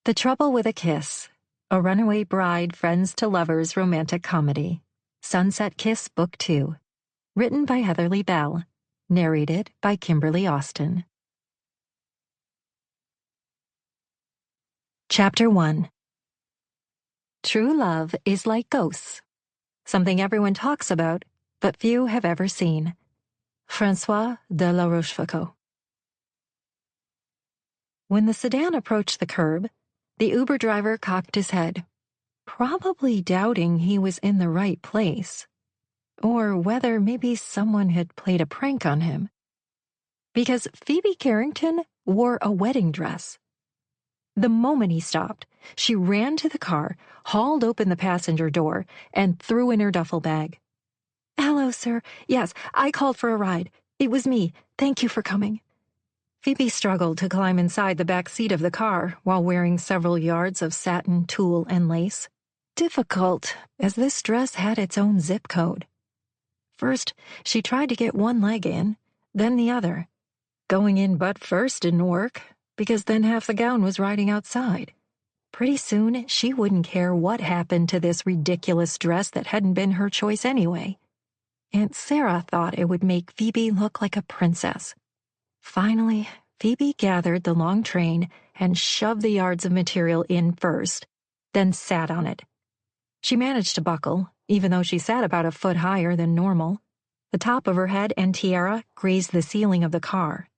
The Trouble with a Kiss, a runaway bride friends to lovers romantic comedy. Sunset Kiss Book 2. Written by Heatherly Bell. Narrated by Kimberly Austin. Chapter 1. True love is like ghosts. Something everyone talks about, but few have ever seen. François de la Rochefoucauld. When the sedan approached the curb, the Uber driver cocked his head, probably doubting he was in the right place, or whether maybe someone had played a prank on him. Because Phoebe Carrington wore a wedding dress. The moment he stopped, she ran to the car, hauled open the passenger door, and threw in her duffel bag. "Hello, sir. Yes, I called for a ride. It was me. Thank you for coming." Phoebe struggled to climb inside the back seat of the car while wearing several yards of satin, tulle, and lace. Difficult, as this dress had its own zip code. First, she tried to get one leg in, then the other. Going in butt first didn't work, because then half the gown was riding outside. Pretty soon, she wouldn't care what happened to this ridiculous dress that hadn't been her choice anyway. Aunt Sarah thought it would make Phoebe look like a princess. Finally, Phoebe gathered the long train and shoved the yards of material in first, then sat on it. She managed to buckle, even though she sat about a foot higher than normal. The top of her head and tiara grazed the ceiling of the car.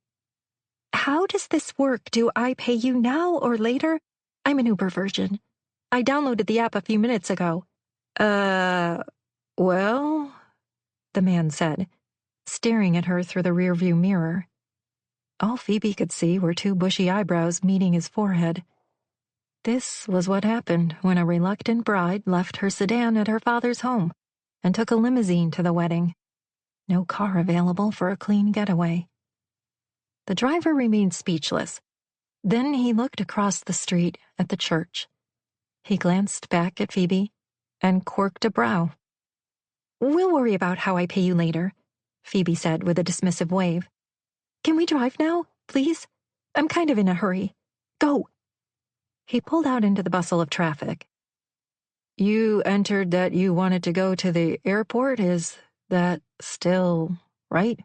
"How does this work? Do I pay you now or later? I'm an Uber virgin. I downloaded the app a few minutes ago." Well," the man said, staring at her through the rearview mirror. All Phoebe could see were two bushy eyebrows meeting his forehead. This was what happened when a reluctant bride left her sedan at her father's home and took a limousine to the wedding. No car available for a clean getaway. The driver remained speechless. Then he looked across the street at the church. He glanced back at Phoebe and quirked a brow. "We'll worry about how I pay you later," Phoebe said with a dismissive wave. "Can we drive now, please? I'm kind of in a hurry. Go." He pulled out into the bustle of traffic. "You entered that you wanted to go to the airport. Is that still right?"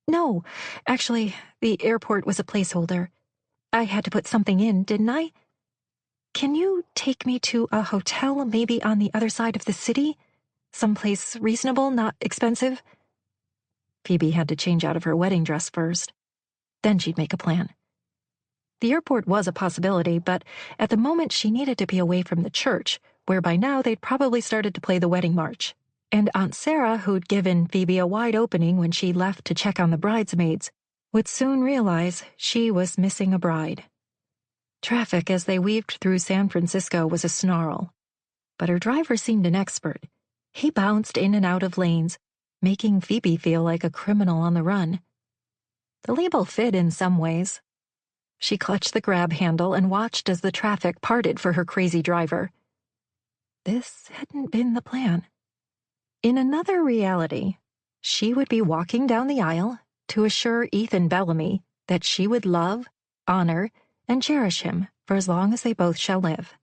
"No, actually, the airport was a placeholder. I had to put something in, didn't I? Can you take me to a hotel maybe on the other side of the city? Someplace reasonable, not expensive?" Phoebe had to change out of her wedding dress first. Then she'd make a plan. The airport was a possibility, but at the moment she needed to be away from the church, where by now they'd probably started to play the wedding march. And Aunt Sarah, who'd given Phoebe a wide opening when she left to check on the bridesmaids, would soon realize she was missing a bride. Traffic as they weaved through San Francisco was a snarl, but her driver seemed an expert. He bounced in and out of lanes, making Phoebe feel like a criminal on the run. The label fit in some ways. She clutched the grab handle and watched as the traffic parted for her crazy driver. This hadn't been the plan. In another reality, she would be walking down the aisle to assure Ethan Bellamy that she would love, honor, and cherish him for as long as they both shall live.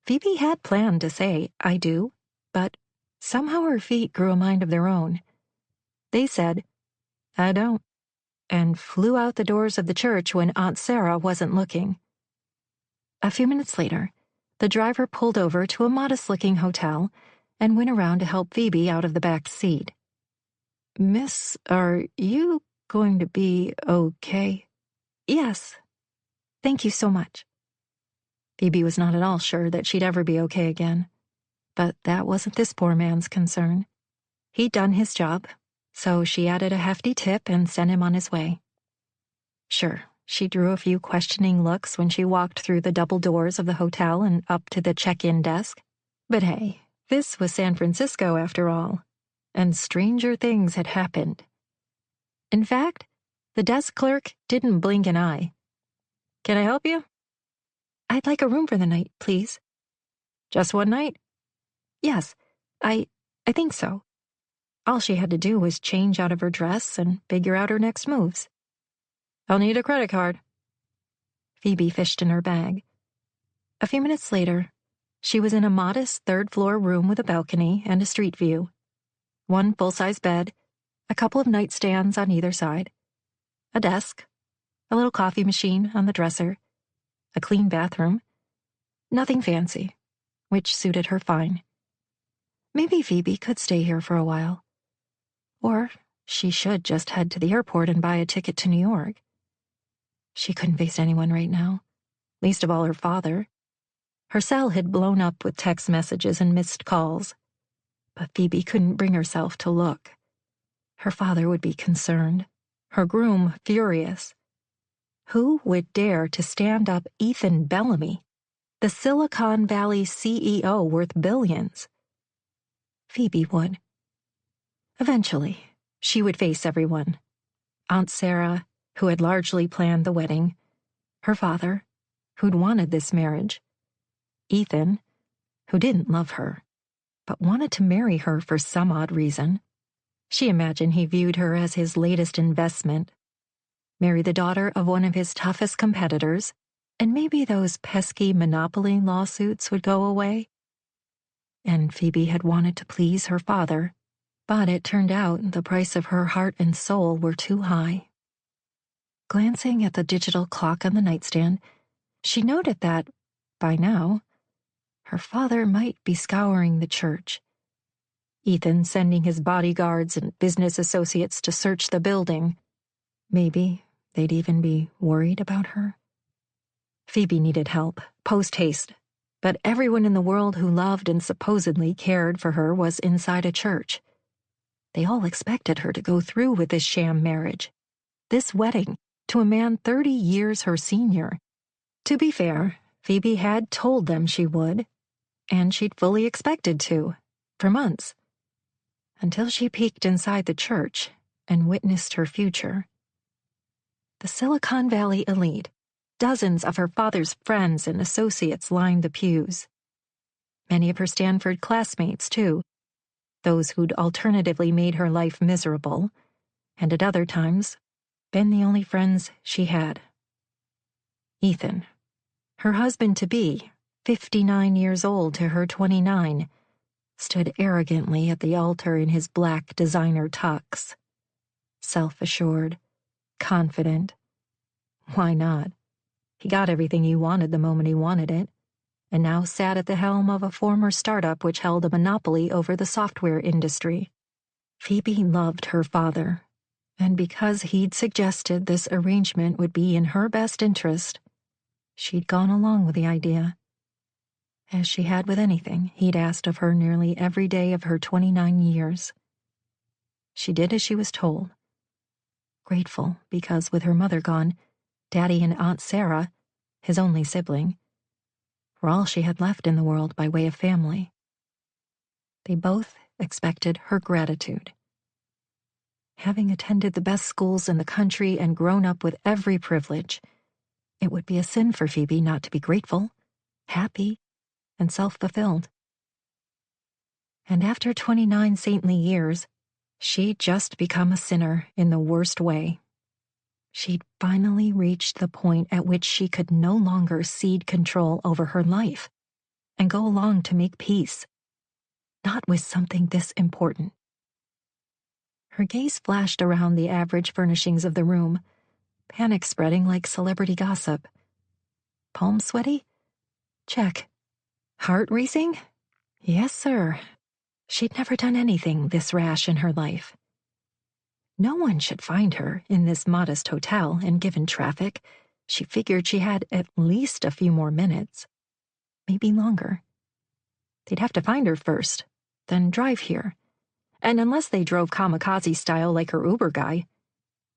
Phoebe had planned to say, "I do," but somehow her feet grew a mind of their own. They said, "I don't," and flew out the doors of the church when Aunt Sarah wasn't looking. A few minutes later, the driver pulled over to a modest-looking hotel and went around to help Phoebe out of the back seat. "Miss, are you going to be okay?" "Yes. Thank you so much." Phoebe was not at all sure that she'd ever be okay again. But that wasn't this poor man's concern. He'd done his job, so she added a hefty tip and sent him on his way. Sure, she drew a few questioning looks when she walked through the double doors of the hotel and up to the check-in desk. But hey, this was San Francisco after all, and stranger things had happened. In fact, the desk clerk didn't blink an eye. "Can I help you?" "I'd like a room for the night, please." "Just one night?" "Yes, I think so." All she had to do was change out of her dress and figure out her next moves. "I'll need a credit card." Phoebe fished in her bag. A few minutes later, she was in a modest third-floor room with a balcony and a street view. One full-size bed, a couple of nightstands on either side, a desk, a little coffee machine on the dresser, a clean bathroom. Nothing fancy, which suited her fine. Maybe Phoebe could stay here for a while. Or she should just head to the airport and buy a ticket to New York. She couldn't face anyone right now, least of all her father. Her cell had blown up with text messages and missed calls, but Phoebe couldn't bring herself to look. Her father would be concerned, her groom furious. Who would dare to stand up Ethan Bellamy, the Silicon Valley CEO worth billions? Phoebe would. Eventually, she would face everyone. Aunt Sarah, who had largely planned the wedding, her father, who'd wanted this marriage, Ethan, who didn't love her, but wanted to marry her for some odd reason. She imagined he viewed her as his latest investment. Marry the daughter of one of his toughest competitors, and maybe those pesky monopoly lawsuits would go away. And Phoebe had wanted to please her father, but it turned out the price of her heart and soul were too high. Glancing at the digital clock on the nightstand, she noted that, by now, her father might be scouring the church. Ethan sending his bodyguards and business associates to search the building. Maybe they'd even be worried about her. Phoebe needed help, post-haste, but everyone in the world who loved and supposedly cared for her was inside a church. They all expected her to go through with this sham marriage, this wedding to a man 30 years her senior. To be fair, Phoebe had told them she would, and she'd fully expected to, for months, until she peeked inside the church and witnessed her future. The Silicon Valley elite, dozens of her father's friends and associates lined the pews. Many of her Stanford classmates, too, those who'd alternatively made her life miserable, and at other times been the only friends she had. Ethan, her husband-to-be, 59 years old to her 29, stood arrogantly at the altar in his black designer tux. Self-assured, confident. Why not? He got everything he wanted the moment he wanted it, and now sat at the helm of a former startup which held a monopoly over the software industry. Phoebe loved her father, and because he'd suggested this arrangement would be in her best interest, she'd gone along with the idea. As she had with anything he'd asked of her nearly every day of her 29 years. She did as she was told. Grateful because with her mother gone, Daddy and Aunt Sarah, his only sibling, were all she had left in the world by way of family. They both expected her gratitude. Having attended the best schools in the country and grown up with every privilege, it would be a sin for Phoebe not to be grateful, happy, and self-fulfilled. And after 29 saintly years, she'd just become a sinner in the worst way. She'd finally reached the point at which she could no longer cede control over her life and go along to make peace, not with something this important. Her gaze flashed around the average furnishings of the room, panic spreading like celebrity gossip. Palms sweaty? Check. Heart racing? Yes, sir. She'd never done anything this rash in her life. No one should find her in this modest hotel, and given traffic, she figured she had at least a few more minutes. Maybe longer. They'd have to find her first, then drive here. And unless they drove kamikaze style like her Uber guy,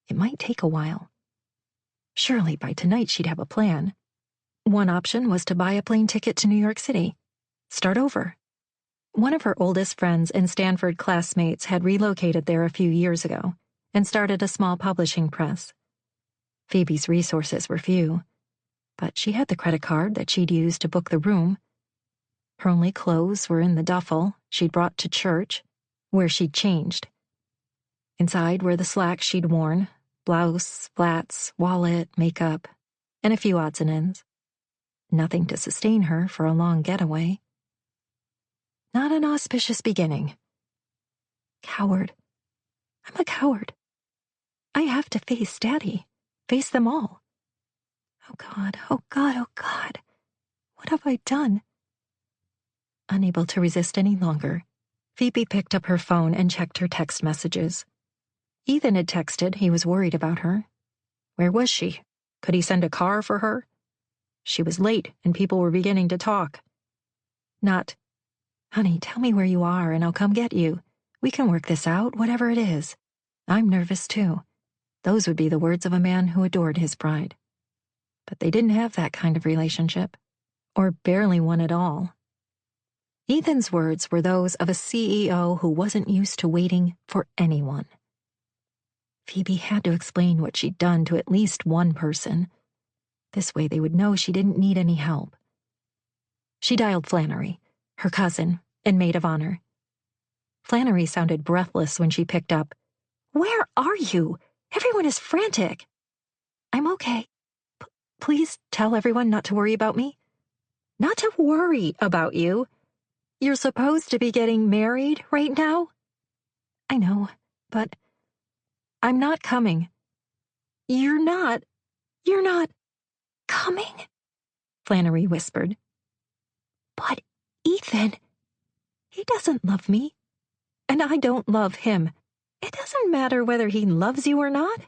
it might take a while. Surely by tonight she'd have a plan. One option was to buy a plane ticket to New York City. Start over. One of her oldest friends and Stanford classmates had relocated there a few years ago and started a small publishing press. Phoebe's resources were few, but she had the credit card that she'd used to book the room. Her only clothes were in the duffel she'd brought to church, where she'd changed. Inside were the slacks she'd worn, blouse, flats, wallet, makeup, and a few odds and ends. nothing to sustain her for a long getaway. Not an auspicious beginning. Coward. I'm a coward. I have to face Daddy, face them all. Oh God, oh God, oh God. What have I done? Unable to resist any longer, Phoebe picked up her phone and checked her text messages. Ethan had texted he was worried about her. Where was she? Could he send a car for her? She was late and people were beginning to talk. Not, honey, tell me where you are and I'll come get you. We can work this out, whatever it is. I'm nervous too. Those would be the words of a man who adored his bride. But they didn't have that kind of relationship, or barely one at all. Ethan's words were those of a CEO who wasn't used to waiting for anyone. Phoebe had to explain what she'd done to at least one person. This way they would know she didn't need any help. She dialed Flannery, her cousin, and maid of honor. Flannery sounded breathless when she picked up. Where are you? Everyone is frantic. I'm okay. Please tell everyone not to worry about me. Not to worry about you. You're supposed to be getting married right now? I know, but I'm not coming. You're not coming? Flannery whispered. But Ethan, he doesn't love me, and I don't love him. It doesn't matter whether he loves you or not.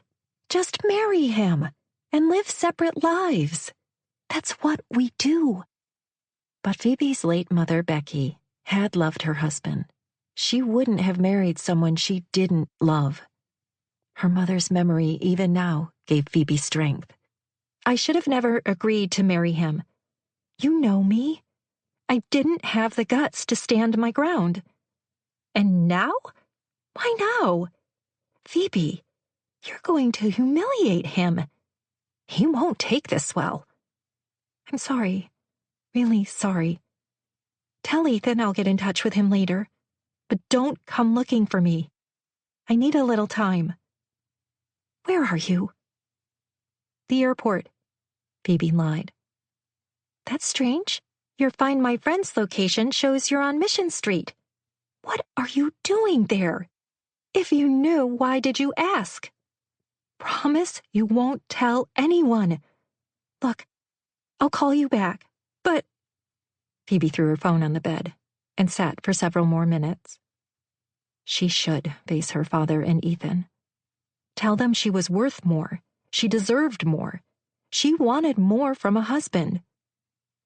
Just marry him and live separate lives. That's what we do. But Phoebe's late mother, Becky, had loved her husband. She wouldn't have married someone she didn't love. Her mother's memory, even now, gave Phoebe strength. I should have never agreed to marry him. You know me. I didn't have the guts to stand my ground. And now? Why now? Phoebe, you're going to humiliate him. He won't take this well. I'm sorry. Really sorry. Tell Ethan I'll get in touch with him later. But don't come looking for me. I need a little time. Where are you? The airport. Phoebe lied. That's strange. Your Find My Friends location shows you're on Mission Street. What are you doing there? If you knew, why did you ask? Promise you won't tell anyone. Look, I'll call you back, but... Phoebe threw her phone on the bed and sat for several more minutes. She should face her father and Ethan. Tell them she was worth more. She deserved more. She wanted more from a husband.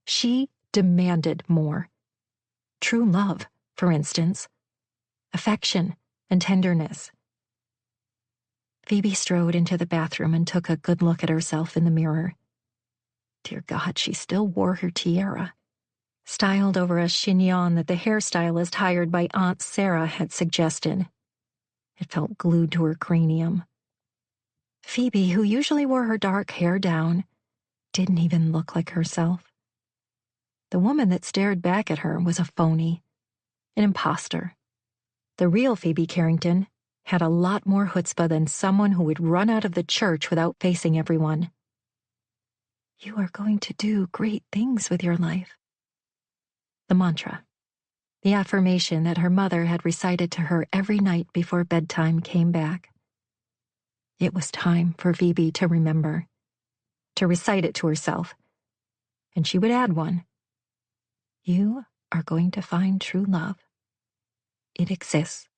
She demanded more. True love, for instance. Affection and tenderness. Phoebe strode into the bathroom and took a good look at herself in the mirror. Dear God, she still wore her tiara, styled over a chignon that the hairstylist hired by Aunt Sarah had suggested. It felt glued to her cranium. Phoebe, who usually wore her dark hair down, didn't even look like herself. The woman that stared back at her was a phony, an imposter. The real Phoebe Carrington had a lot more chutzpah than someone who would run out of the church without facing everyone. You are going to do great things with your life. The mantra, the affirmation that her mother had recited to her every night before bedtime, came back. It was time for Phoebe to remember, to recite it to herself, and she would add one. You are going to find true love. It exists.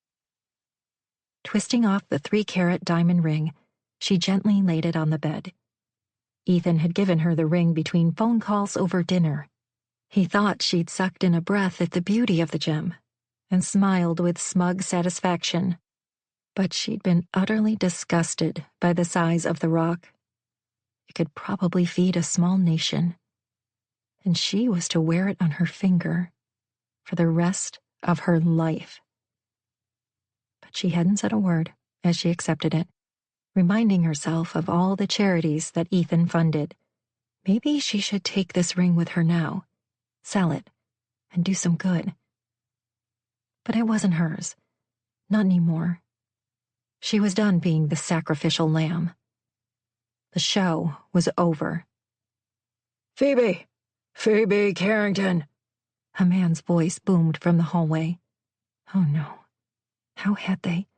Twisting off the 3-carat diamond ring, she gently laid it on the bed. Ethan had given her the ring between phone calls over dinner. He thought she'd sucked in a breath at the beauty of the gem and smiled with smug satisfaction. But she'd been utterly disgusted by the size of the rock. It could probably feed a small nation. And she was to wear it on her finger for the rest of her life. But she hadn't said a word as she accepted it, reminding herself of all the charities that Ethan funded. Maybe she should take this ring with her now, sell it, and do some good. But it wasn't hers. Not anymore. She was done being the sacrificial lamb. The show was over. Phoebe! Phoebe Carrington! A man's voice boomed from the hallway. Oh no. How had they?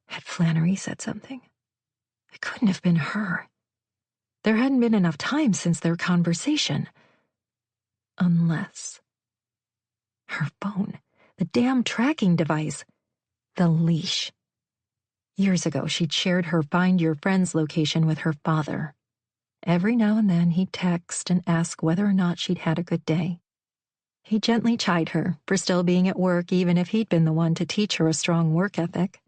Had Flannery said something? It couldn't have been her. There hadn't been enough time since their conversation. Unless... Her phone. The damn tracking device. The leash. Years ago, she'd shared her Find Your Friends location with her father. Every now and then, he'd text and ask whether or not she'd had a good day. He'd gently chide her for still being at work even if he'd been the one to teach her a strong work ethic.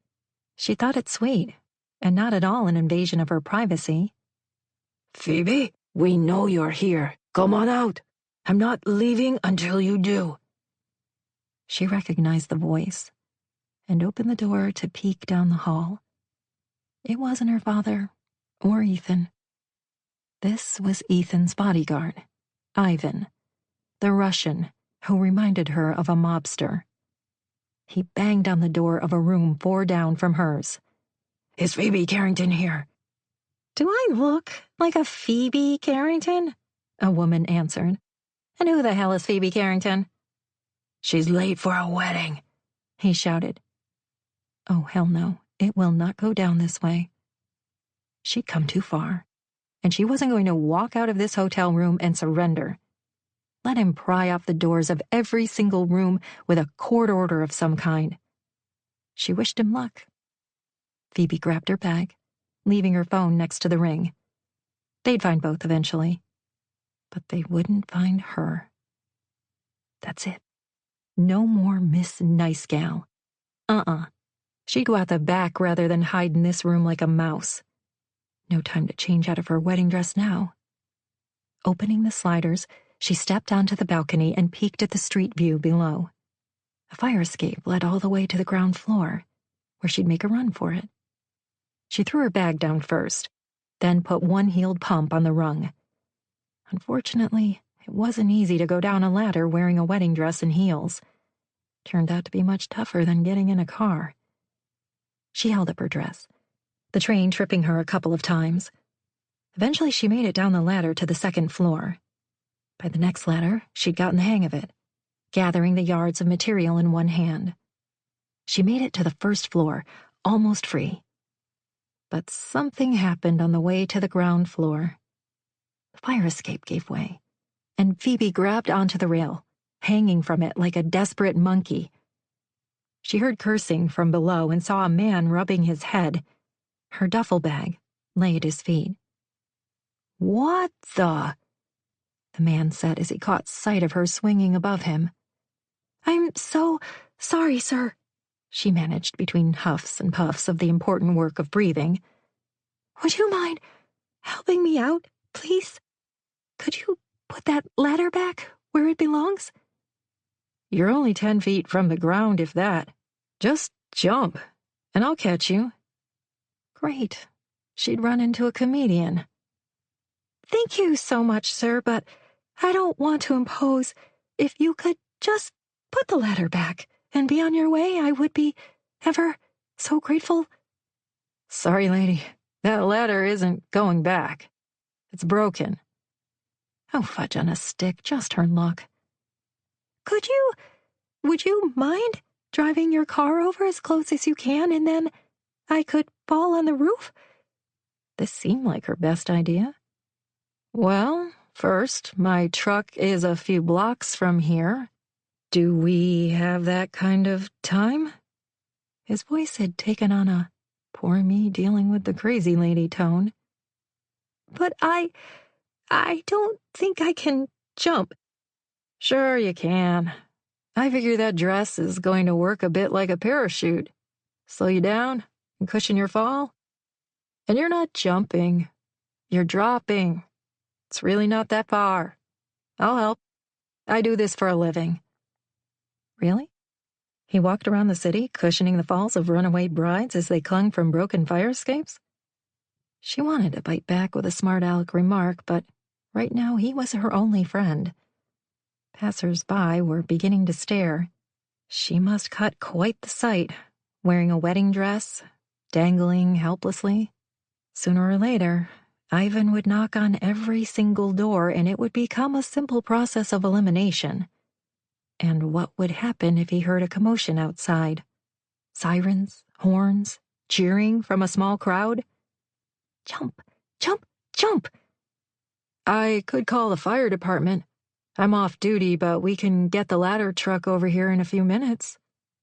She thought it sweet, and not at all an invasion of her privacy. Phoebe, we know you're here. Come on out. I'm not leaving until you do. She recognized the voice and opened the door to peek down the hall. It wasn't her father or Ethan. This was Ethan's bodyguard, Ivan, the Russian who reminded her of a mobster. He banged on the door of a room 4 down from hers. Is Phoebe Carrington here? Do I look like a Phoebe Carrington? A woman answered. And who the hell is Phoebe Carrington? She's late for a wedding, he shouted. Oh, hell no, it will not go down this way. She'd come too far, and she wasn't going to walk out of this hotel room and surrender. Let him pry off the doors of every single room with a court order of some kind. She wished him luck. Phoebe grabbed her bag, leaving her phone next to the ring. They'd find both eventually, but they wouldn't find her. That's it. No more Miss Nice Gal. She'd go out the back rather than hide in this room like a mouse. No time to change out of her wedding dress now. Opening the sliders, she stepped onto the balcony and peeked at the street view below. A fire escape led all the way to the ground floor, where she'd make a run for it. She threw her bag down first, then put one-heeled pump on the rung. Unfortunately, it wasn't easy to go down a ladder wearing a wedding dress and heels. Turned out to be much tougher than getting in a car. She held up her dress, the train tripping her a couple of times. Eventually, she made it down the ladder to the 2nd floor. By the next ladder, she'd gotten the hang of it, gathering the yards of material in one hand. She made it to the 1st floor, almost free. But something happened on the way to the ground floor. The fire escape gave way, and Phoebe grabbed onto the rail, hanging from it like a desperate monkey. She heard cursing from below and saw a man rubbing his head. Her duffel bag lay at his feet. What the man said as he caught sight of her swinging above him. I'm so sorry, sir, she managed between huffs and puffs of the important work of breathing. Would you mind helping me out, please? Could you put that ladder back where it belongs? You're only 10 feet from the ground, if that. Just jump, and I'll catch you. Great. She'd run into a comedian. Thank you so much, sir, but I don't want to impose. If you could just put the ladder back and be on your way, I would be ever so grateful. Sorry, lady. That ladder isn't going back. It's broken. Oh, fudge on a stick, just her luck. Would you mind driving your car over as close as you can, and then I could fall on the roof? This seemed like her best idea. Well, first, my truck is a few blocks from here. Do we have that kind of time? His voice had taken on a poor me dealing with the crazy lady tone. But I don't think I can jump. Sure you can. I figure that dress is going to work a bit like a parachute. Slow you down and cushion your fall. And you're not jumping. You're dropping. It's really not that far. I'll help. I do this for a living. Really? He walked around the city, cushioning the falls of runaway brides as they clung from broken fire escapes? She wanted to bite back with a smart aleck remark, but right now he was her only friend. Passers-by were beginning to stare. She must cut quite the sight, wearing a wedding dress, dangling helplessly. Sooner or later, Ivan would knock on every single door, and it would become a simple process of elimination. And what would happen if he heard a commotion outside? Sirens, horns, cheering from a small crowd? Jump, jump, jump! I could call the fire department. I'm off duty, but we can get the ladder truck over here in a few minutes.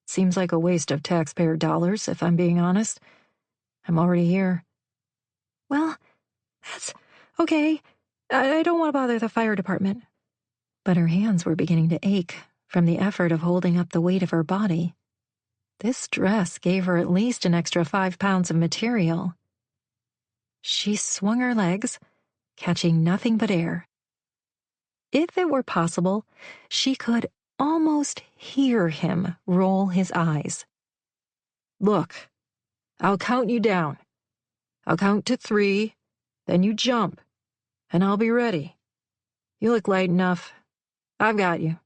Seems like a waste of taxpayer dollars, if I'm being honest. I'm already here. Well, that's okay. I don't want to bother the fire department. But her hands were beginning to ache from the effort of holding up the weight of her body. This dress gave her at least an extra 5 pounds of material. She swung her legs, catching nothing but air. If it were possible, she could almost hear him roll his eyes. Look, I'll count you down. I'll count to 3, then you jump, and I'll be ready. You look light enough. I've got you.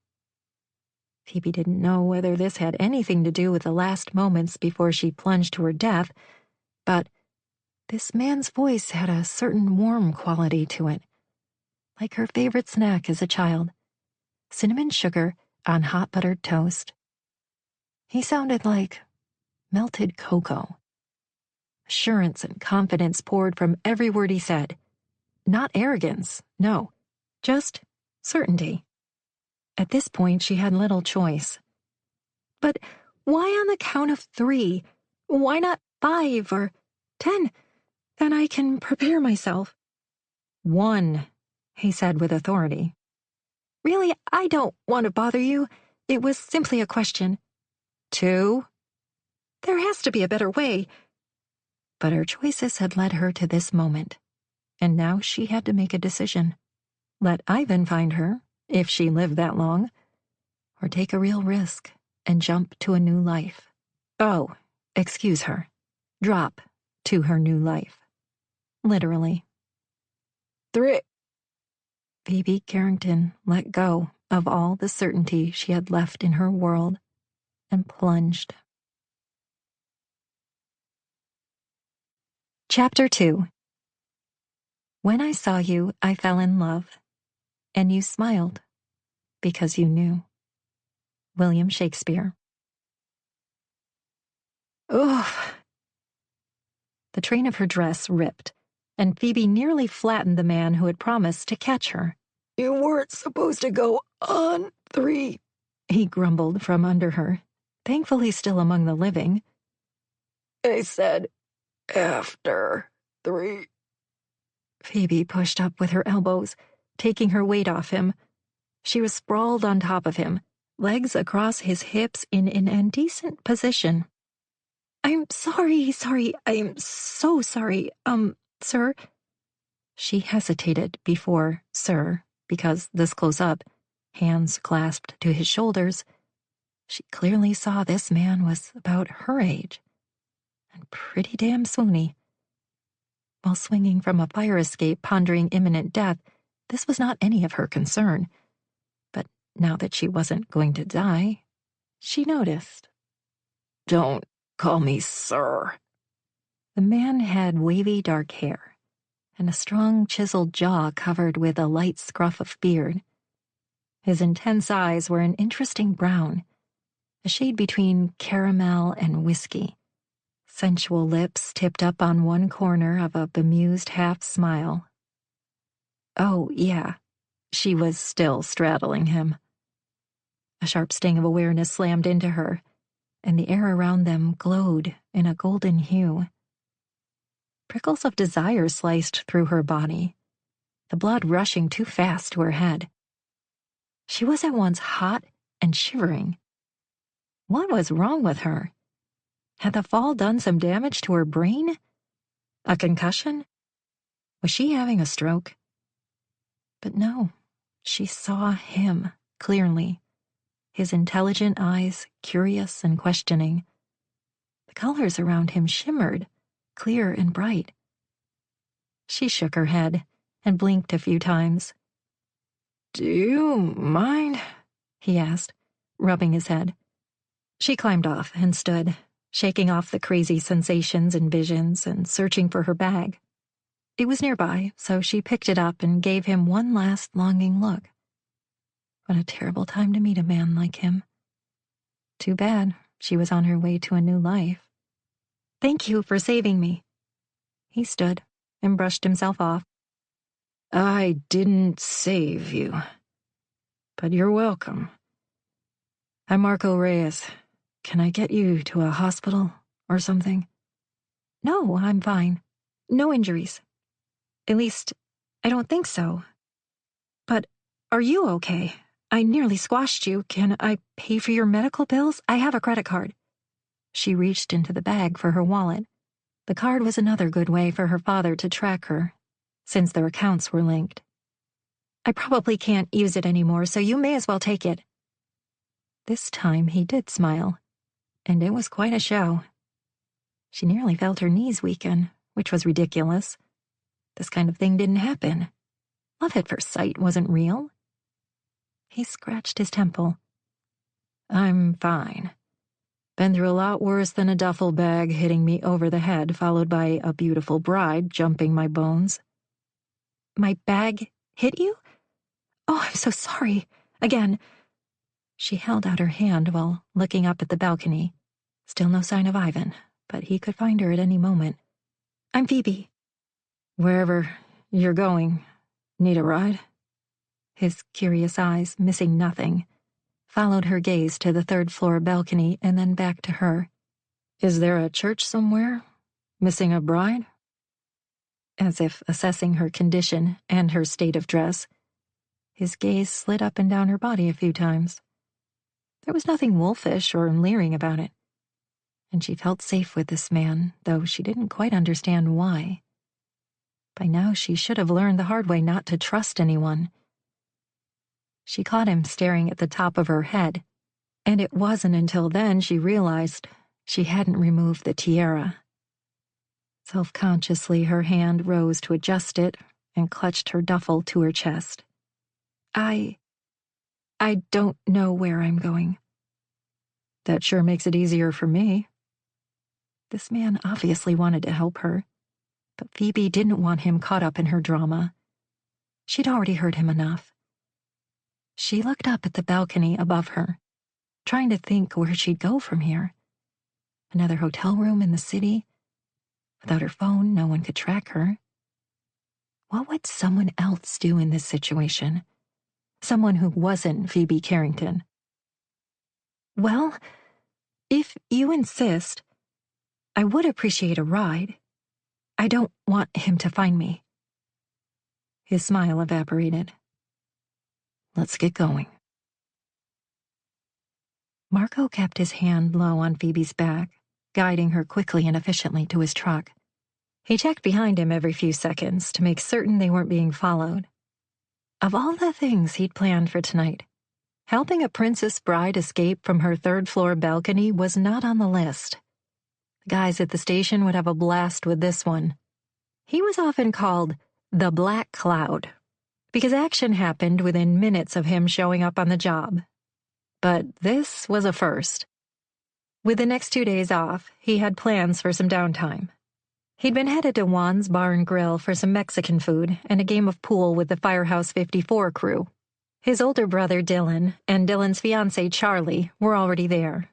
Phoebe didn't know whether this had anything to do with the last moments before she plunged to her death, but this man's voice had a certain warm quality to it, like her favorite snack as a child, cinnamon sugar on hot buttered toast. He sounded like melted cocoa. Assurance and confidence poured from every word he said. Not arrogance, no, just certainty. At this point, she had little choice. But why on the count of 3? Why not 5 or 10? Then I can prepare myself. 1, he said with authority. Really, I don't want to bother you. It was simply a question. 2. There has to be a better way. But her choices had led her to this moment, and now she had to make a decision. Let Ivan find her, if she lived that long, or take a real risk and jump to a new life. Oh, excuse her. Drop to her new life. Literally. 3. Phoebe Carrington let go of all the certainty she had left in her world and plunged. Chapter 2. When I saw you, I fell in love, and you smiled because you knew. William Shakespeare. Oof. The train of her dress ripped, and Phoebe nearly flattened the man who had promised to catch her. You weren't supposed to go on 3, he grumbled from under her, thankfully still among the living. I said after 3. Phoebe pushed up with her elbows, taking her weight off him. She was sprawled on top of him, legs across his hips in an indecent position. I'm sorry, I'm so sorry, sir. She hesitated before sir, because this close up, hands clasped to his shoulders, she clearly saw this man was about her age, and pretty damn swoony. While swinging from a fire escape pondering imminent death, this was not any of her concern. But now that she wasn't going to die, she noticed. Don't call me sir. The man had wavy dark hair and a strong chiseled jaw covered with a light scruff of beard. His intense eyes were an interesting brown, a shade between caramel and whiskey. Sensual lips tipped up on one corner of a bemused half smile. Oh, yeah, she was still straddling him. A sharp sting of awareness slammed into her, and the air around them glowed in a golden hue. Prickles of desire sliced through her body, the blood rushing too fast to her head. She was at once hot and shivering. What was wrong with her? Had the fall done some damage to her brain? A concussion? Was she having a stroke? But no, she saw him clearly, his intelligent eyes curious and questioning. The colors around him shimmered, clear and bright. She shook her head and blinked a few times. Do you mind? He asked, rubbing his head. She climbed off and stood, shaking off the crazy sensations and visions and searching for her bag. It was nearby, so she picked it up and gave him one last longing look. What a terrible time to meet a man like him. Too bad she was on her way to a new life. Thank you for saving me. He stood and brushed himself off. I didn't save you, but you're welcome. I'm Marco Reyes. Can I get you to a hospital or something? No, I'm fine. No injuries. At least, I don't think so. But are you okay? I nearly squashed you. Can I pay for your medical bills? I have a credit card. She reached into the bag for her wallet. The card was another good way for her father to track her, since their accounts were linked. I probably can't use it anymore, so you may as well take it. This time he did smile, and it was quite a show. She nearly felt her knees weaken, which was ridiculous. This kind of thing didn't happen. Love at first sight wasn't real. He scratched his temple. I'm fine. Been through a lot worse than a duffel bag hitting me over the head, followed by a beautiful bride jumping my bones. My bag hit you? Oh, I'm so sorry. Again. She held out her hand while looking up at the balcony. Still no sign of Ivan, but he could find her at any moment. I'm Phoebe. Wherever you're going, need a ride? His curious eyes, missing nothing, followed her gaze to the third-floor balcony and then back to her. Is there a church somewhere? Missing a bride? As if assessing her condition and her state of dress, his gaze slid up and down her body a few times. There was nothing wolfish or leering about it, and she felt safe with this man, though she didn't quite understand why. By now she should have learned the hard way not to trust anyone. She caught him staring at the top of her head, and it wasn't until then she realized she hadn't removed the tiara. Self-consciously, her hand rose to adjust it and clutched her duffel to her chest. I don't know where I'm going. That sure makes it easier for me. This man obviously wanted to help her, but Phoebe didn't want him caught up in her drama. She'd already hurt him enough. She looked up at the balcony above her, trying to think where she'd go from here. Another hotel room in the city? Without her phone, no one could track her. What would someone else do in this situation? Someone who wasn't Phoebe Carrington. Well, if you insist, I would appreciate a ride. I don't want him to find me. His smile evaporated. Let's get going. Marco kept his hand low on Phoebe's back, guiding her quickly and efficiently to his truck. He checked behind him every few seconds to make certain they weren't being followed. Of all the things he'd planned for tonight, helping a princess bride escape from her third-floor balcony was not on the list. The guys at the station would have a blast with this one. He was often called the Black Cloud, because action happened within minutes of him showing up on the job. But this was a first. With the next 2 days off, he had plans for some downtime. He'd been headed to Juan's Bar and Grill for some Mexican food and a game of pool with the Firehouse 54 crew. His older brother Dylan and Dylan's fiancée Charlie were already there.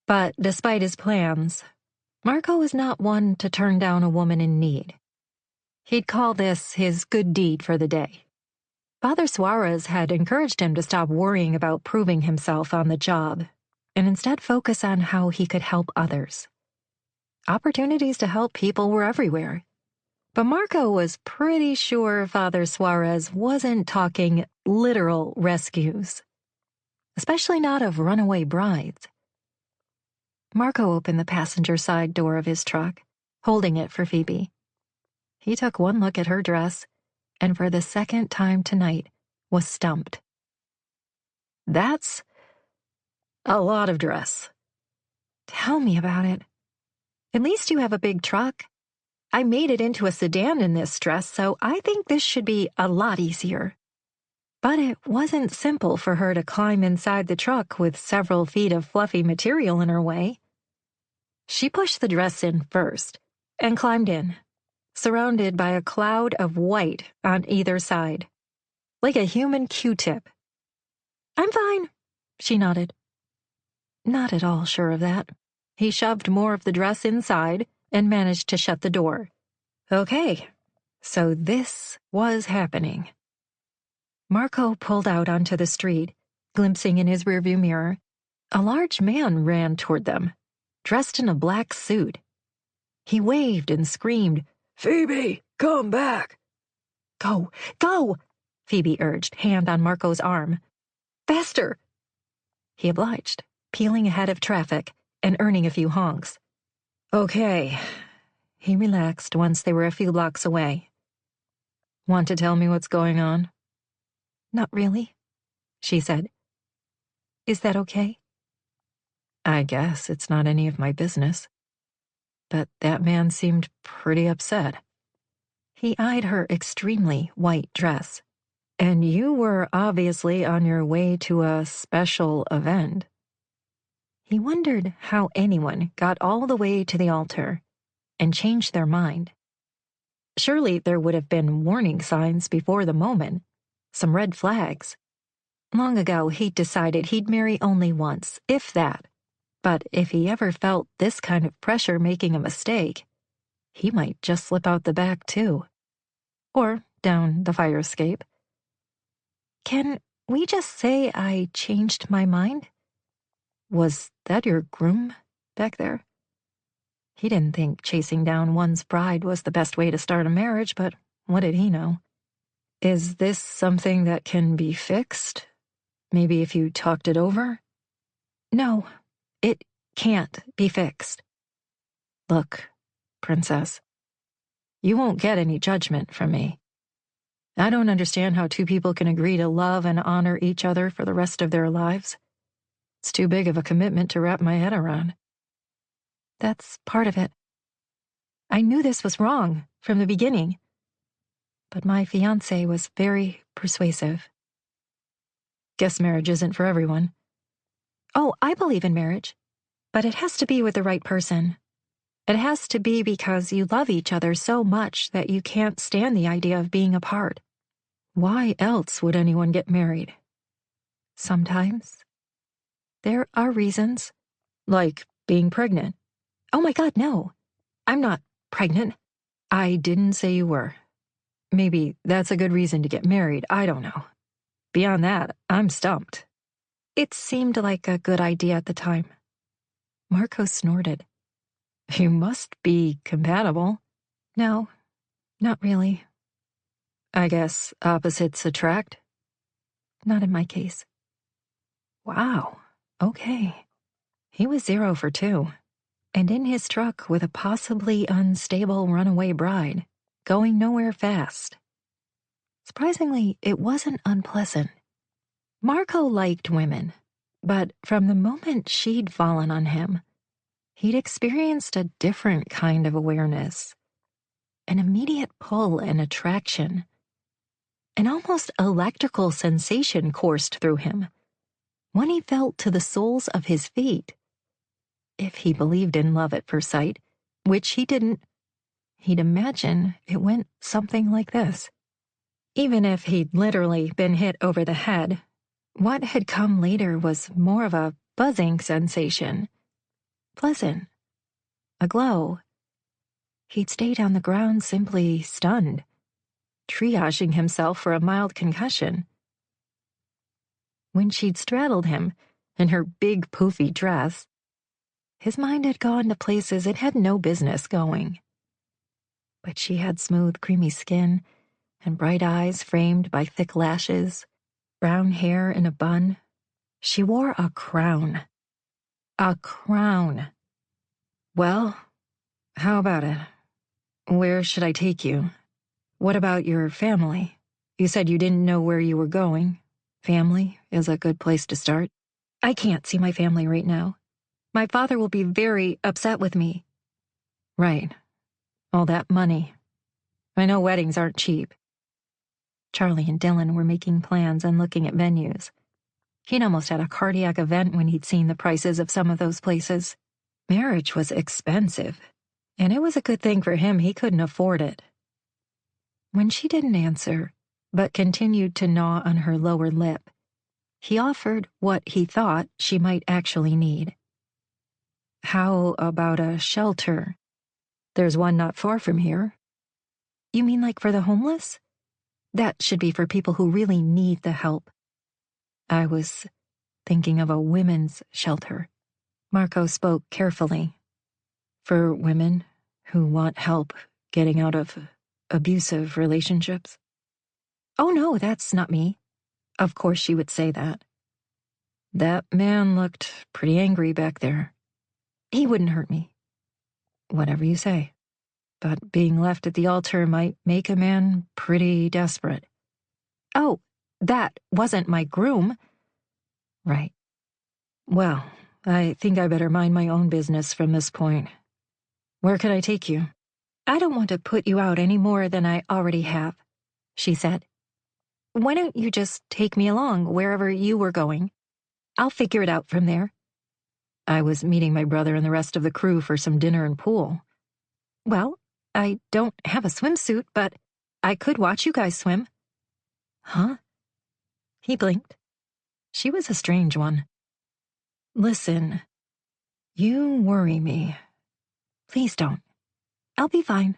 But despite his plans, Marco was not one to turn down a woman in need. He'd call this his good deed for the day. Father Suarez had encouraged him to stop worrying about proving himself on the job and instead focus on how he could help others. Opportunities to help people were everywhere. But Marco was pretty sure Father Suarez wasn't talking literal rescues, especially not of runaway brides. Marco opened the passenger side door of his truck, holding it for Phoebe. He took one look at her dress, and for the second time tonight was stumped. That's a lot of dress. Tell me about it. At least you have a big truck. I made it into a sedan in this dress, so I think this should be a lot easier. But it wasn't simple for her to climb inside the truck with several feet of fluffy material in her way. She pushed the dress in first and climbed in, surrounded by a cloud of white on either side, like a human Q-tip. "I'm fine," she nodded. Not at all sure of that. He shoved more of the dress inside and managed to shut the door. Okay, so this was happening. Marco pulled out onto the street, glimpsing in his rearview mirror. A large man ran toward them, dressed in a black suit. He waved and screamed, "Phoebe, come back!" "Go, go!" Phoebe urged, hand on Marco's arm. "Faster!" He obliged, peeling ahead of traffic and earning a few honks. "Okay." He relaxed once they were a few blocks away. "Want to tell me what's going on?" "Not really," she said. "Is that okay?" "I guess it's not any of my business." But that man seemed pretty upset. He eyed her extremely white dress. "And you were obviously on your way to a special event." He wondered how anyone got all the way to the altar and changed their mind. Surely there would have been warning signs before the moment, some red flags. Long ago, he'd decided he'd marry only once, if that. But if he ever felt this kind of pressure making a mistake, he might just slip out the back, too. Or down the fire escape. "Can we just say I changed my mind?" "Was that your groom back there?" He didn't think chasing down one's bride was the best way to start a marriage, but what did he know? "Is this something that can be fixed? Maybe if you talked it over?" "No, it can't be fixed." "Look, Princess, you won't get any judgment from me. I don't understand how two people can agree to love and honor each other for the rest of their lives. It's too big of a commitment to wrap my head around." "That's part of it. I knew this was wrong from the beginning. But my fiancé was very persuasive." "Guess marriage isn't for everyone." "Oh, I believe in marriage. But it has to be with the right person. It has to be because you love each other so much that you can't stand the idea of being apart." "Why else would anyone get married?" "Sometimes. There are reasons." "Like being pregnant?" "Oh my God, no. I'm not pregnant." "I didn't say you were. Maybe that's a good reason to get married, I don't know. Beyond that, I'm stumped." "It seemed like a good idea at the time." Marco snorted. "You must be compatible." "No, not really." "I guess opposites attract?" "Not in my case." Wow, okay. He was 0 for 2, and in his truck with a possibly unstable runaway bride, going nowhere fast. Surprisingly, it wasn't unpleasant. Marco liked women, but from the moment she'd fallen on him, he'd experienced a different kind of awareness. An immediate pull and attraction. An almost electrical sensation coursed through him. One he felt to the soles of his feet. If he believed in love at first sight, which he didn't, he'd imagine it went something like this. Even if he'd literally been hit over the head, what had come later was more of a buzzing sensation. Pleasant. A glow. He'd stayed on the ground simply stunned, triaging himself for a mild concussion. When she'd straddled him, in her big poofy dress, his mind had gone to places it had no business going. But she had smooth, creamy skin and bright eyes framed by thick lashes, brown hair in a bun. She wore a crown. A crown. "Well, how about it? Where should I take you? What about your family? You said you didn't know where you were going. Family is a good place to start." "I can't see my family right now. My father will be very upset with me." "Right. All that money. I know weddings aren't cheap." Charlie and Dylan were making plans and looking at venues. He'd almost had a cardiac event when he'd seen the prices of some of those places. Marriage was expensive, And it was a good thing for him he couldn't afford it. When she didn't answer, but continued to gnaw on her lower lip, he offered what he thought she might actually need. How about a shelter? There's one not far from here. You mean like for the homeless? That should be for people who really need the help. I was thinking of a women's shelter. Marco spoke carefully. For women who want help getting out of abusive relationships. Oh no, that's not me. Of course she would say that. That man looked pretty angry back there. He wouldn't hurt me. Whatever you say. But being left at the altar might make a man pretty desperate. Oh, that wasn't my groom. Right. Well, I think I better mind my own business from this point. Where can I take you? I don't want to put you out any more than I already have, she said. Why don't you just take me along wherever you were going? I'll figure it out from there. I was meeting my brother and the rest of the crew for some dinner and pool. Well, I don't have a swimsuit, but I could watch you guys swim. Huh? He blinked. She was a strange one. Listen, you worry me. Please don't. I'll be fine.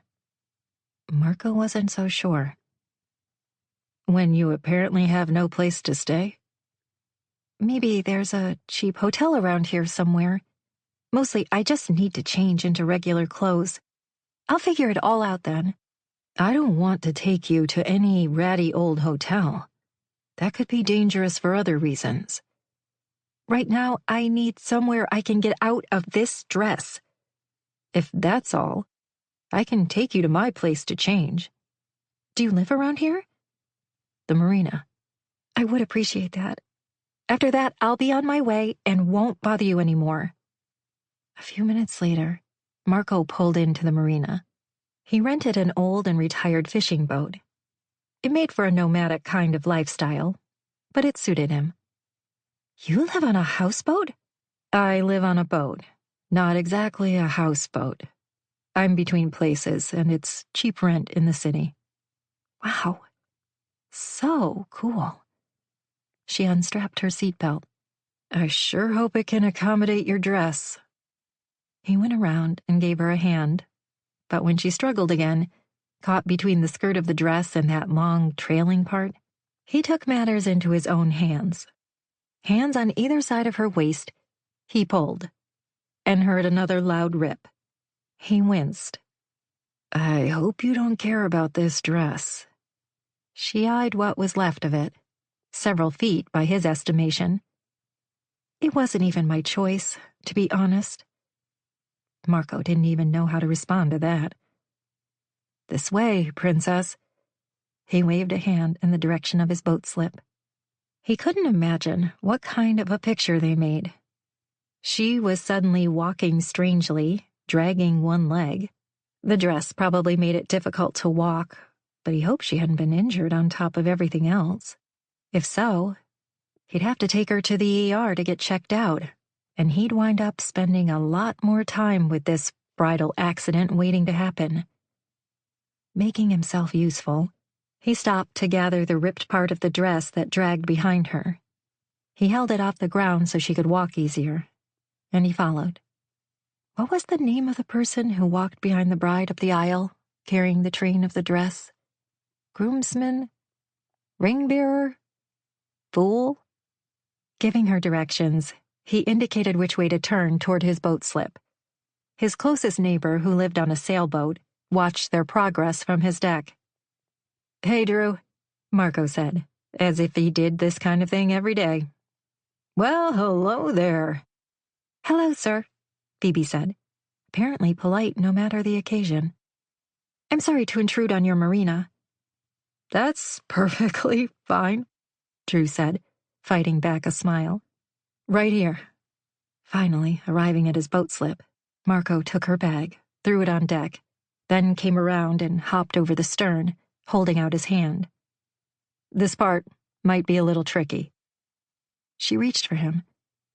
Marco wasn't so sure. When you apparently have no place to stay? Maybe there's a cheap hotel around here somewhere. Mostly, I just need to change into regular clothes. I'll figure it all out then. I don't want to take you to any ratty old hotel. That could be dangerous for other reasons. Right now, I need somewhere I can get out of this dress. If that's all, I can take you to my place to change. Do you live around here? The marina. I would appreciate that. After that, I'll be on my way and won't bother you anymore. A few minutes later, Marco pulled into the marina. He rented an old and retired fishing boat. It made for a nomadic kind of lifestyle, but it suited him. You live on a houseboat? I live on a boat. Not exactly a houseboat. I'm between places, and it's cheap rent in the city. Wow. So cool. She unstrapped her seatbelt. I sure hope it can accommodate your dress. He went around and gave her a hand, but when she struggled again, caught between the skirt of the dress and that long trailing part, he took matters into his own hands. Hands on either side of her waist, he pulled, and heard another loud rip. He winced. I hope you don't care about this dress. She eyed what was left of it, several feet by his estimation. It wasn't even my choice, to be honest. Marco didn't even know how to respond to that. This way, princess. He waved a hand in the direction of his boat slip. He couldn't imagine what kind of a picture they made. She was suddenly walking strangely, dragging one leg. The dress probably made it difficult to walk, but he hoped she hadn't been injured on top of everything else. If so, he'd have to take her to the ER to get checked out, and he'd wind up spending a lot more time with this bridal accident waiting to happen. Making himself useful, he stopped to gather the ripped part of the dress that dragged behind her. He held it off the ground so she could walk easier, and he followed. What was the name of the person who walked behind the bride up the aisle, carrying the train of the dress? Groomsman? Ring-bearer? Fool? Giving her directions, he indicated which way to turn toward his boat slip. His closest neighbor, who lived on a sailboat, watched their progress from his deck. Hey, Drew, Marco said, as if he did this kind of thing every day. Well, hello there. Hello, sir, Phoebe said, apparently polite no matter the occasion. I'm sorry to intrude on your marina. That's perfectly fine, Drew said, fighting back a smile. Right here. Finally, arriving at his boat slip, Marco took her bag, threw it on deck, then came around and hopped over the stern, holding out his hand. This part might be a little tricky. She reached for him,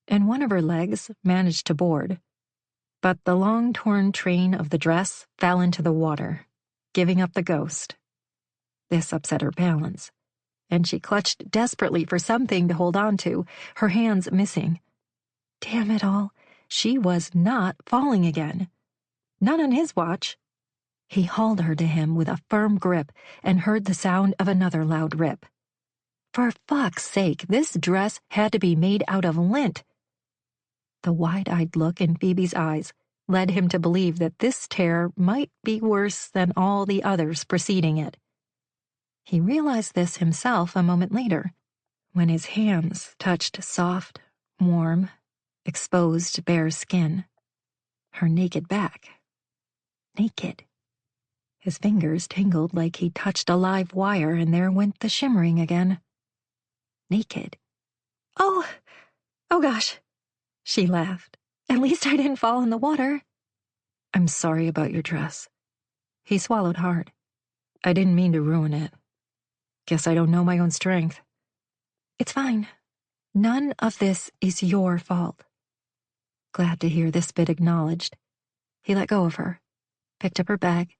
and one of her legs managed to board. But the long torn train of the dress fell into the water, giving up the ghost. This upset her balance, and she clutched desperately for something to hold on to, her hands missing. Damn it all, she was not falling again. Not on his watch. He hauled her to him with a firm grip and heard the sound of another loud rip. For fuck's sake, this dress had to be made out of lint. The wide-eyed look in Phoebe's eyes led him to believe that this tear might be worse than all the others preceding it. He realized this himself a moment later, when his hands touched soft, warm, exposed bare skin. Her naked back. Naked. His fingers tingled like he touched a live wire, and there went the shimmering again. Naked. Oh gosh, she laughed. At least I didn't fall in the water. I'm sorry about your dress. He swallowed hard. I didn't mean to ruin it. Guess I don't know my own strength. It's fine. None of this is your fault. Glad to hear this bit acknowledged. He let go of her, picked up her bag,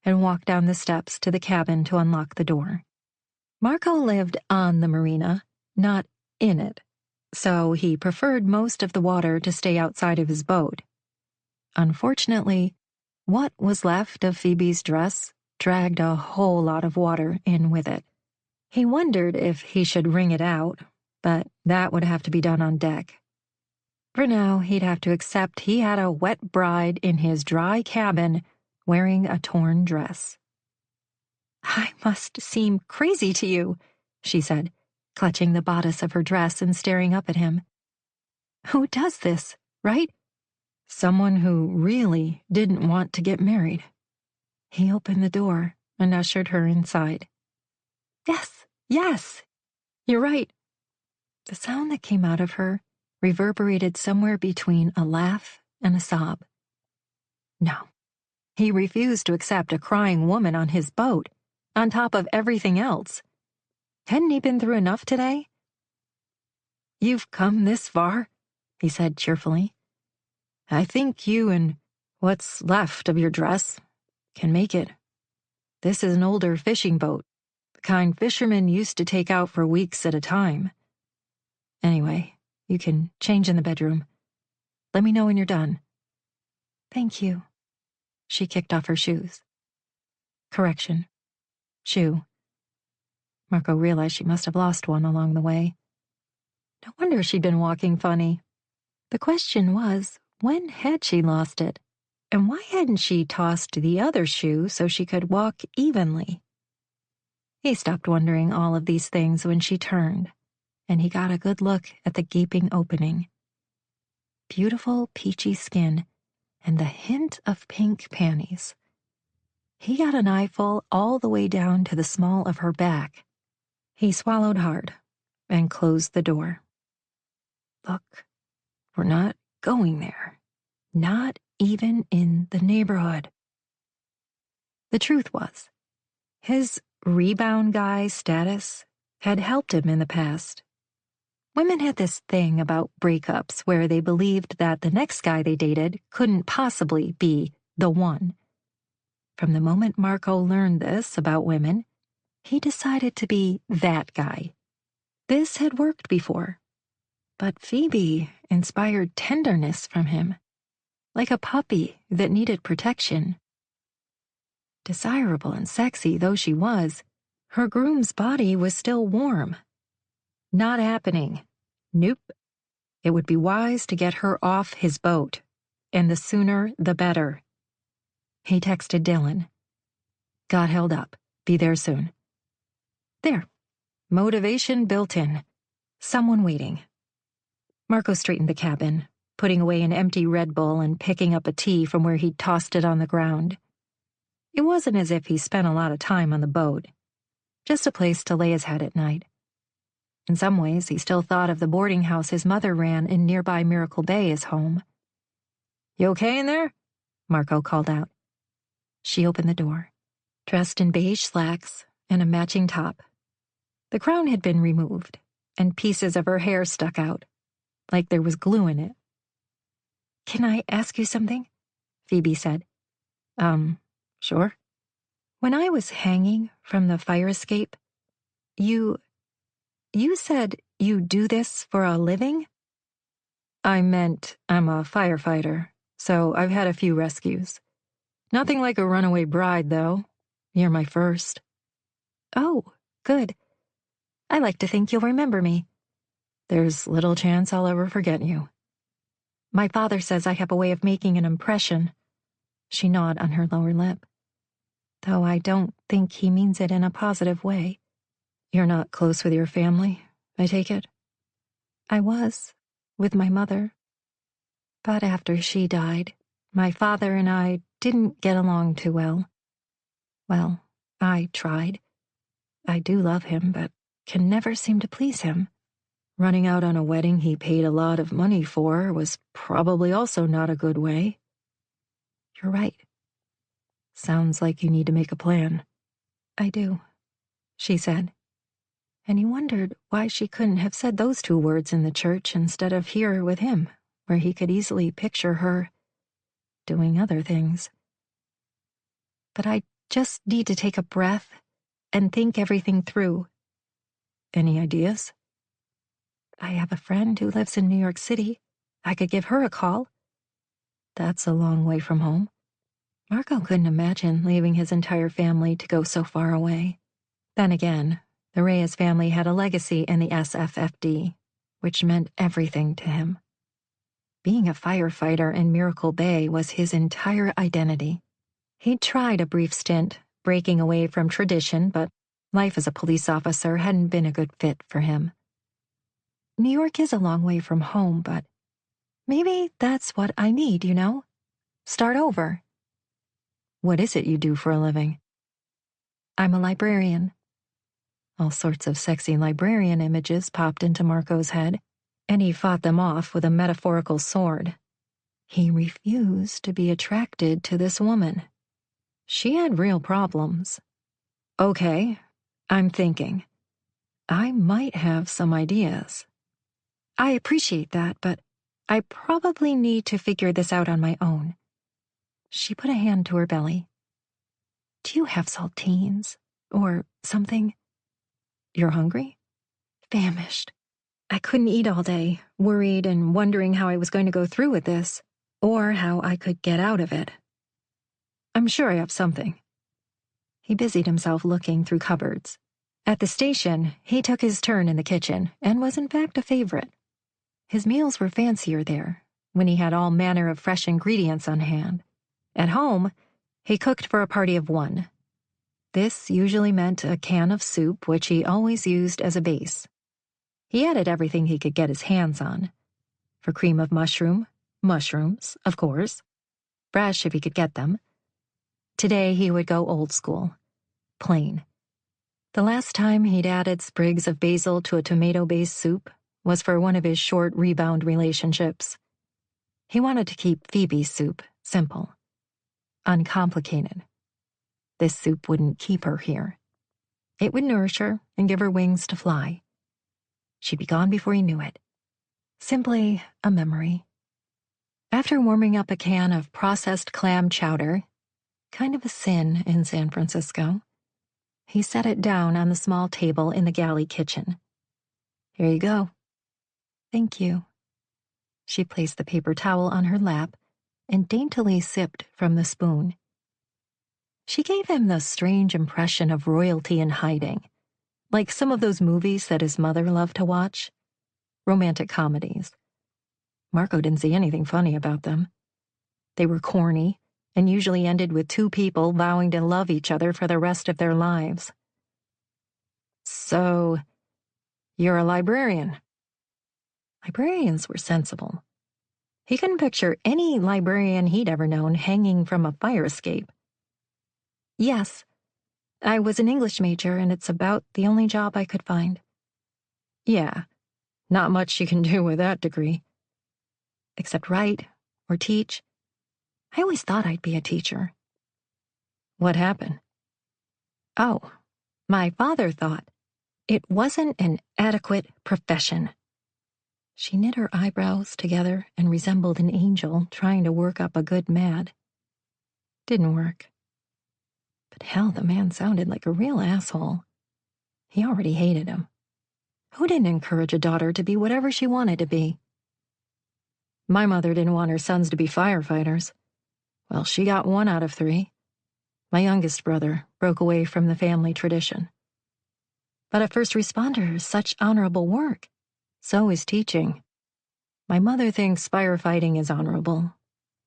and walked down the steps to the cabin to unlock the door. Marco lived on the marina, not in it, so he preferred most of the water to stay outside of his boat. Unfortunately, what was left of Phoebe's dress dragged a whole lot of water in with it. He wondered if he should wring it out, but that would have to be done on deck. For now, he'd have to accept he had a wet bride in his dry cabin wearing a torn dress. I must seem crazy to you, she said, clutching the bodice of her dress and staring up at him. Who does this, right? Someone who really didn't want to get married. He opened the door and ushered her inside. Yes, you're right. The sound that came out of her reverberated somewhere between a laugh and a sob. No, he refused to accept a crying woman on his boat, on top of everything else. Hadn't he been through enough today? You've come this far, he said cheerfully. I think you and what's left of your dress can make it. This is an older fishing boat, the kind fishermen used to take out for weeks at a time. Anyway, you can change in the bedroom. Let me know when you're done. Thank you. She kicked off her shoes. Correction. Shoe. Marco realized she must have lost one along the way. No wonder she'd been walking funny. The question was, when had she lost it? And why hadn't she tossed the other shoe so she could walk evenly? He stopped wondering all of these things when she turned, and he got a good look at the gaping opening. Beautiful peachy skin and the hint of pink panties. He got an eyeful all the way down to the small of her back. He swallowed hard and closed the door. Look, we're not going there. Not even in the neighborhood. The truth was, his rebound guy status had helped him in the past. Women had this thing about breakups where they believed that the next guy they dated couldn't possibly be the one. From the moment Marco learned this about women, he decided to be that guy. This had worked before, but Phoebe inspired tenderness from him, like a puppy that needed protection. Desirable and sexy though she was, her groom's body was still warm. Not happening. Nope. It would be wise to get her off his boat, and the sooner the better. He texted Dylan. Got held up. Be there soon. There. Motivation built in. Someone waiting. Marco straightened the cabin, putting away an empty Red Bull and picking up a tea from where he'd tossed it on the ground. It wasn't as if he spent a lot of time on the boat. Just a place to lay his head at night. In some ways, he still thought of the boarding house his mother ran in nearby Miracle Bay as home. You okay in there? Marco called out. She opened the door, dressed in beige slacks and a matching top. The crown had been removed, and pieces of her hair stuck out, like there was glue in it. Can I ask you something? Phoebe said. Sure. When I was hanging from the fire escape, you said you do this for a living? I meant I'm a firefighter, so I've had a few rescues. Nothing like a runaway bride, though. You're my first. Oh, good. I like to think you'll remember me. There's little chance I'll ever forget you. My father says I have a way of making an impression. She gnawed on her lower lip. Though I don't think he means it in a positive way. You're not close with your family, I take it? I was, with my mother. But after she died, my father and I didn't get along too well. Well, I tried. I do love him, but can never seem to please him. Running out on a wedding he paid a lot of money for was probably also not a good way. You're right. Sounds like you need to make a plan. I do, she said. And he wondered why she couldn't have said those two words in the church instead of here with him, where he could easily picture her doing other things. But I just need to take a breath and think everything through. Any ideas? I have a friend who lives in New York City. I could give her a call. That's a long way from home. Marco couldn't imagine leaving his entire family to go so far away. Then again, the Reyes family had a legacy in the SFFD, which meant everything to him. Being a firefighter in Miracle Bay was his entire identity. He'd tried a brief stint, breaking away from tradition, but life as a police officer hadn't been a good fit for him. New York is a long way from home, but maybe that's what I need, you know? Start over. What is it you do for a living? I'm a librarian. All sorts of sexy librarian images popped into Marco's head, and he fought them off with a metaphorical sword. He refused to be attracted to this woman. She had real problems. Okay, I'm thinking. I might have some ideas. I appreciate that, but I probably need to figure this out on my own. She put a hand to her belly. Do you have saltines? Or something? You're hungry? Famished. I couldn't eat all day, worried and wondering how I was going to go through with this, or how I could get out of it. I'm sure I have something. He busied himself looking through cupboards. At the station, he took his turn in the kitchen and was in fact a favorite. His meals were fancier there, when he had all manner of fresh ingredients on hand. At home, he cooked for a party of one. This usually meant a can of soup, which he always used as a base. He added everything he could get his hands on. For cream of mushroom, mushrooms, of course. Fresh if he could get them. Today he would go old school. Plain. The last time he'd added sprigs of basil to a tomato-based soup was for one of his short rebound relationships. He wanted to keep Phoebe's soup simple. Uncomplicated. This soup wouldn't keep her here. It would nourish her and give her wings to fly. She'd be gone before he knew it. Simply a memory. After warming up a can of processed clam chowder, kind of a sin in San Francisco, he set it down on the small table in the galley kitchen. Here you go. Thank you. She placed the paper towel on her lap and daintily sipped from the spoon. She gave him the strange impression of royalty in hiding, like some of those movies that his mother loved to watch. Romantic comedies. Marco didn't see anything funny about them. They were corny and usually ended with two people vowing to love each other for the rest of their lives. So, you're a librarian. Librarians were sensible. He couldn't picture any librarian he'd ever known hanging from a fire escape. Yes, I was an English major, and it's about the only job I could find. Yeah, not much you can do with that degree. Except write or teach. I always thought I'd be a teacher. What happened? Oh, my father thought it wasn't an adequate profession. She knit her eyebrows together and resembled an angel trying to work up a good mad. Didn't work. But hell, the man sounded like a real asshole. He already hated him. Who didn't encourage a daughter to be whatever she wanted to be? My mother didn't want her sons to be firefighters. Well, she got 1 out of 3. My youngest brother broke away from the family tradition. But a first responder is such honorable work. So is teaching. My mother thinks firefighting is honorable,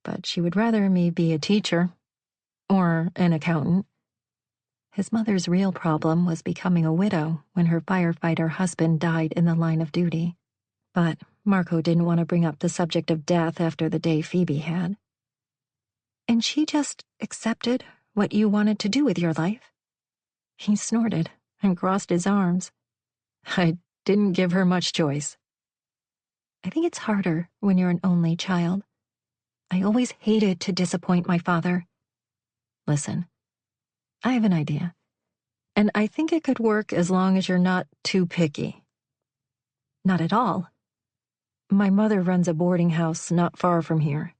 but she would rather me be a teacher or an accountant. His mother's real problem was becoming a widow when her firefighter husband died in the line of duty. But Marco didn't want to bring up the subject of death after the day Phoebe had. And she just accepted what you wanted to do with your life? He snorted and crossed his arms. I didn't give her much choice. I think it's harder when you're an only child. I always hated to disappoint my father. Listen, I have an idea, and I think it could work as long as you're not too picky. Not at all. My mother runs a boarding house not far from here.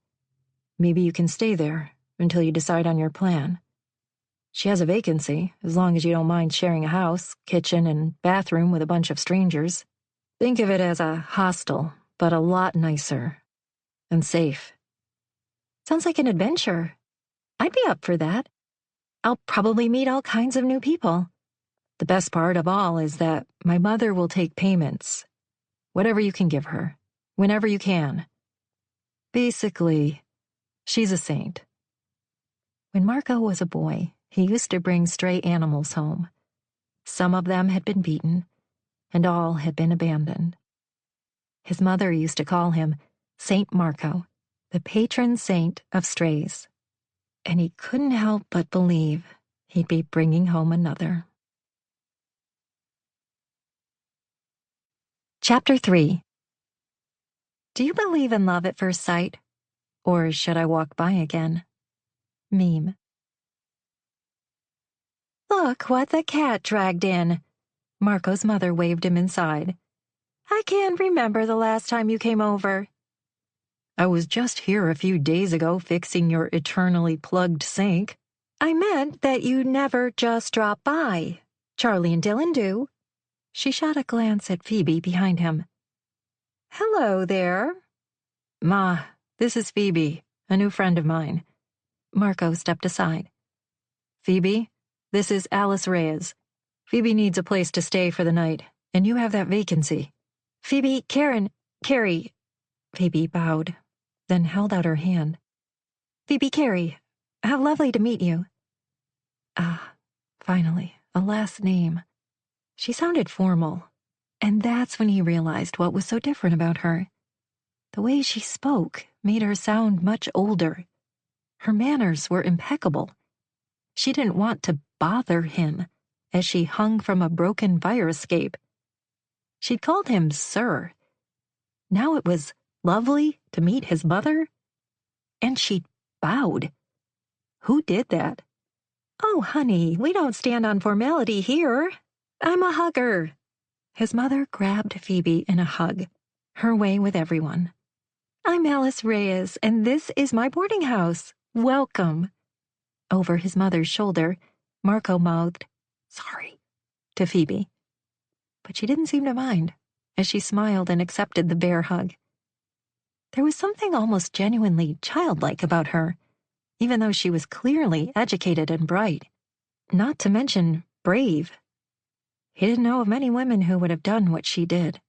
Maybe you can stay there until you decide on your plan. She has a vacancy, as long as you don't mind sharing a house, kitchen, and bathroom with a bunch of strangers. Think of it as a hostel, but a lot nicer and safe. Sounds like an adventure. I'd be up for that. I'll probably meet all kinds of new people. The best part of all is that my mother will take payments. Whatever you can give her, whenever you can. Basically, she's a saint. When Marco was a boy, he used to bring stray animals home. Some of them had been beaten, and all had been abandoned. His mother used to call him Saint Marco, the patron saint of strays. And he couldn't help but believe he'd be bringing home another. Chapter 3. Do you believe in love at first sight? Or should I walk by again? Meme. Look what the cat dragged in. Marco's mother waved him inside. I can't remember the last time you came over. I was just here a few days ago fixing your eternally plugged sink. I meant that you never just drop by. Charlie and Dylan do. She shot a glance at Phoebe behind him. Hello there. Ma, this is Phoebe, a new friend of mine. Marco stepped aside. Phoebe, this is Alice Reyes. Phoebe needs a place to stay for the night, and you have that vacancy. Phoebe, Carrie. Phoebe bowed, then held out her hand. Phoebe Carey, how lovely to meet you. Ah, finally, a last name. She sounded formal, and that's when he realized what was so different about her. The way she spoke made her sound much older. Her manners were impeccable. She didn't want to bother him as she hung from a broken fire escape. She'd called him Sir. Now it was lovely to meet his mother, and she'd bowed. Who did that? Oh, honey, we don't stand on formality here. I'm a hugger. His mother grabbed Phoebe in a hug, her way with everyone. I'm Alice Reyes, and this is my boarding house. Welcome. Over his mother's shoulder, Marco mouthed, sorry, to Phoebe. But she didn't seem to mind, as she smiled and accepted the bear hug. There was something almost genuinely childlike about her, even though she was clearly educated and bright, not to mention brave. He didn't know of many women who would have done what she did.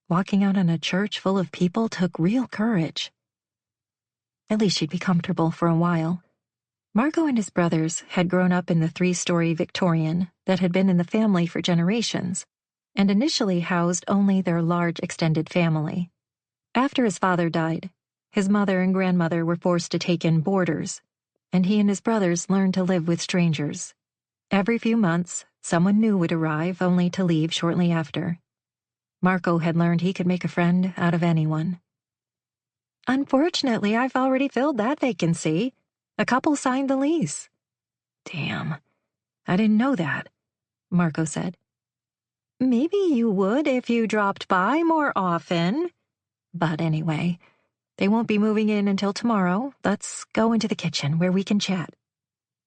Walking out in a church full of people took real courage. At least she'd be comfortable for a while. Marco and his brothers had grown up in the 3-story Victorian that had been in the family for generations, and initially housed only their large extended family. After his father died, his mother and grandmother were forced to take in boarders, and he and his brothers learned to live with strangers. Every few months, someone new would arrive only to leave shortly after. Marco had learned he could make a friend out of anyone. Unfortunately, I've already filled that vacancy. A couple signed the lease. Damn, I didn't know that, Marco said. Maybe you would if you dropped by more often. But anyway, they won't be moving in until tomorrow. Let's go into the kitchen where we can chat.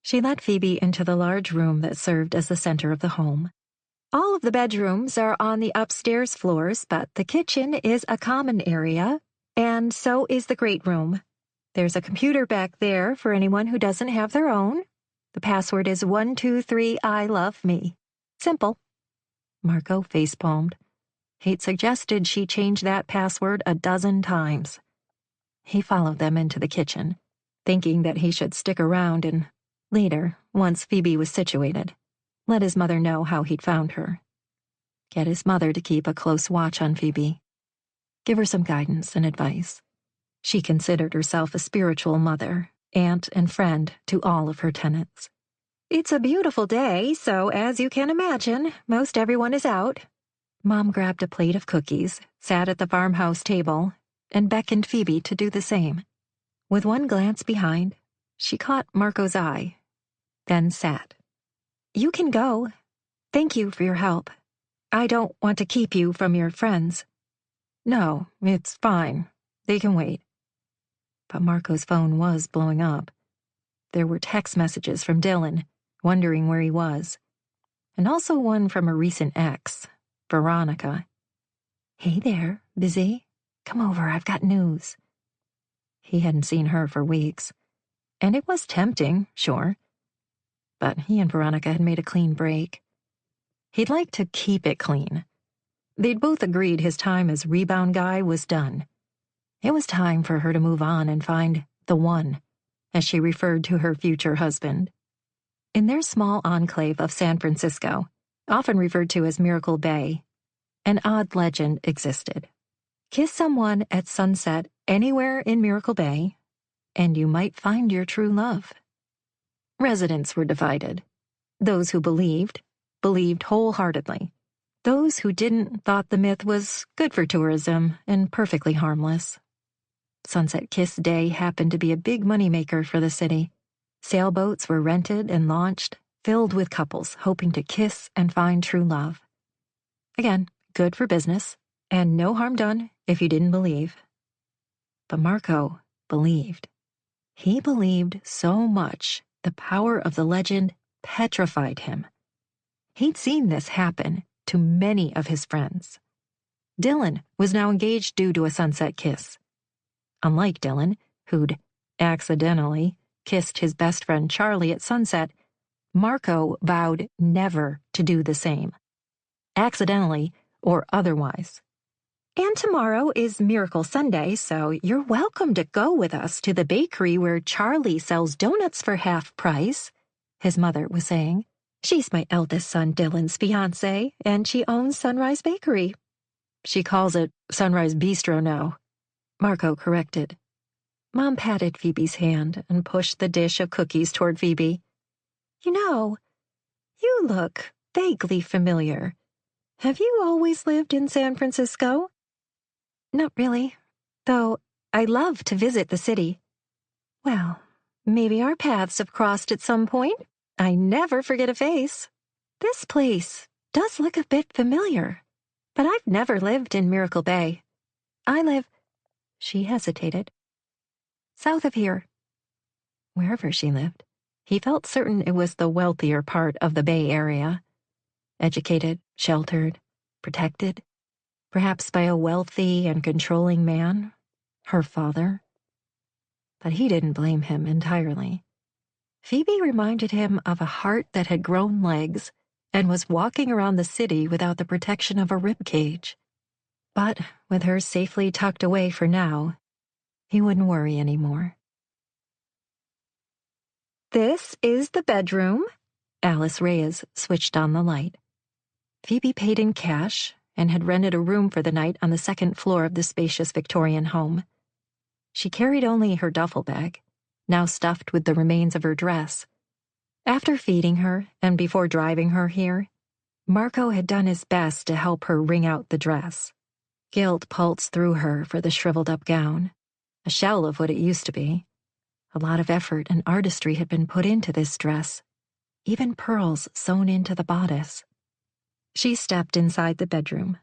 She led Phoebe into the large room that served as the center of the home. All of the bedrooms are on the upstairs floors, but the kitchen is a common area, and so is the great room. There's a computer back there for anyone who doesn't have their own. The password is 123 I love me. Simple. Marco facepalmed. He'd suggested she change that password a dozen times. He followed them into the kitchen, thinking that he should stick around and, later, once Phoebe was situated, let his mother know how he'd found her. Get his mother to keep a close watch on Phoebe. Give her some guidance and advice. She considered herself a spiritual mother, aunt, and friend to all of her tenants. It's a beautiful day, so as you can imagine, most everyone is out. Mom grabbed a plate of cookies, sat at the farmhouse table, and beckoned Phoebe to do the same. With one glance behind, she caught Marco's eye, then sat. You can go. Thank you for your help. I don't want to keep you from your friends. No, it's fine. They can wait. But Marco's phone was blowing up. There were text messages from Dylan, wondering where he was, and also one from a recent ex, Veronica. Hey there, busy? Come over, I've got news. He hadn't seen her for weeks, and it was tempting, sure. But he and Veronica had made a clean break. He'd like to keep it clean. They'd both agreed his time as rebound guy was done. It was time for her to move on and find the one, as she referred to her future husband. In their small enclave of San Francisco, often referred to as Miracle Bay, an odd legend existed. Kiss someone at sunset anywhere in Miracle Bay, and you might find your true love. Residents were divided. Those who believed wholeheartedly. Those who didn't thought the myth was good for tourism and perfectly harmless. Sunset Kiss Day happened to be a big moneymaker for the city. Sailboats were rented and launched, filled with couples hoping to kiss and find true love. Again, good for business, and no harm done if you didn't believe. But Marco believed. He believed so much the power of the legend petrified him. He'd seen this happen to many of his friends. Dylan was now engaged due to a sunset kiss. Unlike Dylan, who'd accidentally kissed his best friend Charlie at sunset, Marco vowed never to do the same, accidentally or otherwise. And tomorrow is Miracle Sunday, so you're welcome to go with us to the bakery where Charlie sells donuts for half price, his mother was saying. She's my eldest son Dylan's fiancée, and she owns Sunrise Bakery. She calls it Sunrise Bistro now, Marco corrected. Mom patted Phoebe's hand and pushed the dish of cookies toward Phoebe. You know, you look vaguely familiar. Have you always lived in San Francisco? Not really, though I love to visit the city. Well, maybe our paths have crossed at some point. I never forget a face. This place does look a bit familiar, but I've never lived in Miracle Bay. I live... She hesitated. South of here. Wherever she lived, he felt certain it was the wealthier part of the Bay Area. Educated, sheltered, protected, perhaps by a wealthy and controlling man, her father. But he didn't blame him entirely. Phoebe reminded him of a heart that had grown legs and was walking around the city without the protection of a rib cage. But with her safely tucked away for now, he wouldn't worry anymore. This is the bedroom. Alice Reyes switched on the light. Phoebe paid in cash and had rented a room for the night on the second floor of the spacious Victorian home. She carried only her duffel bag, now stuffed with the remains of her dress. After feeding her and before driving her here, Marco had done his best to help her wring out the dress. Guilt pulsed through her for the shriveled-up gown, a shell of what it used to be. A lot of effort and artistry had been put into this dress, even pearls sewn into the bodice. She stepped inside the bedroom,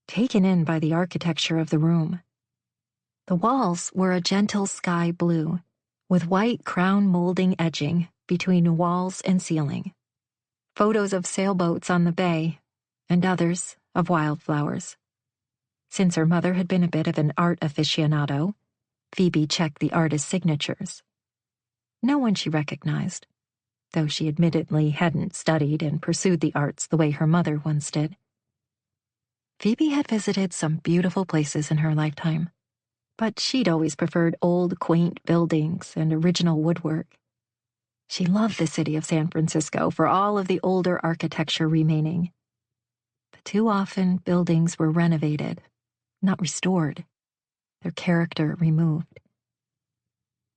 taken in by the architecture of the room. The walls were a gentle sky blue, with white crown molding edging between walls and ceiling. Photos of sailboats on the bay, and others of wildflowers. Since her mother had been a bit of an art aficionado, Phoebe checked the artist's signatures. No one she recognized, though she admittedly hadn't studied and pursued the arts the way her mother once did. Phoebe had visited some beautiful places in her lifetime, but she'd always preferred old, quaint buildings and original woodwork. She loved the city of San Francisco for all of the older architecture remaining. But too often, buildings were renovated, not restored, their character removed.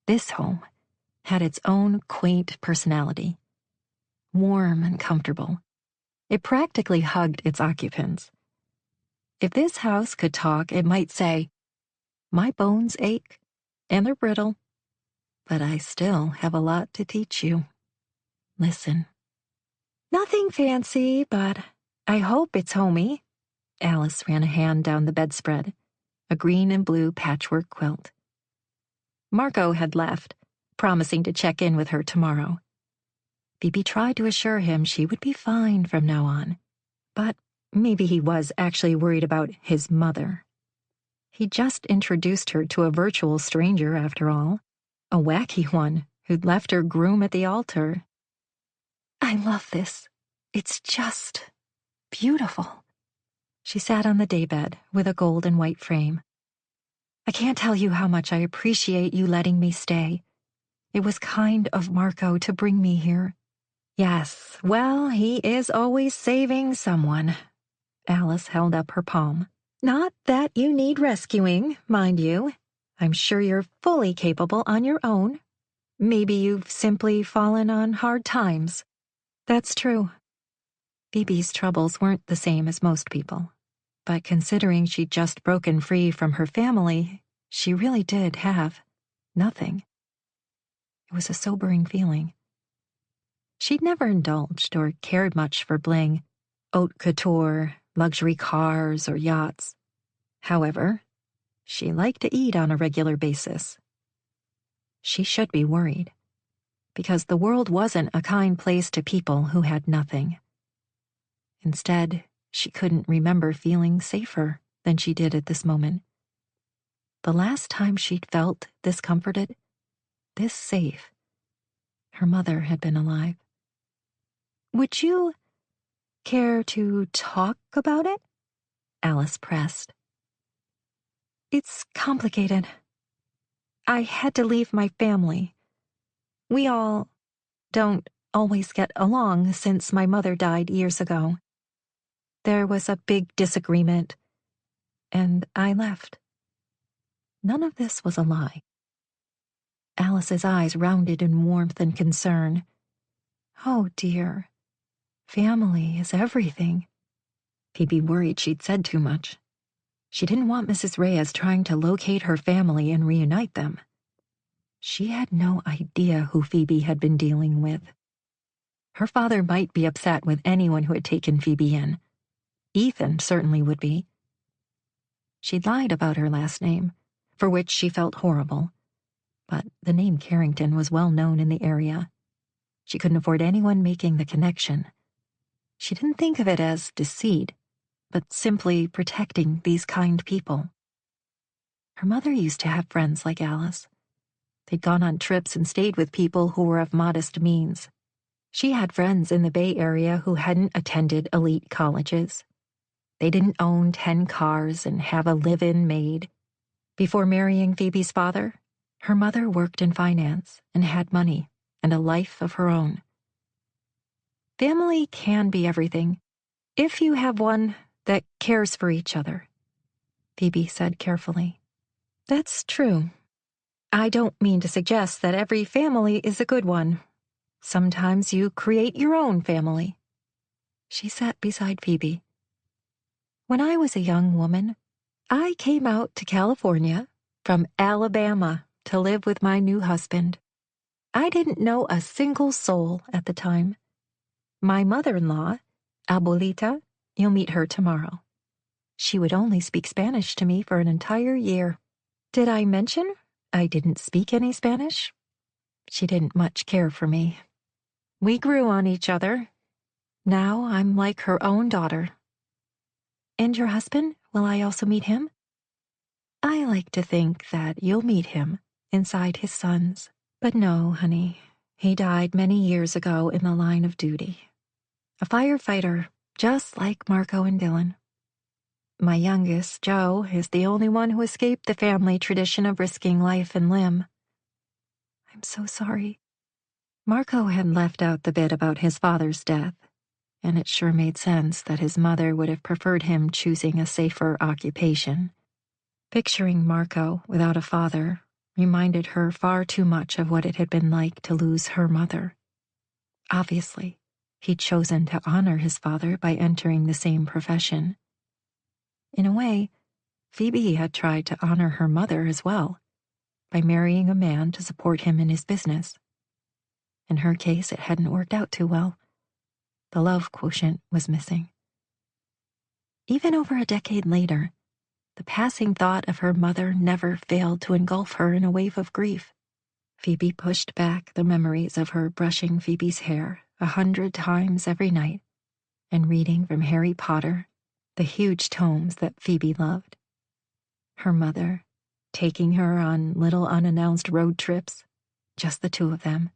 This home had its own quaint personality, warm and comfortable. It practically hugged its occupants. If this house could talk, it might say, "My bones ache, and they're brittle, but I still have a lot to teach you. Listen." "Nothing fancy, but I hope it's homey." Alice ran a hand down the bedspread, a green and blue patchwork quilt. Marco had left, promising to check in with her tomorrow. Phoebe tried to assure him she would be fine from now on, but maybe he was actually worried about his mother. He just introduced her to a virtual stranger, after all, a wacky one who'd left her groom at the altar. "I love this. It's just beautiful." She sat on the daybed with a gold and white frame. "I can't tell you how much I appreciate you letting me stay. It was kind of Marco to bring me here." "Yes, well, he is always saving someone." Alice held up her palm. "Not that you need rescuing, mind you. I'm sure you're fully capable on your own. Maybe you've simply fallen on hard times." "That's true." Phoebe's troubles weren't the same as most people, but considering she'd just broken free from her family, she really did have nothing. It was a sobering feeling. She'd never indulged or cared much for bling, haute couture, luxury cars, or yachts. However, she liked to eat on a regular basis. She should be worried, because the world wasn't a kind place to people who had nothing. Instead, she couldn't remember feeling safer than she did at this moment. The last time she'd felt this comforted, this safe, her mother had been alive. "Would you care to talk about it?" Alice pressed. "It's complicated. I had to leave my family. We all don't always get along since my mother died years ago. There was a big disagreement, and I left." None of this was a lie. Alice's eyes rounded in warmth and concern. "Oh, dear. Family is everything." Phoebe worried she'd said too much. She didn't want Mrs. Reyes trying to locate her family and reunite them. She had no idea who Phoebe had been dealing with. Her father might be upset with anyone who had taken Phoebe in. Ethan certainly would be. She'd lied about her last name, for which she felt horrible, but the name Carrington was well known in the area. She couldn't afford anyone making the connection. She didn't think of it as deceit, but simply protecting these kind people. Her mother used to have friends like Alice. They'd gone on trips and stayed with people who were of modest means. She had friends in the Bay Area who hadn't attended elite colleges. They didn't own 10 cars and have a live-in maid. Before marrying Phoebe's father, her mother worked in finance and had money and a life of her own. Family can be everything, if you have one that cares for each other, Phoebe said carefully. That's true. I don't mean to suggest that every family is a good one. Sometimes you create your own family. She sat beside Phoebe. When I was a young woman, I came out to California from Alabama to live with my new husband. I didn't know a single soul at the time. My mother-in-law, Abuelita, You'll meet her tomorrow. She would only speak Spanish to me for an entire year. Did I mention I didn't speak any Spanish? She didn't much care for me. We grew on each other. Now I'm like her own daughter. And your husband? Will I also meet him? I like to think that you'll meet him inside his sons. But no, honey. He died many years ago in the line of duty. A firefighter, just like Marco and Dylan. My youngest, Joe, is the only one who escaped the family tradition of risking life and limb. I'm so sorry. Marco had left out the bit about his father's death, and it sure made sense that his mother would have preferred him choosing a safer occupation. Picturing Marco without a father reminded her far too much of what it had been like to lose her mother. Obviously, he'd chosen to honor his father by entering the same profession. In a way, Phoebe had tried to honor her mother as well, by marrying a man to support him in his business. In her case, it hadn't worked out too well. The love quotient was missing. Even over a decade later, the passing thought of her mother never failed to engulf her in a wave of grief. Phoebe pushed back the memories of her brushing Phoebe's hair 100 times every night and reading from Harry Potter, the huge tomes that Phoebe loved. Her mother, taking her on little unannounced road trips, just the two of them.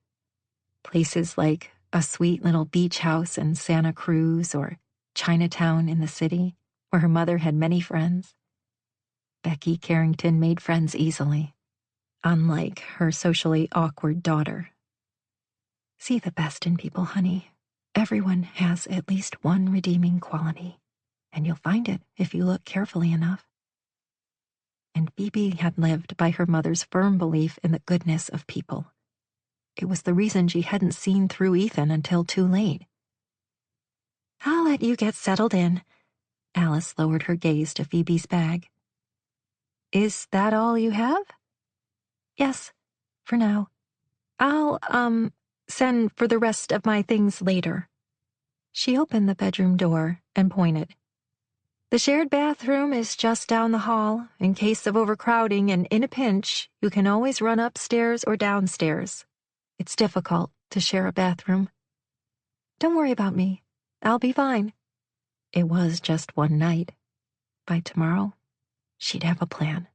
Places like a sweet little beach house in Santa Cruz or Chinatown in the city, where her mother had many friends. Becky Carrington made friends easily, unlike her socially awkward daughter. See the best in people, honey. Everyone has at least one redeeming quality, and you'll find it if you look carefully enough. And Phoebe had lived by her mother's firm belief in the goodness of people. It was the reason she hadn't seen through Ethan until too late. I'll let you get settled in. Alice lowered her gaze to Phoebe's bag. Is that all you have? Yes, for now. I'll, send for the rest of my things later. She opened the bedroom door and pointed. The shared bathroom is just down the hall. In case of overcrowding and in a pinch, you can always run upstairs or downstairs. It's difficult to share a bathroom. Don't worry about me. I'll be fine. It was just one night. By tomorrow, she'd have a plan.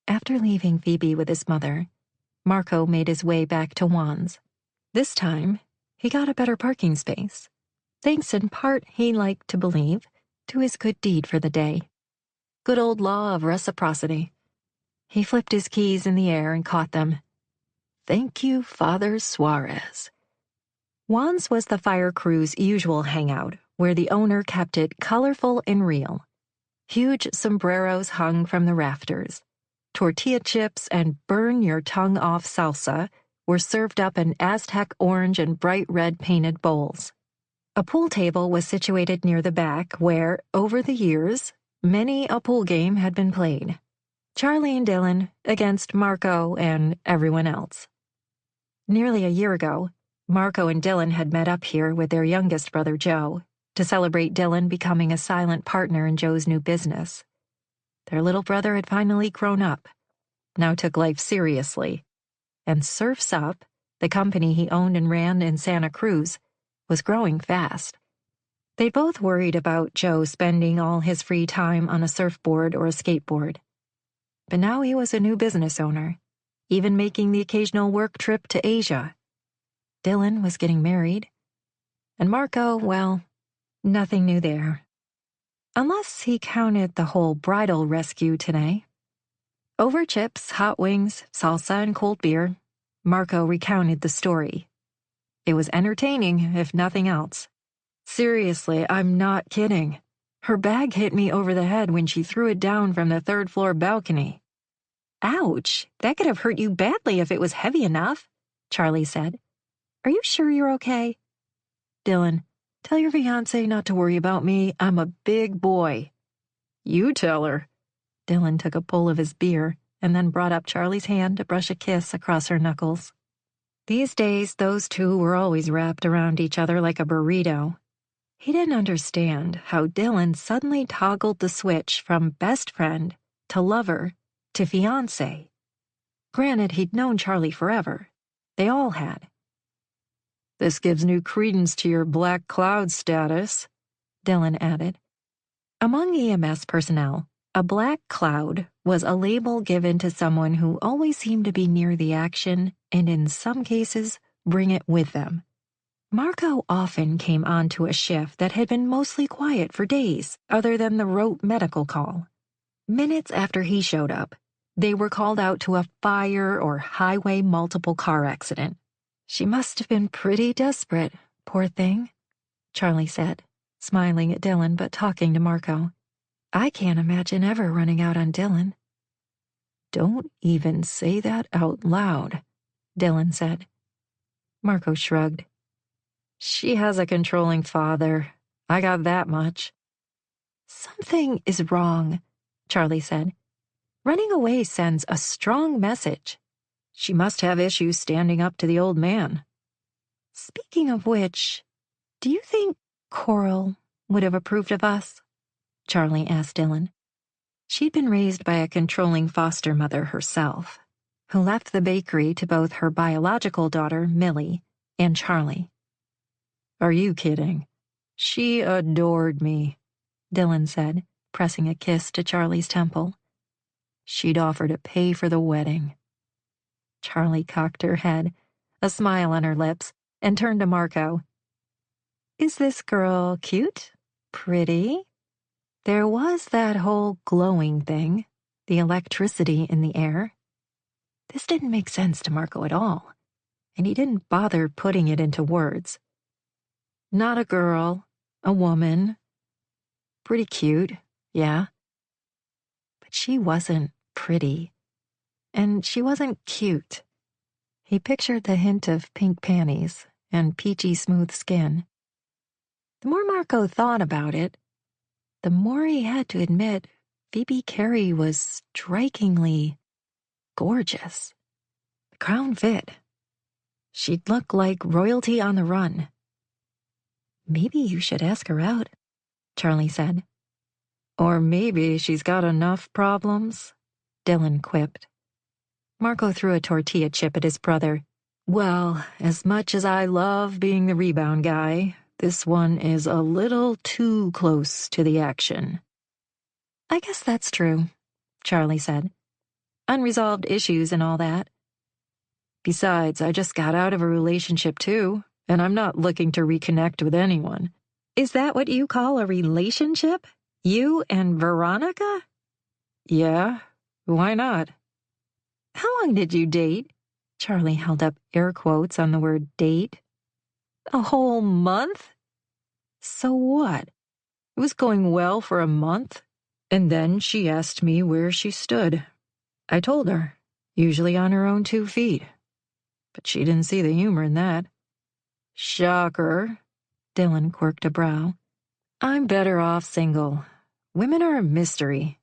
After leaving Phoebe with his mother, Marco made his way back to Juan's. This time, he got a better parking space, thanks in part, he liked to believe, to his good deed for the day. Good old law of reciprocity. He flipped his keys in the air and caught them. Thank you, Father Suarez. Juan's was the fire crew's usual hangout, where the owner kept it colorful and real. Huge sombreros hung from the rafters. Tortilla chips and burn-your-tongue-off salsa were served up in Aztec orange and bright red painted bowls. A pool table was situated near the back where, over the years, many a pool game had been played. Charlie and Dylan against Marco and everyone else. Nearly a year ago, Marco and Dylan had met up here with their youngest brother Joe to celebrate Dylan becoming a silent partner in Joe's new business. Their little brother had finally grown up, now took life seriously, and Surf's Up, the company he owned and ran in Santa Cruz, was growing fast. They both worried about Joe spending all his free time on a surfboard or a skateboard. But now he was a new business owner, even making the occasional work trip to Asia. Dylan was getting married. And Marco, well, nothing new there. Unless he counted the whole bridal rescue today. Over chips, hot wings, salsa, and cold beer, Marco recounted the story. It was entertaining, if nothing else. Seriously, I'm not kidding. Her bag hit me over the head when she threw it down from the third-floor balcony. Ouch, that could have hurt you badly if it was heavy enough, Charlie said. Are you sure you're okay? Dylan, tell your fiancé not to worry about me. I'm a big boy. You tell her. Dylan took a pull of his beer and then brought up Charlie's hand to brush a kiss across her knuckles. These days, those two were always wrapped around each other like a burrito. He didn't understand how Dylan suddenly toggled the switch from best friend to lover to fiancé. Granted, he'd known Charlie forever. They all had. "This gives new credence to your black cloud status," Dylan added. Among EMS personnel, a black cloud was a label given to someone who always seemed to be near the action and, in some cases, bring it with them. Marco often came onto a shift that had been mostly quiet for days, other than the rote medical call. Minutes after he showed up, they were called out to a fire or highway multiple car accident. "She must have been pretty desperate, poor thing," Charlie said, smiling at Dylan but talking to Marco. "I can't imagine ever running out on Dylan." "Don't even say that out loud," Dylan said. Marco shrugged. "She has a controlling father. I got that much." "Something is wrong," Charlie said. "Running away sends a strong message. She must have issues standing up to the old man." "Speaking of which, do you think Coral would have approved of us?" Charlie asked Dylan. She'd been raised by a controlling foster mother herself, who left the bakery to both her biological daughter, Millie, and Charlie. "Are you kidding? She adored me," Dylan said, pressing a kiss to Charlie's temple. "She'd offer to pay for the wedding." Charlie cocked her head, a smile on her lips, and turned to Marco. "Is this girl cute? Pretty?" There was that whole glowing thing, the electricity in the air. This didn't make sense to Marco at all, and he didn't bother putting it into words. "Not a girl, a woman. Pretty cute, yeah. But she wasn't pretty, and she wasn't cute." He pictured the hint of pink panties and peachy smooth skin. The more Marco thought about it, the more he had to admit Phoebe Carey was strikingly gorgeous. The crown fit. She'd look like royalty on the run. "Maybe you should ask her out," Charlie said. "Or maybe she's got enough problems," Dylan quipped. Marco threw a tortilla chip at his brother. "Well, as much as I love being the rebound guy, this one is a little too close to the action." "I guess that's true," Charlie said. "Unresolved issues and all that." "Besides, I just got out of a relationship too, and I'm not looking to reconnect with anyone." "Is that what you call a relationship? You and Veronica?" "Yeah, why not?" "How long did you date?" Charlie held up air quotes on the word date. "A whole month?" "So what? It was going well for a month, and then she asked me where she stood. I told her, usually on her own 2 feet. But she didn't see the humor in that." "Shocker," Dylan quirked a brow. "I'm better off single. Women are a mystery."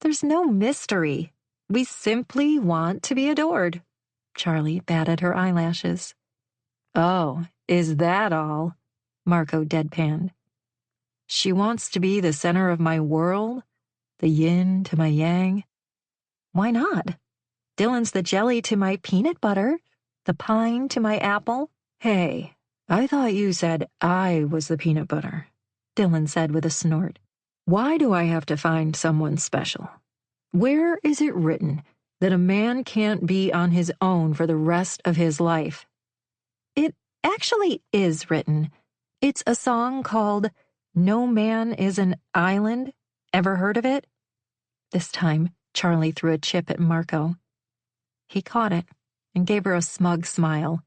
"There's no mystery. We simply want to be adored." Charlie batted her eyelashes. "Oh, is that all?" Marco deadpanned. "She wants to be the center of my world, the yin to my yang." "Why not? Dylan's the jelly to my peanut butter, the pine to my apple." "Hey, I thought you said I was the peanut butter," Dylan said with a snort. "Why do I have to find someone special? Where is it written that a man can't be on his own for the rest of his life?" "It actually is written. It's a song called No Man is an Island. Ever heard of it?" This time, Charlie threw a chip at Marco. He caught it and gave her a smug smile.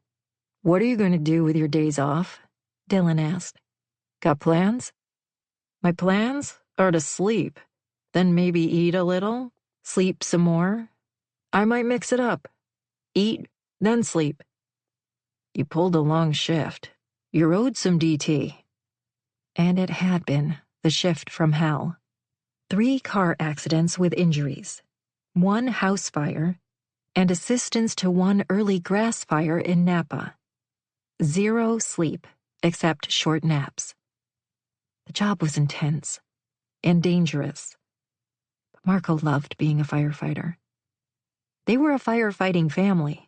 "What are you going to do with your days off?" Dylan asked. "Got plans?" "My plans are to sleep, then maybe eat a little, sleep some more. I might mix it up. Eat, then sleep." "You pulled a long shift. You're owed some DT." And it had been the shift from hell. 3 car accidents with injuries, 1 house fire, and assistance to 1 early grass fire in Napa. 0 sleep, except short naps. The job was intense and dangerous, but Marco loved being a firefighter. They were a firefighting family,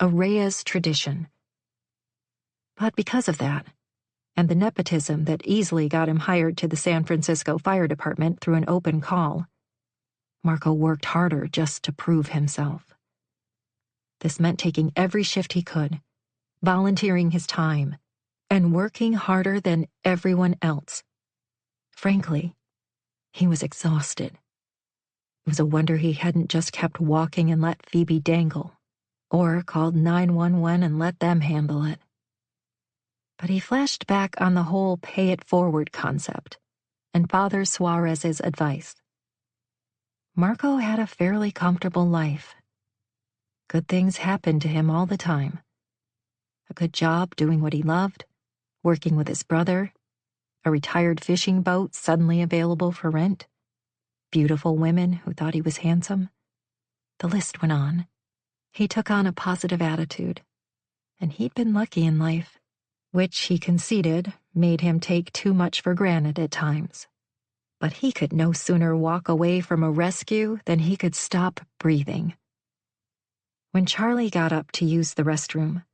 a Reyes tradition. But because of that, and the nepotism that easily got him hired to the San Francisco Fire Department through an open call, Marco worked harder just to prove himself. This meant taking every shift he could, volunteering his time, and working harder than everyone else. Frankly, he was exhausted. It was a wonder he hadn't just kept walking and let Phoebe dangle, or called 911 and let them handle it. But he flashed back on the whole pay-it-forward concept and Father Suarez's advice. Marco had a fairly comfortable life. Good things happened to him all the time. A good job doing what he loved, working with his brother, a retired fishing boat suddenly available for rent, beautiful women who thought he was handsome. The list went on. He took on a positive attitude, and he'd been lucky in life, which he conceded made him take too much for granted at times. But he could no sooner walk away from a rescue than he could stop breathing. When Charlie got up to use the restroom,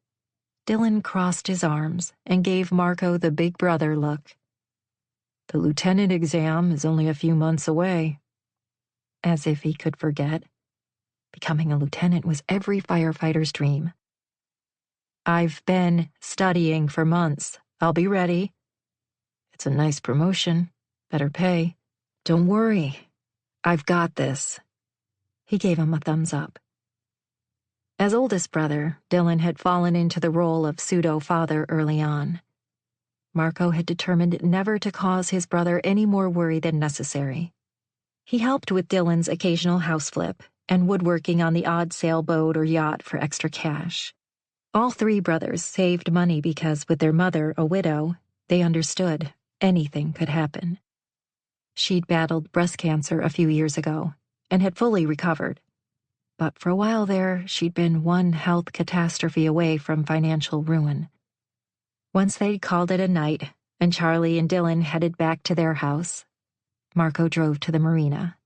Dylan crossed his arms and gave Marco the big brother look. The lieutenant exam is only a few months away. As if he could forget. Becoming a lieutenant was every firefighter's dream. I've been studying for months. I'll be ready. It's a nice promotion. Better pay. Don't worry. I've got this. He gave him a thumbs up. As oldest brother, Dylan had fallen into the role of pseudo-father early on. Marco had determined never to cause his brother any more worry than necessary. He helped with Dylan's occasional house flip and woodworking on the odd sailboat or yacht for extra cash. All three brothers saved money because, with their mother, a widow, they understood anything could happen. She'd battled breast cancer a few years ago and had fully recovered. But for a while there, she'd been one health catastrophe away from financial ruin. Once they'd called it a night, and Charlie and Dylan headed back to their house, Marco drove to the marina.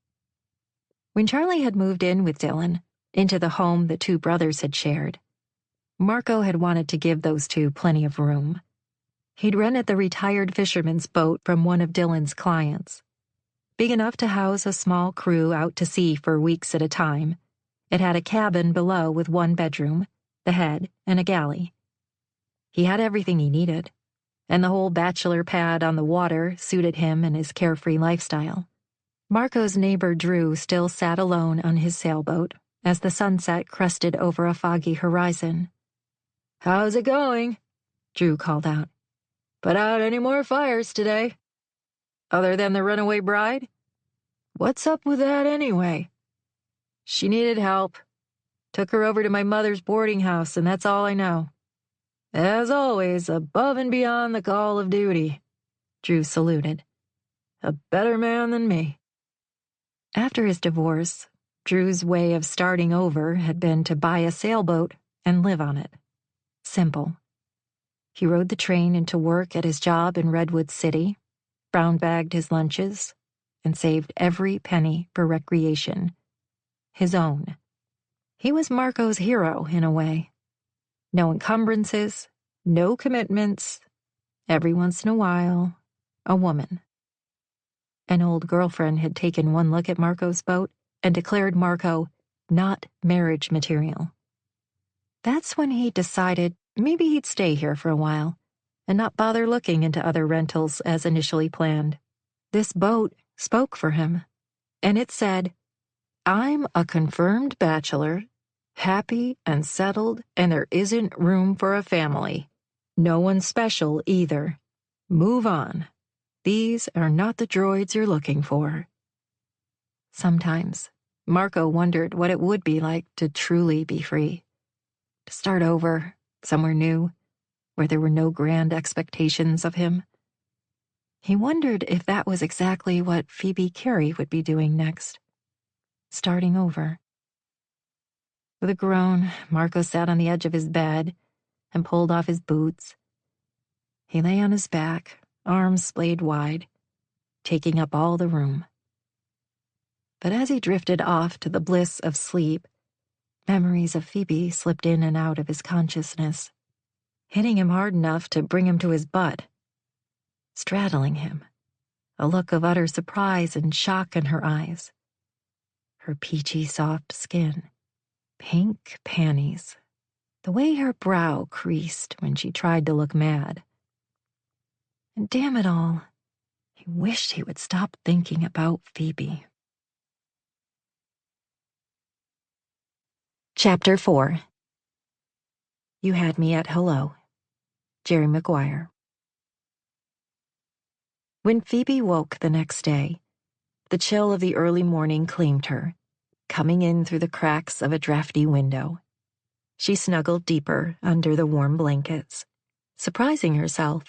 When Charlie had moved in with Dylan, into the home the two brothers had shared, Marco had wanted to give those two plenty of room. He'd rented the retired fisherman's boat from one of Dylan's clients. Big enough to house a small crew out to sea for weeks at a time, it had a cabin below with one bedroom, the head, and a galley. He had everything he needed, and the whole bachelor pad on the water suited him and his carefree lifestyle. Marco's neighbor Drew still sat alone on his sailboat as the sunset crested over a foggy horizon. "How's it going?" Drew called out. "Put out any more fires today? Other than the runaway bride? What's up with that anyway?" "She needed help. Took her over to my mother's boarding house, and that's all I know." "As always, above and beyond the call of duty," Drew saluted. "A better man than me." After his divorce, Drew's way of starting over had been to buy a sailboat and live on it. Simple. He rode the train into work at his job in Redwood City, brown-bagged his lunches, and saved every penny for recreation. His own. He was Marco's hero, in a way. No encumbrances, no commitments, every once in a while, a woman. An old girlfriend had taken one look at Marco's boat and declared Marco not marriage material. That's when he decided maybe he'd stay here for a while and not bother looking into other rentals as initially planned. This boat spoke for him, and it said, "I'm a confirmed bachelor, happy and settled, and there isn't room for a family. No one special either. Move on. These are not the droids you're looking for." Sometimes, Marco wondered what it would be like to truly be free. To start over, somewhere new, where there were no grand expectations of him. He wondered if that was exactly what Phoebe Carey would be doing next. Starting over. With a groan, Marco sat on the edge of his bed and pulled off his boots. He lay on his back, arms splayed wide, taking up all the room. But as he drifted off to the bliss of sleep, memories of Phoebe slipped in and out of his consciousness, hitting him hard enough to bring him to his butt, straddling him, a look of utter surprise and shock in her eyes. Her peachy soft skin, pink panties, the way her brow creased when she tried to look mad. And damn it all, he wished he would stop thinking about Phoebe. Chapter 4. You Had Me at Hello. Jerry Maguire. When Phoebe woke the next day, the chill of the early morning claimed her, coming in through the cracks of a drafty window. She snuggled deeper under the warm blankets, surprising herself.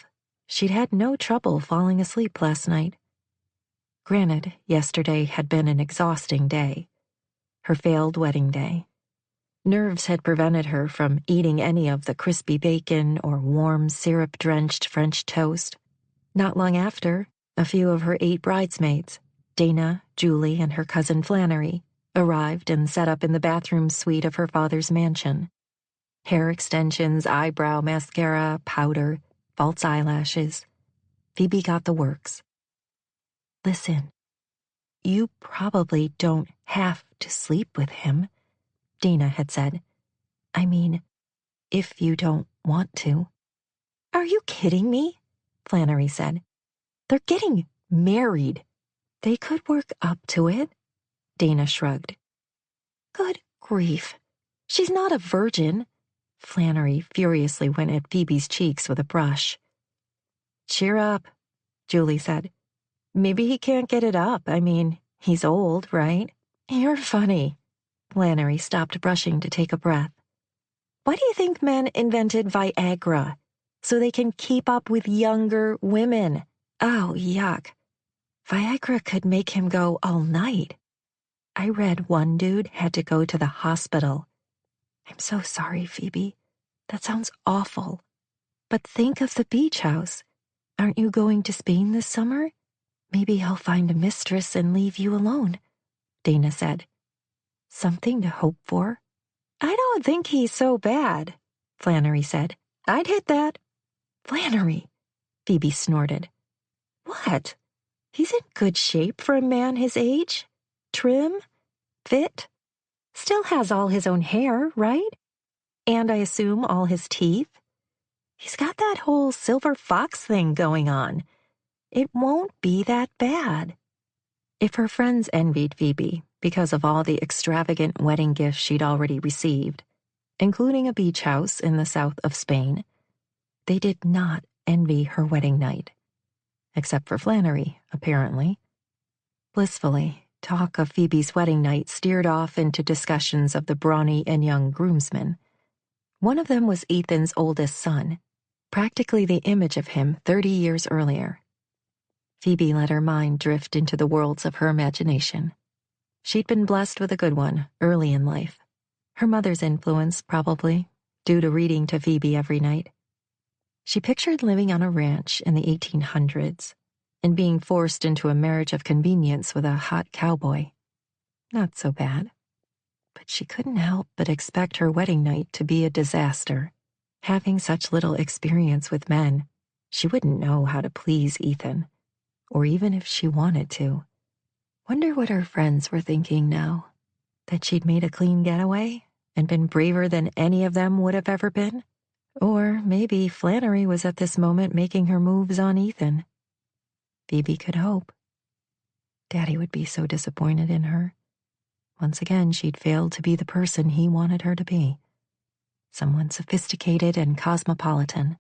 She'd had no trouble falling asleep last night. Granted, yesterday had been an exhausting day, her failed wedding day. Nerves had prevented her from eating any of the crispy bacon or warm syrup-drenched French toast. Not long after, a few of her 8 bridesmaids, Dana, Julie, and her cousin Flannery, arrived and set up in the bathroom suite of her father's mansion. Hair extensions, eyebrow mascara, powder, false eyelashes. Phoebe got the works. Listen, you probably don't have to sleep with him, Dana had said. I mean, if you don't want to. Are you kidding me? Flannery said. They're getting married. They could work up to it. Dana shrugged. Good grief. She's not a virgin. Flannery furiously went at Phoebe's cheeks with a brush. Cheer up, Julie said. Maybe he can't get it up. I mean, he's old, right? You're funny. Flannery stopped brushing to take a breath. Why do you think men invented Viagra? So they can keep up with younger women. Oh, yuck. Viagra could make him go all night. I read one dude had to go to the hospital. I'm so sorry, Phoebe. That sounds awful. But think of the beach house. Aren't you going to Spain this summer? Maybe he'll find a mistress and leave you alone, Dana said. Something to hope for. I don't think he's so bad, Flannery said. I'd hit that. Flannery, Phoebe snorted. What? He's in good shape for a man his age. Trim, fit, still has all his own hair, right? And I assume all his teeth. He's got that whole silver fox thing going on. It won't be that bad. If her friends envied Phoebe because of all the extravagant wedding gifts she'd already received, including a beach house in the south of Spain, they did not envy her wedding night. Except for Flannery, apparently. Blissfully, talk of Phoebe's wedding night steered off into discussions of the brawny and young groomsmen. One of them was Ethan's oldest son, practically the image of him 30 years earlier. Phoebe let her mind drift into the worlds of her imagination. She'd been blessed with a good one early in life. Her mother's influence, probably, due to reading to Phoebe every night. She pictured living on a ranch in the 1800s and being forced into a marriage of convenience with a hot cowboy. Not so bad. But she couldn't help but expect her wedding night to be a disaster. Having such little experience with men, she wouldn't know how to please Ethan, or even if she wanted to. Wonder what her friends were thinking now. That she'd made a clean getaway and been braver than any of them would have ever been? Or maybe Flannery was at this moment making her moves on Ethan. Phoebe could hope. Daddy would be so disappointed in her. Once again, she'd failed to be the person he wanted her to be. Someone sophisticated and cosmopolitan.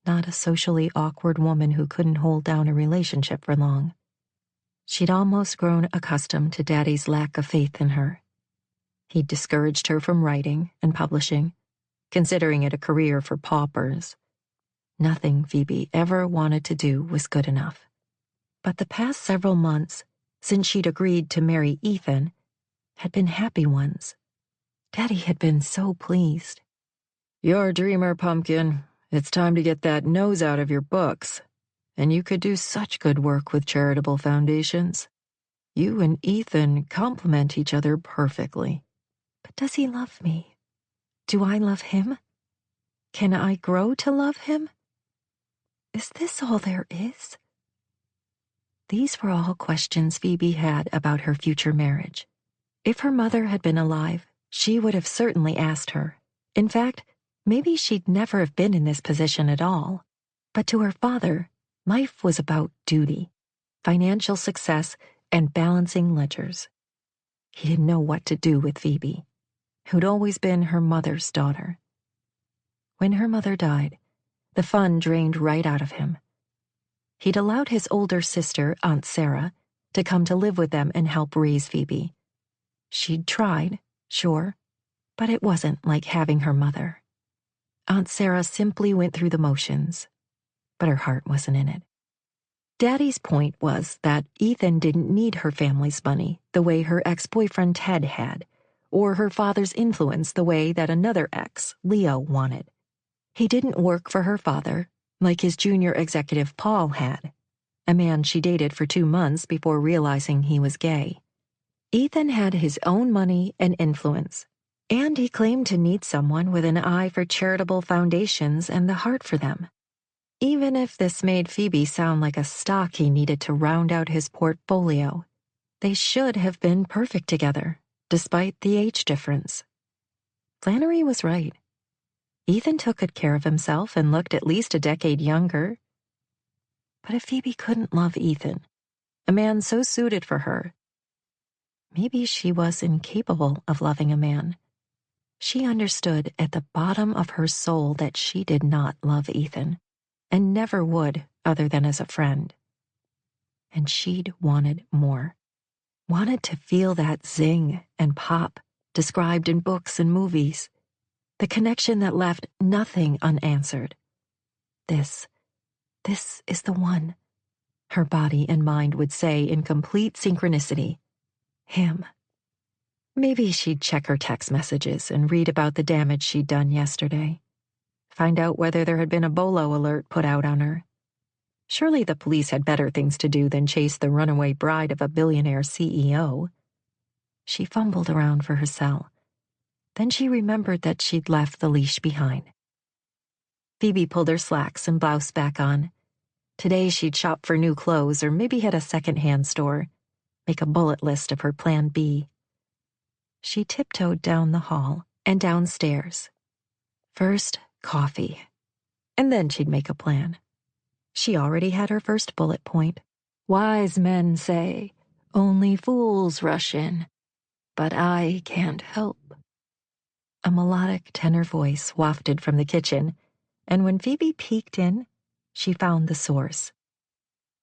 Not a socially awkward woman who couldn't hold down a relationship for long. She'd almost grown accustomed to Daddy's lack of faith in her. He'd discouraged her from writing and publishing, considering it a career for paupers. Nothing Phoebe ever wanted to do was good enough. But the past several months, since she'd agreed to marry Ethan, had been happy ones. Daddy had been so pleased. You're a dreamer, Pumpkin. It's time to get that nose out of your books. and you could do such good work with charitable foundations. You and Ethan complement each other perfectly. But does he love me? Do I love him? Can I grow to love him? Is this all there is? These were all questions Phoebe had about her future marriage. If her mother had been alive, she would have certainly asked her. In fact, maybe she'd never have been in this position at all. But to her father, life was about duty, financial success, and balancing ledgers. He didn't know what to do with Phoebe, who'd always been her mother's daughter. When her mother died, the fun drained right out of him. He'd allowed his older sister, Aunt Sarah, to come to live with them and help raise Phoebe. She'd tried, sure, but it wasn't like having her mother. Aunt Sarah simply went through the motions, but her heart wasn't in it. Daddy's point was that Ethan didn't need her family's money the way her ex-boyfriend Ted had, or her father's influence the way that another ex, Leo, wanted. He didn't work for her father, like his junior executive Paul had, a man she dated for 2 months before realizing he was gay. Ethan had his own money and influence, and he claimed to need someone with an eye for charitable foundations and the heart for them. Even if this made Phoebe sound like a stock he needed to round out his portfolio, they should have been perfect together, despite the age difference. Flannery was right. Ethan took good care of himself and looked at least a decade younger. But if Phoebe couldn't love Ethan, a man so suited for her, maybe she was incapable of loving a man. She understood at the bottom of her soul that she did not love Ethan, and never would other than as a friend. And she'd wanted more. Wanted to feel that zing and pop described in books and movies. The connection that left nothing unanswered. This is the one, her body and mind would say in complete synchronicity. Him. Maybe she'd check her text messages and read about the damage she'd done yesterday. Find out whether there had been a bolo alert put out on her. Surely the police had better things to do than chase the runaway bride of a billionaire CEO. She fumbled around for her cell. Then she remembered that she'd left the leash behind. Phoebe pulled her slacks and blouse back on. Today she'd shop for new clothes or maybe hit a second-hand store, make a bullet list of her plan B. She tiptoed down the hall and downstairs. First, coffee. And then she'd make a plan. She already had her first bullet point. Wise men say, only fools rush in, but I can't help. A melodic tenor voice wafted from the kitchen, and when Phoebe peeked in, she found the source.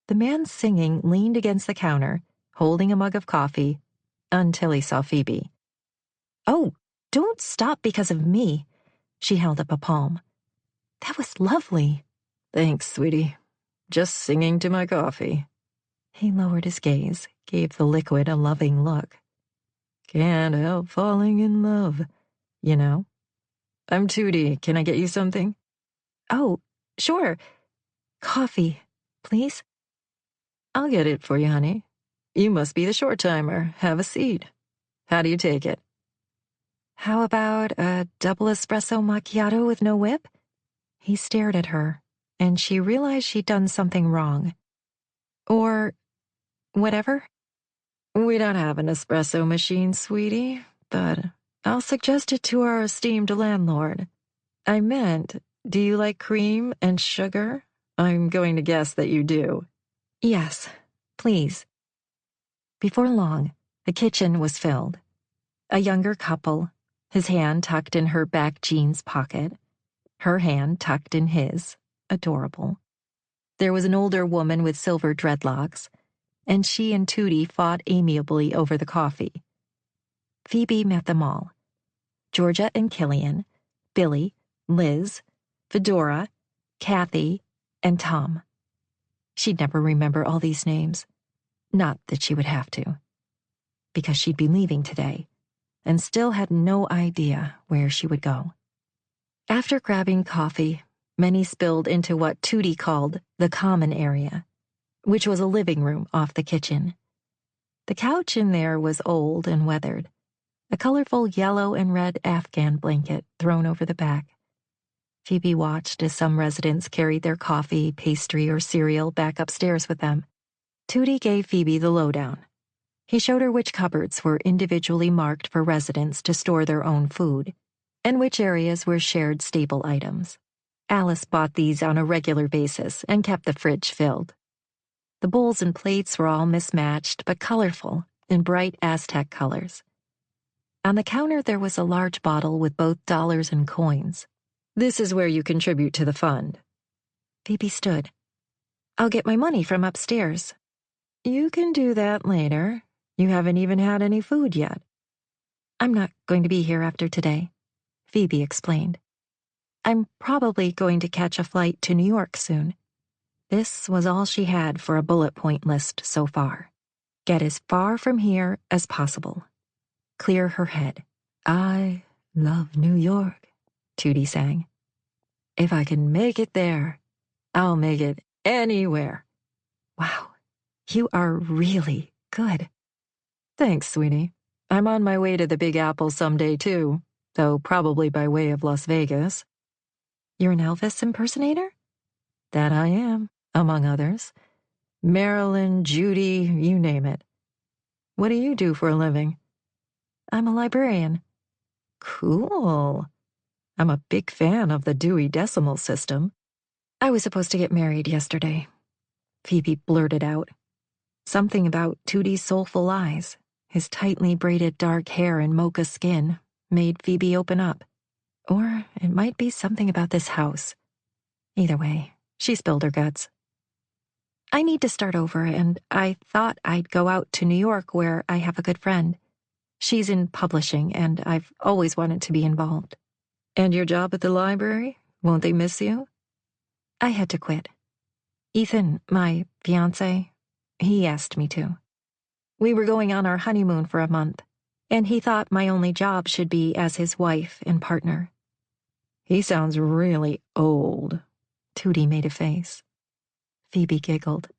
The man singing leaned against the counter, holding a mug of coffee, until he saw Phoebe. Oh, don't stop because of me. She held up a palm. That was lovely. Thanks, sweetie. Just singing to my coffee. He lowered his gaze, gave the liquid a loving look. Can't help falling in love, you know. I'm Tootie. Can I get you something? Oh, sure. Coffee, please. I'll get it for you, honey. You must be the short timer. Have a seat. How do you take it? How about a double espresso macchiato with no whip? He stared at her, and she realized she'd done something wrong. Or whatever. We don't have an espresso machine, sweetie, but I'll suggest it to our esteemed landlord. I meant, do you like cream and sugar? I'm going to guess that you do. Yes, please. Before long, the kitchen was filled. A younger couple, his hand tucked in her back jeans pocket, her hand tucked in his, adorable. There was an older woman with silver dreadlocks, and she and Tootie fought amiably over the coffee. Phoebe met them all. Georgia and Killian, Billy, Liz, Fedora, Kathy, and Tom. She'd never remember all these names. Not that she would have to. Because she'd be leaving today, and still had no idea where she would go. After grabbing coffee, Many spilled into what Tootie called the common area, which was a living room off the kitchen. The couch in there was old and weathered, a colorful yellow and red Afghan blanket thrown over the back. Phoebe watched as some residents carried their coffee, pastry, or cereal back upstairs with them. Tootie gave Phoebe the lowdown. He showed her which cupboards were individually marked for residents to store their own food, and which areas were shared staple items. Alice bought these on a regular basis and kept the fridge filled. The bowls and plates were all mismatched but colorful in bright Aztec colors. On the counter there was a large bottle with both dollars and coins. "This is where you contribute to the fund." Phoebe stood. "I'll get my money from upstairs." "You can do that later. You haven't even had any food yet." "I'm not going to be here after today," Phoebe explained. "I'm probably going to catch a flight to New York soon." This was all she had for a bullet point list so far. Get as far from here as possible. Clear her head. "I love New York," Tootie sang. "If I can make it there, I'll make it anywhere." "Wow, you are really good." "Thanks, sweetie. I'm on my way to the Big Apple someday, too, though probably by way of Las Vegas." "You're an Elvis impersonator?" "That I am, among others. Marilyn, Judy, you name it." "What do you do for a living?" "I'm a librarian." "Cool. I'm a big fan of the Dewey Decimal System." "I was supposed to get married yesterday," Phoebe blurted out. Something about Tootie's soulful eyes, his tightly braided dark hair and mocha skin, made Phoebe open up. Or it might be something about this house. Either way, she spilled her guts. "I need to start over, and I thought I'd go out to New York where I have a good friend. She's in publishing, and I've always wanted to be involved." "And your job at the library? Won't they miss you?" "I had to quit. Ethan, my fiancé, he asked me to. We were going on our honeymoon for a month, and he thought my only job should be as his wife and partner." "He sounds really old." Tootie made a face. Phoebe giggled.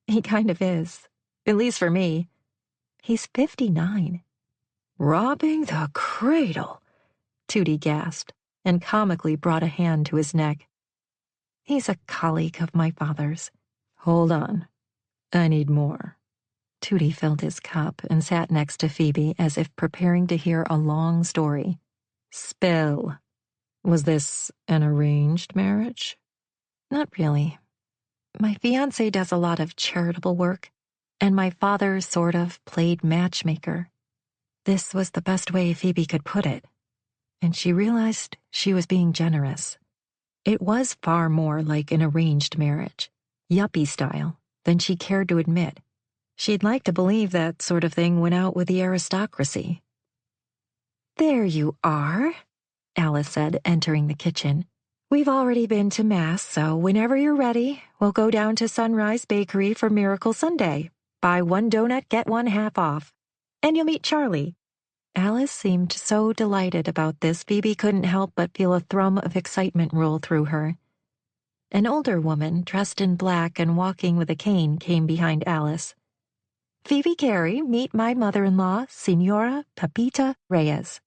"He kind of is, at least for me. He's 59. "Robbing the cradle," Tootie gasped, and comically brought a hand to his neck. "He's a colleague of my father's." "Hold on. I need more." Tootie filled his cup and sat next to Phoebe as if preparing to hear a long story. "Spill. Was this an arranged marriage?" "Not really. My fiancé does a lot of charitable work, and my father sort of played matchmaker." This was the best way Phoebe could put it, and she realized she was being generous. It was far more like an arranged marriage, yuppie style, than she cared to admit. She'd like to believe that sort of thing went out with the aristocracy. "There you are," Alice said, entering the kitchen. "We've already been to Mass, so whenever you're ready, we'll go down to Sunrise Bakery for Miracle Sundae. Buy one donut, get one half off. And you'll meet Charlie." Alice seemed so delighted about this, Phoebe couldn't help but feel a thrum of excitement roll through her. An older woman, dressed in black and walking with a cane, came behind Alice. "Phoebe Carey, meet my mother-in-law, Senora Pepita Reyes.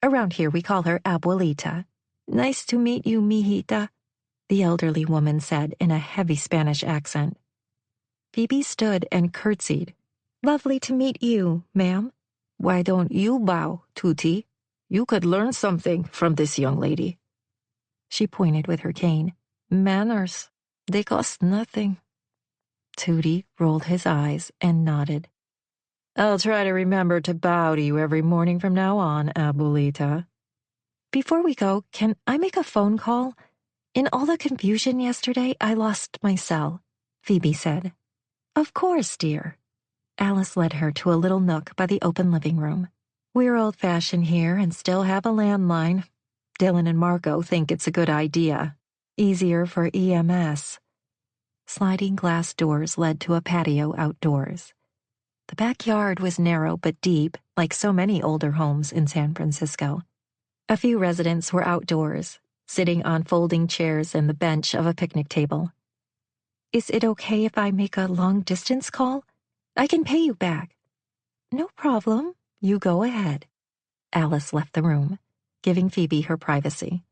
Around here we call her Abuelita." "Nice to meet you, mijita," the elderly woman said in a heavy Spanish accent. Phoebe stood and curtsied. "Lovely to meet you, ma'am." "Why don't you bow, Tootie? You could learn something from this young lady." She pointed with her cane. "Manners, they cost nothing." Tootie rolled his eyes and nodded. "I'll try to remember to bow to you every morning from now on, Abuelita." "Before we go, can I make a phone call? In all the confusion yesterday, I lost my cell," Phoebe said. "Of course, dear." Alice led her to a little nook by the open living room. "We're old-fashioned here and still have a landline. Dylan and Marco think it's a good idea. Easier for EMS." Sliding glass doors led to a patio outdoors. The backyard was narrow but deep, like so many older homes in San Francisco. A few residents were outdoors, sitting on folding chairs and the bench of a picnic table. "Is it okay if I make a long-distance call? I can pay you back." "No problem. You go ahead." Alice left the room, giving Phoebe her privacy.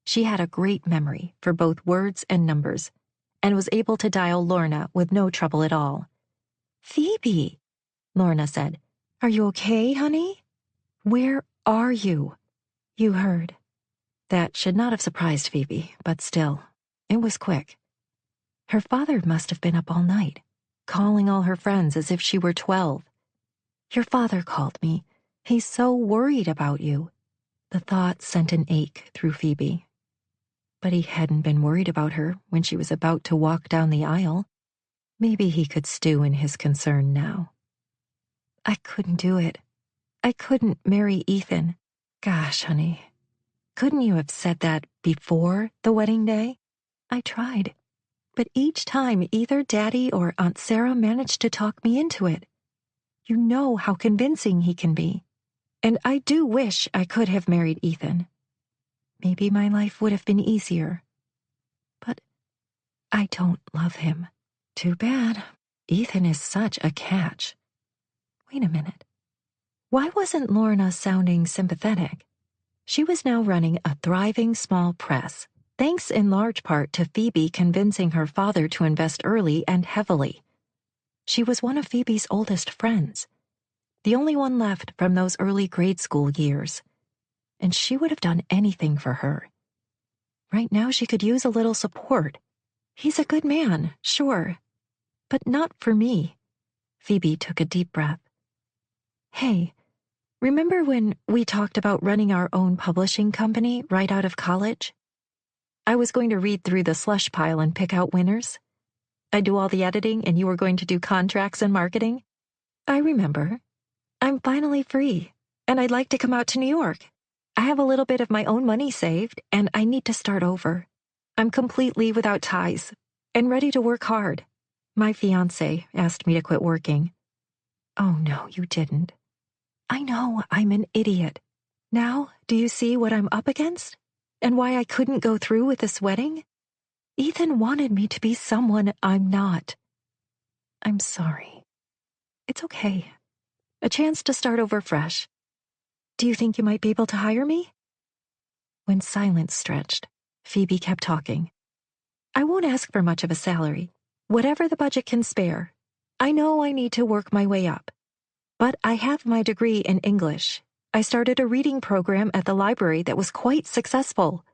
She had a great memory for both words and numbers, and was able to dial Lorna with no trouble at all. "Phoebe," Lorna said, "are you okay, honey? Where are you?" "You heard." That should not have surprised Phoebe, but still, it was quick. Her father must have been up all night, calling all her friends as if she were 12. "Your father called me. He's so worried about you." The thought sent an ache through Phoebe. But he hadn't been worried about her when she was about to walk down the aisle. Maybe he could stew in his concern now. "I couldn't do it. I couldn't marry Ethan." "Gosh, honey, couldn't you have said that before the wedding day?" "I tried. But each time either Daddy or Aunt Sarah managed to talk me into it. You know how convincing he can be. And I do wish I could have married Ethan. Maybe my life would have been easier. But I don't love him." "Too bad. Ethan is such a catch." Wait a minute. Why wasn't Lorna sounding sympathetic? She was now running a thriving small press, thanks in large part to Phoebe convincing her father to invest early and heavily. She was one of Phoebe's oldest friends, the only one left from those early grade school years, and she would have done anything for her. Right now she could use a little support. "He's a good man, sure, but not for me." Phoebe took a deep breath. "Hey, remember when we talked about running our own publishing company right out of college? I was going to read through the slush pile and pick out winners. I'd do all the editing and you were going to do contracts and marketing." "I remember. I'm finally free, and I'd like to come out to New York. I have a little bit of my own money saved, and I need to start over. I'm completely without ties, and ready to work hard. My fiancé asked me to quit working." "Oh no, you didn't." "I know I'm an idiot. Now, do you see what I'm up against? And why I couldn't go through with this wedding? Ethan wanted me to be someone I'm not." "I'm sorry." "It's okay. A chance to start over fresh. Do you think you might be able to hire me?" When silence stretched, Phoebe kept talking. "I won't ask for much of a salary. Whatever the budget can spare. I know I need to work my way up. But I have my degree in English. I started a reading program at the library that was quite successful.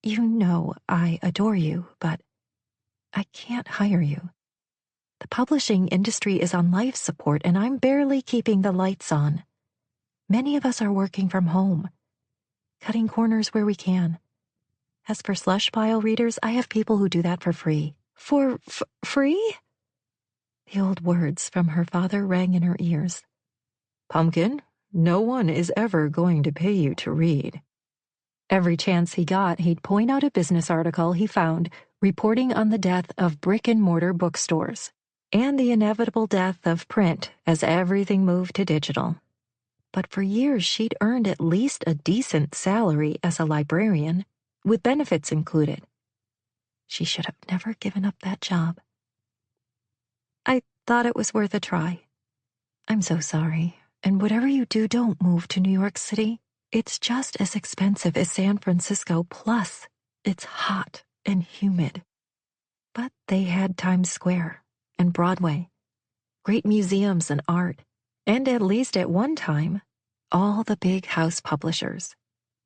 You know I adore you, but I can't hire you. The publishing industry is on life support, and I'm barely keeping the lights on. Many of us are working from home, cutting corners where we can. As for slush pile readers, I have people who do that for free." "For free?" The old words from her father rang in her ears. "Pumpkin, no one is ever going to pay you to read." Every chance he got, he'd point out a business article he found reporting on the death of brick-and-mortar bookstores and the inevitable death of print as everything moved to digital. But for years she'd earned at least a decent salary as a librarian, with benefits included. She should have never given up that job. "I thought it was worth a try." "I'm so sorry. And whatever you do, don't move to New York City. It's just as expensive as San Francisco, plus it's hot and humid." But they had Times Square and Broadway, great museums and art, and at least at one time, all the big house publishers.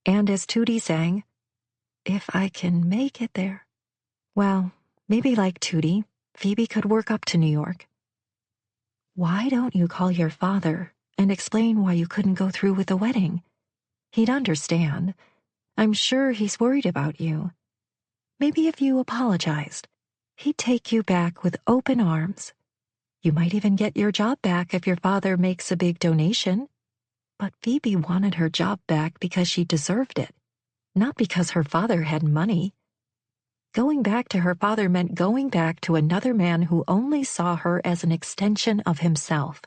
And as Tootie sang, "If I can make it there." Well, maybe like Tootie, Phoebe could work up to New York. "Why don't you call your father and explain why you couldn't go through with the wedding? He'd understand. I'm sure he's worried about you. Maybe if you apologized, he'd take you back with open arms. You might even get your job back if your father makes a big donation." But Phoebe wanted her job back because she deserved it, not because her father had money. Going back to her father meant going back to another man who only saw her as an extension of himself.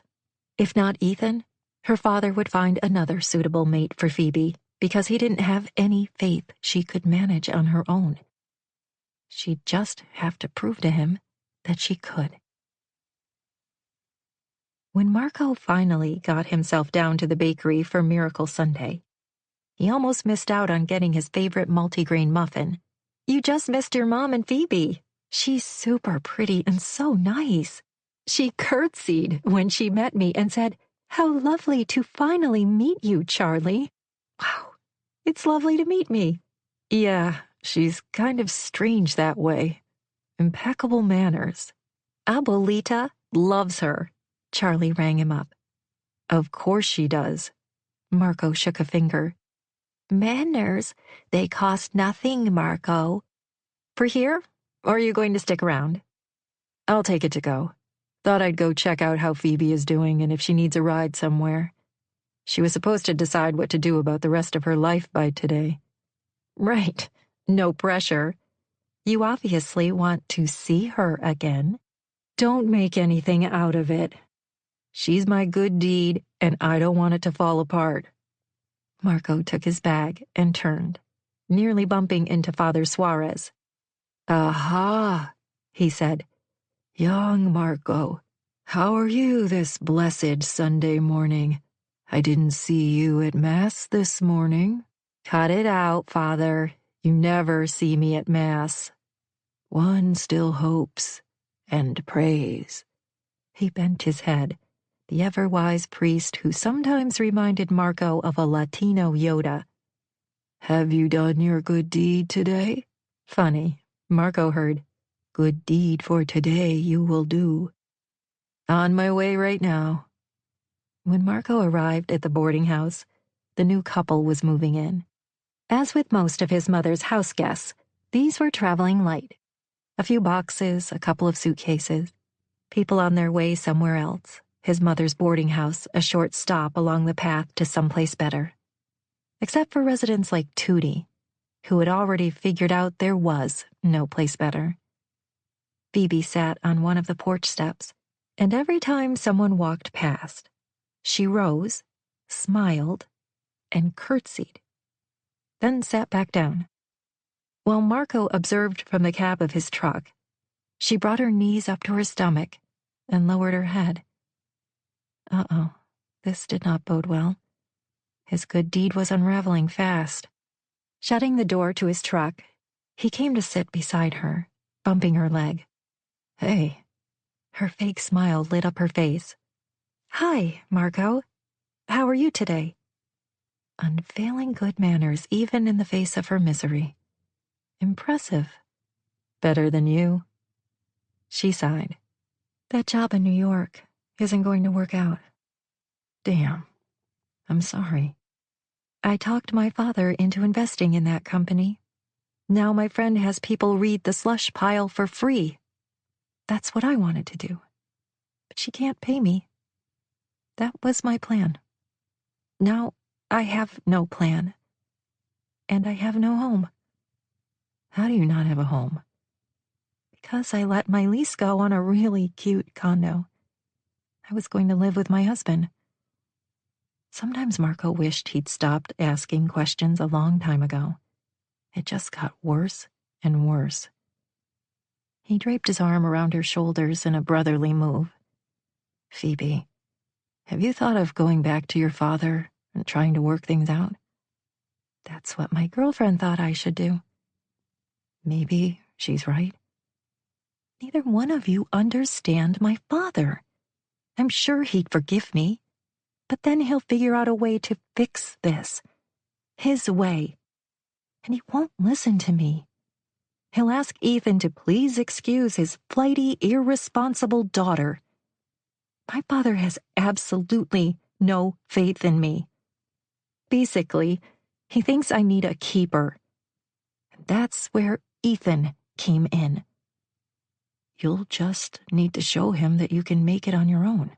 If not Ethan, her father would find another suitable mate for Phoebe, because he didn't have any faith she could manage on her own. She'd just have to prove to him that she could. When Marco finally got himself down to the bakery for Miracle Sunday, he almost missed out on getting his favorite multigrain muffin. "You just missed your mom and Phoebe. She's super pretty and so nice. She curtsied when she met me and said, 'How lovely to finally meet you, Charlie.' Wow, it's lovely to meet me." "Yeah, she's kind of strange that way. Impeccable manners." "Abuelita loves her." Charlie rang him up. "Of course she does." Marco shook a finger. "Manners, they cost nothing, Marco." "For here? Or are you going to stick around?" "I'll take it to go. Thought I'd go check out how Phoebe is doing and if she needs a ride somewhere. She was supposed to decide what to do about the rest of her life by today." "Right. No pressure. You obviously want to see her again." "Don't make anything out of it. She's my good deed, and I don't want it to fall apart." Marco took his bag and turned, nearly bumping into Father Suarez. "Aha," he said. "Young Marco, how are you this blessed Sunday morning? I didn't see you at Mass this morning." "Cut it out, Father. You never see me at Mass." "One still hopes and prays." He bent his head, the ever-wise priest who sometimes reminded Marco of a Latino Yoda. "Have you done your good deed today?" Funny, Marco heard, "Good deed for today you will do." "On my way right now." When Marco arrived at the boarding house, the new couple was moving in. As with most of his mother's house guests, these were traveling light. A few boxes, a couple of suitcases. People on their way somewhere else, his mother's boarding house a short stop along the path to someplace better. Except for residents like Tootie, who had already figured out there was no place better. Phoebe sat on one of the porch steps, and every time someone walked past, she rose, smiled, and curtsied, then sat back down. While Marco observed from the cab of his truck, she brought her knees up to her stomach and lowered her head. Uh-oh, this did not bode well. His good deed was unraveling fast. Shutting the door to his truck, he came to sit beside her, bumping her leg. "Hey." Her fake smile lit up her face. "Hi, Marco. How are you today?" Unfailing good manners even in the face of her misery. Impressive. "Better than you." She sighed. "That job in New York isn't going to work out." "Damn. I'm sorry." "I talked my father into investing in that company. Now my friend has people read the slush pile for free. That's what I wanted to do. But she can't pay me. That was my plan. Now I have no plan. And I have no home." "How do you not have a home?" "Because I let my lease go on a really cute condo. I was going to live with my husband." Sometimes Marco wished he'd stopped asking questions a long time ago. It just got worse and worse. He draped his arm around her shoulders in a brotherly move. "Phoebe, have you thought of going back to your father and trying to work things out?" "That's what my girlfriend thought I should do." "Maybe she's right." "Neither one of you understand my father. I'm sure he'd forgive me, but then he'll figure out a way to fix this. His way. And he won't listen to me. He'll ask Ethan to please excuse his flighty, irresponsible daughter. My father has absolutely no faith in me. Basically, he thinks I need a keeper. And that's where Ethan came in." "You'll just need to show him that you can make it on your own."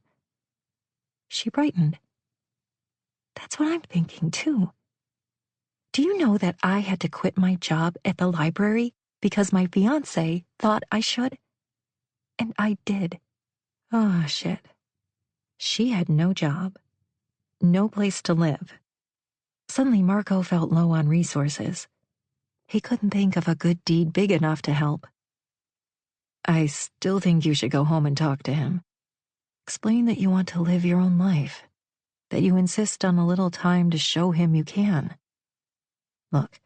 She brightened. "That's what I'm thinking, too. Do you know that I had to quit my job at the library because my fiancé thought I should? And I did." Ah, shit. She had no job, no place to live. Suddenly, Marco felt low on resources. He couldn't think of a good deed big enough to help. I still think you should go home and talk to him. Explain that you want to live your own life, that you insist on a little time to show him you can. Look,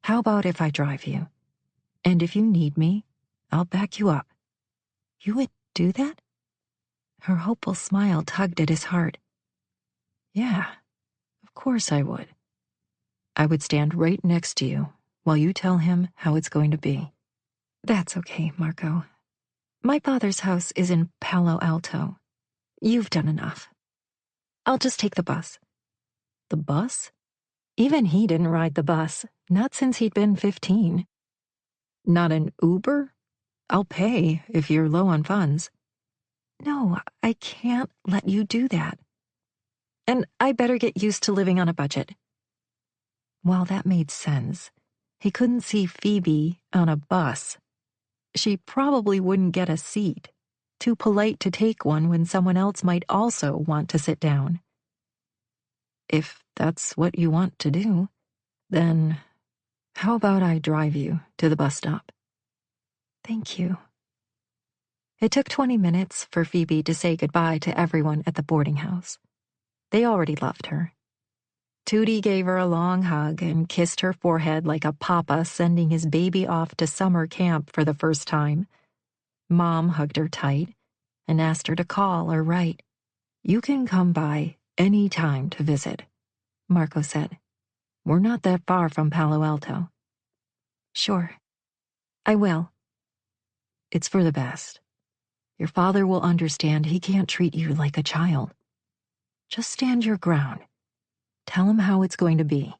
how about if I drive you? And if you need me, I'll back you up. You would do that? Her hopeful smile tugged at his heart. Yeah, of course I would. I would stand right next to you while you tell him how it's going to be. That's okay, Marco. My father's house is in Palo Alto. You've done enough. I'll just take the bus. The bus? Even he didn't ride the bus, not since he'd been 15. Not an Uber? I'll pay if you're low on funds. No, I can't let you do that. And I better get used to living on a budget. While that made sense, he couldn't see Phoebe on a bus. She probably wouldn't get a seat, too polite to take one when someone else might also want to sit down. If that's what you want to do, then how about I drive you to the bus stop? Thank you. It took 20 minutes for Phoebe to say goodbye to everyone at the boarding house. They already loved her. Tootie gave her a long hug and kissed her forehead like a papa sending his baby off to summer camp for the first time. Mom hugged her tight and asked her to call or write. You can come by any time to visit, Marco said. We're not that far from Palo Alto. Sure, I will. It's for the best. Your father will understand he can't treat you like a child. Just stand your ground. Tell him how it's going to be.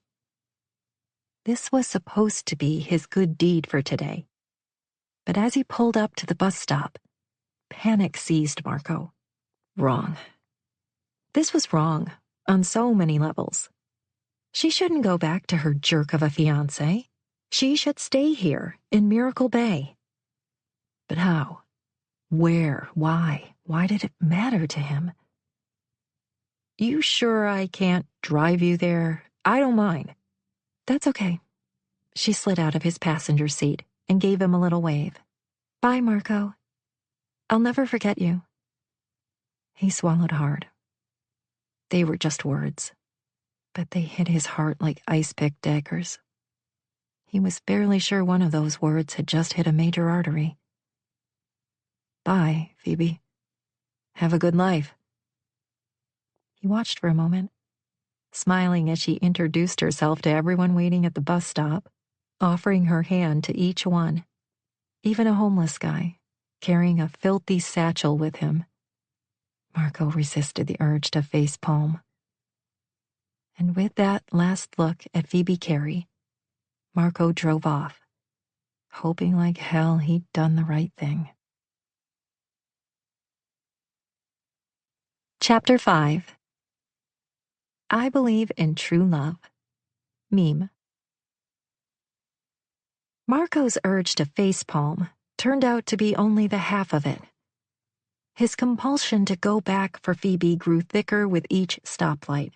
This was supposed to be his good deed for today. But as he pulled up to the bus stop, panic seized Marco. Wrong. This was wrong on so many levels. She shouldn't go back to her jerk of a fiancé. She should stay here in Miracle Bay. But how? Where? Why? Why did it matter to him? You sure I can't drive you there? I don't mind. That's okay. She slid out of his passenger seat and gave him a little wave. Bye, Marco. I'll never forget you. He swallowed hard. They were just words, but they hit his heart like ice-pick daggers. He was barely sure one of those words had just hit a major artery. Bye, Phoebe. Have a good life. He watched for a moment, smiling as she introduced herself to everyone waiting at the bus stop, offering her hand to each one, even a homeless guy, carrying a filthy satchel with him. Marco resisted the urge to facepalm. And with that last look at Phoebe Carey, Marco drove off, hoping like hell he'd done the right thing. Chapter 5. I Believe in True Love. Meme. Marco's urge to facepalm turned out to be only the half of it. His compulsion to go back for Phoebe grew thicker with each stoplight.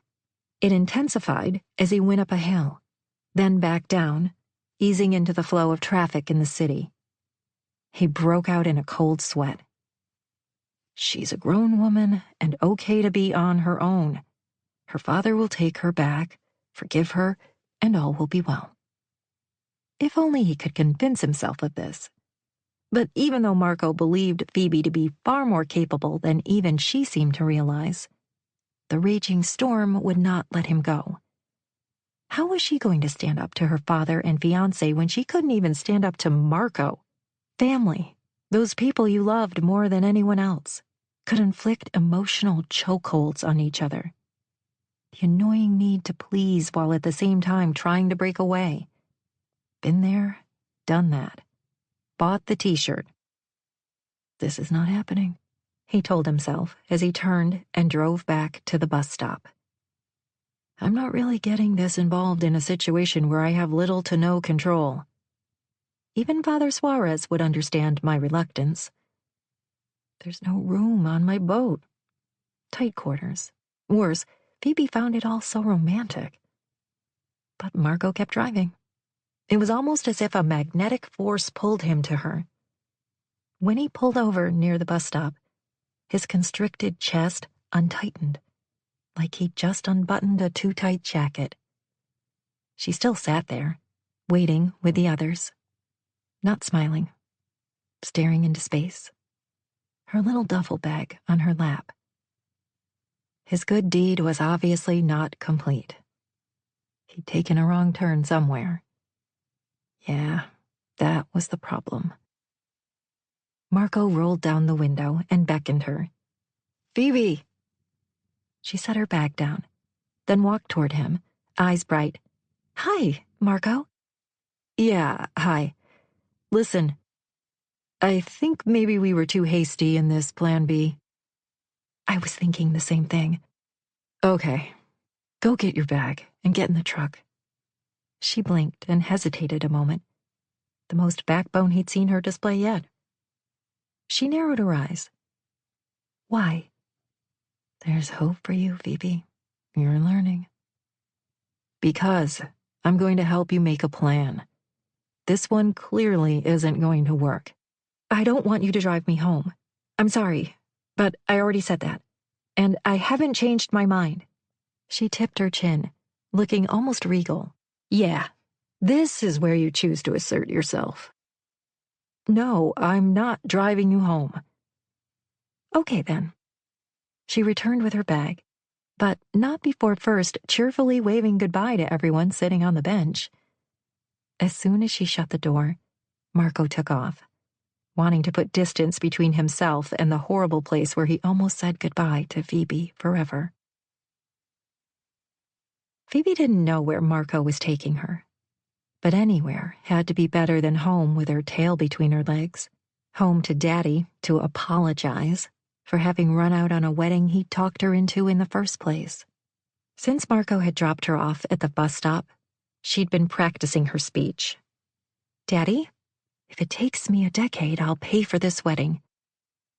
It intensified as he went up a hill, then back down, easing into the flow of traffic in the city. He broke out in a cold sweat. She's a grown woman and okay to be on her own. Her father will take her back, forgive her, and all will be well. If only he could convince himself of this. But even though Marco believed Phoebe to be far more capable than even she seemed to realize, the raging storm would not let him go. How was she going to stand up to her father and fiancé when she couldn't even stand up to Marco? Family, those people you loved more than anyone else, could inflict emotional chokeholds on each other. The annoying need to please while at the same time trying to break away. Been there, done that. Bought the t-shirt. This is not happening, he told himself as he turned and drove back to the bus stop. I'm not really getting this involved in a situation where I have little to no control. Even Father Suarez would understand my reluctance. There's no room on my boat. Tight quarters. Worse, Phoebe found it all so romantic. But Marco kept driving. It was almost as if a magnetic force pulled him to her. When he pulled over near the bus stop, his constricted chest untightened, like he'd just unbuttoned a too-tight jacket. She still sat there, waiting with the others, not smiling, staring into space, her little duffel bag on her lap. His good deed was obviously not complete. He'd taken a wrong turn somewhere. Yeah, that was the problem. Marco rolled down the window and beckoned her. "Phoebe!" She set her bag down, then walked toward him, eyes bright. "Hi, Marco." "Yeah, hi. Listen, I think maybe we were too hasty in this Plan B." "I was thinking the same thing." "Okay, go get your bag and get in the truck." She blinked and hesitated a moment, the most backbone he'd seen her display yet. She narrowed her eyes. "Why?" "There's hope for you, Phoebe. You're learning." "Because I'm going to help you make a plan. This one clearly isn't going to work." "I don't want you to drive me home. I'm sorry, but I already said that. And I haven't changed my mind." She tipped her chin, looking almost regal. "Yeah, this is where you choose to assert yourself." "No, I'm not driving you home." "Okay, then." She returned with her bag, but not before first cheerfully waving goodbye to everyone sitting on the bench. As soon as she shut the door, Marco took off, wanting to put distance between himself and the horrible place where he almost said goodbye to Phoebe forever. Phoebe didn't know where Marco was taking her, but anywhere had to be better than home with her tail between her legs, home to Daddy to apologize for having run out on a wedding he talked her into in the first place. Since Marco had dropped her off at the bus stop, she'd been practicing her speech. "Daddy, if it takes me a decade, I'll pay for this wedding.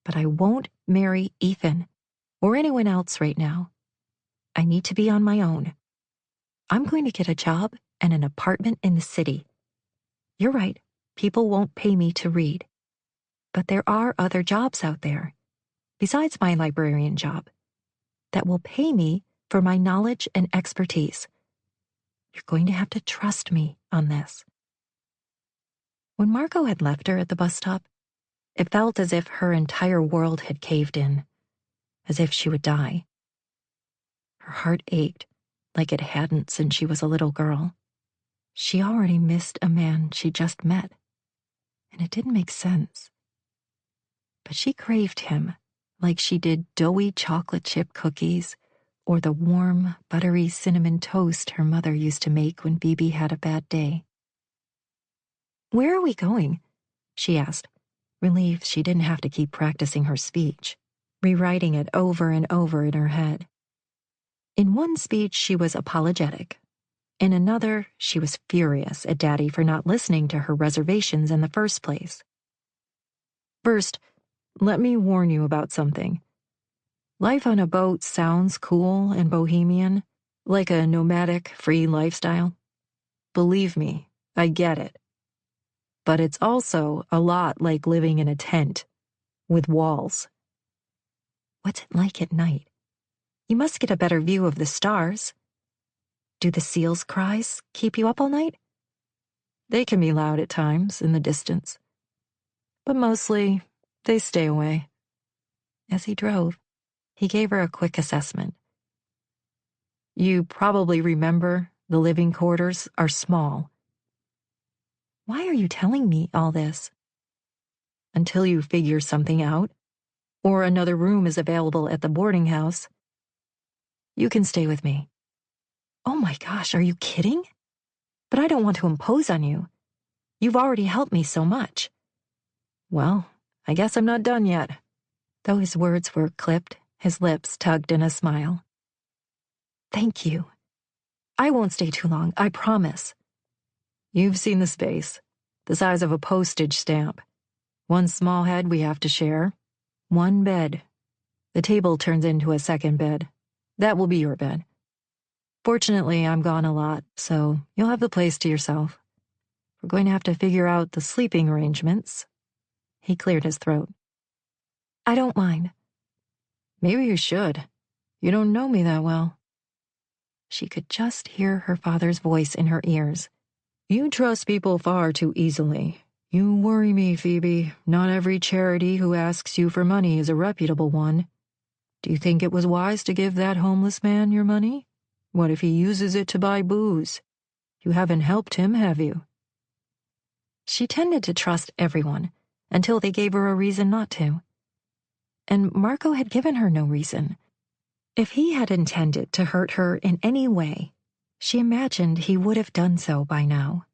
But I won't marry Ethan or anyone else right now. I need to be on my own. I'm going to get a job and an apartment in the city. You're right, people won't pay me to read. But there are other jobs out there, besides my librarian job, that will pay me for my knowledge and expertise. You're going to have to trust me on this." When Marco had left her at the bus stop, it felt as if her entire world had caved in, as if she would die. Her heart ached like it hadn't since she was a little girl. She already missed a man she just met, and it didn't make sense. But she craved him like she did doughy chocolate chip cookies or the warm, buttery cinnamon toast her mother used to make when Phoebe had a bad day. "Where are we going?" she asked, relieved she didn't have to keep practicing her speech, rewriting it over and over in her head. In one speech, she was apologetic. In another, she was furious at Daddy for not listening to her reservations in the first place. "First, let me warn you about something. Life on a boat sounds cool and bohemian, like a nomadic, free lifestyle. Believe me, I get it. But it's also a lot like living in a tent, with walls." "What's it like at night? You must get a better view of the stars. Do the seals' cries keep you up all night?" "They can be loud at times in the distance, but mostly they stay away." As he drove, he gave her a quick assessment. "You probably remember the living quarters are small." "Why are you telling me all this?" "Until you figure something out, or another room is available at the boarding house. You can stay with me." "Oh my gosh, are you kidding? But I don't want to impose on you. You've already helped me so much." "Well, I guess I'm not done yet." Though his words were clipped, his lips tugged in a smile. "Thank you. I won't stay too long, I promise." "You've seen the space, the size of a postage stamp. One small head we have to share. One bed. The table turns into a second bed. That will be your bed. Fortunately, I'm gone a lot, so you'll have the place to yourself. We're going to have to figure out the sleeping arrangements. He cleared his throat. I don't mind. Maybe you should. You don't know me that well. She could just hear her father's voice in her ears. You trust people far too easily. You worry me, Phoebe. Not every charity who asks you for money is a reputable one. Do you think it was wise to give that homeless man your money? What if he uses it to buy booze? You haven't helped him, have you? She tended to trust everyone until they gave her a reason not to. And Marco had given her no reason. If he had intended to hurt her in any way, she imagined he would have done so by now.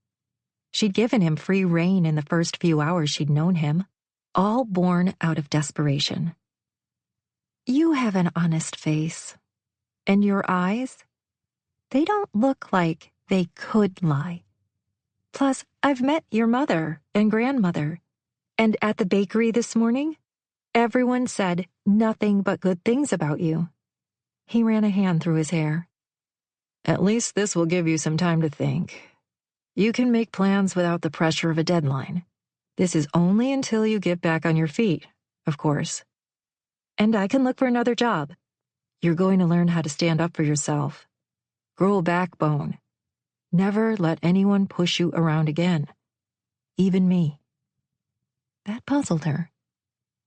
She'd given him free rein in the first few hours she'd known him, all born out of desperation. You have an honest face, and your eyes, they don't look like they could lie. Plus, I've met your mother and grandmother, and at the bakery this morning, everyone said nothing but good things about you. He ran a hand through his hair. At least this will give you some time to think. You can make plans without the pressure of a deadline. This is only until you get back on your feet, of course. And I can look for another job. You're going to learn how to stand up for yourself. Grow a backbone. Never let anyone push you around again. Even me. That puzzled her,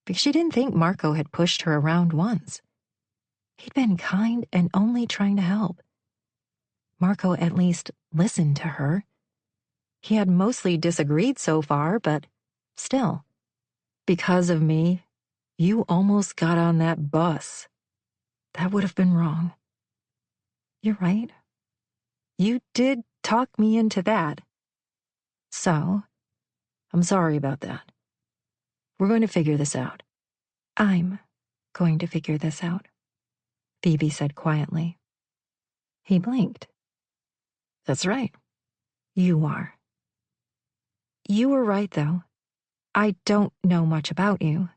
because she didn't think Marco had pushed her around once. He'd been kind and only trying to help. Marco at least listened to her. He had mostly disagreed so far, but still. Because of me, you almost got on that bus. That would have been wrong. You're right. You did talk me into that. So, I'm sorry about that. We're going to figure this out. I'm going to figure this out, Phoebe said quietly. He blinked. That's right. You are. You were right, though. I don't know much about you.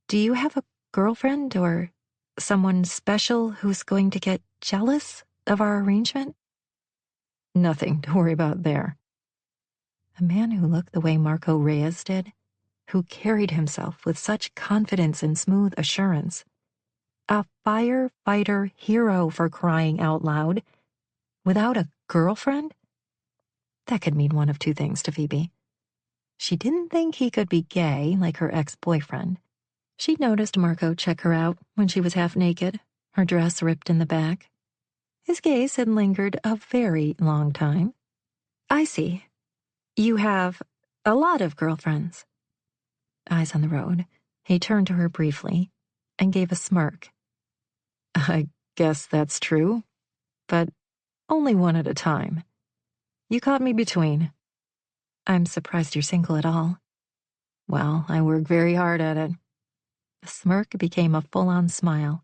Do you have a girlfriend or someone special who's going to get jealous of our arrangement? Nothing to worry about there. A man who looked the way Marco Reyes did, who carried himself with such confidence and smooth assurance. A firefighter hero, for crying out loud. Without a girlfriend? That could mean one of two things to Phoebe. She didn't think he could be gay like her ex-boyfriend. She'd noticed Marco check her out when she was half naked, her dress ripped in the back. His gaze had lingered a very long time. I see. You have a lot of girlfriends. Eyes on the road, he turned to her briefly and gave a smirk. I guess that's true, but only one at a time. You caught me between. I'm surprised you're single at all. Well, I work very hard at it. The smirk became a full-on smile.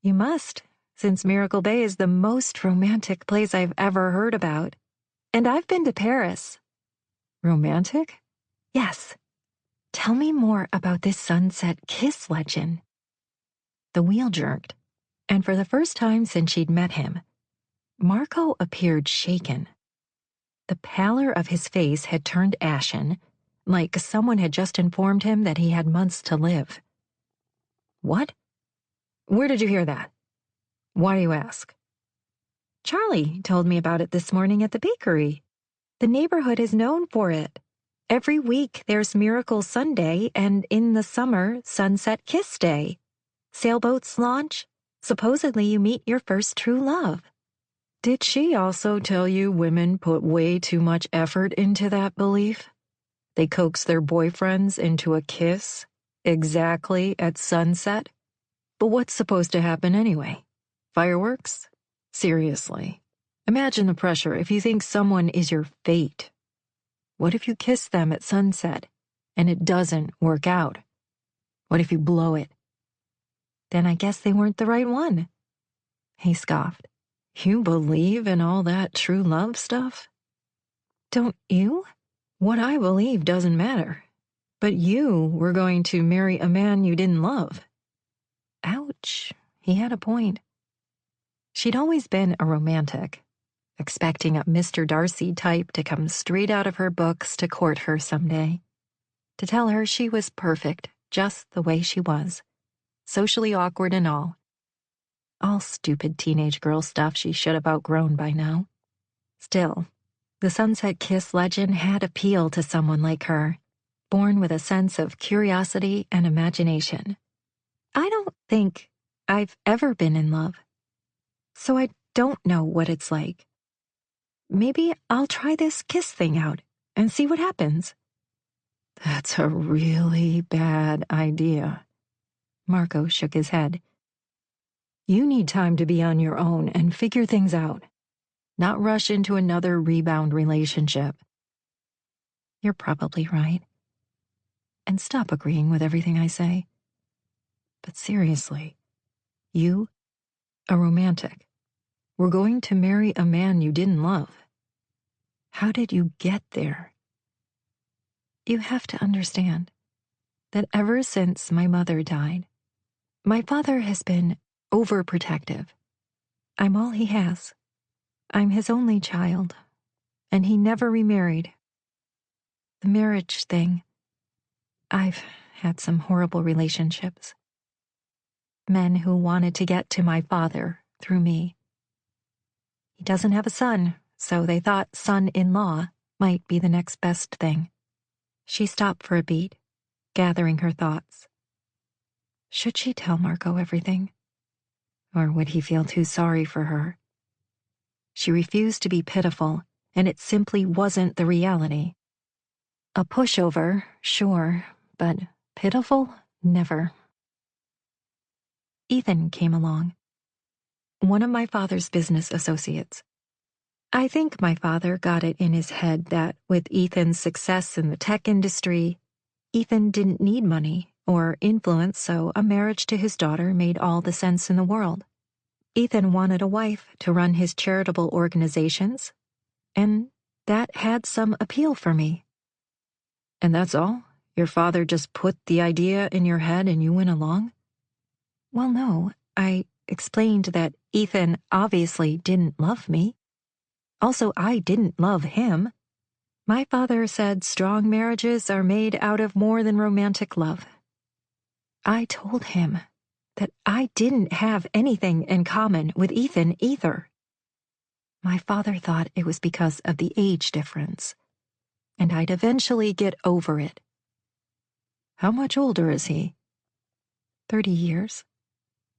You must, since Miracle Bay is the most romantic place I've ever heard about. And I've been to Paris. Romantic? Yes. Tell me more about this sunset kiss legend. The wheel jerked, and for the first time since she'd met him, Marco appeared shaken. The pallor of his face had turned ashen, like someone had just informed him that he had months to live. What? Where did you hear that? Why do you ask? Charlie told me about it this morning at the bakery. The neighborhood is known for it. Every week there's Miracle Sunday, and in the summer, Sunset Kiss Day. Sailboats launch. Supposedly you meet your first true love. Did she also tell you women put way too much effort into that belief? They coax their boyfriends into a kiss, exactly at sunset? But what's supposed to happen anyway? Fireworks? Seriously. Imagine the pressure if you think someone is your fate. What if you kiss them at sunset and it doesn't work out? What if you blow it? Then I guess they weren't the right one. He scoffed. You believe in all that true love stuff? Don't you? What I believe doesn't matter. But you were going to marry a man you didn't love. Ouch, he had a point. She'd always been a romantic, expecting a Mr. Darcy type to come straight out of her books to court her someday, to tell her she was perfect just the way she was, socially awkward and all. All stupid teenage girl stuff she should have outgrown by now. Still, the Sunset Kiss legend had appeal to someone like her, born with a sense of curiosity and imagination. I don't think I've ever been in love, so I don't know what it's like. Maybe I'll try this kiss thing out and see what happens. That's a really bad idea. Marco shook his head. You need time to be on your own and figure things out, not rush into another rebound relationship. You're probably right. And stop agreeing with everything I say. But seriously, you, a romantic, were going to marry a man you didn't love. How did you get there? You have to understand that ever since my mother died, my father has been overprotective. I'm all he has. I'm his only child, and he never remarried. The marriage thing, I've had some horrible relationships. Men who wanted to get to my father through me. He doesn't have a son, so they thought son-in-law might be the next best thing. She stopped for a beat, gathering her thoughts. Should she tell Marco everything? Or would he feel too sorry for her? She refused to be pitiful, and it simply wasn't the reality. A pushover, sure, but pitiful, never. Ethan came along. One of my father's business associates. I think my father got it in his head that with Ethan's success in the tech industry, Ethan didn't need money or influence, so a marriage to his daughter made all the sense in the world. Ethan wanted a wife to run his charitable organizations, and that had some appeal for me. And that's all? Your father just put the idea in your head and you went along? Well, no, I explained that Ethan obviously didn't love me. Also, I didn't love him. My father said strong marriages are made out of more than romantic love. I told him that I didn't have anything in common with Ethan either. My father thought it was because of the age difference, and I'd eventually get over it. How much older is he? 30 years.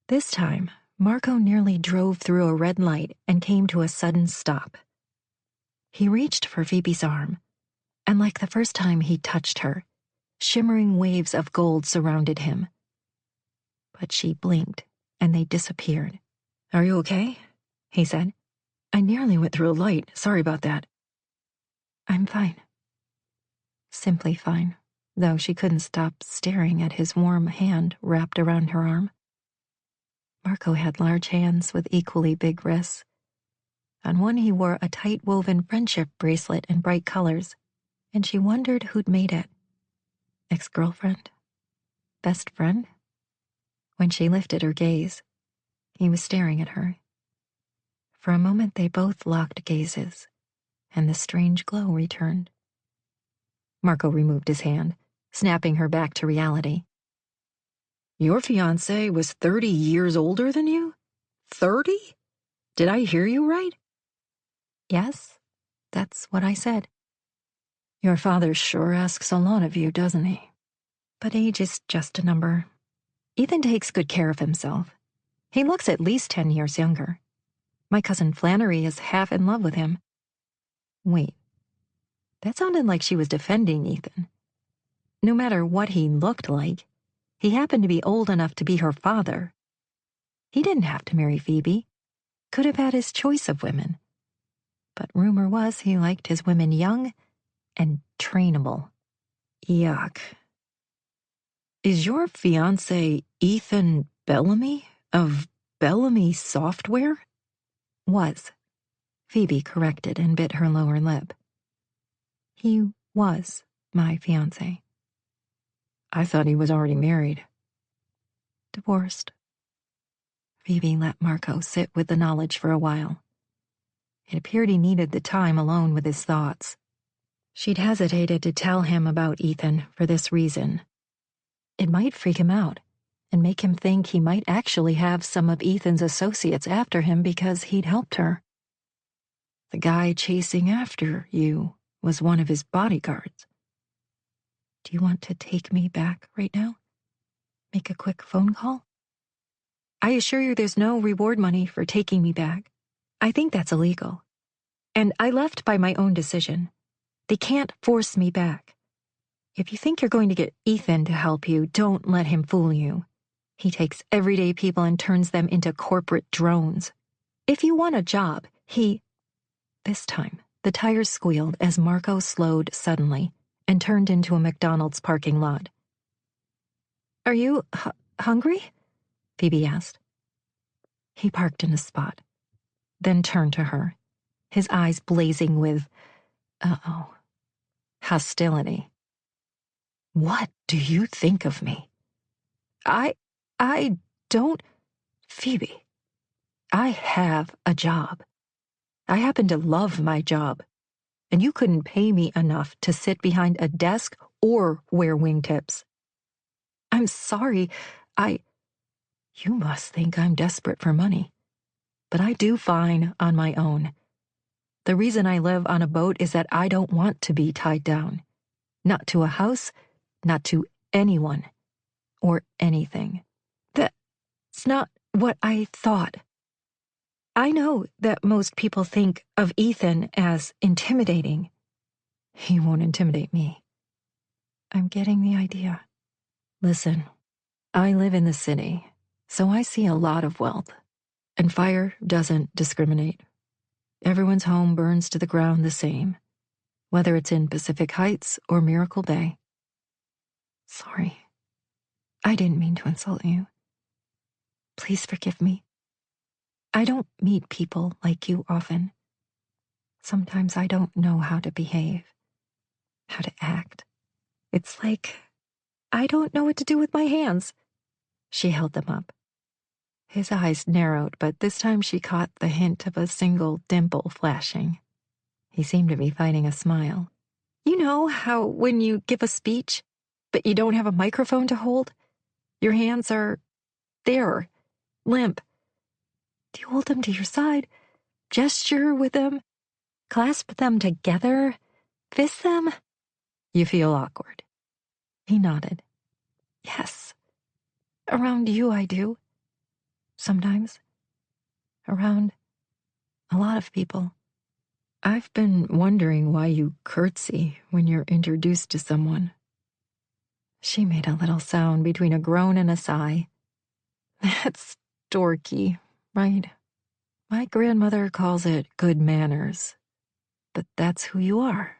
This time, Marco nearly drove through a red light and came to a sudden stop. He reached for Phoebe's arm, and like the first time he touched her, shimmering waves of gold surrounded him. But she blinked, and they disappeared. Are you okay? He said. I nearly went through a light. Sorry about that. I'm fine. Simply fine, though she couldn't stop staring at his warm hand wrapped around her arm. Marco had large hands with equally big wrists. On one he wore a tight-woven friendship bracelet in bright colors, and she wondered who'd made it. Ex-girlfriend? Best friend? When she lifted her gaze, he was staring at her. For a moment they both locked gazes, and the strange glow returned. Marco removed his hand, snapping her back to reality. Your fiancé was 30 years older than you? 30? Did I hear you right? Yes, that's what I said. Your father sure asks a lot of you, doesn't he? But age is just a number. Ethan takes good care of himself. He looks at least 10 years younger. My cousin Flannery is half in love with him. Wait, that sounded like she was defending Ethan. No matter what he looked like, he happened to be old enough to be her father. He didn't have to marry Phoebe. Could have had his choice of women. But rumor was he liked his women young and trainable. Yuck. Is your fiancé Ethan Bellamy of Bellamy Software? Was. Phoebe corrected and bit her lower lip. He was my fiancé. I thought he was already married. Divorced. Phoebe let Marco sit with the knowledge for a while. It appeared he needed the time alone with his thoughts. She'd hesitated to tell him about Ethan for this reason. It might freak him out and make him think he might actually have some of Ethan's associates after him because he'd helped her. The guy chasing after you was one of his bodyguards. Do you want to take me back right now? Make a quick phone call? I assure you there's no reward money for taking me back. I think that's illegal. And I left by my own decision. They can't force me back. If you think you're going to get Ethan to help you, don't let him fool you. He takes everyday people and turns them into corporate drones. If you want a job, This time, the tires squealed as Marco slowed suddenly and turned into a McDonald's parking lot. Are you hungry? Phoebe asked. He parked in a spot, then turned to her, his eyes blazing with, hostility. What do you think of me? I don't... Phoebe, I have a job. I happen to love my job, and you couldn't pay me enough to sit behind a desk or wear wingtips. I'm sorry, You must think I'm desperate for money, but I do fine on my own. The reason I live on a boat is that I don't want to be tied down. Not to a house, not to anyone, or anything. That's not what I thought. I know that most people think of Ethan as intimidating. He won't intimidate me. I'm getting the idea. Listen, I live in the city, so I see a lot of wealth, and fire doesn't discriminate. Everyone's home burns to the ground the same, whether it's in Pacific Heights or Miracle Bay. Sorry. I didn't mean to insult you. Please forgive me. I don't meet people like you often. Sometimes I don't know how to behave, how to act. It's like I don't know what to do with my hands. She held them up. His eyes narrowed, but this time she caught the hint of a single dimple flashing. He seemed to be fighting a smile. You know how when you give a speech, but you don't have a microphone to hold? Your hands are there, limp. Do you hold them to your side? Gesture with them? Clasp them together? Fist them? You feel awkward. He nodded. Yes. Around you I do. Sometimes. Around a lot of people. I've been wondering why you curtsy when you're introduced to someone. She made a little sound between a groan and a sigh. That's dorky, right? My grandmother calls it good manners, but that's who you are.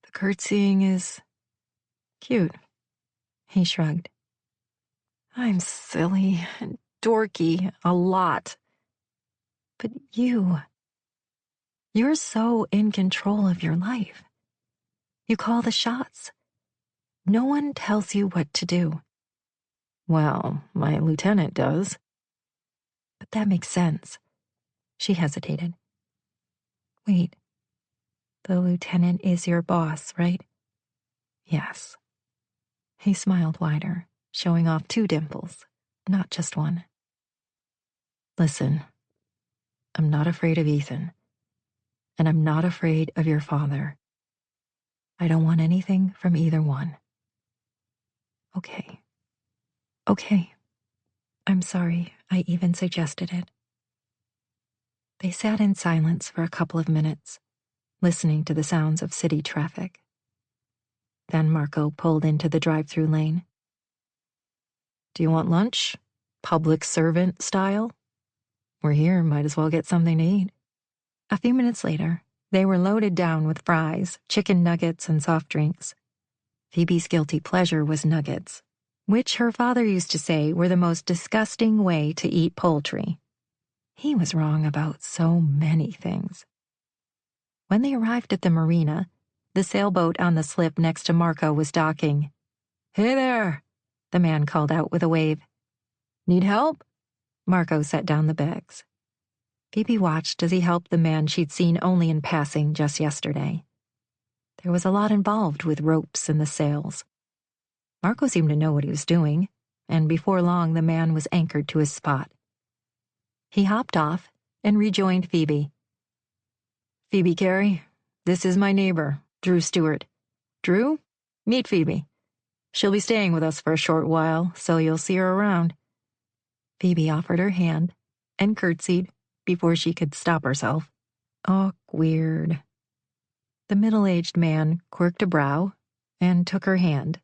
The curtsying is cute. He shrugged. I'm silly and dorky a lot. But you're so in control of your life. You call the shots. No one tells you what to do. Well, my lieutenant does. But that makes sense. She hesitated. Wait, the lieutenant is your boss, right? Yes. He smiled wider, showing off 2 dimples, not just one. Listen, I'm not afraid of Ethan, and I'm not afraid of your father. I don't want anything from either one. Okay. I'm sorry I even suggested it. They sat in silence for a couple of minutes, listening to the sounds of city traffic. Then Marco pulled into the drive-through lane. Do you want lunch? Public servant style? We're here, might as well get something to eat. A few minutes later, they were loaded down with fries, chicken nuggets, and soft drinks. Phoebe's guilty pleasure was nuggets, which her father used to say were the most disgusting way to eat poultry. He was wrong about so many things. When they arrived at the marina, the sailboat on the slip next to Marco was docking. Hey there, the man called out with a wave. Need help? Marco set down the bags. Phoebe watched as he helped the man she'd seen only in passing just yesterday. There was a lot involved with ropes and the sails. Marco seemed to know what he was doing, and before long the man was anchored to his spot. He hopped off and rejoined Phoebe. "Phoebe Carey, this is my neighbor, Drew Stewart. Drew, meet Phoebe. She'll be staying with us for a short while, so you'll see her around." Phoebe offered her hand and curtsied before she could stop herself. Awkward. The middle-aged man quirked a brow and took her hand.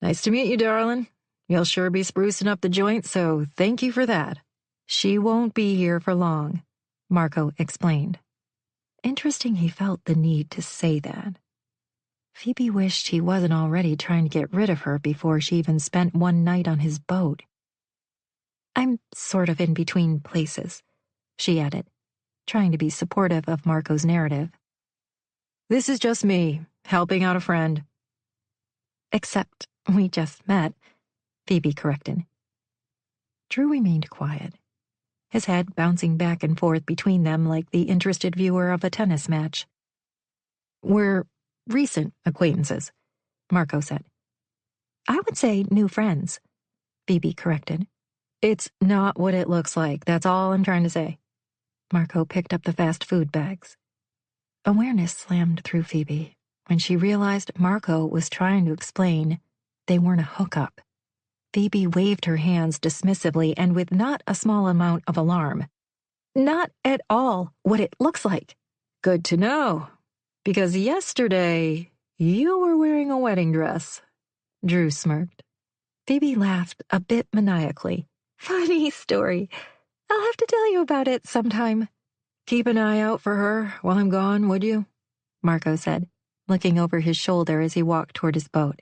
"Nice to meet you, darling. You'll sure be sprucing up the joint, so thank you for that." "She won't be here for long," Marco explained. Interesting he felt the need to say that. Phoebe wished he wasn't already trying to get rid of her before she even spent one night on his boat. "I'm sort of in between places," she added, trying to be supportive of Marco's narrative. "This is just me, helping out a friend." "Except we just met," Phoebe corrected. Drew remained quiet, his head bouncing back and forth between them like the interested viewer of a tennis match. "We're recent acquaintances," Marco said. "I would say new friends," Phoebe corrected. "It's not what it looks like, that's all I'm trying to say." Marco picked up the fast food bags. Awareness slammed through Phoebe when she realized Marco was trying to explain they weren't a hookup. Phoebe waved her hands dismissively and with not a small amount of alarm. "Not at all what it looks like." "Good to know, because yesterday you were wearing a wedding dress." Drew smirked. Phoebe laughed a bit maniacally. "Funny story. I'll have to tell you about it sometime." "Keep an eye out for her while I'm gone, would you?" Marco said, looking over his shoulder as he walked toward his boat.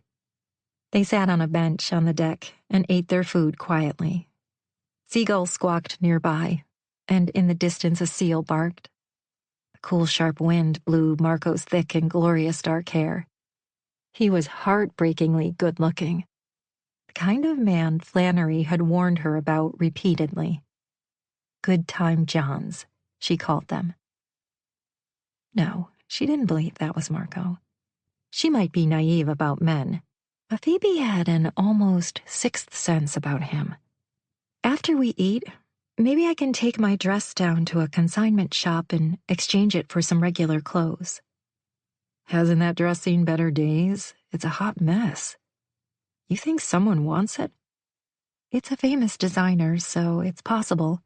They sat on a bench on the deck and ate their food quietly. Seagulls squawked nearby, and in the distance a seal barked. The cool, sharp wind blew Marco's thick and glorious dark hair. He was heartbreakingly good-looking, the kind of man Flannery had warned her about repeatedly. Good time Johns, she called them. No, she didn't believe that was Marco. She might be naive about men, but Phoebe had an almost sixth sense about him. "After we eat, maybe I can take my dress down to a consignment shop and exchange it for some regular clothes." "Hasn't that dress seen better days? It's a hot mess." "You think someone wants it?" "It's a famous designer, so it's possible.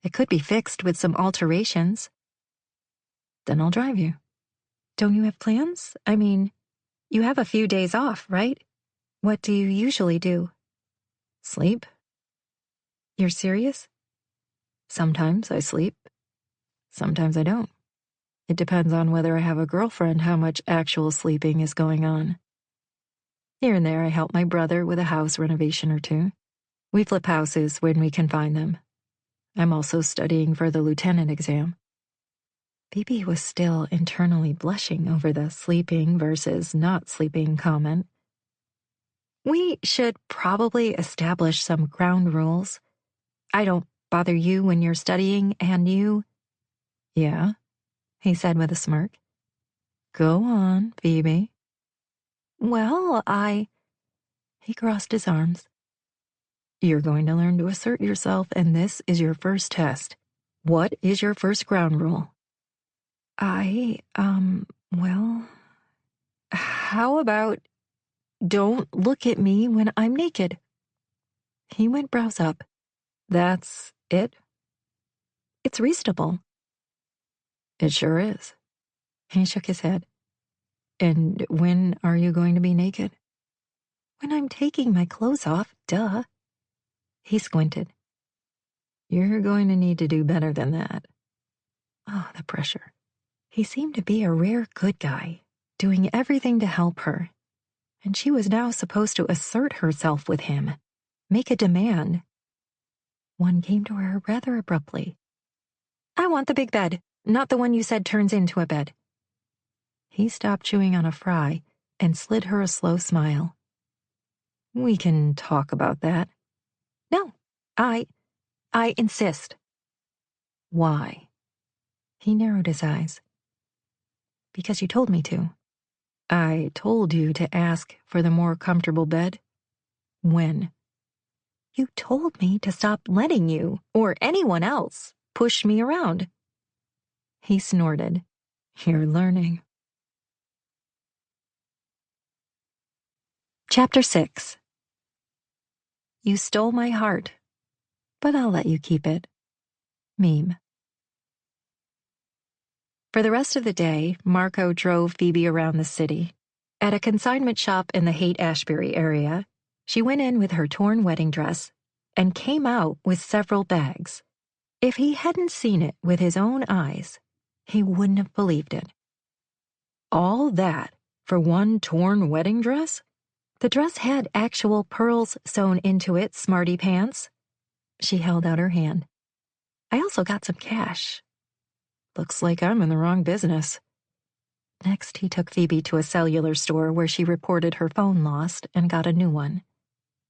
It could be fixed with some alterations." "Then I'll drive you." "Don't you have plans? I mean, you have a few days off, right? What do you usually do?" "Sleep." "You're serious?" "Sometimes I sleep. Sometimes I don't. It depends on whether I have a girlfriend how much actual sleeping is going on. Here and there I help my brother with a house renovation or two. We flip houses when we can find them. I'm also studying for the lieutenant exam." Phoebe was still internally blushing over the sleeping versus not sleeping comment. "We should probably establish some ground rules. I don't bother you when you're studying, and you—" "Yeah," he said with a smirk. "Go on, Phoebe." "Well, He crossed his arms. "You're going to learn to assert yourself, and this is your first test. What is your first ground rule?" Well, how about don't look at me when I'm naked?" He went brows up. "That's it?" "It's reasonable." "It sure is." He shook his head. "And when are you going to be naked?" "When I'm taking my clothes off, duh." He squinted. "You're going to need to do better than that." Oh, the pressure. He seemed to be a rare good guy, doing everything to help her. And she was now supposed to assert herself with him, make a demand. One came to her rather abruptly. "I want the big bed, not the one you said turns into a bed." He stopped chewing on a fry and slid her a slow smile. "We can talk about that." "No, I insist. Why? He narrowed his eyes. Because you told me to. I told you to ask for the more comfortable bed? When? You told me to stop letting you, or anyone else, push me around. He snorted. You're learning. Chapter 6. You stole my heart, but I'll let you keep it. Meme. For the rest of the day, Marco drove Phoebe around the city. At a consignment shop in the Haight-Ashbury area, she went in with her torn wedding dress and came out with several bags. If he hadn't seen it with his own eyes, he wouldn't have believed it. All that for one torn wedding dress? The dress had actual pearls sewn into it, smarty pants. She held out her hand. I also got some cash. Looks like I'm in the wrong business. Next, he took Phoebe to a cellular store where she reported her phone lost and got a new one.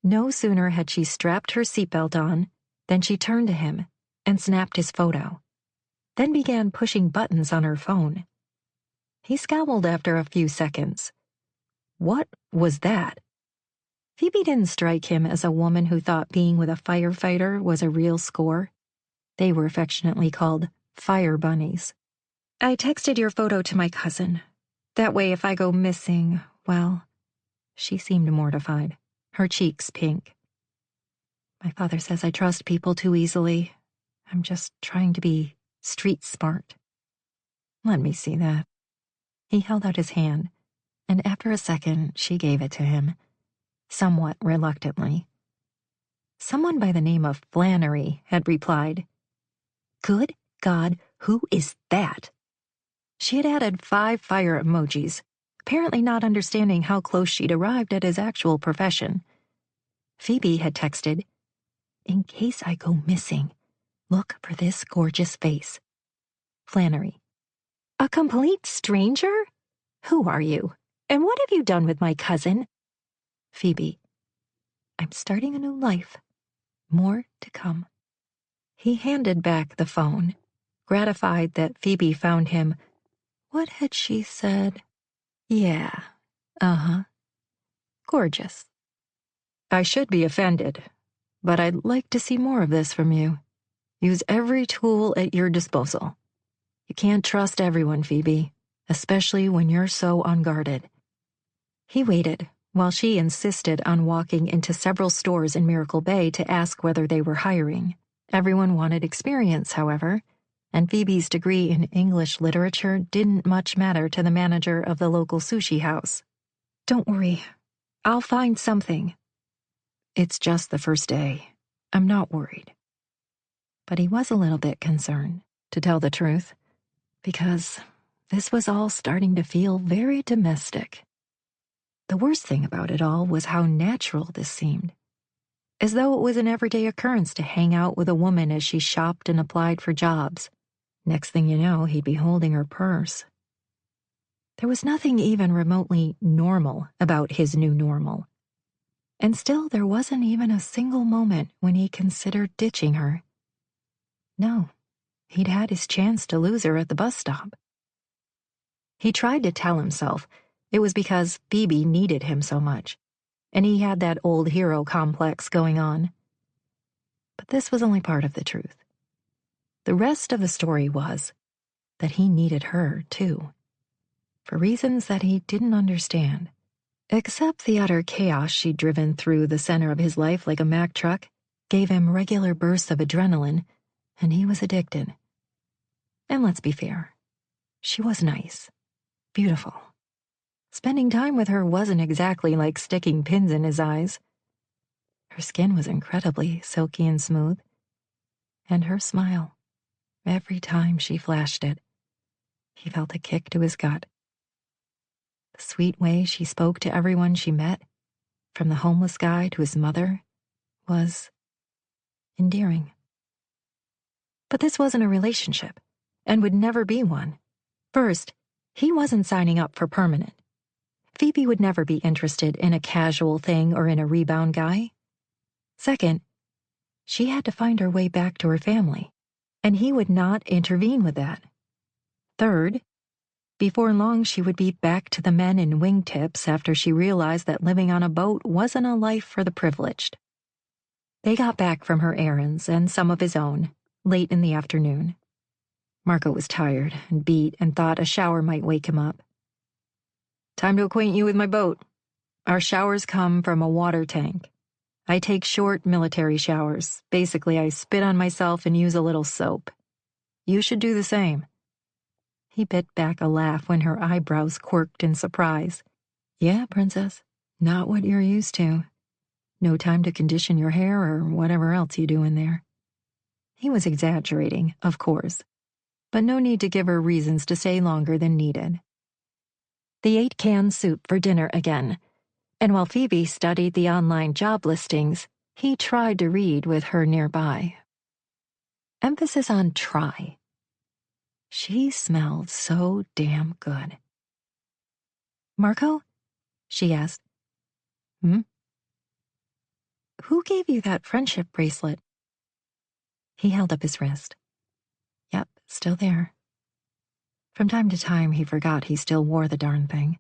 No sooner had she strapped her seatbelt on than she turned to him and snapped his photo, then began pushing buttons on her phone. He scowled after a few seconds. What was that? Phoebe didn't strike him as a woman who thought being with a firefighter was a real score. They were affectionately called fire bunnies. I texted your photo to my cousin. That way if I go missing, well, she seemed mortified, her cheeks pink. My father says I trust people too easily. I'm just trying to be street smart. Let me see that. He held out his hand, and after a second she gave it to him, somewhat reluctantly. Someone by the name of Flannery had replied. Good God, who is that? She had added 5 fire emojis, apparently not understanding how close she'd arrived at his actual profession. Phoebe had texted, in case I go missing, look for this gorgeous face. Flannery. A complete stranger? Who are you? And what have you done with my cousin? Phoebe. I'm starting a new life. More to come. He handed back the phone, gratified that Phoebe found him. What had she said? Yeah, gorgeous. I should be offended, but I'd like to see more of this from you. Use every tool at your disposal. You can't trust everyone, Phoebe, especially when you're so unguarded. He waited while she insisted on walking into several stores in Miracle Bay to ask whether they were hiring. Everyone wanted experience, however, and Phoebe's degree in English literature didn't much matter to the manager of the local sushi house. Don't worry, I'll find something. It's just the first day. I'm not worried. But he was a little bit concerned, to tell the truth, because this was all starting to feel very domestic. The worst thing about it all was how natural this seemed, as though it was an everyday occurrence to hang out with a woman as she shopped and applied for jobs. Next thing you know, he'd be holding her purse. There was nothing even remotely normal about his new normal. And still there wasn't even a single moment when he considered ditching her. No, he'd had his chance to lose her at the bus stop. He tried to tell himself it was because Phoebe needed him so much, and he had that old hero complex going on. But this was only part of the truth. The rest of the story was that he needed her, too, for reasons that he didn't understand. Except the utter chaos she'd driven through the center of his life like a Mack truck gave him regular bursts of adrenaline, and he was addicted. And let's be fair, she was nice, beautiful. Spending time with her wasn't exactly like sticking pins in his eyes. Her skin was incredibly silky and smooth, and her smile, every time she flashed it, he felt a kick to his gut. The sweet way she spoke to everyone she met, from the homeless guy to his mother, was endearing. But this wasn't a relationship, and would never be one. First, he wasn't signing up for permanent. Phoebe would never be interested in a casual thing or in a rebound guy. Second, She had to find her way back to her family, and he would not intervene with that. Third, before long she would be back to the men in wingtips after she realized that living on a boat wasn't a life for the privileged. They got back from her errands and some of his own, late in the afternoon. Marco was tired and beat and thought a shower might wake him up. "Time to acquaint you with my boat. Our showers come from a water tank. I take short military showers. Basically, I spit on myself and use a little soap. You should do the same." He bit back a laugh when her eyebrows quirked in surprise. "Yeah, Princess, not what you're used to. No time to condition your hair or whatever else you do in there." He was exaggerating, of course, but no need to give her reasons to stay longer than needed. They ate canned soup for dinner again, and while Phoebe studied the online job listings, he tried to read with her nearby. Emphasis on try. She smelled so damn good. "Marco?" she asked. "Hmm? Who gave you that friendship bracelet?" He held up his wrist. Yep, still there. From time to time, he forgot he still wore the darn thing.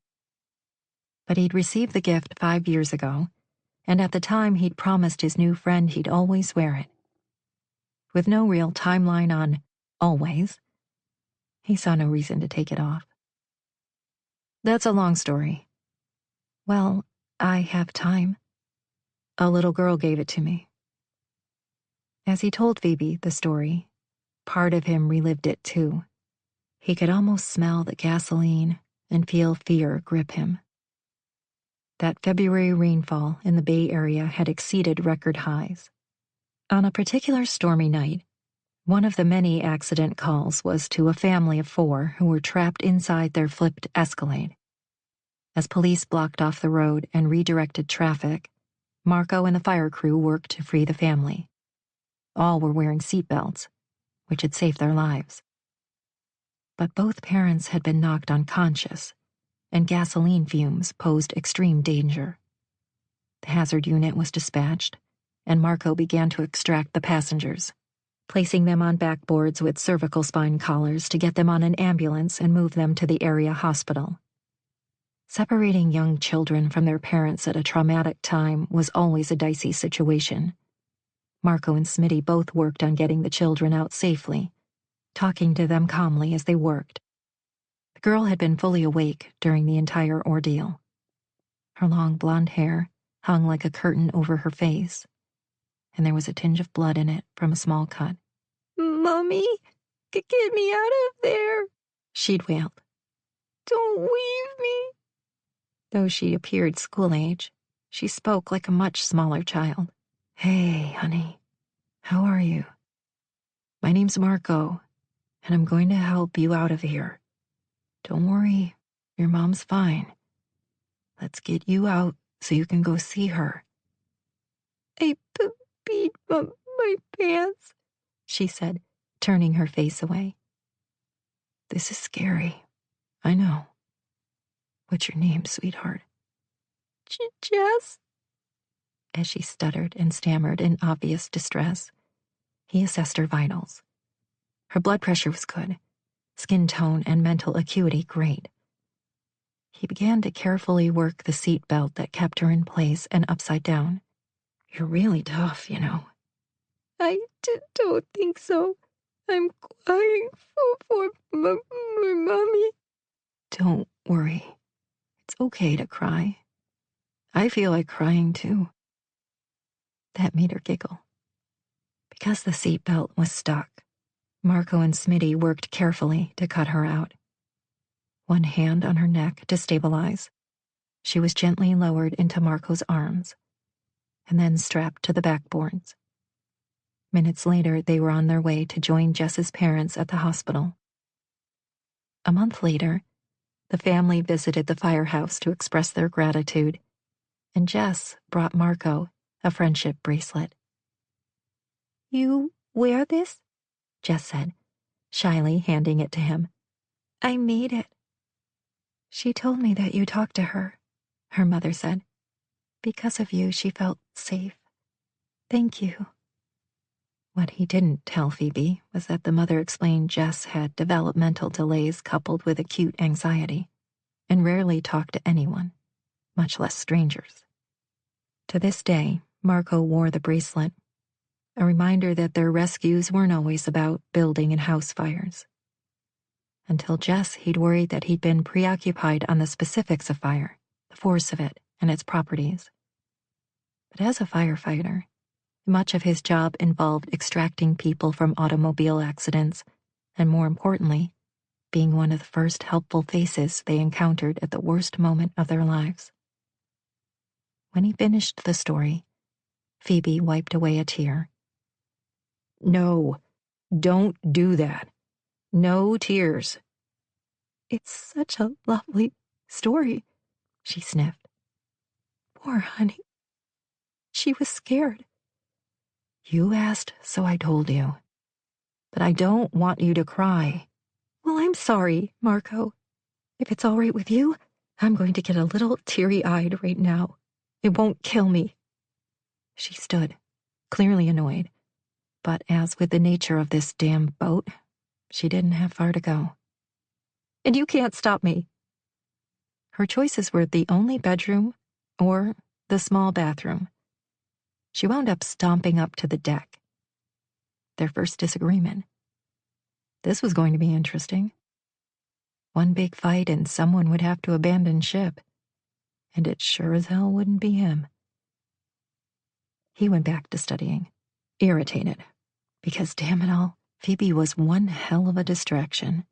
But he'd received the gift 5 years ago, and at the time he'd promised his new friend he'd always wear it. With no real timeline on always, he saw no reason to take it off. "That's a long story." "Well, I have time. A little girl gave it to me." As he told Phoebe the story, part of him relived it too. He could almost smell the gasoline and feel fear grip him. That February rainfall in the Bay Area had exceeded record highs. On a particular stormy night, one of the many accident calls was to a family of 4 who were trapped inside their flipped Escalade. As police blocked off the road and redirected traffic, Marco and the fire crew worked to free the family. All were wearing seatbelts, which had saved their lives. But both parents had been knocked unconscious, and gasoline fumes posed extreme danger. The hazard unit was dispatched, and Marco began to extract the passengers, placing them on backboards with cervical spine collars to get them on an ambulance and move them to the area hospital. Separating young children from their parents at a traumatic time was always a dicey situation. Marco and Smitty both worked on getting the children out safely, talking to them calmly as they worked. The girl had been fully awake during the entire ordeal. Her long blonde hair hung like a curtain over her face, and there was a tinge of blood in it from a small cut. "Mommy, get me out of there," she'd wailed. "Don't leave me." Though she appeared school-age, she spoke like a much smaller child. "Hey, honey, how are you? My name's Marco, and I'm going to help you out of here. Don't worry, your mom's fine. Let's get you out so you can go see her." "I peed my pants," she said, turning her face away. "This is scary, I know. What's your name, sweetheart?" Jess." As she stuttered and stammered in obvious distress, he assessed her vitals. Her blood pressure was good, skin tone and mental acuity great. He began to carefully work the seat belt that kept her in place and upside down. "You're really tough, you know." "I don't think so. I'm crying for my mommy." "Don't worry. It's okay to cry. I feel like crying too." That made her giggle. Because the seat belt was stuck, Marco and Smitty worked carefully to cut her out. One hand on her neck to stabilize. She was gently lowered into Marco's arms, and then strapped to the backboards. Minutes later, they were on their way to join Jess's parents at the hospital. A month later, the family visited the firehouse to express their gratitude, and Jess brought Marco a friendship bracelet. "You wear this?" Jess said, shyly handing it to him. "I made it." "She told me that you talked to her," her mother said. "Because of you, she felt safe. Thank you." What he didn't tell Phoebe was that the mother explained Jess had developmental delays coupled with acute anxiety, and rarely talked to anyone, much less strangers. To this day, Marco wore the bracelet, a reminder that their rescues weren't always about building and house fires. Until Jess, he'd worried that he'd been preoccupied on the specifics of fire, the force of it, and its properties. But as a firefighter, much of his job involved extracting people from automobile accidents, and more importantly, being one of the first helpful faces they encountered at the worst moment of their lives. When he finished the story, Phoebe wiped away a tear. "No, don't do that. No tears." "It's such a lovely story," she sniffed. "Poor honey. She was scared." "You asked, so I told you. But I don't want you to cry." "Well, I'm sorry, Marco. If it's all right with you, I'm going to get a little teary-eyed right now. It won't kill me." She stood, clearly annoyed, but as with the nature of this damn boat, she didn't have far to go. "And you can't stop me." Her choices were the only bedroom or the small bathroom. She wound up stomping up to the deck. Their first disagreement. This was going to be interesting. One big fight and someone would have to abandon ship. And it sure as hell wouldn't be him. He went back to studying, irritated, because damn it all, Phoebe was one hell of a distraction.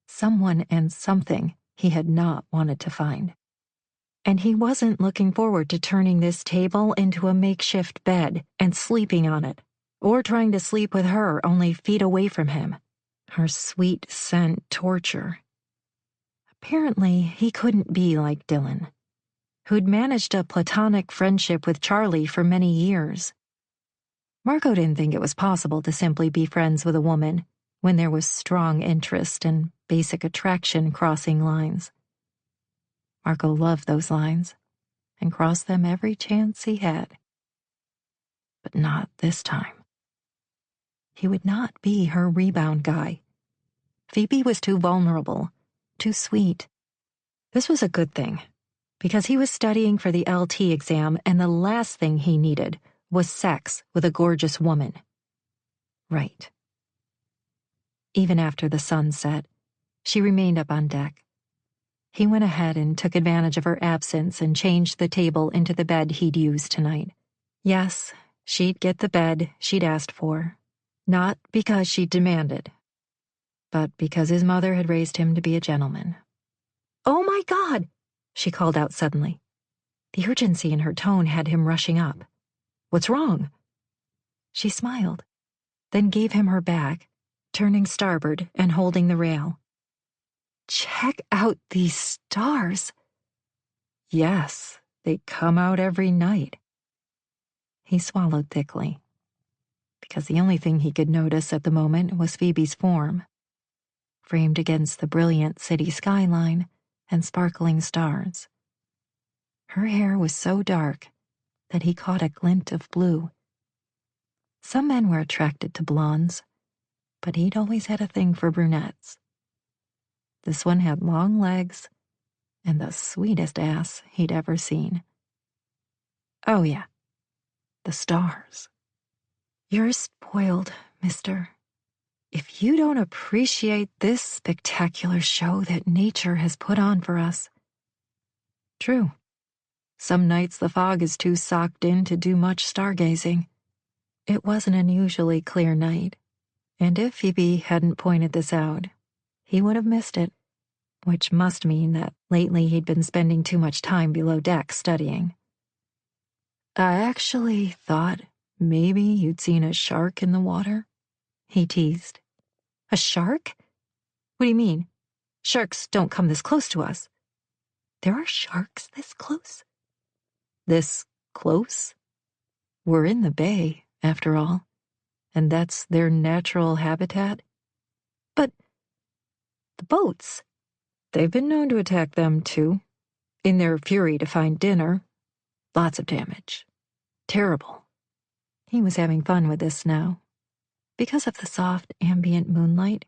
Someone and something he had not wanted to find. And he wasn't looking forward to turning this table into a makeshift bed and sleeping on it, or trying to sleep with her only feet away from him. Her sweet scent torture. Apparently, he couldn't be like Dylan, who'd managed a platonic friendship with Charlie for many years. Marco didn't think it was possible to simply be friends with a woman when there was strong interest and basic attraction crossing lines. Marco loved those lines and crossed them every chance he had. But not this time. He would not be her rebound guy. Phoebe was too vulnerable, too sweet. This was a good thing, because he was studying for the LT exam and the last thing he needed was sex with a gorgeous woman. Right. Even after the sun set, she remained up on deck. He went ahead and took advantage of her absence and changed the table into the bed he'd use tonight. Yes, she'd get the bed she'd asked for, not because she'd demanded, but because his mother had raised him to be a gentleman. "Oh my God!" she called out suddenly. The urgency in her tone had him rushing up. "What's wrong?" She smiled, then gave him her back, turning starboard and holding the rail. "Check out these stars." "Yes, they come out every night." He swallowed thickly, because the only thing he could notice at the moment was Phoebe's form, framed against the brilliant city skyline and sparkling stars. Her hair was so dark that he caught a glint of blue. Some men were attracted to blondes, but he'd always had a thing for brunettes. This one had long legs and the sweetest ass he'd ever seen. Oh yeah, the stars. "You're spoiled, mister. If you don't appreciate this spectacular show that nature has put on for us." True. Some nights the fog is too socked in to do much stargazing. It was an unusually clear night, and if Phoebe hadn't pointed this out, he would have missed it, which must mean that lately he'd been spending too much time below deck studying. "I actually thought maybe you'd seen a shark in the water," he teased. "A shark? What do you mean? Sharks don't come this close to us." "There are sharks this close?" "This close? We're in the bay, after all, and that's their natural habitat." "But the boats, they've been known to attack them too, in their fury to find dinner. Lots of damage. Terrible." He was having fun with this now, Because of the soft, ambient moonlight,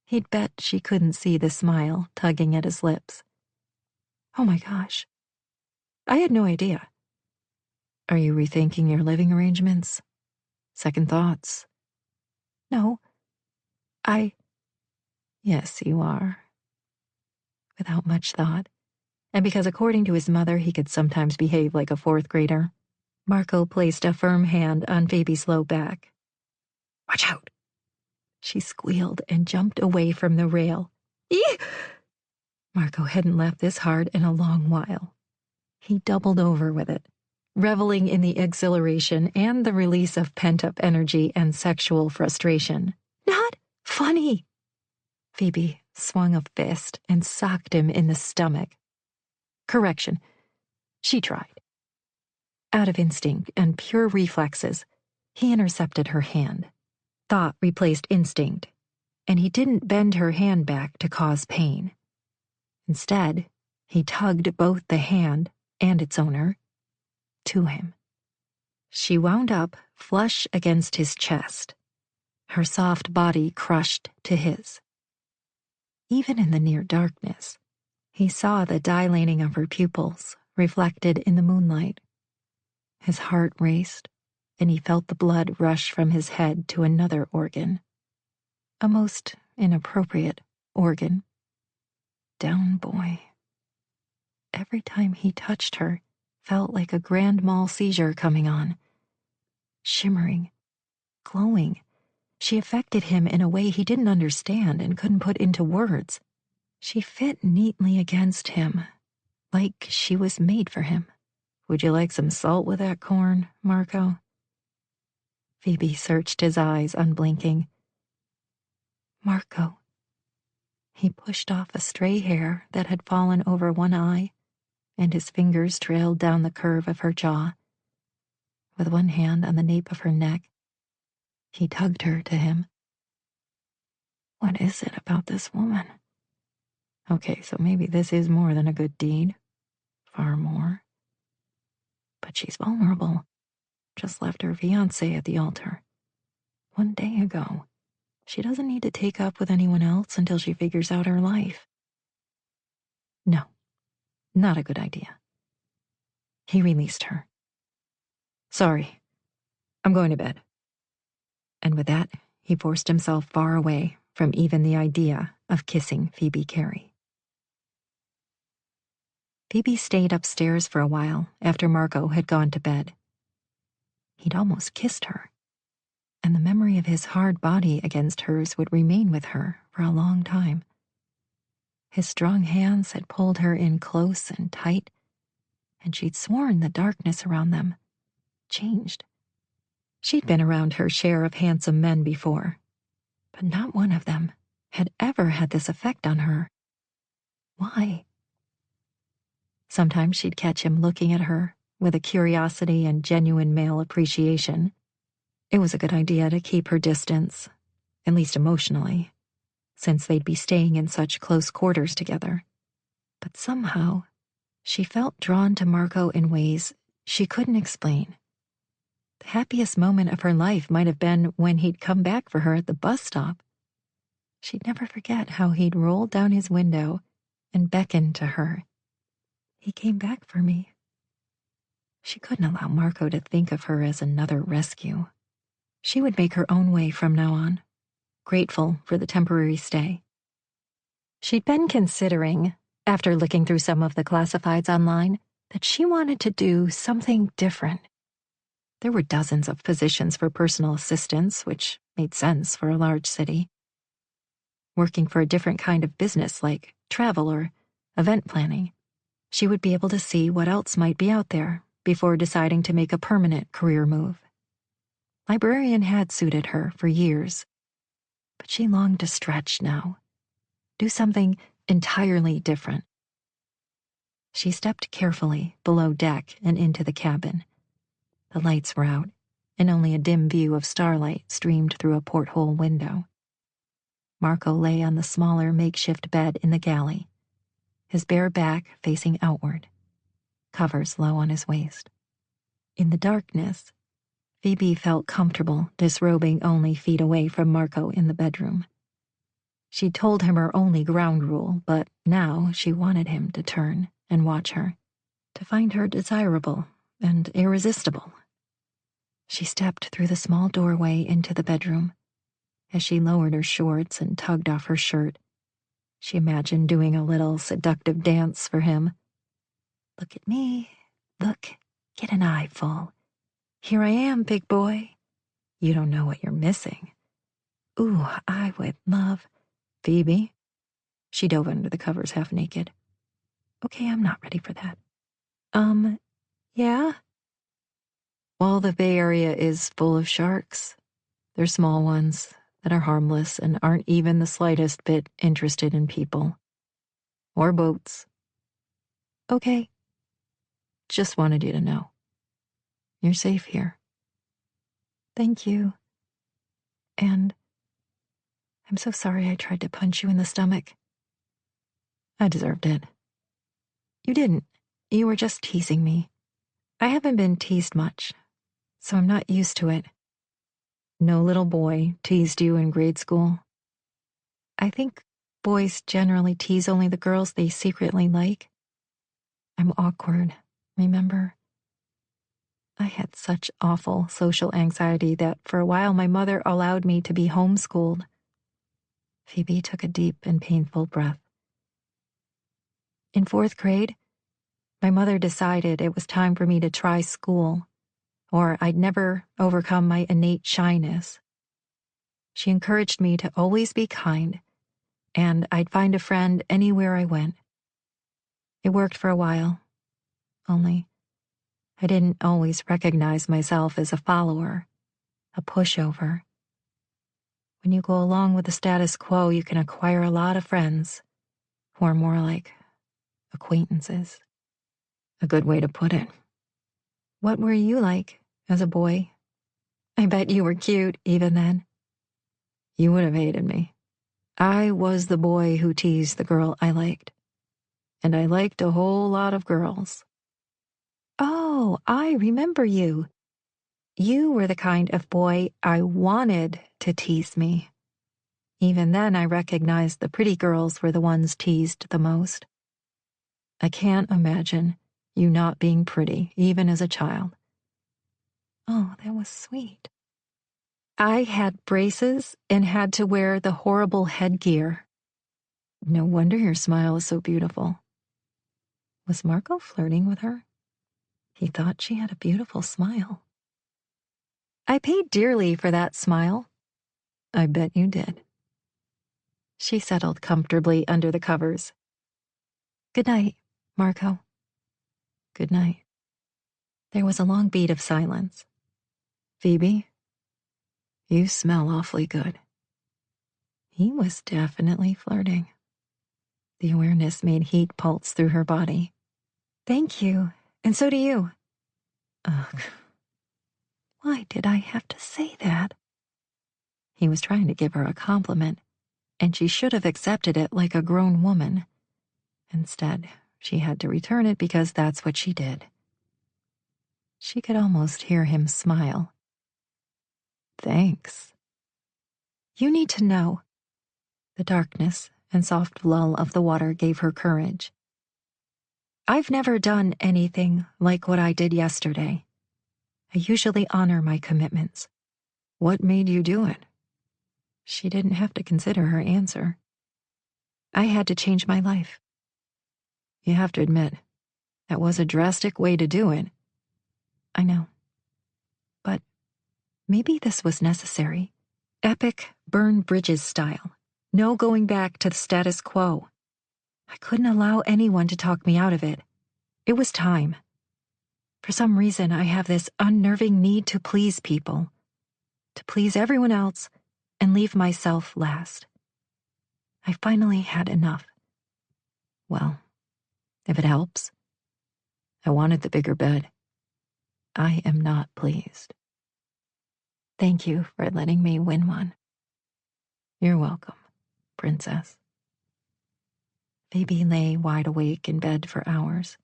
he'd bet she couldn't see the smile tugging at his lips. Oh my gosh. I had no idea. Are you rethinking your living arrangements? Second thoughts? No. Yes, you are. Without much thought, and because according to his mother he could sometimes behave like a fourth grader, Marco placed a firm hand on Phoebe's low back. Watch out! She squealed and jumped away from the rail. Eek! Marco hadn't laughed this hard in a long while. He doubled over with it, reveling in the exhilaration and the release of pent-up energy and sexual frustration. Not funny! Phoebe swung a fist and socked him in the stomach. Correction, she tried. Out of instinct and pure reflexes, he intercepted her hand. Thought replaced instinct, and he didn't bend her hand back to cause pain. Instead, he tugged both the hand and its owner to him. She wound up flush against his chest, her soft body crushed to his. Even in the near darkness, he saw the dilating of her pupils reflected in the moonlight. His heart raced, and he felt the blood rush from his head to another organ. A most inappropriate organ. Down boy. Every time he touched her, felt like a grand mal seizure coming on. Shimmering, glowing, she affected him in a way he didn't understand and couldn't put into words. She fit neatly against him, like she was made for him. Would you like some salt with that corn, Marco? Phoebe searched his eyes, unblinking. Marco. He pushed off a stray hair that had fallen over one eye, and his fingers trailed down the curve of her jaw. With one hand on the nape of her neck, he tugged her to him. What is it about this woman? Okay, so maybe this is more than a good deed. Far more. But she's vulnerable. Just left her fiancé at the altar. 1 day ago. She doesn't need to take up with anyone else until she figures out her life. No, not a good idea. He released her. Sorry, I'm going to bed. And with that, he forced himself far away from even the idea of kissing Phoebe Carey. Phoebe stayed upstairs for a while after Marco had gone to bed. He'd almost kissed her, and the memory of his hard body against hers would remain with her for a long time. His strong hands had pulled her in close and tight, and she'd sworn the darkness around them changed. She'd been around her share of handsome men before, but not one of them had ever had this effect on her. Why? Sometimes she'd catch him looking at her with a curiosity and genuine male appreciation. It was a good idea to keep her distance, at least emotionally, since they'd be staying in such close quarters together. But somehow, she felt drawn to Marco in ways she couldn't explain. The happiest moment of her life might have been when he'd come back for her at the bus stop. She'd never forget how he'd rolled down his window and beckoned to her. He came back for me. She couldn't allow Marco to think of her as another rescue. She would make her own way from now on, grateful for the temporary stay. She'd been considering, after looking through some of the classifieds online, that she wanted to do something different. There were dozens of positions for personal assistants, which made sense for a large city. Working for a different kind of business like travel or event planning, she would be able to see what else might be out there before deciding to make a permanent career move. Librarian had suited her for years, but she longed to stretch now, do something entirely different. She stepped carefully below deck and into the cabin. The lights were out, and only a dim view of starlight streamed through a porthole window. Marco lay on the smaller makeshift bed in the galley, his bare back facing outward, covers low on his waist. In the darkness, Phoebe felt comfortable disrobing only feet away from Marco in the bedroom. She told him her only ground rule, but now she wanted him to turn and watch her, to find her desirable and irresistible. She stepped through the small doorway into the bedroom. As she lowered her shorts and tugged off her shirt, she imagined doing a little seductive dance for him. Look at me. Look, get an eyeful. Here I am, big boy. You don't know what you're missing. Ooh, I would love... Phoebe? She dove under the covers half naked. Okay, I'm not ready for that. Yeah? Well, the Bay Area is full of sharks. They're small ones that are harmless and aren't even the slightest bit interested in people. Or boats. Okay. Just wanted you to know. You're safe here. Thank you. And I'm so sorry I tried to punch you in the stomach. I deserved it. You didn't. You were just teasing me. I haven't been teased much, so I'm not used to it. No little boy teased you in grade school? I think boys generally tease only the girls they secretly like. I'm awkward, remember? I had such awful social anxiety that for a while my mother allowed me to be homeschooled. Phoebe took a deep and painful breath. In 4th grade, my mother decided it was time for me to try school, or I'd never overcome my innate shyness. She encouraged me to always be kind, and I'd find a friend anywhere I went. It worked for a while, only I didn't always recognize myself as a follower, a pushover. When you go along with the status quo, you can acquire a lot of friends, who are more like acquaintances. A good way to put it. What were you like as a boy? I bet you were cute even then. You would have hated me. I was the boy who teased the girl I liked. And I liked a whole lot of girls. Oh, I remember you. You were the kind of boy I wanted to tease me. Even then, I recognized the pretty girls were the ones teased the most. I can't imagine you not being pretty, even as a child. Oh, that was sweet. I had braces and had to wear the horrible headgear. No wonder your smile is so beautiful. Was Marco flirting with her? He thought she had a beautiful smile. I paid dearly for that smile. I bet you did. She settled comfortably under the covers. Good night, Marco. Good night. There was a long beat of silence. Phoebe, you smell awfully good. He was definitely flirting. The awareness made heat pulse through her body. Thank you, and so do you. Ugh. Why did I have to say that? He was trying to give her a compliment, and she should have accepted it like a grown woman. Instead, she had to return it because that's what she did. She could almost hear him smile. Thanks. You need to know. The darkness and soft lull of the water gave her courage. I've never done anything like what I did yesterday. I usually honor my commitments. What made you do it? She didn't have to consider her answer. I had to change my life. You have to admit, that was a drastic way to do it. I know. But maybe this was necessary. Epic burn bridges style. No going back to the status quo. I couldn't allow anyone to talk me out of it. It was time. For some reason, I have this unnerving need to please people. To please everyone else and leave myself last. I finally had enough. Well, if it helps. I wanted the bigger bed. I am not pleased. Thank you for letting me win one. You're welcome, princess. Phoebe lay wide awake in bed for hours,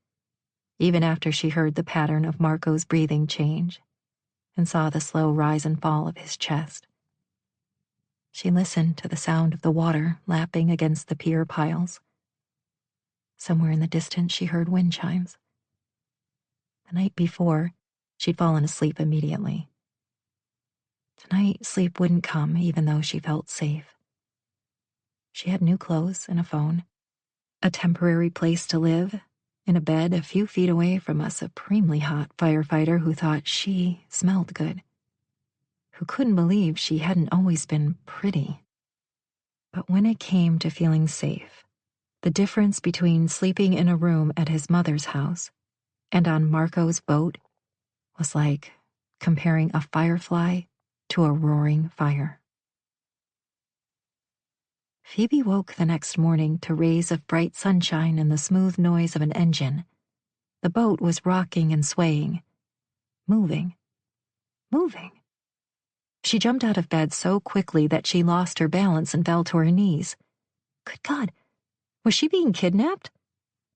even after she heard the pattern of Marco's breathing change, and saw the slow rise and fall of his chest. She listened to the sound of the water lapping against the pier piles. Somewhere in the distance, she heard wind chimes. The night before, she'd fallen asleep immediately. Tonight, sleep wouldn't come, even though she felt safe. She had new clothes and a phone, a temporary place to live, in a bed a few feet away from a supremely hot firefighter who thought she smelled good, who couldn't believe she hadn't always been pretty. But when it came to feeling safe, the difference between sleeping in a room at his mother's house and on Marco's boat was like comparing a firefly to a roaring fire. Phoebe woke the next morning to rays of bright sunshine and the smooth noise of an engine. The boat was rocking and swaying, moving. She jumped out of bed so quickly that she lost her balance and fell to her knees. Good God, was she being kidnapped?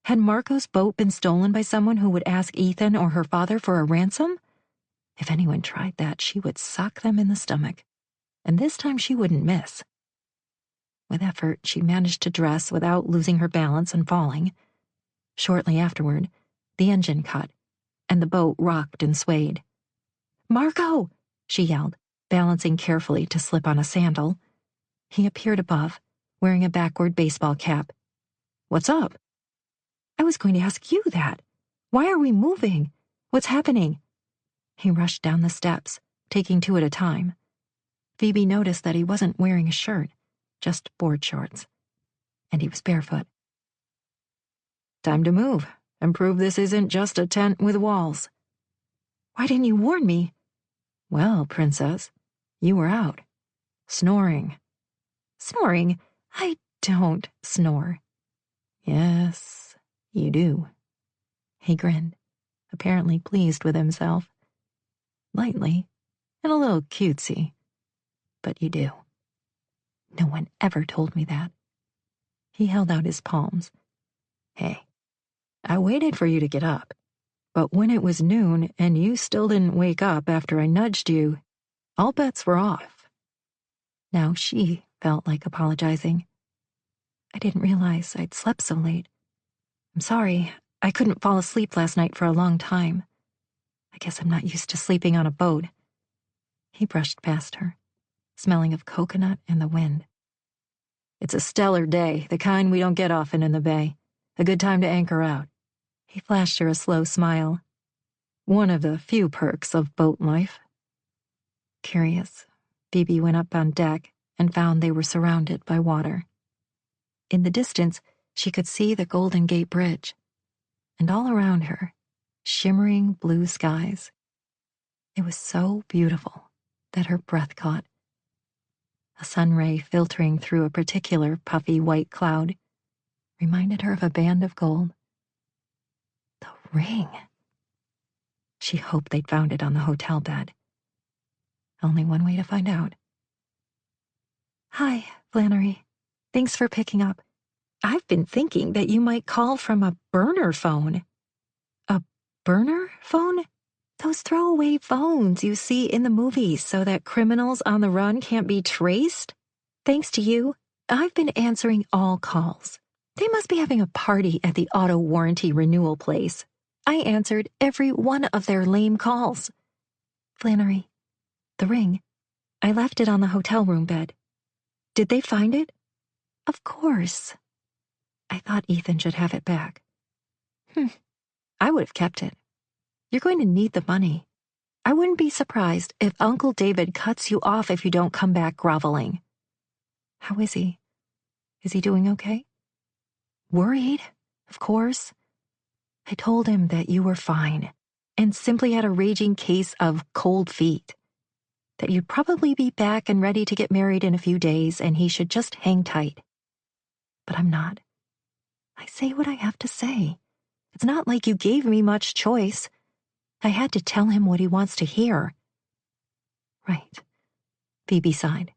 Had Marco's boat been stolen by someone who would ask Ethan or her father for a ransom? If anyone tried that, she would sock them in the stomach, and this time she wouldn't miss. With effort, she managed to dress without losing her balance and falling. Shortly afterward, the engine cut, and the boat rocked and swayed. "Marco!" she yelled, balancing carefully to slip on a sandal. He appeared above, wearing a backward baseball cap. "What's up?" "I was going to ask you that. Why are we moving? What's happening?" He rushed down the steps, taking two at a time. Phoebe noticed that he wasn't wearing a shirt, just board shorts, and he was barefoot. "Time to move and prove this isn't just a tent with walls." "Why didn't you warn me?" "Well, Princess, you were out. Snoring." "Snoring? I don't snore." "Yes, you do." He grinned, apparently pleased with himself. "Lightly and a little cutesy, but you do. No one ever told me that." He held out his palms. "Hey, I waited for you to get up, but when it was noon and you still didn't wake up after I nudged you, all bets were off." Now she felt like apologizing. "I didn't realize I'd slept so late. I'm sorry, I couldn't fall asleep last night for a long time. I guess I'm not used to sleeping on a boat." He brushed past her, smelling of coconut and the wind. "It's a stellar day, the kind we don't get often in the bay. A good time to anchor out." He flashed her a slow smile. "One of the few perks of boat life." Curious, Phoebe went up on deck and found they were surrounded by water. In the distance, she could see the Golden Gate Bridge, and all around her, shimmering blue skies. It was so beautiful that her breath caught. A sun ray filtering through a particular puffy white cloud reminded her of a band of gold. The ring! She hoped they'd found it on the hotel bed. Only one way to find out. "Hi, Flannery. Thanks for picking up. I've been thinking that you might call from a burner phone." "A burner phone?" "Those throwaway phones you see in the movies so that criminals on the run can't be traced. Thanks to you, I've been answering all calls. They must be having a party at the auto warranty renewal place. I answered every one of their lame calls." "Flannery, the ring. I left it on the hotel room bed. Did they find it?" "Of course." "I thought Ethan should have it back." I would have kept it. You're going to need the money. I wouldn't be surprised if Uncle David cuts you off if you don't come back groveling." "How is he? Is he doing okay?" "Worried, of course. I told him that you were fine and simply had a raging case of cold feet. That you'd probably be back and ready to get married in a few days and he should just hang tight. But I'm not. I say what I have to say. It's not like you gave me much choice. I had to tell him what he wants to hear." "Right," Phoebe sighed.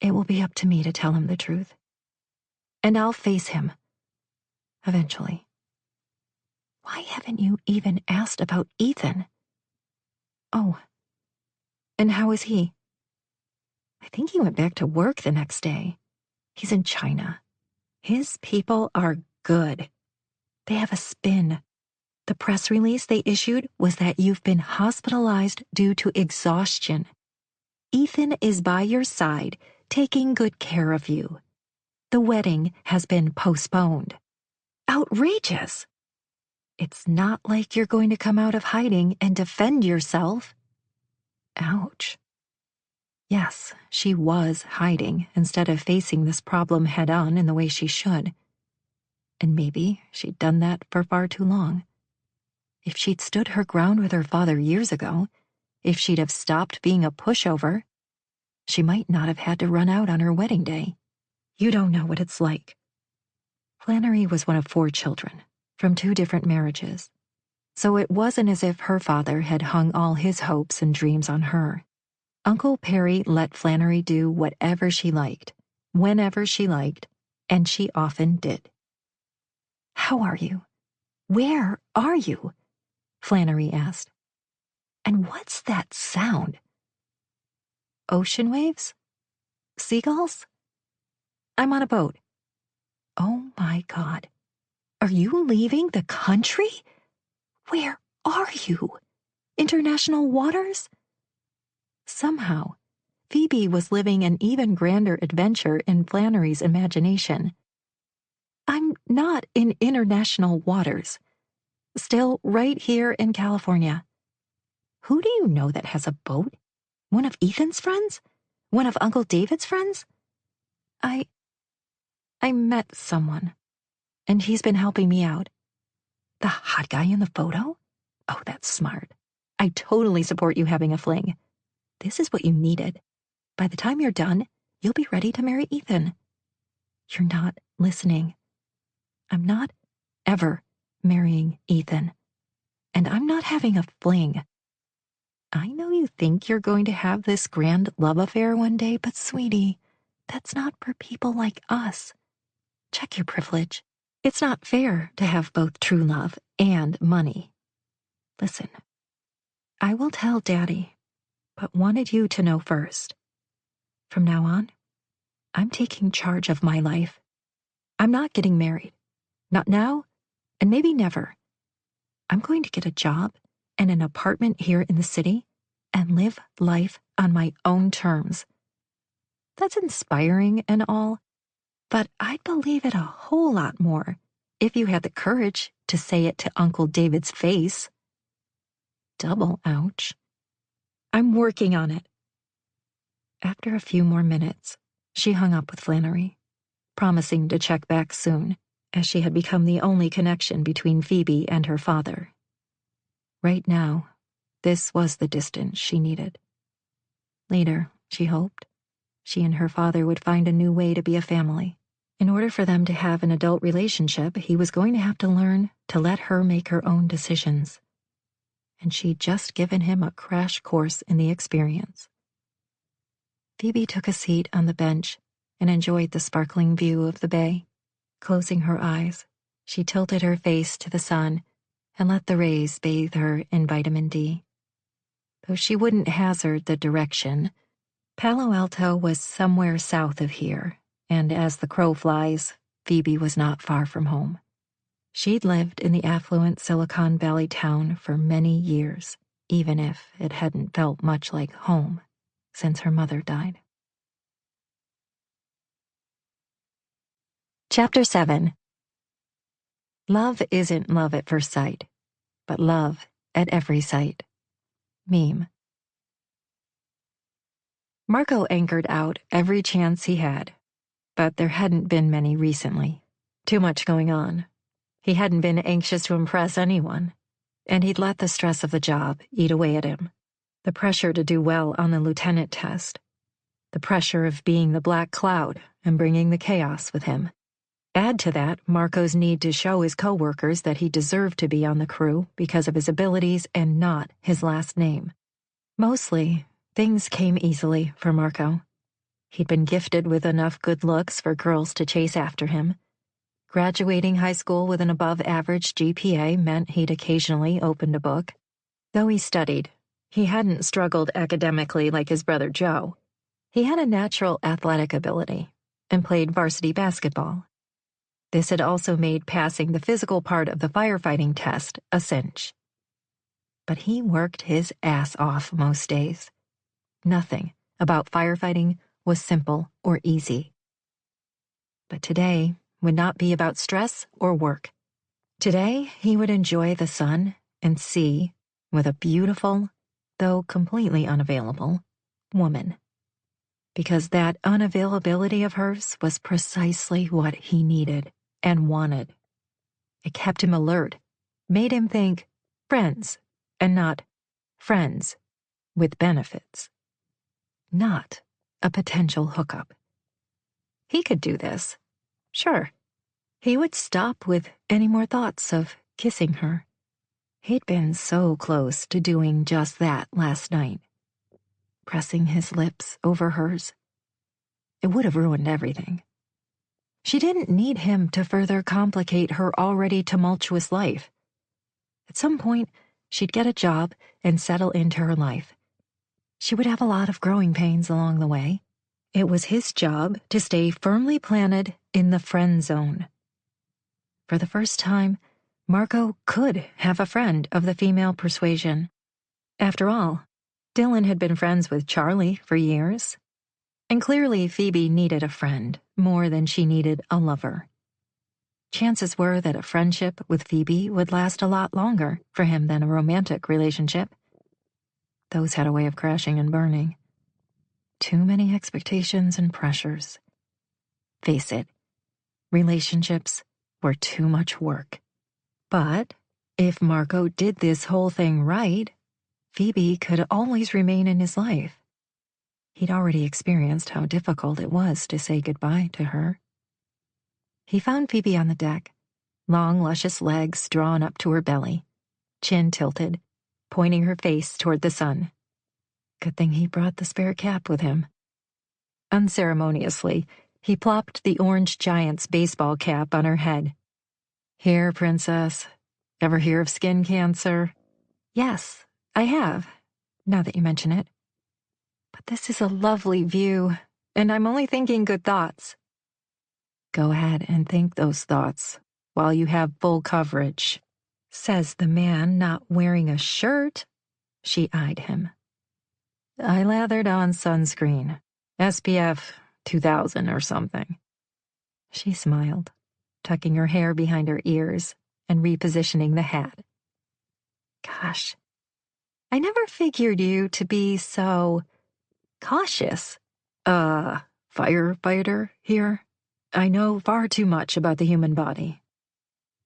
"It will be up to me to tell him the truth. And I'll face him. Eventually. Why haven't you even asked about Ethan?" Oh, and how is he? I think he went back to work the next day. He's in China. His people are good. They have a spin. The press release they issued was that you've been hospitalized due to exhaustion. Ethan is by your side, taking good care of you. The wedding has been postponed. Outrageous! It's not like you're going to come out of hiding and defend yourself. Ouch. Yes, she was hiding instead of facing this problem head-on in the way she should. And maybe she'd done that for far too long. If she'd stood her ground with her father years ago, if she'd have stopped being a pushover, she might not have had to run out on her wedding day. You don't know what it's like. Flannery was one of 4 children, from 2 different marriages, so it wasn't as if her father had hung all his hopes and dreams on her. Uncle Perry let Flannery do whatever she liked, whenever she liked, and she often did. How are you? Where are you? Flannery asked. And what's that sound? Ocean waves? Seagulls? I'm on a boat. Oh my God. Are you leaving the country? Where are you? International waters? Somehow, Phoebe was living an even grander adventure in Flannery's imagination. I'm not in international waters. Still right here in California. Who do you know that has a boat? One of Ethan's friends? One of Uncle David's friends? I met someone, and he's been helping me out. The hot guy in the photo? Oh, that's smart. I totally support you having a fling. This is what you needed. By the time you're done, you'll be ready to marry Ethan. You're not listening. I'm not ever marrying Ethan. And I'm not having a fling. I know you think you're going to have this grand love affair one day, but sweetie, that's not for people like us. Check your privilege. It's not fair to have both true love and money. Listen, I will tell Daddy, but wanted you to know first. From now on, I'm taking charge of my life. I'm not getting married. Not now, and maybe never. I'm going to get a job and an apartment here in the city and live life on my own terms. That's inspiring and all, but I'd believe it a whole lot more if you had the courage to say it to Uncle David's face. Double ouch. I'm working on it. After a few more minutes, she hung up with Flannery, promising to check back soon, as she had become the only connection between Phoebe and her father. Right now, this was the distance she needed. Later, she hoped, she and her father would find a new way to be a family. In order for them to have an adult relationship, he was going to have to learn to let her make her own decisions. And she'd just given him a crash course in the experience. Phoebe took a seat on the bench and enjoyed the sparkling view of the bay. Closing her eyes, she tilted her face to the sun and let the rays bathe her in vitamin D. Though she wouldn't hazard the direction, Palo Alto was somewhere south of here, and as the crow flies, Phoebe was not far from home. She'd lived in the affluent Silicon Valley town for many years, even if it hadn't felt much like home since her mother died. Chapter 7. Love isn't love at first sight, but love at every sight. Meme. Marco anchored out every chance he had, but there hadn't been many recently. Too much going on. He hadn't been anxious to impress anyone, and he'd let the stress of the job eat away at him. The pressure to do well on the lieutenant test. The pressure of being the black cloud and bringing the chaos with him. Add to that Marco's need to show his coworkers that he deserved to be on the crew because of his abilities and not his last name. Mostly, things came easily for Marco. He'd been gifted with enough good looks for girls to chase after him. Graduating high school with an above-average GPA meant he'd occasionally opened a book. Though he studied, He hadn't struggled academically like his brother Joe. He had a natural athletic ability and played varsity basketball. This had also made passing the physical part of the firefighting test a cinch. But he worked his ass off most days. Nothing about firefighting was simple or easy. But today would not be about stress or work. Today, he would enjoy the sun and sea with a beautiful, though completely unavailable, woman. Because that unavailability of hers was precisely what he needed and wanted. It kept him alert, made him think friends and not friends with benefits. Not a potential hookup. He could do this. Sure. He would stop with any more thoughts of kissing her. He'd been so close to doing just that last night. Pressing his lips over hers. It would have ruined everything. She didn't need him to further complicate her already tumultuous life. At some point, she'd get a job and settle into her life. She would have a lot of growing pains along the way. It was his job to stay firmly planted in the friend zone. For the first time, Marco could have a friend of the female persuasion. After all, Dylan had been friends with Charlie for years. And clearly Phoebe needed a friend more than she needed a lover. Chances were that a friendship with Phoebe would last a lot longer for him than a romantic relationship. Those had a way of crashing and burning. Too many expectations and pressures. Face it, relationships were too much work. But if Marco did this whole thing right, Phoebe could always remain in his life. He'd already experienced how difficult it was to say goodbye to her. He found Phoebe on the deck, long, luscious legs drawn up to her belly, chin tilted, pointing her face toward the sun. Good thing he brought the spare cap with him. Unceremoniously, he plopped the orange giant's baseball cap on her head. Here, princess. Ever hear of skin cancer? Yes, I have, now that you mention it. But this is a lovely view, and I'm only thinking good thoughts. Go ahead and think those thoughts while you have full coverage, says the man not wearing a shirt. She eyed him. I lathered on sunscreen, SPF 2000 or something. She smiled, tucking her hair behind her ears and repositioning the hat. Gosh, I never figured you to be so cautious. Firefighter here? I know far too much about the human body.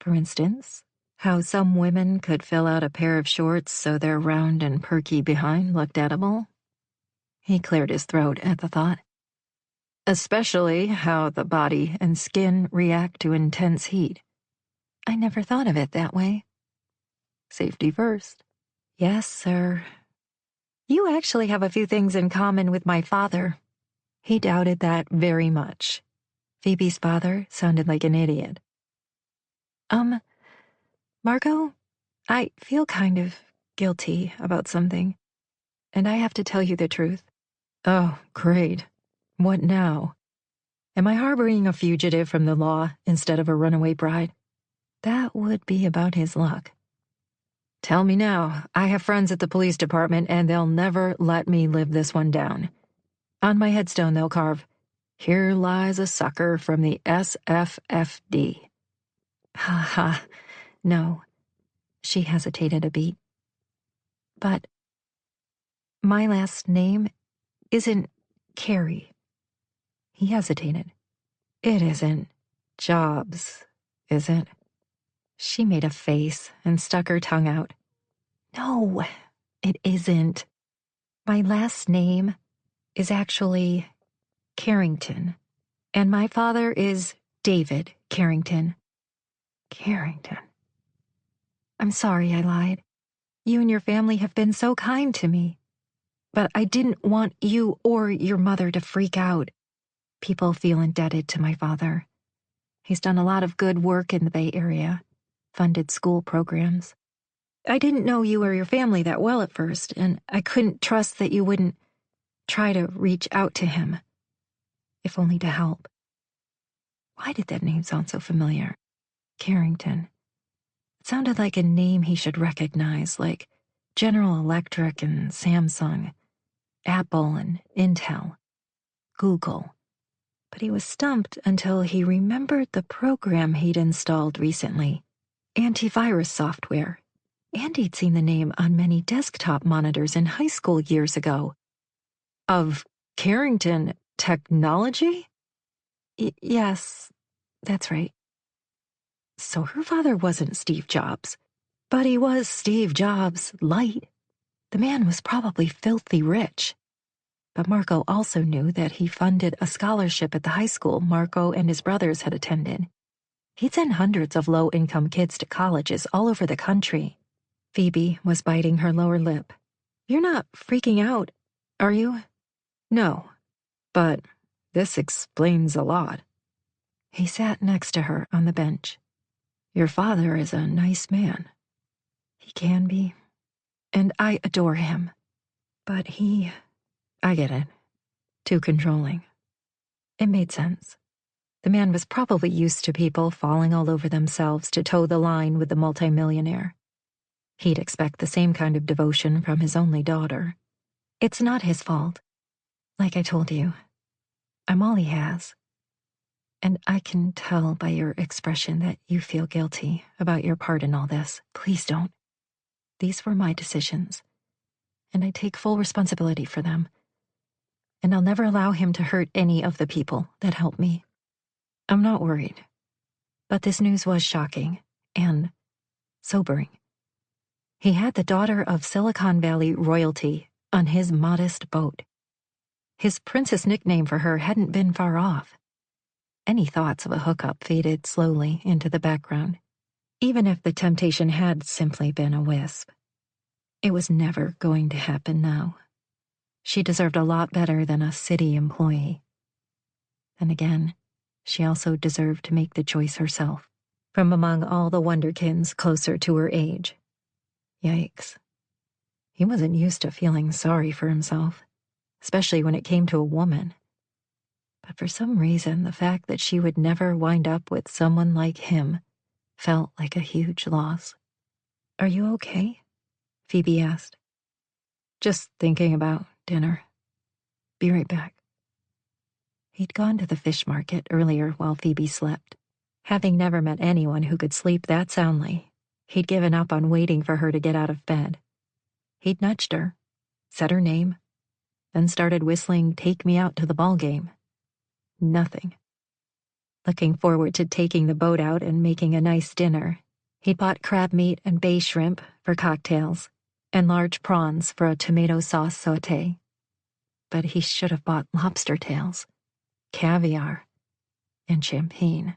For instance, how some women could fill out a pair of shorts so their round and perky behind looked edible. He cleared his throat at the thought. Especially how the body and skin react to intense heat. I never thought of it that way. Safety first. Yes, sir. You actually have a few things in common with my father. He doubted that very much. Phoebe's father sounded like an idiot. Marco, I feel kind of guilty about something, and I have to tell you the truth. Oh, great. What now? Am I harboring a fugitive from the law instead of a runaway bride? That would be about his luck. Tell me now. I have friends at the police department, and they'll never let me live this one down. On my headstone, they'll carve, "Here lies a sucker from the SFFD." Ha ha. No. She hesitated a beat. But my last name isn't Carey. He hesitated. It isn't Jobs, is it? She made a face and stuck her tongue out. No, it isn't. My last name is actually Carrington, and my father is David Carrington. Carrington. I'm sorry I lied. You and your family have been so kind to me. But I didn't want you or your mother to freak out. People feel indebted to my father. He's done a lot of good work in the Bay Area, funded school programs. I didn't know you or your family that well at first, and I couldn't trust that you wouldn't try to reach out to him, if only to help. Why did that name sound so familiar? Carrington. It sounded like a name he should recognize, like General Electric and Samsung, Apple and Intel, Google. But he was stumped until he remembered the program he'd installed recently, antivirus software, and he'd seen the name on many desktop monitors in high school years ago. Of Carrington Technology? Yes, that's right. So her father wasn't Steve Jobs, but he was Steve Jobs light. The man was probably filthy rich. But Marco also knew that he funded a scholarship at the high school Marco and his brothers had attended. He'd sent hundreds of low-income kids to colleges all over the country. Phoebe was biting her lower lip. You're not freaking out, are you? No, but this explains a lot. He sat next to her on the bench. Your father is a nice man. He can be, and I adore him. But I get it, too controlling. It made sense. The man was probably used to people falling all over themselves to toe the line with the multimillionaire. He'd expect the same kind of devotion from his only daughter. It's not his fault. Like I told you, I'm all he has. And I can tell by your expression that you feel guilty about your part in all this. Please don't. These were my decisions, and I take full responsibility for them. And I'll never allow him to hurt any of the people that help me. I'm not worried. But this news was shocking and sobering. He had the daughter of Silicon Valley royalty on his modest boat. His princess nickname for her hadn't been far off. Any thoughts of a hookup faded slowly into the background, even if the temptation had simply been a wisp. It was never going to happen now. She deserved a lot better than a city employee. And again, she also deserved to make the choice herself, from among all the wonderkins closer to her age. Yikes. He wasn't used to feeling sorry for himself, especially when it came to a woman. But for some reason, the fact that she would never wind up with someone like him felt like a huge loss. Are you okay? Phoebe asked. Just thinking about dinner. Be right back. He'd gone to the fish market earlier while Phoebe slept. Having never met anyone who could sleep that soundly, he'd given up on waiting for her to get out of bed. He'd nudged her, said her name, then started whistling Take Me Out to the Ball Game. Nothing. Looking forward to taking the boat out and making a nice dinner, he'd bought crab meat and bay shrimp for cocktails and large prawns for a tomato sauce sauté. But he should have bought lobster tails, caviar, and champagne.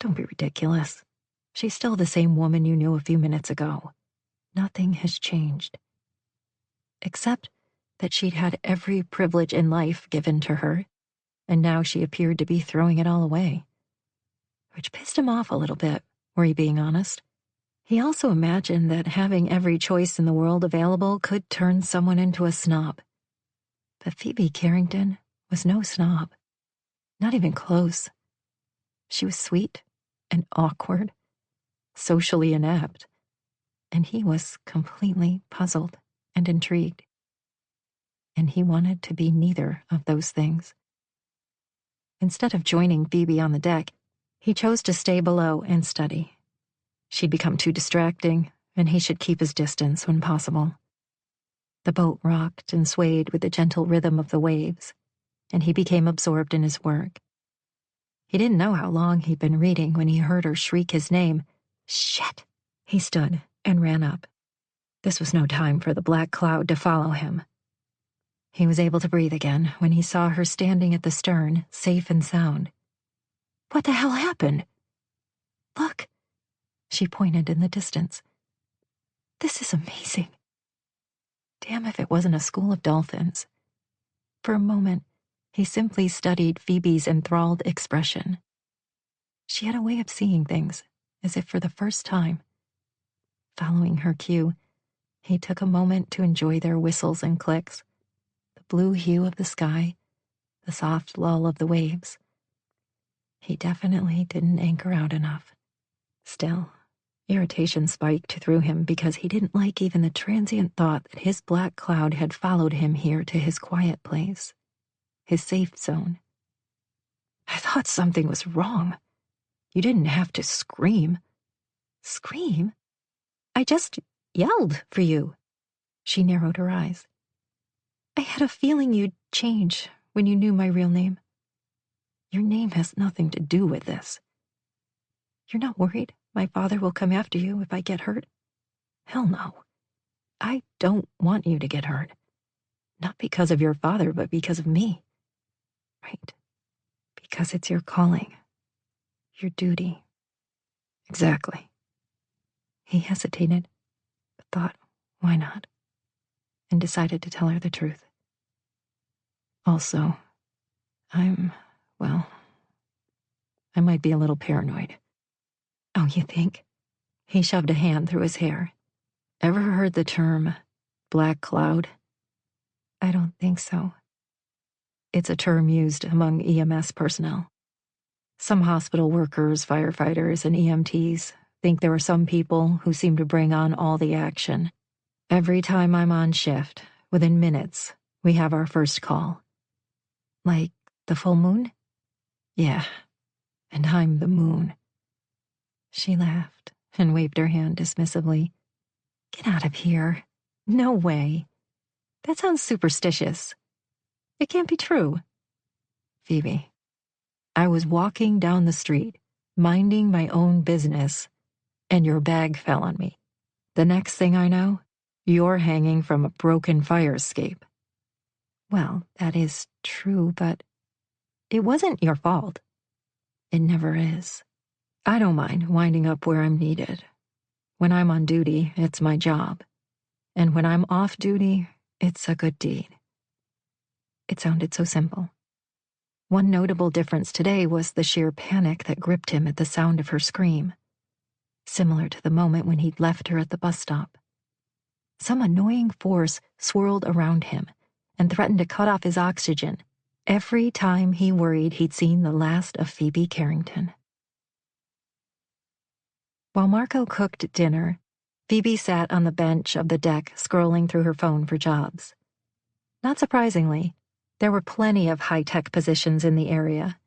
Don't be ridiculous. She's still the same woman you knew a few minutes ago. Nothing has changed. Except that she'd had every privilege in life given to her, and now she appeared to be throwing it all away. Which pissed him off a little bit, were you being honest? He also imagined that having every choice in the world available could turn someone into a snob. But Phoebe Carrington was no snob. Not even close. She was sweet and awkward, socially inept, and he was completely puzzled and intrigued. And he wanted to be neither of those things. Instead of joining Phoebe on the deck, he chose to stay below and study. She'd become too distracting, and he should keep his distance when possible. The boat rocked and swayed with the gentle rhythm of the waves, and he became absorbed in his work. He didn't know how long he'd been reading when he heard her shriek his name. Shit! He stood and ran up. This was no time for the black cloud to follow him. He was able to breathe again when he saw her standing at the stern, safe and sound. What the hell happened? Look! She pointed in the distance. This is amazing. Damn if it wasn't a school of dolphins. For a moment, he simply studied Phoebe's enthralled expression. She had a way of seeing things, as if for the first time. Following her cue, he took a moment to enjoy their whistles and clicks, the blue hue of the sky, the soft lull of the waves. He definitely didn't anchor out enough. Still, irritation spiked through him because he didn't like even the transient thought that his black cloud had followed him here to his quiet place, his safe zone. I thought something was wrong. You didn't have to scream. Scream? I just yelled for you. She narrowed her eyes. I had a feeling you'd change when you knew my real name. Your name has nothing to do with this. You're not worried my father will come after you if I get hurt? Hell no. I don't want you to get hurt. Not because of your father, but because of me. Right. Because it's your calling. Your duty. Exactly. He hesitated, but thought, why not? And decided to tell her the truth. Also, I might be a little paranoid. Oh, you think? He shoved a hand through his hair. Ever heard the term black cloud? I don't think so. It's a term used among EMS personnel. Some hospital workers, firefighters, and EMTs think there are some people who seem to bring on all the action. Every time I'm on shift, within minutes, we have our first call. Like the full moon? Yeah, and I'm the moon. She laughed and waved her hand dismissively. Get out of here. No way. That sounds superstitious. It can't be true. Phoebe, I was walking down the street, minding my own business, and your bag fell on me. The next thing I know, you're hanging from a broken fire escape. Well, that is true, but it wasn't your fault. It never is. I don't mind winding up where I'm needed. When I'm on duty, it's my job. And when I'm off duty, it's a good deed. It sounded so simple. One notable difference today was the sheer panic that gripped him at the sound of her scream, similar to the moment when he'd left her at the bus stop. Some annoying force swirled around him and threatened to cut off his oxygen every time he worried he'd seen the last of Phoebe Carrington. While Marco cooked dinner, Phoebe sat on the bench of the deck scrolling through her phone for jobs. Not surprisingly, there were plenty of high-tech positions in the area.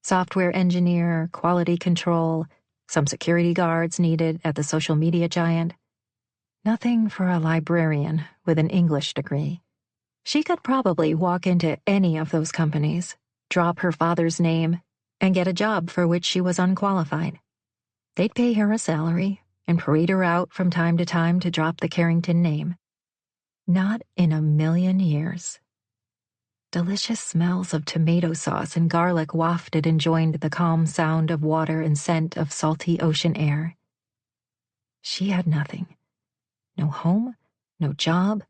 Software engineer, quality control, some security guards needed at the social media giant. Nothing for a librarian with an English degree. She could probably walk into any of those companies, drop her father's name, and get a job for which she was unqualified. They'd pay her a salary and parade her out from time to time to drop the Carrington name. Not in a million years. Delicious smells of tomato sauce and garlic wafted and joined the calm sound of water and scent of salty ocean air. She had nothing. No home, no job,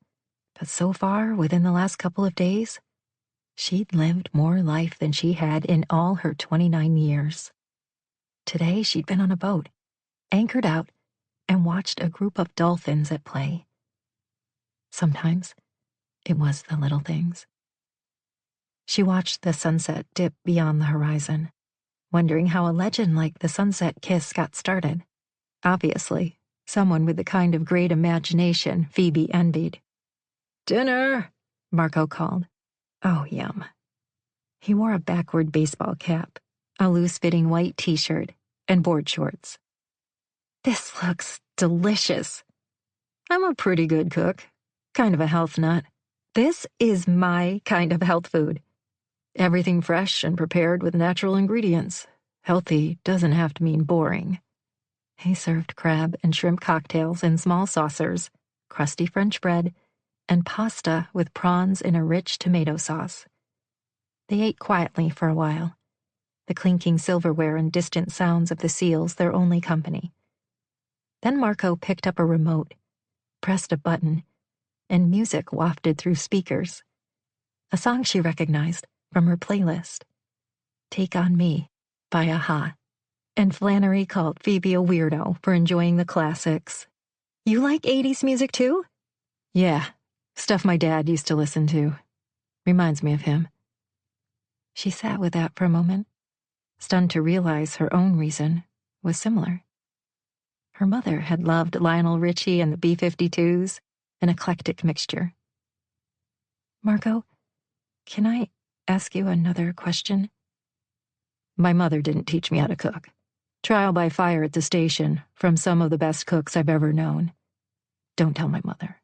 but so far, within the last couple of days, she'd lived more life than she had in all her 29 years. Today, she'd been on a boat, anchored out, and watched a group of dolphins at play. Sometimes, it was the little things. She watched the sunset dip beyond the horizon, wondering how a legend like the Sunset Kiss got started. Obviously, someone with the kind of great imagination Phoebe envied. "Dinner," Marco called. Oh, yum. He wore a backward baseball cap, a loose-fitting white t-shirt, and board shorts. This looks delicious. I'm a pretty good cook, kind of a health nut. This is my kind of health food. Everything fresh and prepared with natural ingredients. Healthy doesn't have to mean boring. He served crab and shrimp cocktails in small saucers, crusty French bread, and pasta with prawns in a rich tomato sauce. They ate quietly for a while, the clinking silverware and distant sounds of the seals their only company. Then Marco picked up a remote, pressed a button, and music wafted through speakers. A song she recognized from her playlist, Take on Me by a-ha. And Flannery called Phoebe a weirdo for enjoying the classics. You like 80s music too? Yeah, stuff my dad used to listen to. Reminds me of him. She sat with that for a moment, stunned to realize her own reason was similar. Her mother had loved Lionel Richie and the B-52s, an eclectic mixture. Marco, can I ask you another question? My mother didn't teach me how to cook. Trial by fire at the station from some of the best cooks I've ever known. Don't tell my mother.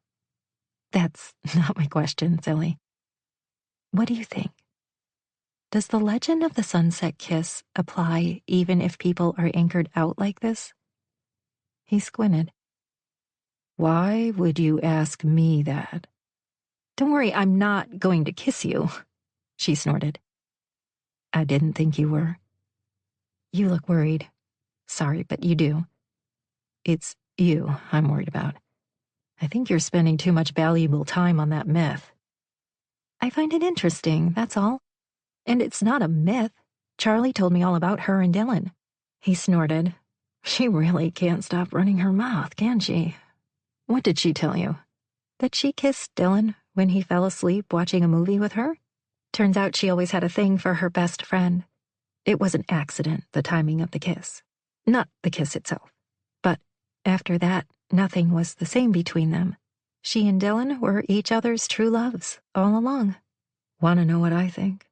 That's not my question, silly. What do you think? Does the legend of the sunset kiss apply even if people are anchored out like this? He squinted. Why would you ask me that? Don't worry, I'm not going to kiss you, she snorted. I didn't think you were. You look worried. Sorry, but you do. It's you I'm worried about. I think you're spending too much valuable time on that myth. I find it interesting, that's all. And it's not a myth. Charlie told me all about her and Dylan. He snorted. She really can't stop running her mouth, can she? What did she tell you? That she kissed Dylan when he fell asleep watching a movie with her? Turns out she always had a thing for her best friend. It was an accident, the timing of the kiss. Not the kiss itself. But after that, nothing was the same between them. She and Dylan were each other's true loves all along. Want to know what I think?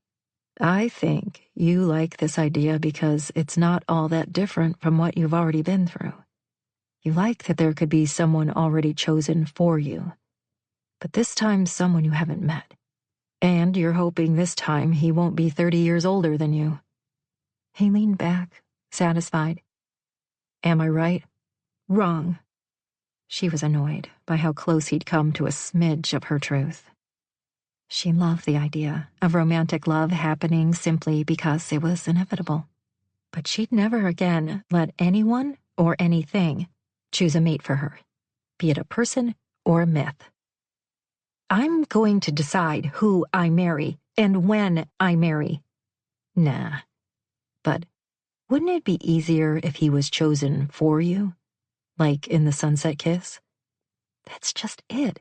I think you like this idea because it's not all that different from what you've already been through. You like that there could be someone already chosen for you, but this time someone you haven't met. And you're hoping this time he won't be 30 years older than you. He leaned back, satisfied. Am I right? Wrong. She was annoyed by how close he'd come to a smidge of her truth. She loved the idea of romantic love happening simply because it was inevitable. But she'd never again let anyone or anything choose a mate for her, be it a person or a myth. I'm going to decide who I marry and when I marry. Nah. But wouldn't it be easier if he was chosen for you? Like in the sunset kiss? That's just it.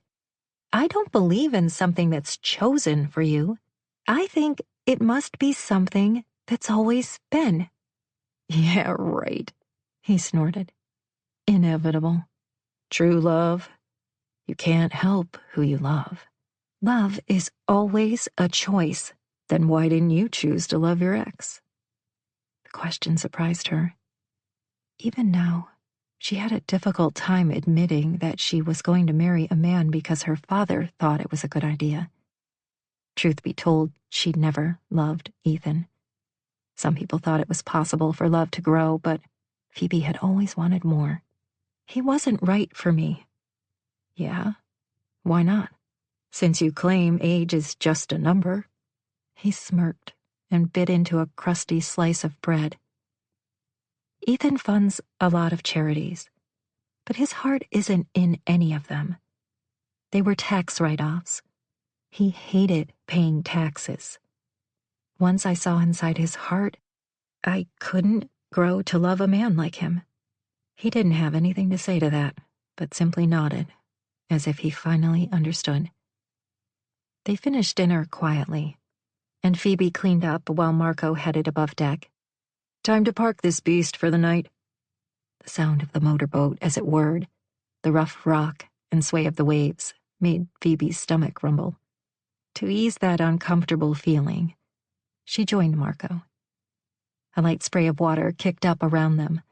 I don't believe in something that's chosen for you. I think it must be something that's always been. Yeah, right, he snorted. Inevitable. True love. You can't help who you love. Love is always a choice. Then why didn't you choose to love your ex? The question surprised her. Even now, she had a difficult time admitting that she was going to marry a man because her father thought it was a good idea. Truth be told, she'd never loved Ethan. Some people thought it was possible for love to grow, but Phoebe had always wanted more. He wasn't right for me. Yeah? Why not? Since you claim age is just a number. He smirked and bit into a crusty slice of bread. Ethan funds a lot of charities, but his heart isn't in any of them. They were tax write-offs. He hated paying taxes. Once I saw inside his heart, I couldn't grow to love a man like him. He didn't have anything to say to that, but simply nodded, as if he finally understood. They finished dinner quietly, and Phoebe cleaned up while Marco headed above deck. Time to park this beast for the night. The sound of the motorboat as it whirred, the rough rock and sway of the waves, made Phoebe's stomach rumble. To ease that uncomfortable feeling, she joined Marco. A light spray of water kicked up around them.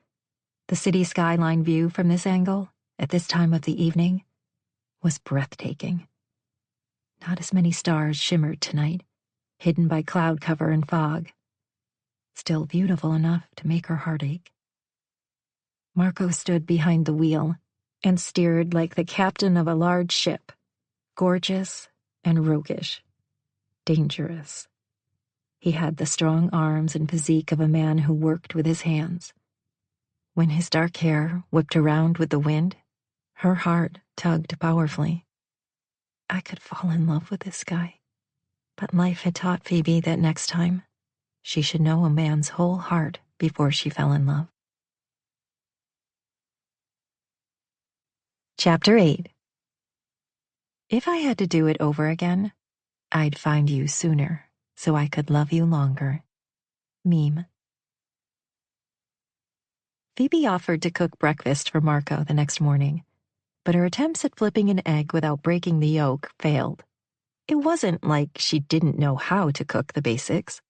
The city skyline view from this angle, at this time of the evening, was breathtaking. Not as many stars shimmered tonight, hidden by cloud cover and fog. Still beautiful enough to make her heart ache. Marco stood behind the wheel and steered like the captain of a large ship, gorgeous and roguish, dangerous. He had the strong arms and physique of a man who worked with his hands. When his dark hair whipped around with the wind, her heart tugged powerfully. I could fall in love with this guy, but life had taught Phoebe that next time, she should know a man's whole heart before she fell in love. Chapter 8. If I had to do it over again, I'd find you sooner so I could love you longer. Meme. Phoebe offered to cook breakfast for Marco the next morning, but her attempts at flipping an egg without breaking the yolk failed. It wasn't like she didn't know how to cook the basics.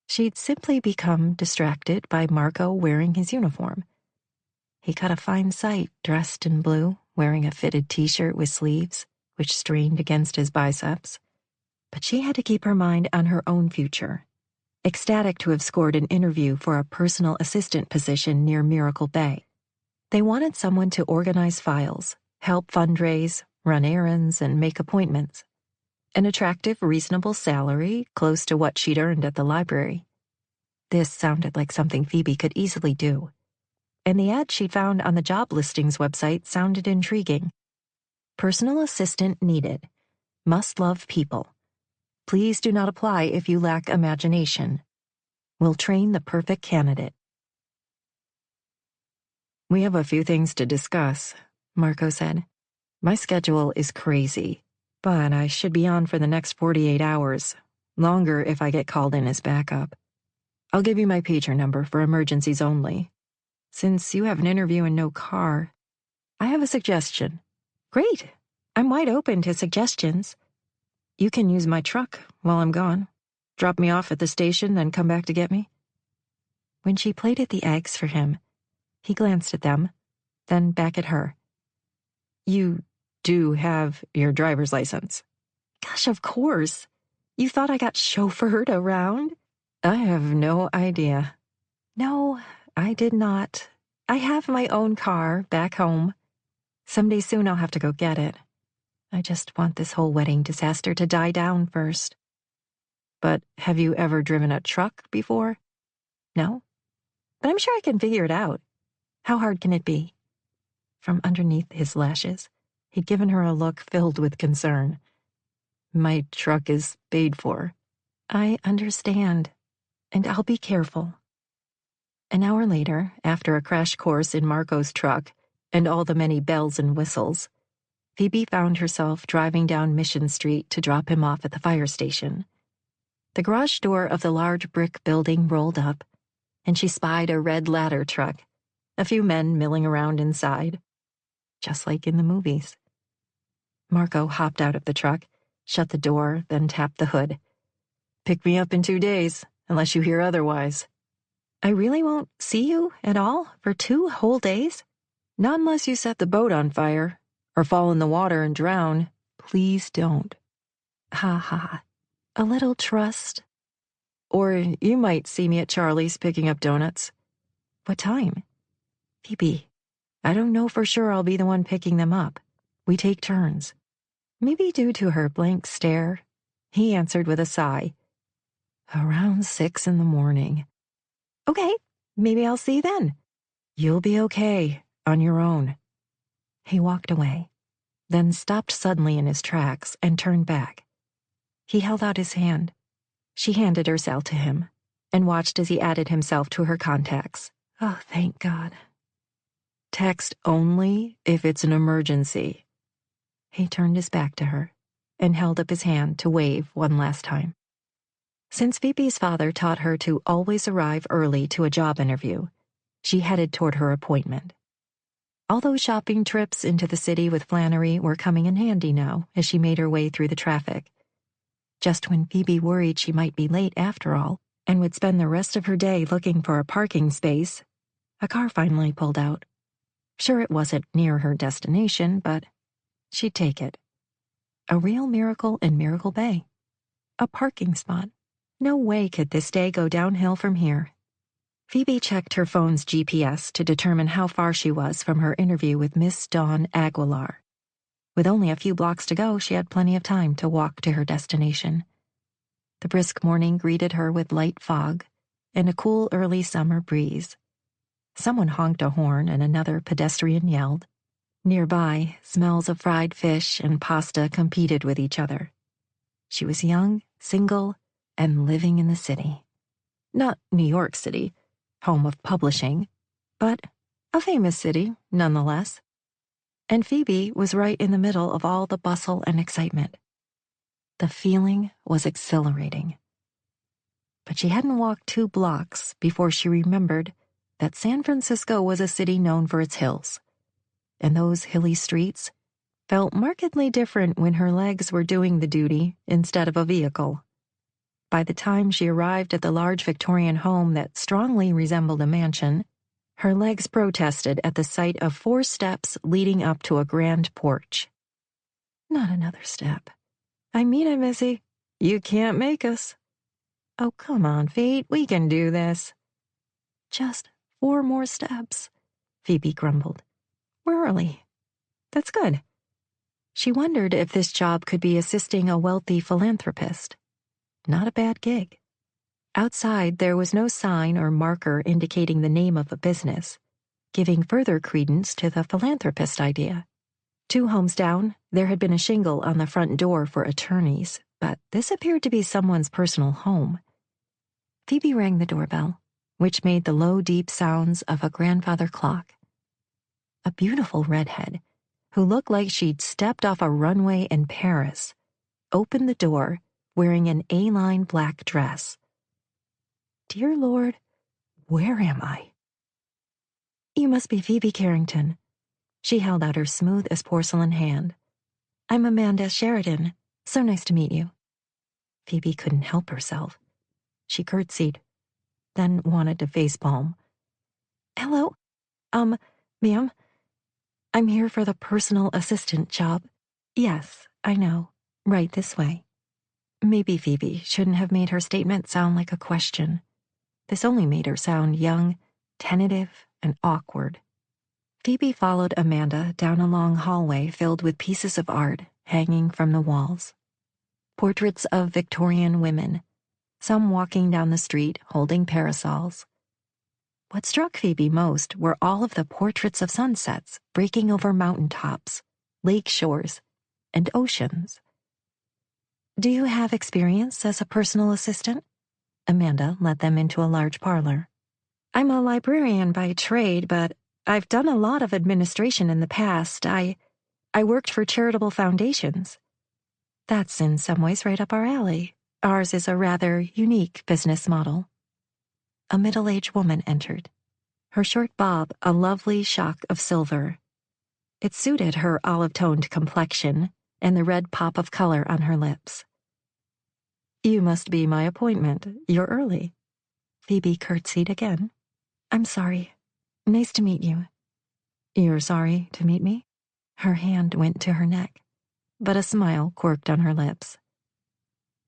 She'd simply become distracted by Marco wearing his uniform. He caught a fine sight dressed in blue, wearing a fitted t-shirt with sleeves, which strained against his biceps. But she had to keep her mind on her own future. Ecstatic to have scored an interview for a personal assistant position near Miracle Bay. They wanted someone to organize files, help fundraise, run errands, and make appointments. An attractive, reasonable salary, close to what she'd earned at the library. This sounded like something Phoebe could easily do. And the ad she'd found on the job listings website sounded intriguing. Personal assistant needed. Must love people. Please do not apply if you lack imagination. We'll train the perfect candidate. We have a few things to discuss, Marco said. My schedule is crazy, but I should be on for the next 48 hours. Longer if I get called in as backup. I'll give you my pager number for emergencies only. Since you have an interview and no car, I have a suggestion. Great. I'm wide open to suggestions. You can use my truck while I'm gone. Drop me off at the station, then come back to get me. When she plated the eggs for him, he glanced at them, then back at her. You do have your driver's license. Gosh, of course. You thought I got chauffeured around? I have no idea. No, I did not. I have my own car back home. Someday soon I'll have to go get it. I just want this whole wedding disaster to die down first. But have you ever driven a truck before? No? But I'm sure I can figure it out. How hard can it be? From underneath his lashes, he'd given her a look filled with concern. My truck is paid for. I understand, and I'll be careful. An hour later, after a crash course in Marco's truck and all the many bells and whistles, Phoebe found herself driving down Mission Street to drop him off at the fire station. The garage door of the large brick building rolled up, and she spied a red ladder truck, a few men milling around inside, just like in the movies. Marco hopped out of the truck, shut the door, then tapped the hood. Pick me up in 2 days, unless you hear otherwise. I really won't see you at all for 2 whole days? Not unless you set the boat on fire, or fall in the water and drown. Please don't. Ha ha. A little trust. Or you might see me at Charlie's picking up donuts. What time? Phoebe, I don't know for sure I'll be the one picking them up. We take turns. Maybe due to her blank stare, he answered with a sigh. Around 6 in the morning. Okay, maybe I'll see you then. You'll be okay, on your own. He walked away, then stopped suddenly in his tracks and turned back. He held out his hand. She handed her cell to him and watched as he added himself to her contacts. Oh, thank God. Text only if it's an emergency. He turned his back to her and held up his hand to wave one last time. Since Phoebe's father taught her to always arrive early to a job interview, she headed toward her appointment. All those shopping trips into the city with Flannery were coming in handy now as she made her way through the traffic. Just when Phoebe worried she might be late after all and would spend the rest of her day looking for a parking space, a car finally pulled out. Sure, it wasn't near her destination, but she'd take it. A real miracle in Miracle Bay. A parking spot. No way could this day go downhill from here. Phoebe checked her phone's GPS to determine how far she was from her interview with Miss Dawn Aguilar. With only a few blocks to go, she had plenty of time to walk to her destination. The brisk morning greeted her with light fog and a cool early summer breeze. Someone honked a horn and another pedestrian yelled. Nearby, smells of fried fish and pasta competed with each other. She was young, single, and living in the city. Not New York City, home of publishing, but a famous city, nonetheless. And Phoebe was right in the middle of all the bustle and excitement. The feeling was exhilarating. But she hadn't walked 2 blocks before she remembered that San Francisco was a city known for its hills, and those hilly streets felt markedly different when her legs were doing the duty instead of a vehicle. By the time she arrived at the large Victorian home that strongly resembled a mansion, her legs protested at the sight of 4 steps leading up to a grand porch. Not another step. I mean it, Missy. You can't make us. Oh, come on, Fate, we can do this. Just 4 more steps, Phoebe grumbled. We're early. That's good. She wondered if this job could be assisting a wealthy philanthropist. Not a bad gig. Outside, there was no sign or marker indicating the name of a business, giving further credence to the philanthropist idea. 2 homes down, there had been a shingle on the front door for attorneys, but this appeared to be someone's personal home. Phoebe rang the doorbell, which made the low, deep sounds of a grandfather clock. A beautiful redhead, who looked like she'd stepped off a runway in Paris, opened the door wearing an A-line black dress. Dear Lord, where am I? You must be Phoebe Carrington. She held out her smooth-as-porcelain hand. I'm Amanda Sheridan. So nice to meet you. Phoebe couldn't help herself. She curtsied, then wanted to facepalm. Hello, ma'am. I'm here for the personal assistant job. Yes, I know. Right this way. Maybe Phoebe shouldn't have made her statement sound like a question. This only made her sound young, tentative, and awkward. Phoebe followed Amanda down a long hallway filled with pieces of art hanging from the walls. Portraits of Victorian women, some walking down the street holding parasols. What struck Phoebe most were all of the portraits of sunsets breaking over mountaintops, lake shores, and oceans. Do you have experience as a personal assistant? Amanda led them into a large parlor. I'm a librarian by trade, but I've done a lot of administration in the past. I worked for charitable foundations. That's in some ways right up our alley. Ours is a rather unique business model. A middle-aged woman entered, her short bob a lovely shock of silver. It suited her olive-toned complexion and the red pop of color on her lips. You must be my appointment. You're early. Phoebe curtsied again. I'm sorry. Nice to meet you. You're sorry to meet me? Her hand went to her neck, but a smile quirked on her lips.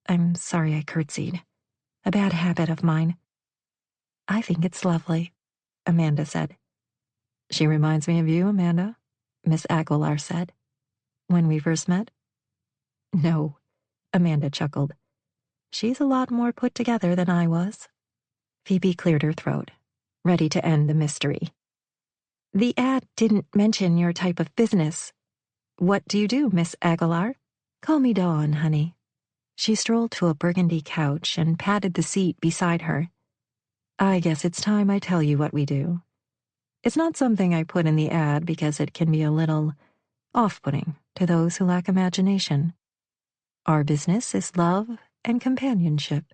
I'm sorry I curtsied. A bad habit of mine. I think it's lovely, Amanda said. She reminds me of you, Amanda, Miss Aguilar said. When we first met? No, Amanda chuckled. She's a lot more put together than I was. Phoebe cleared her throat, ready to end the mystery. The ad didn't mention your type of business. What do you do, Miss Aguilar? Call me Dawn, honey. She strolled to a burgundy couch and patted the seat beside her. I guess it's time I tell you what we do. It's not something I put in the ad because it can be a little off-putting to those who lack imagination. Our business is love and companionship.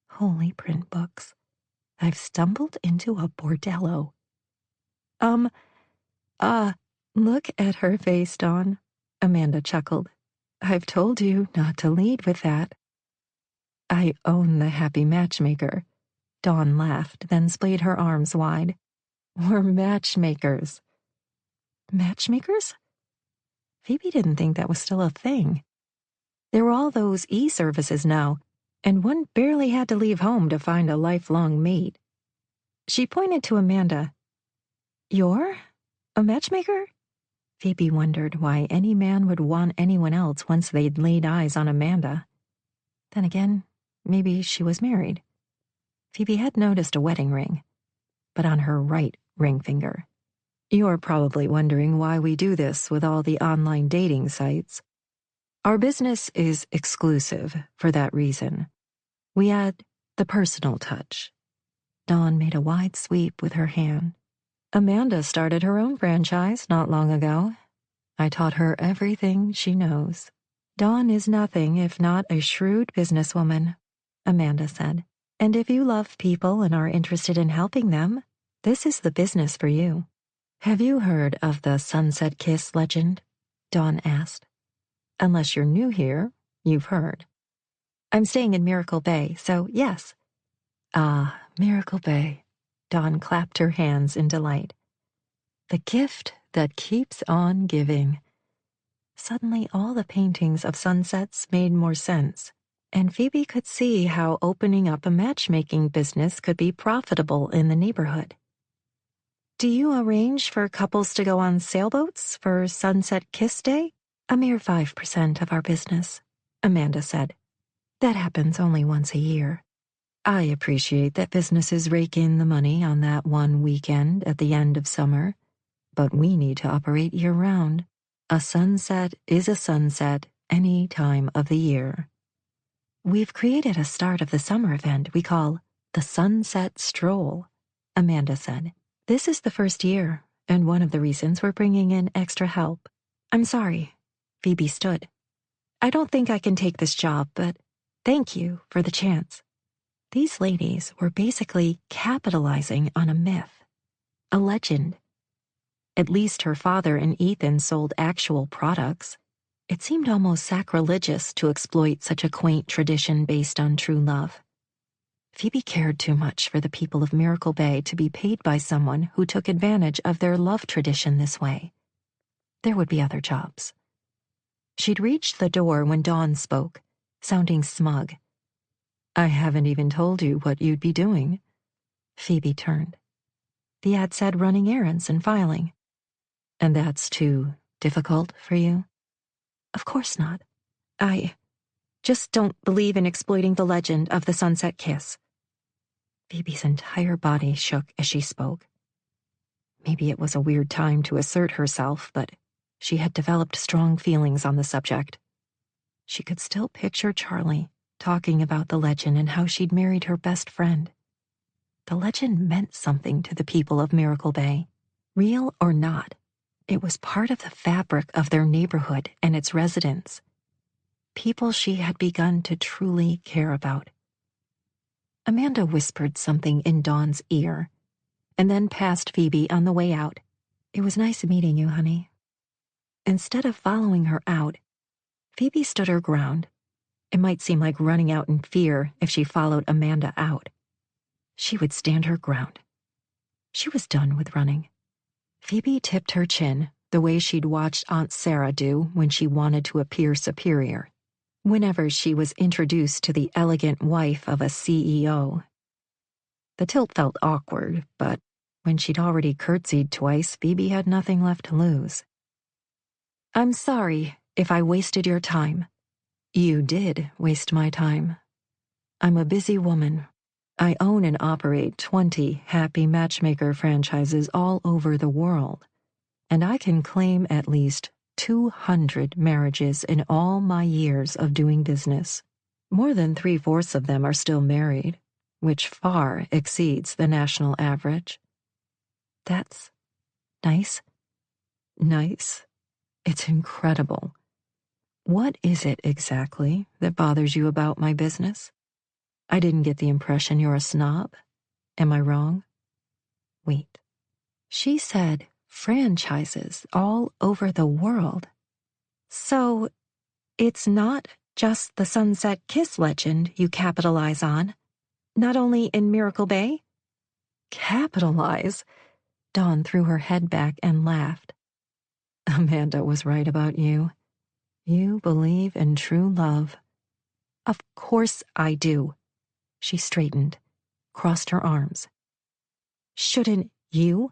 Holy print books. I've stumbled into a bordello. Look at her face, Dawn. Amanda chuckled. I've told you not to lead with that. I own the happy matchmaker. Dawn laughed, then splayed her arms wide. We're matchmakers. Matchmakers? Phoebe didn't think that was still a thing. There were all those e-services now, and one barely had to leave home to find a lifelong mate. She pointed to Amanda. You're a matchmaker? Phoebe wondered why any man would want anyone else once they'd laid eyes on Amanda. Then again, maybe she was married. Phoebe had noticed a wedding ring, but on her right ring finger. You're probably wondering why we do this with all the online dating sites. Our business is exclusive for that reason. We add the personal touch. Dawn made a wide sweep with her hand. Amanda started her own franchise not long ago. I taught her everything she knows. Dawn is nothing if not a shrewd businesswoman, Amanda said. And if you love people and are interested in helping them, this is the business for you. Have you heard of the Sunset Kiss legend? Dawn asked. Unless you're new here, you've heard. I'm staying in Miracle Bay, so yes. Ah, Miracle Bay. Dawn clapped her hands in delight. The gift that keeps on giving. Suddenly all the paintings of sunsets made more sense, and Phoebe could see how opening up a matchmaking business could be profitable in the neighborhood. Do you arrange for couples to go on sailboats for Sunset Kiss Day? A mere 5% of our business, Amanda said. That happens only once a year. I appreciate that businesses rake in the money on that one weekend at the end of summer, but we need to operate year-round. A sunset is a sunset any time of the year. We've created a start of the summer event we call the Sunset Stroll, Amanda said. This is the first year, and one of the reasons we're bringing in extra help. I'm sorry, Phoebe stood. I don't think I can take this job, but thank you for the chance. These ladies were basically capitalizing on a myth, a legend. At least her father and Ethan sold actual products. It seemed almost sacrilegious to exploit such a quaint tradition based on true love. Phoebe cared too much for the people of Miracle Bay to be paid by someone who took advantage of their love tradition this way. There would be other jobs. She'd reached the door when Dawn spoke, sounding smug. I haven't even told you what you'd be doing. Phoebe turned. The ad said running errands and filing. And that's too difficult for you? Of course not. I just don't believe in exploiting the legend of the Sunset Kiss. Phoebe's entire body shook as she spoke. Maybe it was a weird time to assert herself, but she had developed strong feelings on the subject. She could still picture Charlie talking about the legend and how she'd married her best friend. The legend meant something to the people of Miracle Bay. Real or not, it was part of the fabric of their neighborhood and its residents. People she had begun to truly care about. Amanda whispered something in Dawn's ear, and then passed Phoebe on the way out. It was nice meeting you, honey. Instead of following her out, Phoebe stood her ground. It might seem like running out in fear if she followed Amanda out. She would stand her ground. She was done with running. Phoebe tipped her chin the way she'd watched Aunt Sarah do when she wanted to appear superior, whenever she was introduced to the elegant wife of a CEO. The tilt felt awkward, but when she'd already curtsied twice, Phoebe had nothing left to lose. I'm sorry if I wasted your time. You did waste my time. I'm a busy woman. I own and operate 20 Happy Matchmaker franchises all over the world, and I can claim at least 200 marriages in all my years of doing business. More than 3/4 of them are still married, which far exceeds the national average. That's nice. Nice. It's incredible. What is it exactly that bothers you about my business? I didn't get the impression you're a snob. Am I wrong? Wait. She said franchises all over the world. So, it's not just the Sunset Kiss legend you capitalize on, not only in Miracle Bay? Capitalize? Dawn threw her head back and laughed. Amanda was right about you. You believe in true love. Of course I do. She straightened, crossed her arms. Shouldn't you?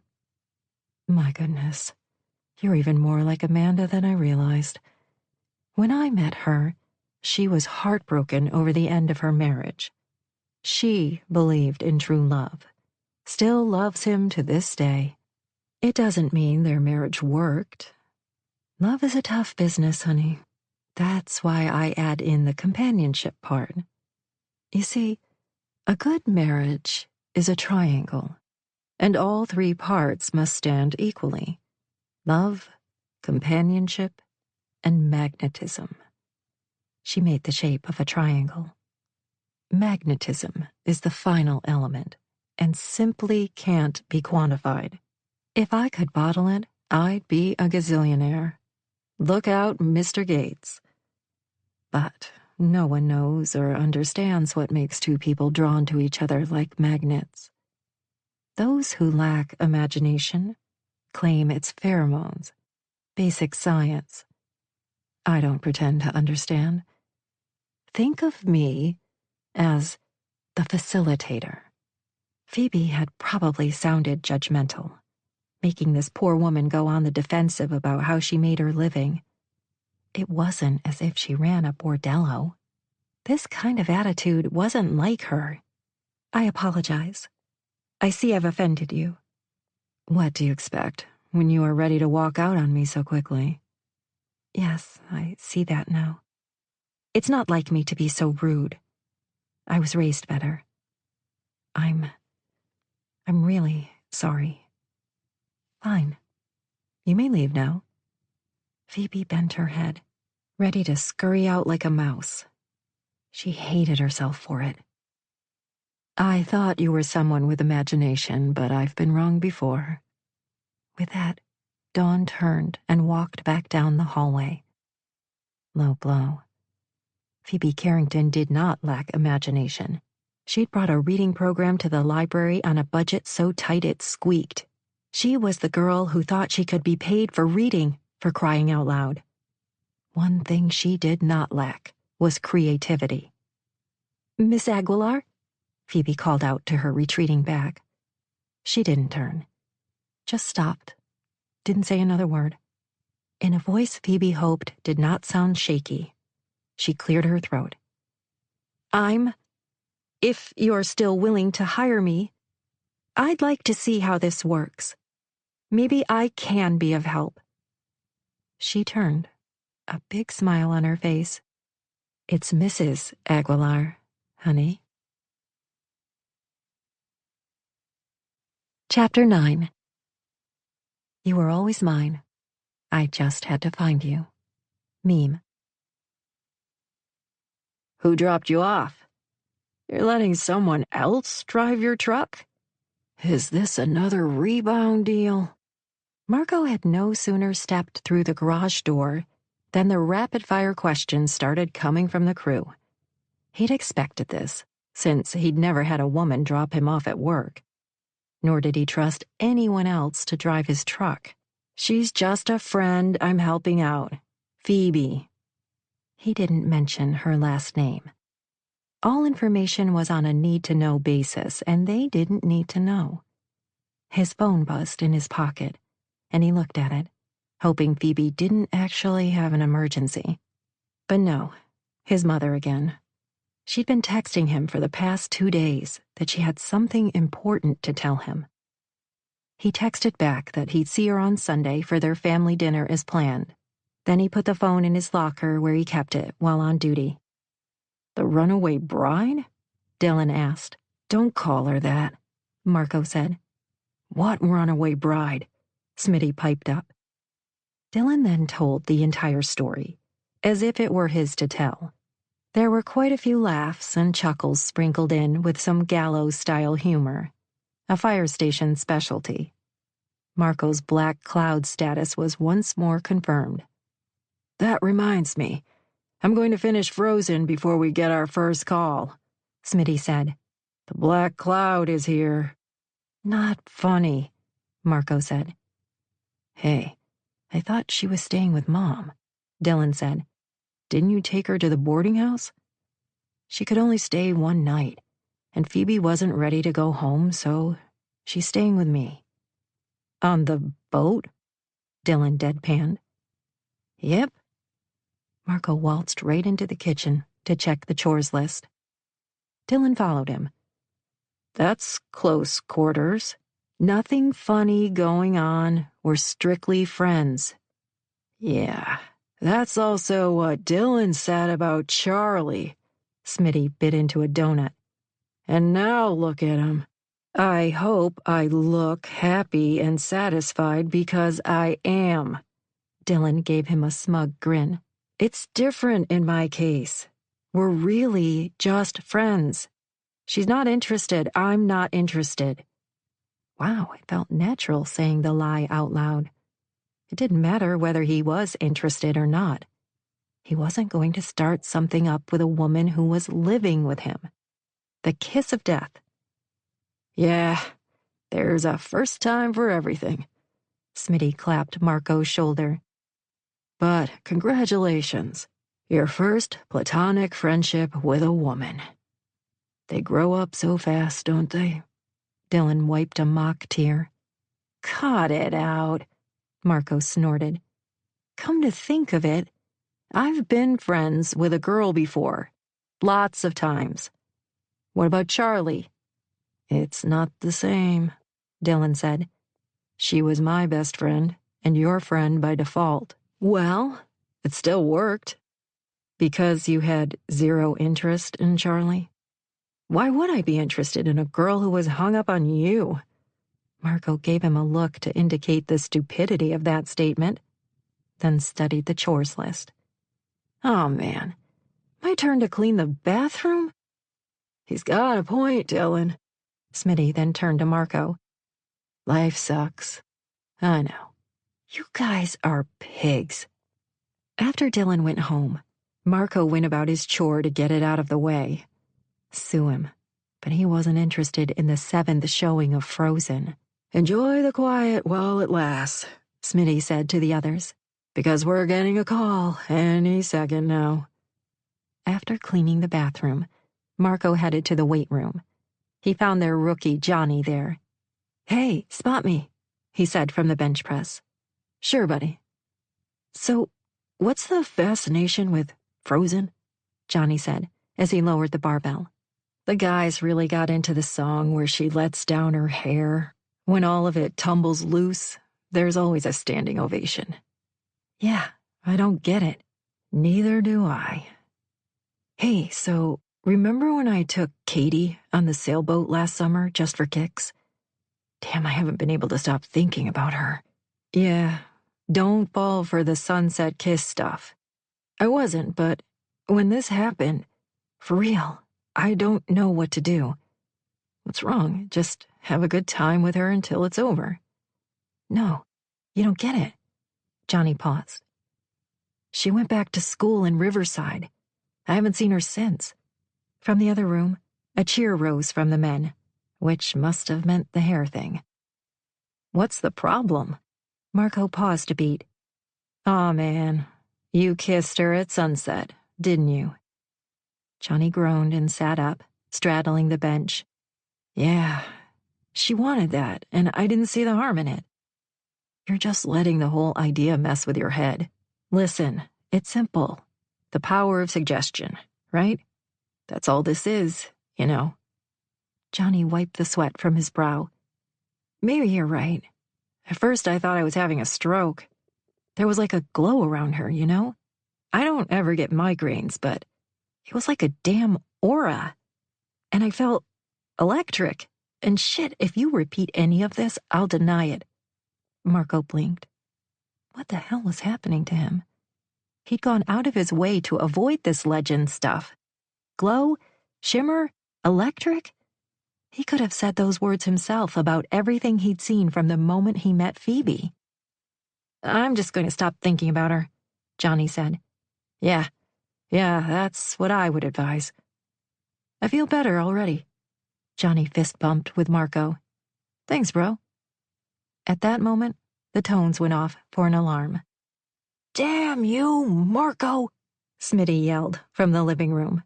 My goodness, you're even more like Amanda than I realized. When I met her, she was heartbroken over the end of her marriage. She believed in true love, still loves him to this day. It doesn't mean their marriage worked. Love is a tough business, honey. That's why I add in the companionship part. You see, a good marriage is a triangle, and all 3 parts must stand equally. Love, companionship, and magnetism. She made the shape of a triangle. Magnetism is the final element and simply can't be quantified. If I could bottle it, I'd be a gazillionaire. Look out, Mr. Gates. But no one knows or understands what makes two people drawn to each other like magnets. Those who lack imagination claim it's pheromones, basic science. I don't pretend to understand. Think of me as the facilitator. Phoebe had probably sounded judgmental, making this poor woman go on the defensive about how she made her living. It wasn't as if she ran a bordello. This kind of attitude wasn't like her. I apologize. I see I've offended you. What do you expect when you are ready to walk out on me so quickly? Yes, I see that now. It's not like me to be so rude. I was raised better. I'm really sorry. Fine. You may leave now. Phoebe bent her head, ready to scurry out like a mouse. She hated herself for it. I thought you were someone with imagination, but I've been wrong before. With that, Dawn turned and walked back down the hallway. Low blow. Phoebe Carrington did not lack imagination. She'd brought a reading program to the library on a budget so tight it squeaked. She was the girl who thought she could be paid for reading, for crying out loud. One thing she did not lack was creativity. Miss Aguilar? Phoebe called out to her retreating back. She didn't turn. Just stopped. Didn't say another word. In a voice Phoebe hoped did not sound shaky, she cleared her throat. If you're still willing to hire me, I'd like to see how this works. Maybe I can be of help. She turned, a big smile on her face. It's Mrs. Aguilar, honey. Chapter 9. You were always mine. I just had to find you. Meme. Who dropped you off? You're letting someone else drive your truck? Is this another rebound deal? Marco had no sooner stepped through the garage door than the rapid-fire questions started coming from the crew. He'd expected this, since he'd never had a woman drop him off at work. Nor did he trust anyone else to drive his truck. She's just a friend I'm helping out. Phoebe. He didn't mention her last name. All information was on a need-to-know basis, and they didn't need to know. His phone buzzed in his pocket, and he looked at it, hoping Phoebe didn't actually have an emergency. But no, his mother again. She'd been texting him for the past 2 days that she had something important to tell him. He texted back that he'd see her on Sunday for their family dinner as planned. Then he put the phone in his locker where he kept it while on duty. The runaway bride? Dylan asked. Don't call her that, Marco said. What runaway bride? Smitty piped up. Dylan then told the entire story, as if it were his to tell. There were quite a few laughs and chuckles sprinkled in with some gallows-style humor, a fire station specialty. Marco's black cloud status was once more confirmed. That reminds me, I'm going to finish Frozen before we get our first call, Smitty said. The black cloud is here. Not funny, Marco said. Hey, I thought she was staying with Mom, Dylan said. Didn't you take her to the boarding house? She could only stay 1 night, and Phoebe wasn't ready to go home, so she's staying with me. On the boat? Dylan deadpanned. Yep. Marco waltzed right into the kitchen to check the chores list. Dylan followed him. That's close quarters. Nothing funny going on. We're strictly friends. Yeah, that's also what Dylan said about Charlie. Smitty bit into a donut. And now look at him. I hope I look happy and satisfied because I am. Dylan gave him a smug grin. It's different in my case. We're really just friends. She's not interested. I'm not interested. Wow, it felt natural saying the lie out loud. It didn't matter whether he was interested or not. He wasn't going to start something up with a woman who was living with him. The kiss of death. Yeah, there's a first time for everything. Smitty clapped Marco's shoulder. But congratulations. Your first platonic friendship with a woman. They grow up so fast, don't they? Dylan wiped a mock tear. Cut it out, Marco snorted. Come to think of it, I've been friends with a girl before. Lots of times. What about Charlie? It's not the same, Dylan said. She was my best friend, and your friend by default. Well, it still worked. Because you had zero interest in Charlie? Why would I be interested in a girl who was hung up on you? Marco gave him a look to indicate the stupidity of that statement, then studied the chores list. Oh, man. My turn to clean the bathroom? He's got a point, Dylan. Smitty then turned to Marco. Life sucks. I know. You guys are pigs. After Dylan went home, Marco went about his chore to get it out of the way. Sue him, but he wasn't interested in the 7th showing of Frozen. Enjoy the quiet while it lasts, Smitty said to the others, because we're getting a call any second now. After cleaning the bathroom, Marco headed to the weight room. He found their rookie Johnny there. Hey, spot me, he said from the bench press. Sure, buddy. So, what's the fascination with Frozen? Johnny said, as he lowered the barbell. The guys really got into the song where she lets down her hair. When all of it tumbles loose, there's always a standing ovation. Yeah, I don't get it. Neither do I. Hey, so remember when I took Katie on the sailboat last summer just for kicks? Damn, I haven't been able to stop thinking about her. Yeah, don't fall for the sunset kiss stuff. I wasn't, but when this happened, for real, I don't know what to do. What's wrong? Just have a good time with her until it's over. No, you don't get it. Johnny paused. She went back to school in Riverside. I haven't seen her since. From the other room, a cheer rose from the men, which must have meant the hair thing. What's the problem? Marco paused a beat. Aw, man, you kissed her at sunset, didn't you? Johnny groaned and sat up, straddling the bench. Yeah, she wanted that, and I didn't see the harm in it. You're just letting the whole idea mess with your head. Listen, it's simple. The power of suggestion, right? That's all this is, you know. Johnny wiped the sweat from his brow. Maybe you're right. At first I thought I was having a stroke. There was like a glow around her, you know? I don't ever get migraines, but it was like a damn aura. And I felt electric. And shit, if you repeat any of this, I'll deny it. Marco blinked. What the hell was happening to him? He'd gone out of his way to avoid this legend stuff. Glow? Shimmer? Electric? He could have said those words himself about everything he'd seen from the moment he met Phoebe. I'm just going to stop thinking about her, Johnny said. Yeah, that's what I would advise. I feel better already. Johnny fist-bumped with Marco. Thanks, bro. At that moment, the tones went off for an alarm. Damn you, Marco! Smitty yelled from the living room.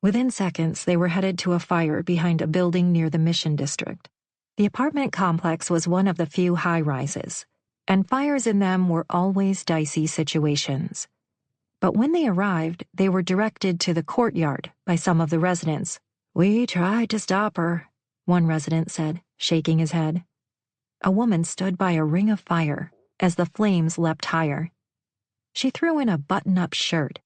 Within seconds, they were headed to a fire behind a building near the Mission District. The apartment complex was one of the few high-rises, and fires in them were always dicey situations. But when they arrived, they were directed to the courtyard by some of the residents. We tried to stop her, one resident said, shaking his head. A woman stood by a ring of fire as the flames leapt higher. She threw in a button-up shirt.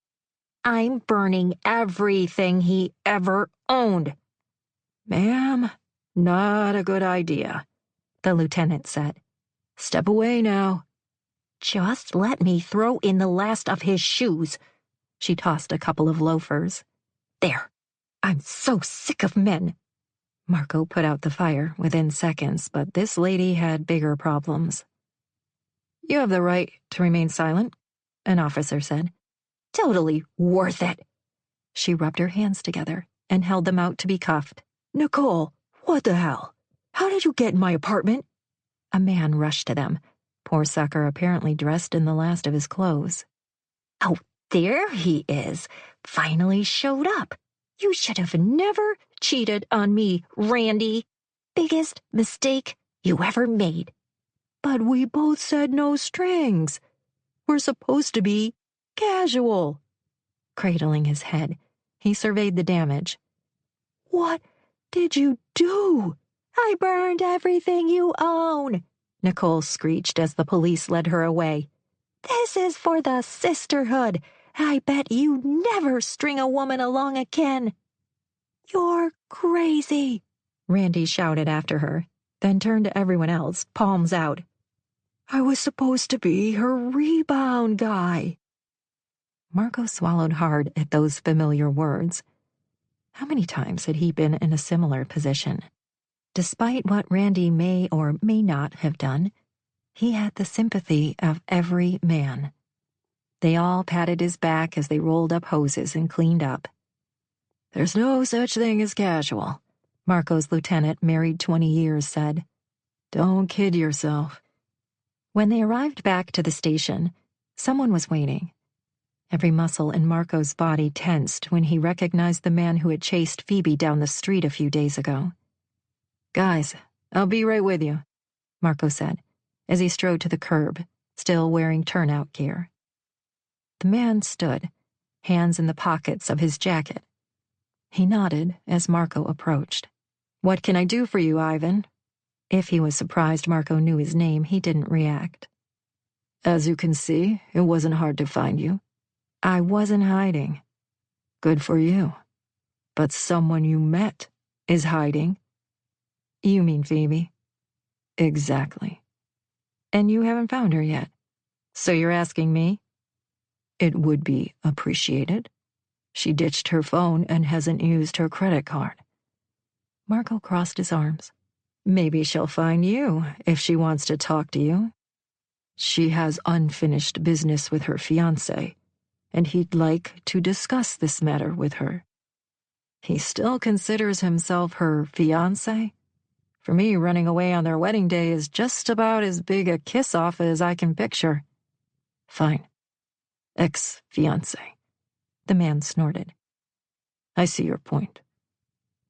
I'm burning everything he ever owned. Ma'am, not a good idea, the lieutenant said. Step away now. Just let me throw in the last of his shoes. She tossed a couple of loafers. There. I'm so sick of men. Marco put out the fire within seconds, but this lady had bigger problems. You have the right to remain silent, an officer said. Totally worth it. She rubbed her hands together and held them out to be cuffed. Nicole, what the hell? How did you get in my apartment? A man rushed to them, poor sucker apparently dressed in the last of his clothes. Oh, there he is. Finally showed up. You should have never cheated on me, Randy. Biggest mistake you ever made. But we both said no strings. We're supposed to be casual. Cradling his head, he surveyed the damage. What did you do? I burned everything you own, Nicole screeched as the police led her away. This is for the sisterhood. I bet you never string a woman along again. You're crazy, Randy shouted after her, then turned to everyone else, palms out. I was supposed to be her rebound guy. Marco swallowed hard at those familiar words. How many times had he been in a similar position? Despite what Randy may or may not have done, he had the sympathy of every man. They all patted his back as they rolled up hoses and cleaned up. There's no such thing as casual, Marco's lieutenant, married 20 years, said. Don't kid yourself. When they arrived back to the station, someone was waiting. Every muscle in Marco's body tensed when he recognized the man who had chased Phoebe down the street a few days ago. Guys, I'll be right with you, Marco said, as he strode to the curb, still wearing turnout gear. The man stood, hands in the pockets of his jacket. He nodded as Marco approached. What can I do for you, Ivan? If he was surprised Marco knew his name, he didn't react. As you can see, it wasn't hard to find you. I wasn't hiding. Good for you. But someone you met is hiding. You mean Phoebe? Exactly. And you haven't found her yet. So you're asking me? It would be appreciated. She ditched her phone and hasn't used her credit card. Marco crossed his arms. Maybe she'll find you if she wants to talk to you. She has unfinished business with her fiancé, and he'd like to discuss this matter with her. He still considers himself her fiancé? For me, running away on their wedding day is just about as big a kiss-off as I can picture. Fine. Ex-fiancé. The man snorted. I see your point.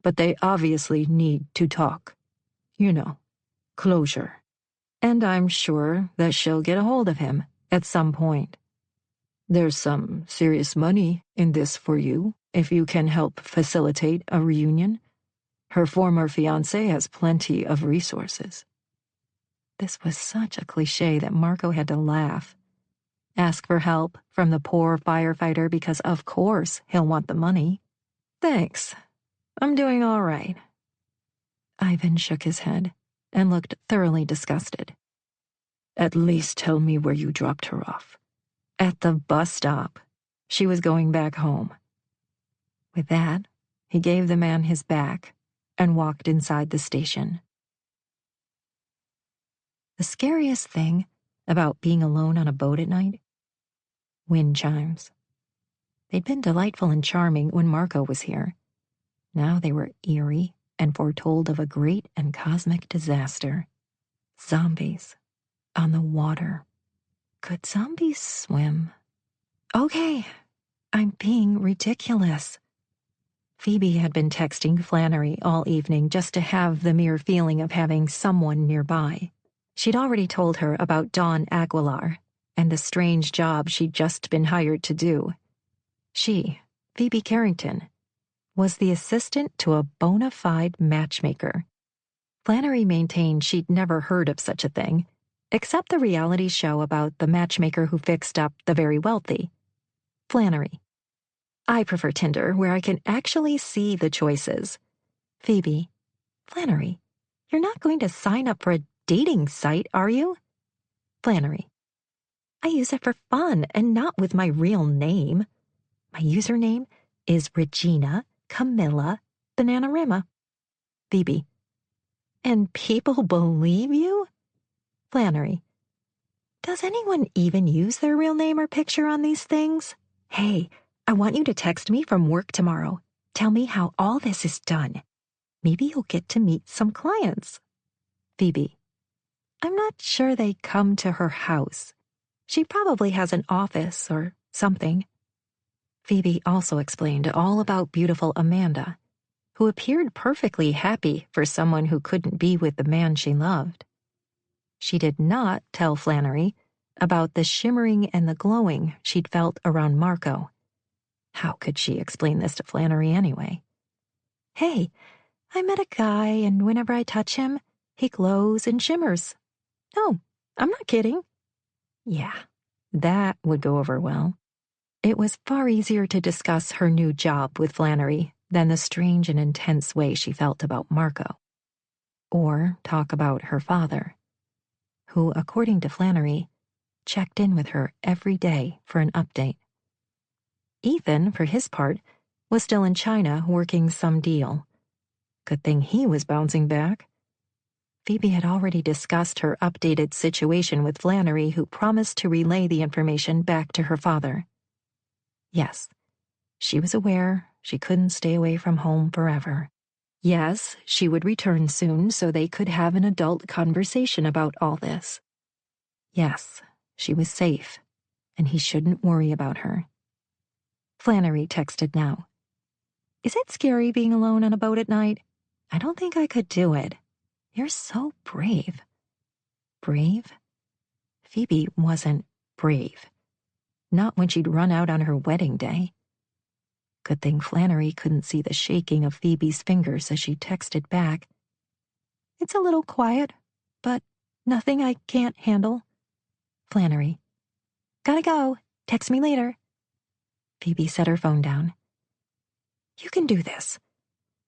But they obviously need to talk. You know, closure. And I'm sure that she'll get a hold of him at some point. There's some serious money in this for you, if you can help facilitate a reunion. Her former fiancé has plenty of resources. This was such a cliché that Marco had to laugh. Ask for help from the poor firefighter because of course he'll want the money. Thanks. I'm doing all right. Ivan shook his head and looked thoroughly disgusted. At least tell me where you dropped her off. At the bus stop. She was going back home. With that, he gave the man his back and walked inside the station. The scariest thing about being alone on a boat at night? Wind chimes. They'd been delightful and charming when Marco was here. Now they were eerie and foretold of a great and cosmic disaster. Zombies on the water. Could zombies swim? Okay, I'm being ridiculous. Phoebe had been texting Flannery all evening just to have the mere feeling of having someone nearby. She'd already told her about Dawn Aguilar and the strange job she'd just been hired to do. She, Phoebe Carrington, was the assistant to a bona fide matchmaker. Flannery maintained she'd never heard of such a thing, except the reality show about the matchmaker who fixed up the very wealthy. Flannery. I prefer Tinder, where I can actually see the choices. Phoebe. Flannery, you're not going to sign up for a dating site, are you? Flannery. I use it for fun and not with my real name. My username is Regina Camilla Bananarama. Phoebe. And people believe you? Flannery. Does anyone even use their real name or picture on these things? Hey, I want you to text me from work tomorrow. Tell me how all this is done. Maybe you'll get to meet some clients. Phoebe. I'm not sure they come to her house. She probably has an office or something. Phoebe also explained all about beautiful Amanda, who appeared perfectly happy for someone who couldn't be with the man she loved. She did not tell Flannery about the shimmering and the glowing she'd felt around Marco. How could she explain this to Flannery anyway? Hey, I met a guy, and whenever I touch him, he glows and shimmers. No, I'm not kidding. Yeah, that would go over well. It was far easier to discuss her new job with Flannery than the strange and intense way she felt about Marco. Or talk about her father, who, according to Flannery, checked in with her every day for an update. Ethan, for his part, was still in China working some deal. Good thing he was bouncing back. Phoebe had already discussed her updated situation with Flannery, who promised to relay the information back to her father. Yes, she was aware she couldn't stay away from home forever. Yes, she would return soon so they could have an adult conversation about all this. Yes, she was safe, and he shouldn't worry about her. Flannery texted now. Is it scary being alone on a boat at night? I don't think I could do it. You're so brave. Brave? Phoebe wasn't brave. Not when she'd run out on her wedding day. Good thing Flannery couldn't see the shaking of Phoebe's fingers as she texted back. It's a little quiet, but nothing I can't handle. Flannery. Gotta go. Text me later. Phoebe set her phone down. You can do this.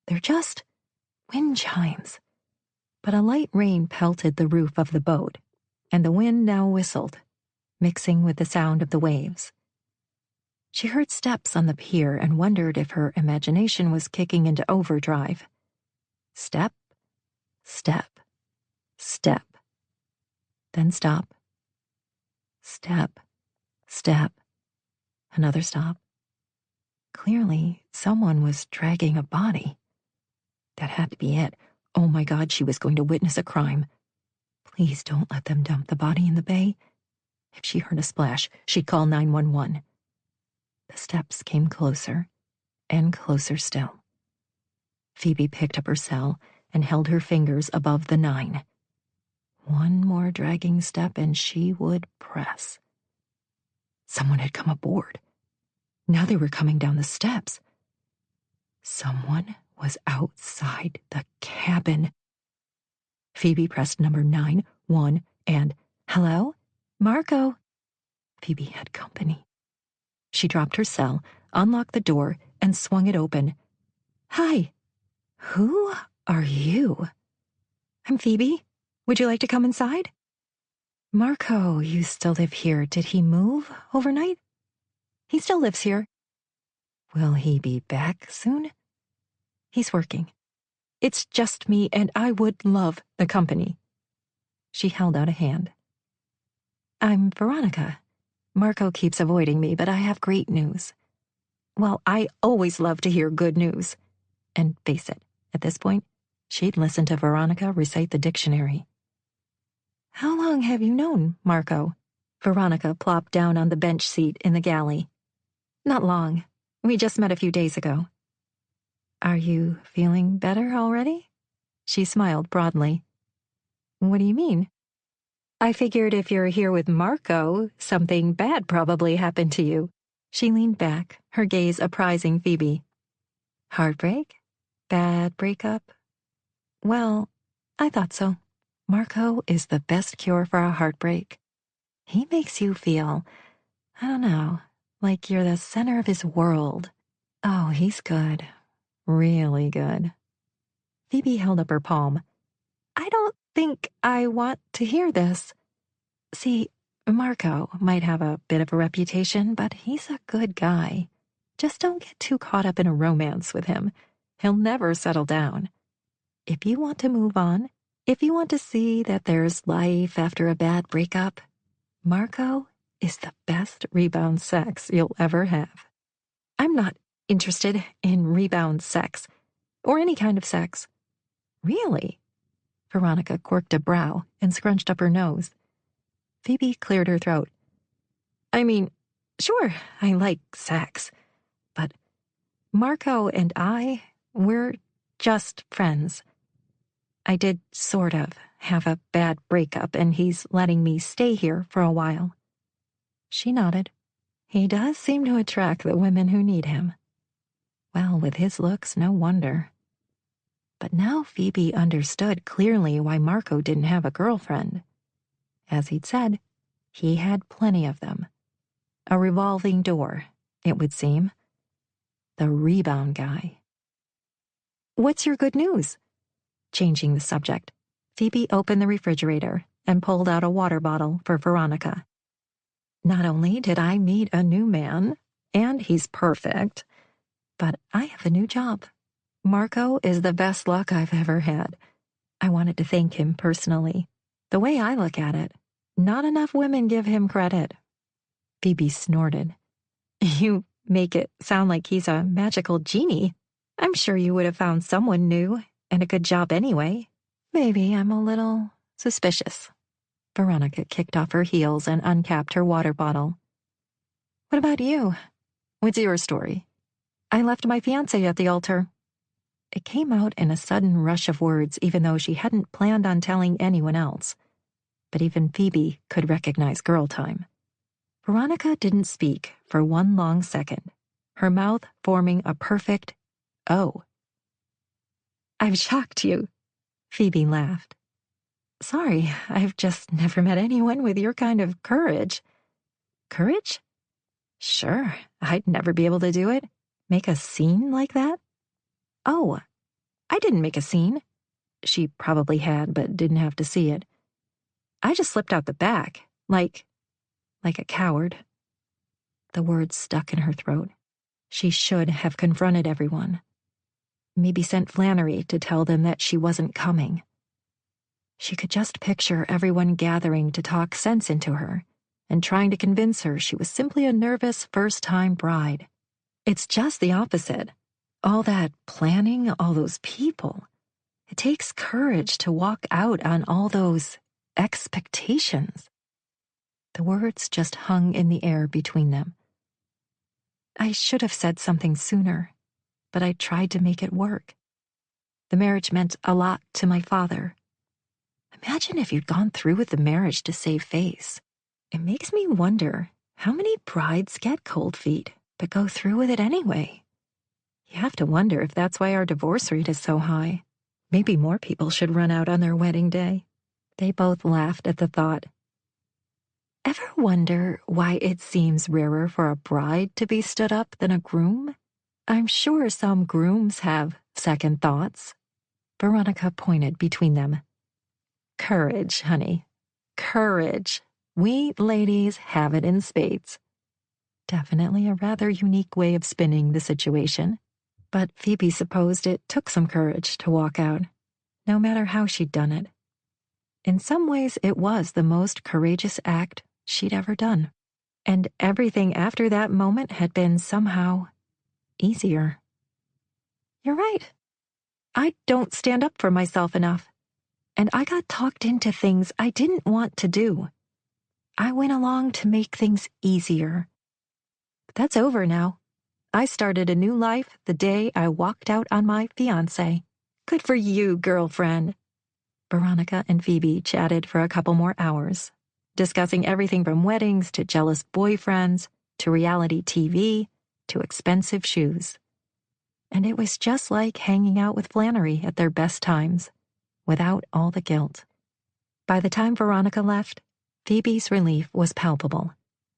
They're just wind chimes. But a light rain pelted the roof of the boat, and the wind now whistled, mixing with the sound of the waves. She heard steps on the pier and wondered if her imagination was kicking into overdrive. Step, step, step. Then stop. Step, step. Another stop. Clearly, someone was dragging a body. That had to be it. Oh my God, she was going to witness a crime. Please don't let them dump the body in the bay. If she heard a splash, she'd call 911. The steps came closer, and closer still. Phoebe picked up her cell and held her fingers above the 9. One more dragging step and she would press. Someone had come aboard. Now they were coming down the steps. Someone was outside the cabin. Phoebe pressed number 9-1 and, hello? Marco. Phoebe had company. She dropped her cell, unlocked the door, and swung it open. Hi. Who are you? I'm Phoebe. Would you like to come inside? Marco used to live here. Did he move overnight? He still lives here. Will he be back soon? He's working. It's just me, and I would love the company. She held out a hand. I'm Veronica. Marco keeps avoiding me, but I have great news. Well, I always love to hear good news. And face it, at this point, she'd listened to Veronica recite the dictionary. How long have you known Marco? Veronica plopped down on the bench seat in the galley. Not long. We just met a few days ago. Are you feeling better already? She smiled broadly. What do you mean? I figured if you're here with Marco, something bad probably happened to you. She leaned back, her gaze apprising Phoebe. Heartbreak? Bad breakup? Well, I thought so. Marco is the best cure for a heartbreak. He makes you feel, I don't know, like you're the center of his world. Oh, he's good. Really good. Phoebe held up her palm. I don't think I want to hear this. See, Marco might have a bit of a reputation, but he's a good guy. Just don't get too caught up in a romance with him. He'll never settle down. If you want to move on, if you want to see that there's life after a bad breakup, Marco is the best rebound sex you'll ever have. I'm not interested in rebound sex, or any kind of sex. Really? Veronica quirked a brow and scrunched up her nose. Phoebe cleared her throat. I mean, sure, I like sex, but Marco and we're just friends. I did sort of have a bad breakup, and he's letting me stay here for a while. She nodded. He does seem to attract the women who need him. Well, with his looks, no wonder. But now Phoebe understood clearly why Marco didn't have a girlfriend. As he'd said, he had plenty of them. A revolving door, it would seem. The rebound guy. What's your good news? Changing the subject, Phoebe opened the refrigerator and pulled out a water bottle for Veronica. Not only did I meet a new man, and he's perfect, but I have a new job. Marco is the best luck I've ever had. I wanted to thank him personally. The way I look at it, not enough women give him credit. Phoebe snorted. You make it sound like he's a magical genie. I'm sure you would have found someone new and a good job anyway. Maybe I'm a little suspicious. Veronica kicked off her heels and uncapped her water bottle. What about you? What's your story? I left my fiancé at the altar. It came out in a sudden rush of words, even though she hadn't planned on telling anyone else. But even Phoebe could recognize girl time. Veronica didn't speak for one long second, her mouth forming a perfect O. I've shocked you, Phoebe laughed. Sorry, I've just never met anyone with your kind of courage. Courage? Sure, I'd never be able to do it. Make a scene like that? Oh, I didn't make a scene. She probably had, but didn't have to see it. I just slipped out the back, like a coward. The words stuck in her throat. She should have confronted everyone. Maybe sent Flannery to tell them that she wasn't coming. She could just picture everyone gathering to talk sense into her and trying to convince her she was simply a nervous first-time bride. It's just the opposite. All that planning, all those people. It takes courage to walk out on all those expectations. The words just hung in the air between them. I should have said something sooner, but I tried to make it work. The marriage meant a lot to my father. Imagine if you'd gone through with the marriage to save face. It makes me wonder how many brides get cold feet but go through with it anyway. You have to wonder if that's why our divorce rate is so high. Maybe more people should run out on their wedding day. They both laughed at the thought. Ever wonder why it seems rarer for a bride to be stood up than a groom? I'm sure some grooms have second thoughts. Veronica pointed between them. Courage, honey. Courage. We ladies have it in spades. Definitely a rather unique way of spinning the situation. But Phoebe supposed it took some courage to walk out, no matter how she'd done it. In some ways, it was the most courageous act she'd ever done. And everything after that moment had been somehow easier. You're right. I don't stand up for myself enough. And I got talked into things I didn't want to do. I went along to make things easier. But that's over now. I started a new life the day I walked out on my fiancé. Good for you, girlfriend. Veronica and Phoebe chatted for a couple more hours, discussing everything from weddings to jealous boyfriends to reality TV to expensive shoes. And it was just like hanging out with Flannery at their best times, without all the guilt. By the time Veronica left, Phoebe's relief was palpable.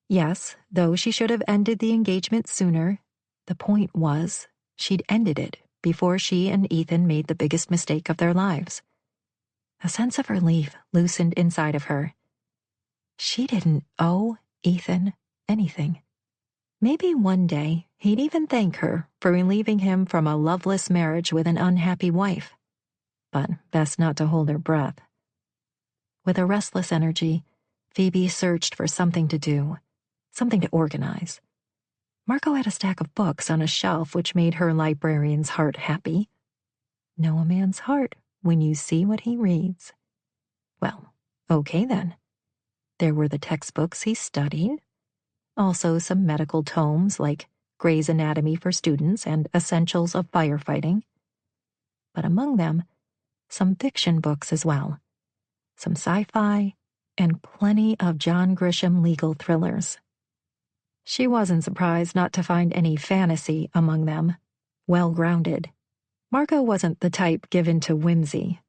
Yes, though she should have ended the engagement sooner, the point was she'd ended it before she and Ethan made the biggest mistake of their lives. A sense of relief loosened inside of her. She didn't owe Ethan anything. Maybe one day he'd even thank her for relieving him from a loveless marriage with an unhappy wife. But best not to hold her breath. With a restless energy, Phoebe searched for something to do, something to organize. Marco had a stack of books on a shelf which made her librarian's heart happy. Know a man's heart when you see what he reads. Well, okay then. There were the textbooks he studied, also some medical tomes like Gray's Anatomy for Students and Essentials of Firefighting. But among them, some fiction books as well, some sci-fi, and plenty of John Grisham legal thrillers. She wasn't surprised not to find any fantasy among them, well-grounded. Marco wasn't the type given to whimsy.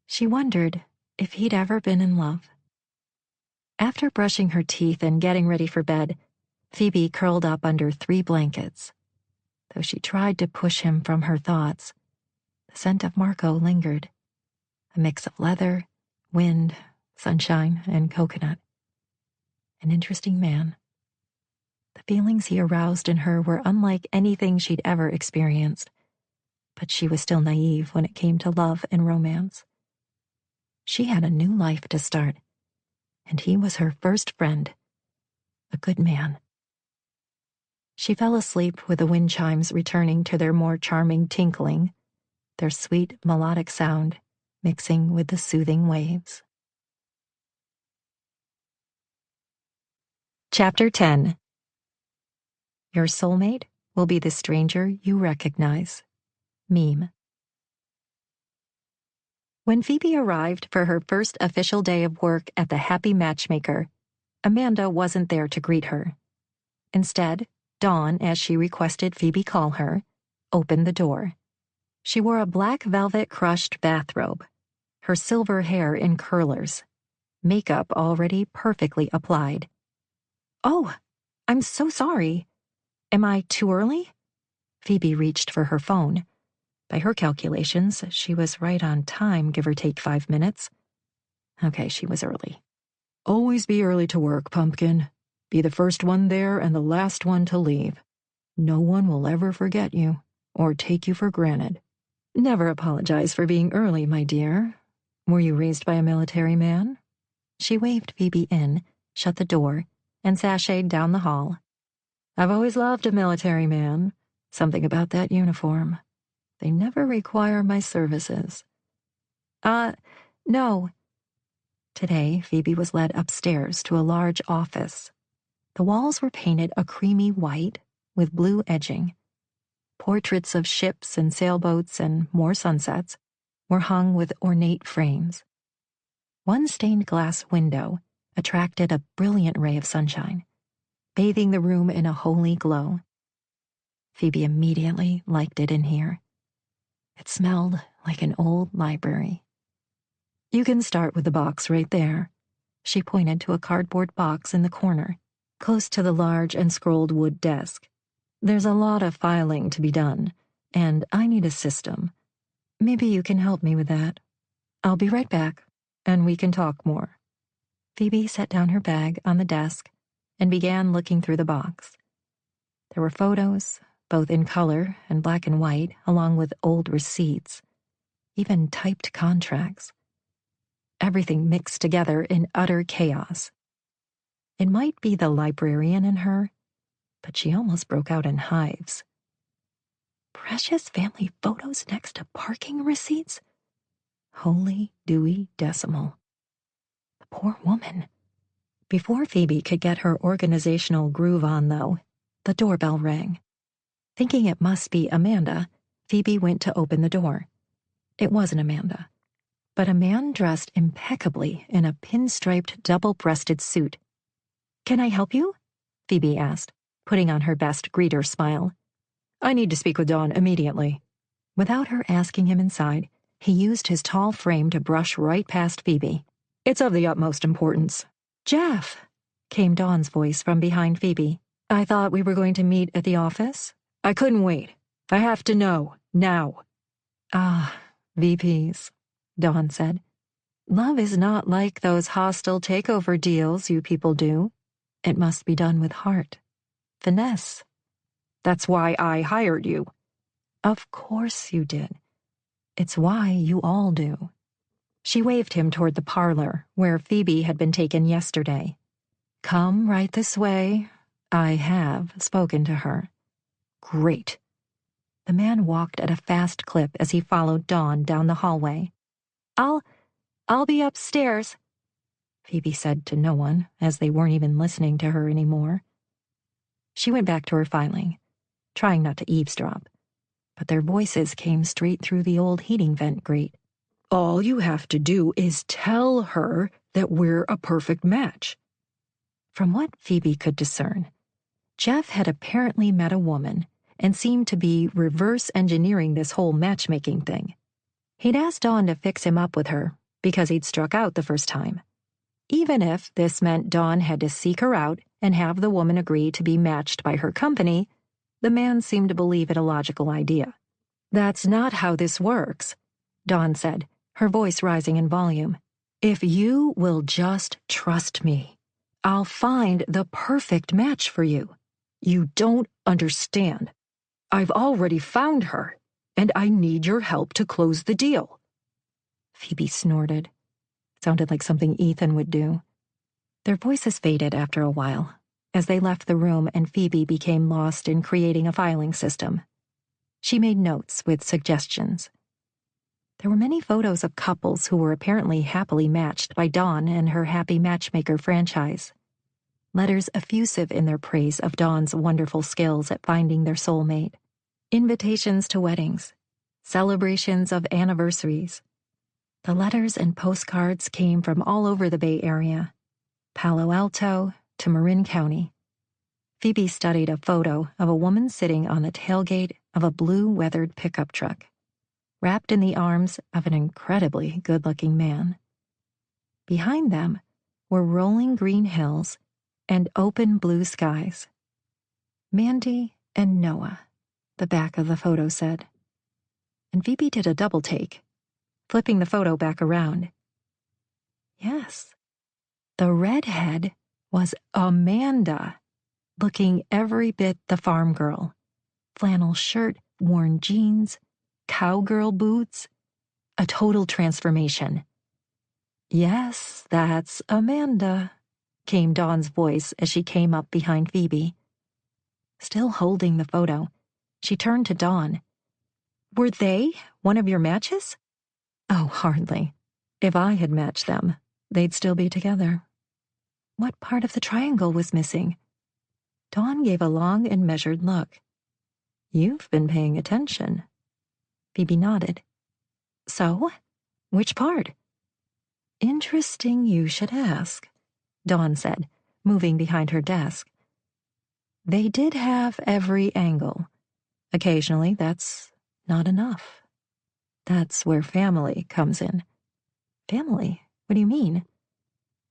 She wondered if he'd ever been in love. After brushing her teeth and getting ready for bed, Phoebe curled up under 3 blankets. Though she tried to push him from her thoughts, the scent of Marco lingered, a mix of leather, wind, sunshine, and coconut. An interesting man. The feelings he aroused in her were unlike anything she'd ever experienced, but she was still naive when it came to love and romance. She had a new life to start, and he was her first friend, a good man. She fell asleep with the wind chimes returning to their more charming tinkling, their sweet melodic sound mixing with the soothing waves. Chapter 10. Your soulmate will be the stranger you recognize. Meme. When Phoebe arrived for her first official day of work at the Happy Matchmaker, Amanda wasn't there to greet her. Instead, Dawn, as she requested Phoebe call her, opened the door. She wore a black velvet crushed bathrobe, her silver hair in curlers, makeup already perfectly applied. "Oh, I'm so sorry. Am I too early?" Phoebe reached for her phone. By her calculations, she was right on time, give or take 5 minutes. Okay, she was early. "Always be early to work, Pumpkin. Be the first one there and the last one to leave. No one will ever forget you or take you for granted. Never apologize for being early, my dear. Were you raised by a military man?" She waved Phoebe in, shut the door, and sashayed down the hall. "I've always loved a military man. Something about that uniform. They never require my services." No." Today, Phoebe was led upstairs to a large office. The walls were painted a creamy white with blue edging. Portraits of ships and sailboats and more sunsets were hung with ornate frames. One stained glass window attracted a brilliant ray of sunshine, bathing the room in a holy glow. Phoebe immediately liked it in here. It smelled like an old library. "You can start with the box right there." She pointed to a cardboard box in the corner, close to the large and scrolled wood desk. "There's a lot of filing to be done, and I need a system. Maybe you can help me with that. I'll be right back, and we can talk more." Phoebe set down her bag on the desk and began looking through the box. There were photos, both in color and black and white, along with old receipts, even typed contracts. Everything mixed together in utter chaos. It might be the librarian in her, but she almost broke out in hives. Precious family photos next to parking receipts? Holy Dewey Decimal. The poor woman. Before Phoebe could get her organizational groove on, though, the doorbell rang. Thinking it must be Amanda, Phoebe went to open the door. It wasn't Amanda, but a man dressed impeccably in a pinstriped double-breasted suit. "Can I help you?" Phoebe asked, putting on her best greeter smile. "I need to speak with Dawn immediately." Without her asking him inside, he used his tall frame to brush right past Phoebe. "It's of the utmost importance." "Jeff," came Dawn's voice from behind Phoebe. "I thought we were going to meet at the office." "I couldn't wait. I have to know, now." "Ah, VPs," Dawn said. Love is not like those hostile takeover deals you people do. It must be done with heart. Finesse. That's why I hired you. Of course you did. It's why you all do. She waved him toward the parlor, where Phoebe had been taken yesterday. Come right this way. I have spoken to her. Great. The man walked at a fast clip as he followed Dawn down the hallway. I'll be upstairs, Phoebe said to no one, as they weren't even listening to her anymore. She went back to her filing, trying not to eavesdrop, but their voices came straight through the old heating vent grate. All you have to do is tell her that we're a perfect match. From what Phoebe could discern, Jeff had apparently met a woman and seemed to be reverse engineering this whole matchmaking thing. He'd asked Dawn to fix him up with her because he'd struck out the first time. Even if this meant Dawn had to seek her out and have the woman agree to be matched by her company, the man seemed to believe it a logical idea. That's not how this works, Dawn said, her voice rising in volume. If you will just trust me, I'll find the perfect match for you. You don't understand. I've already found her, and I need your help to close the deal. Phoebe snorted. It sounded like something Ethan would do. Their voices faded after a while, as they left the room and Phoebe became lost in creating a filing system. She made notes with suggestions. There were many photos of couples who were apparently happily matched by Dawn and her Happy Matchmaker franchise. Letters effusive in their praise of Dawn's wonderful skills at finding their soulmate. Invitations to weddings. Celebrations of anniversaries. The letters and postcards came from all over the Bay Area, Palo Alto to Marin County. Phoebe studied a photo of a woman sitting on the tailgate of a blue weathered pickup truck, wrapped in the arms of an incredibly good-looking man. Behind them were rolling green hills and open blue skies. Mandy and Noah, the back of the photo said. And Phoebe did a double take, flipping the photo back around. Yes, the redhead was Amanda, looking every bit the farm girl. Flannel shirt, worn jeans, cowgirl boots, a total transformation. Yes, that's Amanda, came Dawn's voice as she came up behind Phoebe. Still holding the photo, she turned to Dawn. Were they one of your matches? Oh, hardly. If I had matched them, they'd still be together. What part of the triangle was missing? Dawn gave a long and measured look. You've been paying attention. Phoebe nodded. So? Which part? Interesting you should ask, Dawn said, moving behind her desk. They did have every angle. Occasionally, that's not enough. That's where family comes in. Family? What do you mean?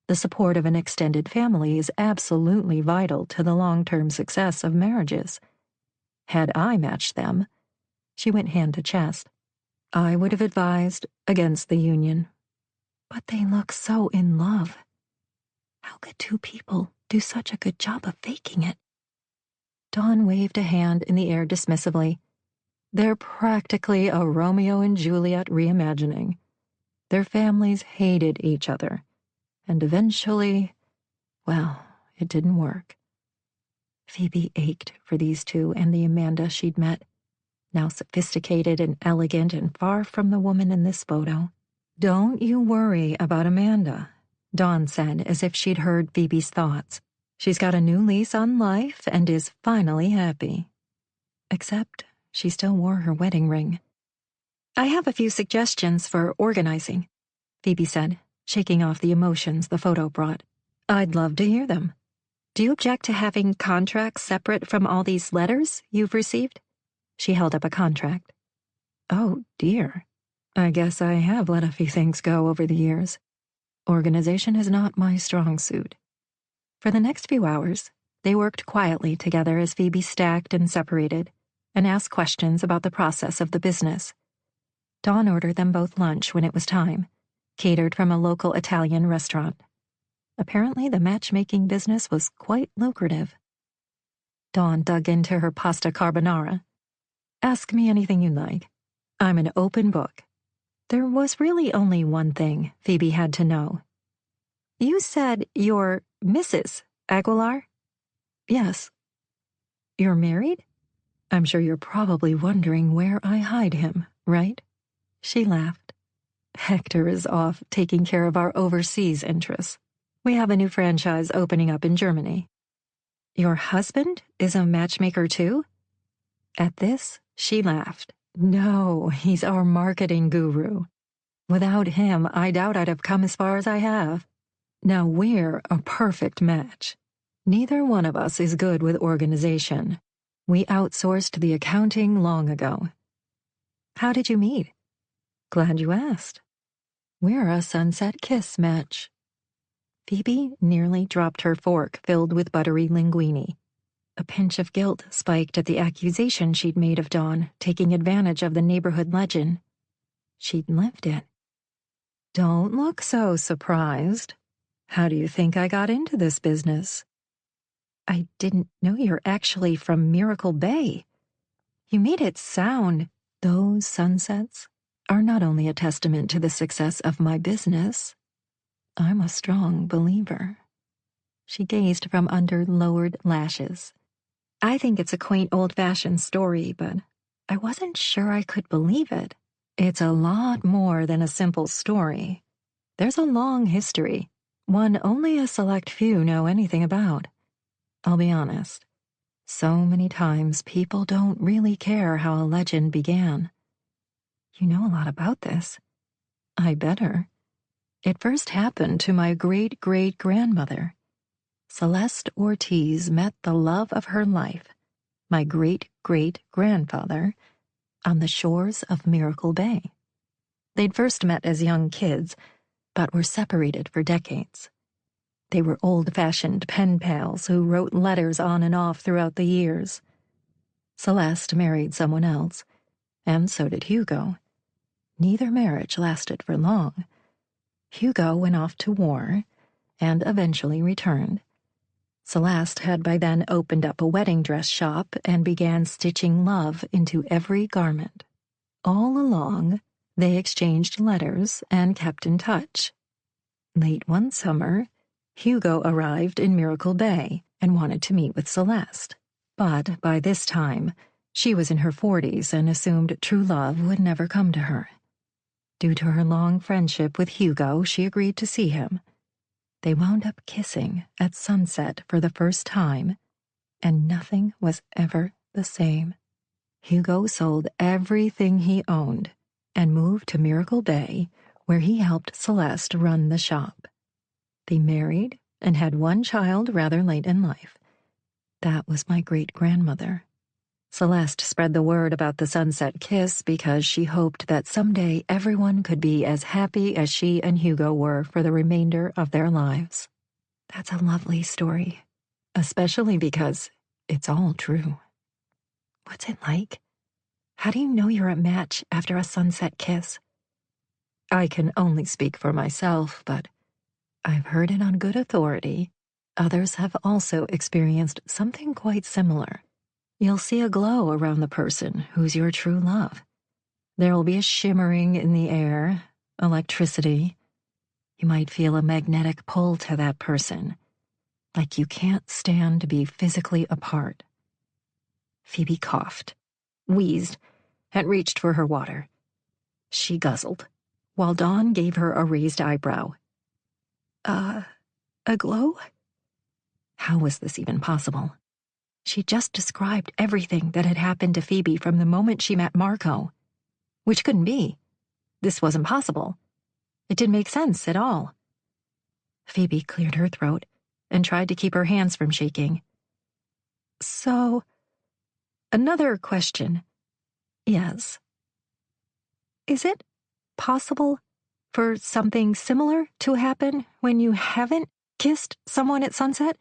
The support of an extended family is absolutely vital to the long-term success of marriages. Had I matched them, she went hand to chest, I would have advised against the union. But they look so in love. How could two people do such a good job of faking it? Dawn waved a hand in the air dismissively. They're practically a Romeo and Juliet reimagining. Their families hated each other, and eventually, well, it didn't work. Phoebe ached for these two and the Amanda she'd met, now sophisticated and elegant and far from the woman in this photo. Don't you worry about Amanda, Dawn said as if she'd heard Phoebe's thoughts. She's got a new lease on life and is finally happy. Except she still wore her wedding ring. I have a few suggestions for organizing, Phoebe said, shaking off the emotions the photo brought. I'd love to hear them. Do you object to having contracts separate from all these letters you've received? She held up a contract. Oh, dear. I guess I have let a few things go over the years. Organization is not my strong suit. For the next few hours, they worked quietly together as Phoebe stacked and separated, and asked questions about the process of the business. Dawn ordered them both lunch when it was time, catered from a local Italian restaurant. Apparently, the matchmaking business was quite lucrative. Dawn dug into her pasta carbonara. Ask me anything you like. I'm an open book. There was really only one thing Phoebe had to know. You said you're Mrs. Aguilar? Yes. You're married? I'm sure you're probably wondering where I hide him, right? She laughed. Hector is off taking care of our overseas interests. We have a new franchise opening up in Germany. Your husband is a matchmaker too? At this, she laughed. No, he's our marketing guru. Without him, I doubt I'd have come as far as I have. Now we're a perfect match. Neither one of us is good with organization. We outsourced the accounting long ago. How did you meet? Glad you asked. We're a sunset kiss match. Phoebe nearly dropped her fork filled with buttery linguine. A pinch of guilt spiked at the accusation she'd made of Dawn taking advantage of the neighborhood legend. She'd lived it. Don't look so surprised. How do you think I got into this business? I didn't know you're actually from Miracle Bay. You made it sound. Those sunsets are not only a testament to the success of my business. I'm a strong believer. She gazed from under lowered lashes. I think it's a quaint old-fashioned story, but I wasn't sure I could believe it. It's a lot more than a simple story. There's a long history, one only a select few know anything about. I'll be honest. So many times people don't really care how a legend began. You know a lot about this. I better. It first happened to my great-great-grandmother. Celeste Ortiz met the love of her life, my great-great-grandfather, on the shores of Miracle Bay. They'd first met as young kids, but were separated for decades. They were old-fashioned pen pals who wrote letters on and off throughout the years. Celeste married someone else, and so did Hugo. Neither marriage lasted for long. Hugo went off to war, and eventually returned. Celeste had by then opened up a wedding dress shop and began stitching love into every garment. All along, they exchanged letters and kept in touch. Late one summer, Hugo arrived in Miracle Bay and wanted to meet with Celeste. But by this time, she was in her 40s and assumed true love would never come to her. Due to her long friendship with Hugo, she agreed to see him. They wound up kissing at sunset for the first time, and nothing was ever the same. Hugo sold everything he owned and moved to Miracle Bay, where he helped Celeste run the shop. They married and had one child rather late in life. That was my great-grandmother. Celeste spread the word about the sunset kiss because she hoped that someday everyone could be as happy as she and Hugo were for the remainder of their lives. That's a lovely story, especially because it's all true. What's it like? How do you know you're a match after a sunset kiss? I can only speak for myself, but I've heard it on good authority. Others have also experienced something quite similar. You'll see a glow around the person who's your true love. There'll be a shimmering in the air, electricity. You might feel a magnetic pull to that person, like you can't stand to be physically apart. Phoebe coughed, wheezed, and reached for her water. She guzzled, while Dawn gave her a raised eyebrow. A glow? How was this even possible? She just described everything that had happened to Phoebe from the moment she met Marco. Which couldn't be. This wasn't possible. It didn't make sense at all. Phoebe cleared her throat and tried to keep her hands from shaking. So, another question. Yes. Is it possible for something similar to happen when you haven't kissed someone at sunset?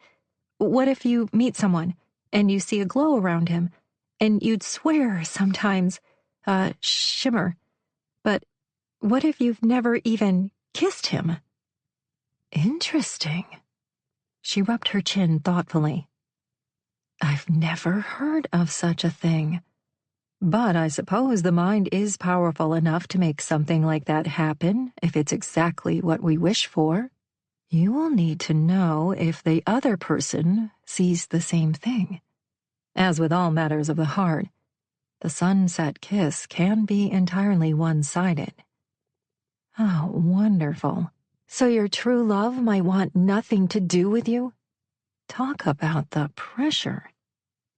What if you meet someone and you see a glow around him, and you'd swear sometimes, shimmer. But what if you've never even kissed him. Interesting. She rubbed her chin thoughtfully. I've never heard of such a thing. But I suppose the mind is powerful enough to make something like that happen if it's exactly what we wish for. You will need to know if the other person sees the same thing. As with all matters of the heart, the sunset kiss can be entirely one-sided. Oh, wonderful. So your true love might want nothing to do with you? Talk about the pressure.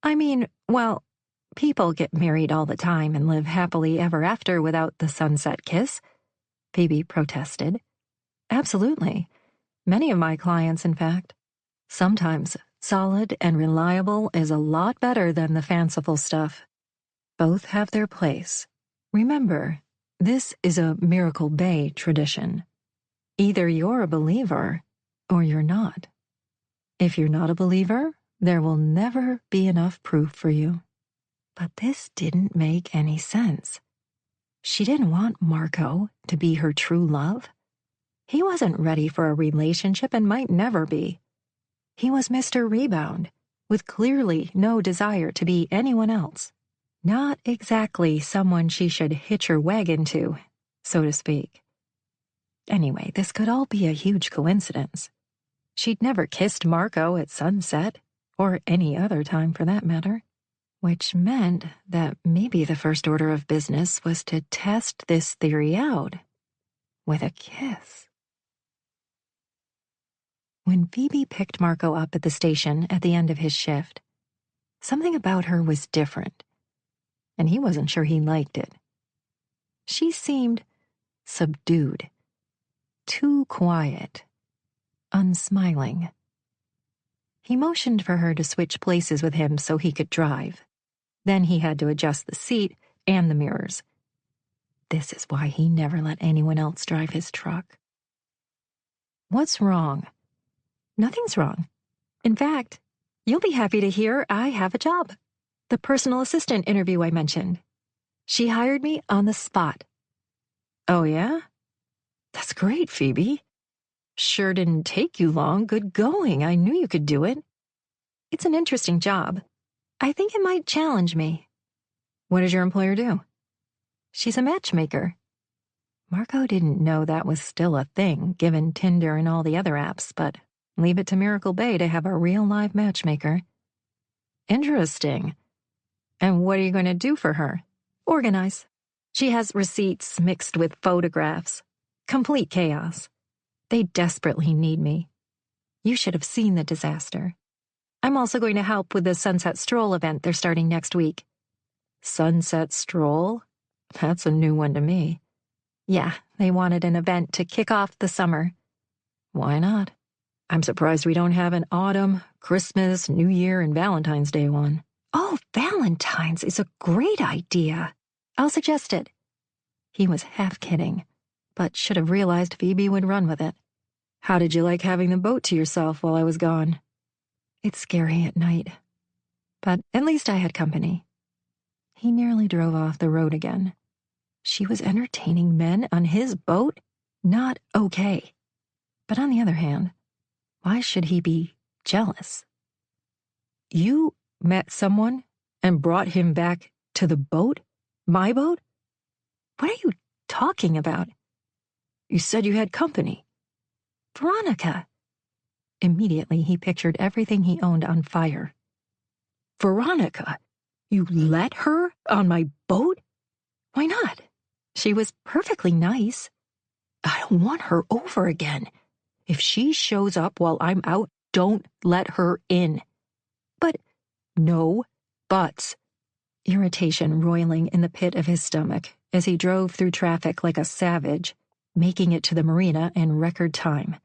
I mean, well, people get married all the time and live happily ever after without the sunset kiss, Phoebe protested. Absolutely. Many of my clients, in fact. Sometimes solid and reliable is a lot better than the fanciful stuff. Both have their place. Remember, this is a Miracle Bay tradition. Either you're a believer or you're not. If you're not a believer, there will never be enough proof for you. But this didn't make any sense. She didn't want Marco to be her true love. He wasn't ready for a relationship and might never be. He was Mr. Rebound, with clearly no desire to be anyone else. Not exactly someone she should hitch her wagon to, so to speak. Anyway, this could all be a huge coincidence. She'd never kissed Marco at sunset, or any other time for that matter, which meant that maybe the first order of business was to test this theory out with a kiss. When Phoebe picked Marco up at the station at the end of his shift, something about her was different, and he wasn't sure he liked it. She seemed subdued, too quiet, unsmiling. He motioned for her to switch places with him so he could drive. Then he had to adjust the seat and the mirrors. This is why he never let anyone else drive his truck. What's wrong? Nothing's wrong. In fact, you'll be happy to hear I have a job. The personal assistant interview I mentioned. She hired me on the spot. Oh, yeah? That's great, Phoebe. Sure didn't take you long. Good going. I knew you could do it. It's an interesting job. I think it might challenge me. What does your employer do? She's a matchmaker. Marco didn't know that was still a thing, given Tinder and all the other apps, but leave it to Miracle Bay to have a real live matchmaker. Interesting. And what are you going to do for her? Organize. She has receipts mixed with photographs. Complete chaos. They desperately need me. You should have seen the disaster. I'm also going to help with the Sunset Stroll event they're starting next week. Sunset Stroll? That's a new one to me. Yeah, they wanted an event to kick off the summer. Why not? I'm surprised we don't have an autumn, Christmas, New Year, and Valentine's Day one. Oh, Valentine's is a great idea. I'll suggest it. He was half kidding, but should have realized Phoebe would run with it. How did you like having the boat to yourself while I was gone? It's scary at night, but at least I had company. He nearly drove off the road again. She was entertaining men on his boat? Not okay. But on the other hand, why should he be jealous? You met someone and brought him back to the boat? My boat? What are you talking about? You said you had company. Veronica. Immediately, he pictured everything he owned on fire. Veronica? You let her on my boat? Why not? She was perfectly nice. I don't want her over again. If she shows up while I'm out, don't let her in. But no buts. Irritation roiling in the pit of his stomach as he drove through traffic like a savage, making it to the marina in record time.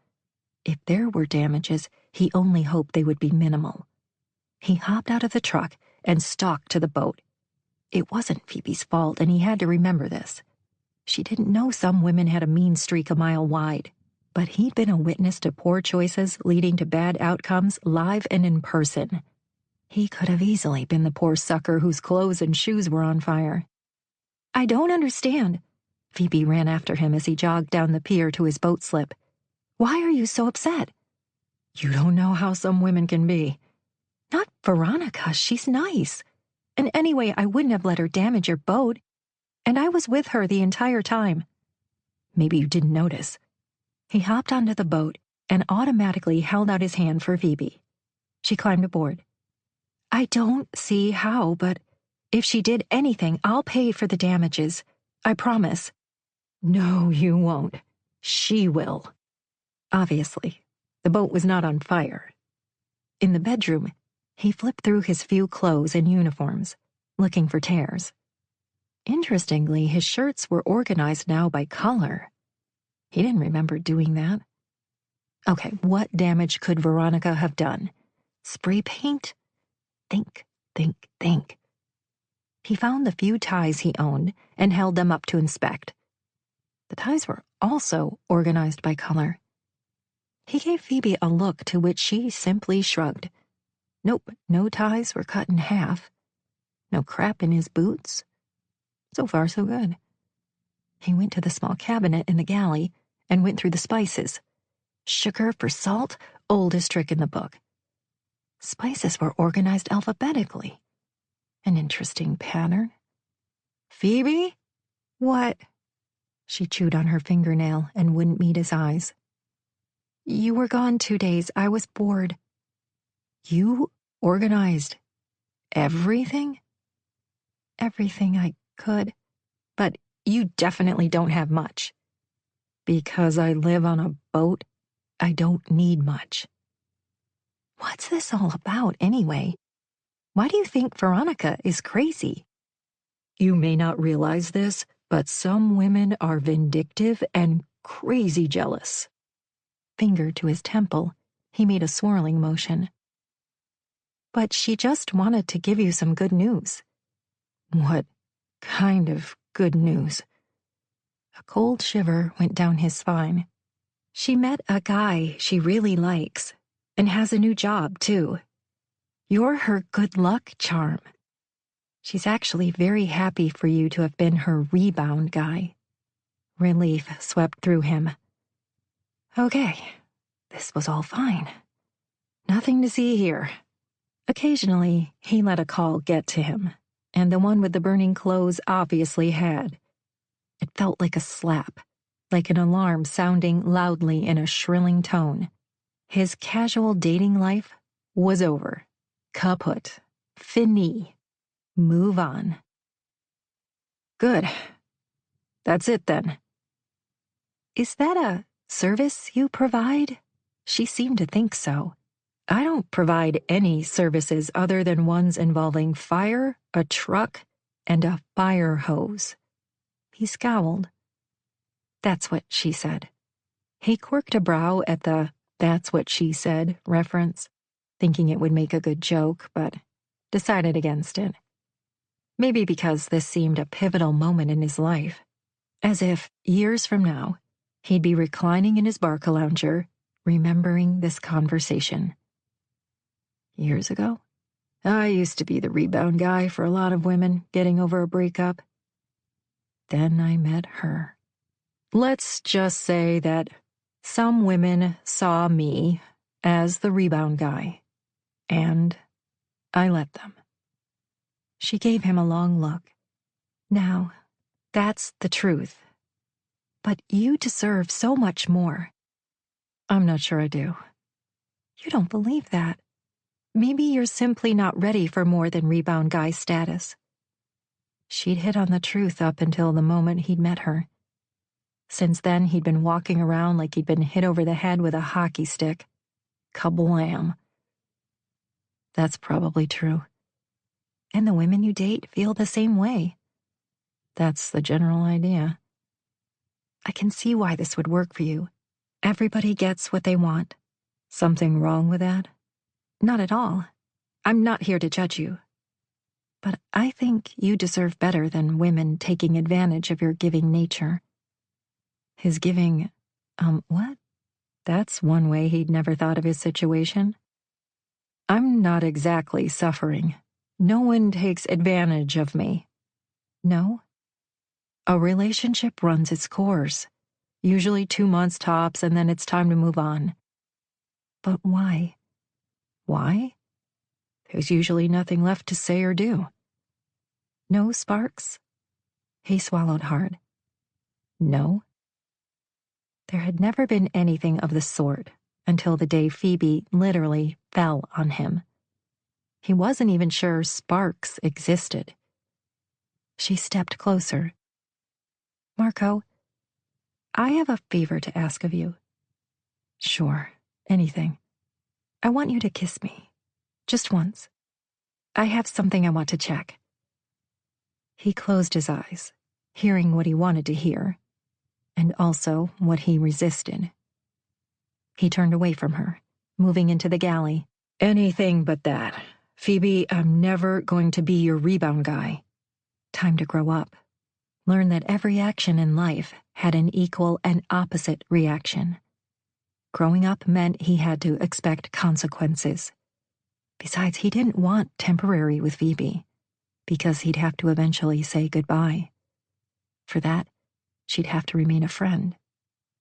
If there were damages, he only hoped they would be minimal. He hopped out of the truck and stalked to the boat. It wasn't Phoebe's fault, and he had to remember this. She didn't know some women had a mean streak a mile wide, but he'd been a witness to poor choices leading to bad outcomes live and in person. He could have easily been the poor sucker whose clothes and shoes were on fire. I don't understand. Phoebe ran after him as he jogged down the pier to his boat slip. "Why are you so upset?" "You don't know how some women can be." "Not Veronica, she's nice. And anyway, I wouldn't have let her damage your boat. And I was with her the entire time." "Maybe you didn't notice." He hopped onto the boat and automatically held out his hand for Phoebe. She climbed aboard. "I don't see how, but if she did anything, I'll pay for the damages. I promise." "No, you won't. She will." Obviously, the boat was not on fire. In the bedroom, he flipped through his few clothes and uniforms, looking for tears. Interestingly, his shirts were organized now by color. He didn't remember doing that. Okay, what damage could Veronica have done? Spray paint? Think, think, think. He found the few ties he owned and held them up to inspect. The ties were also organized by color. He gave Phoebe a look to which she simply shrugged. Nope, no ties were cut in half. No crap in his boots. So far, so good. He went to the small cabinet in the galley and went through the spices. Sugar for salt, oldest trick in the book. Spices were organized alphabetically. An interesting pattern. "Phoebe?" "What?" She chewed on her fingernail and wouldn't meet his eyes. "You were gone 2 days. I was bored." "You organized everything?" "Everything I could. But you definitely don't have much." "Because I live on a boat, I don't need much." What's this all about, anyway? Why do you think Veronica is crazy? "You may not realize this, but some women are vindictive and crazy jealous." Finger to his temple, he made a swirling motion. "But she just wanted to give you some good news." "What kind of good news?" A cold shiver went down his spine. "She met a guy she really likes, and has a new job, too. You're her good luck charm. She's actually very happy for you to have been her rebound guy." Relief swept through him. Okay, this was all fine. Nothing to see here. Occasionally, he let a call get to him, and the one with the burning clothes obviously had. It felt like a slap, like an alarm sounding loudly in a shrilling tone. His casual dating life was over. Kaput. Fini. Move on. Good. That's it then. "Is that a service you provide?" She seemed to think so. "I don't provide any services other than ones involving fire, a truck, and a fire hose." He scowled. "That's what she said." He quirked a brow at the "that's what she said" reference, thinking it would make a good joke, but decided against it. Maybe because this seemed a pivotal moment in his life. As if, years from now, he'd be reclining in his Barcalounger, remembering this conversation. Years ago, I used to be the rebound guy for a lot of women getting over a breakup. Then I met her. Let's just say that some women saw me as the rebound guy, and I let them. She gave him a long look. "Now, that's the truth. But you deserve so much more." "I'm not sure I do." "You don't believe that. Maybe you're simply not ready for more than rebound guy status." She'd hit on the truth up until the moment he'd met her. Since then, he'd been walking around like he'd been hit over the head with a hockey stick. Kablam. That's probably true. And the women you date feel the same way. That's the general idea. I can see why this would work for you. Everybody gets what they want. Something wrong with that? Not at all. I'm not here to judge you. But I think you deserve better than women taking advantage of your giving nature. His giving, what? That's one way he'd never thought of his situation. I'm not exactly suffering. No one takes advantage of me. No? A relationship runs its course, usually 2 months tops, and then it's time to move on. But why? Why? There's usually nothing left to say or do. No sparks? He swallowed hard. No. There had never been anything of the sort until the day Phoebe literally fell on him. He wasn't even sure sparks existed. She stepped closer. Marco, I have a favor to ask of you. Sure, anything. I want you to kiss me. Just once. I have something I want to check. He closed his eyes, hearing what he wanted to hear, and also what he resisted. He turned away from her, moving into the galley. Anything but that. Phoebe, I'm never going to be your rebound guy. Time to grow up. Learn that every action in life had an equal and opposite reaction. Growing up meant he had to expect consequences. Besides, he didn't want temporary with Phoebe, because he'd have to eventually say goodbye. For that, she'd have to remain a friend,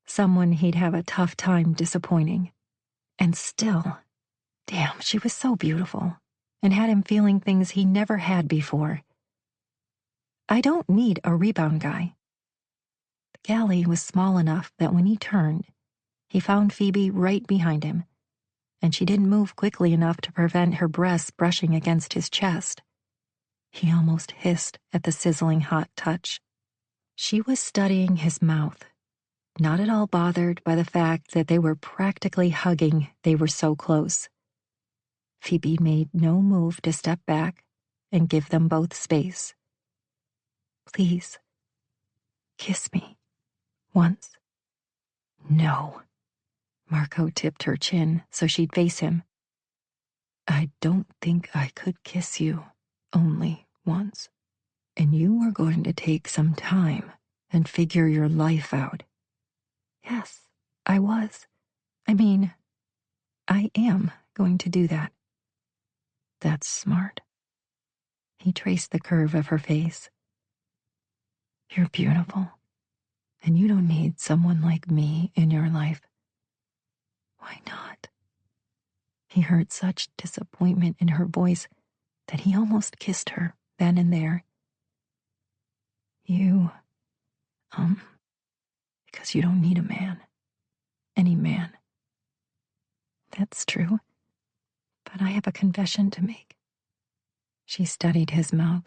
someone he'd have a tough time disappointing. And still, damn, she was so beautiful, and had him feeling things he never had before. I don't need a rebound guy. The galley was small enough that when he turned, he found Phoebe right behind him, and she didn't move quickly enough to prevent her breasts brushing against his chest. He almost hissed at the sizzling hot touch. She was studying his mouth, not at all bothered by the fact that they were practically hugging. They were so close. Phoebe made no move to step back and give them both space. Please, kiss me. Once. No. Marco tipped her chin so she'd face him. I don't think I could kiss you only once. And you were going to take some time and figure your life out. Yes, I was. I mean, I am going to do that. That's smart. He traced the curve of her face. You're beautiful, and you don't need someone like me in your life. Why not? He heard such disappointment in her voice that he almost kissed her then and there. You, because you don't need a man. Any man. That's true. But I have a confession to make. She studied his mouth,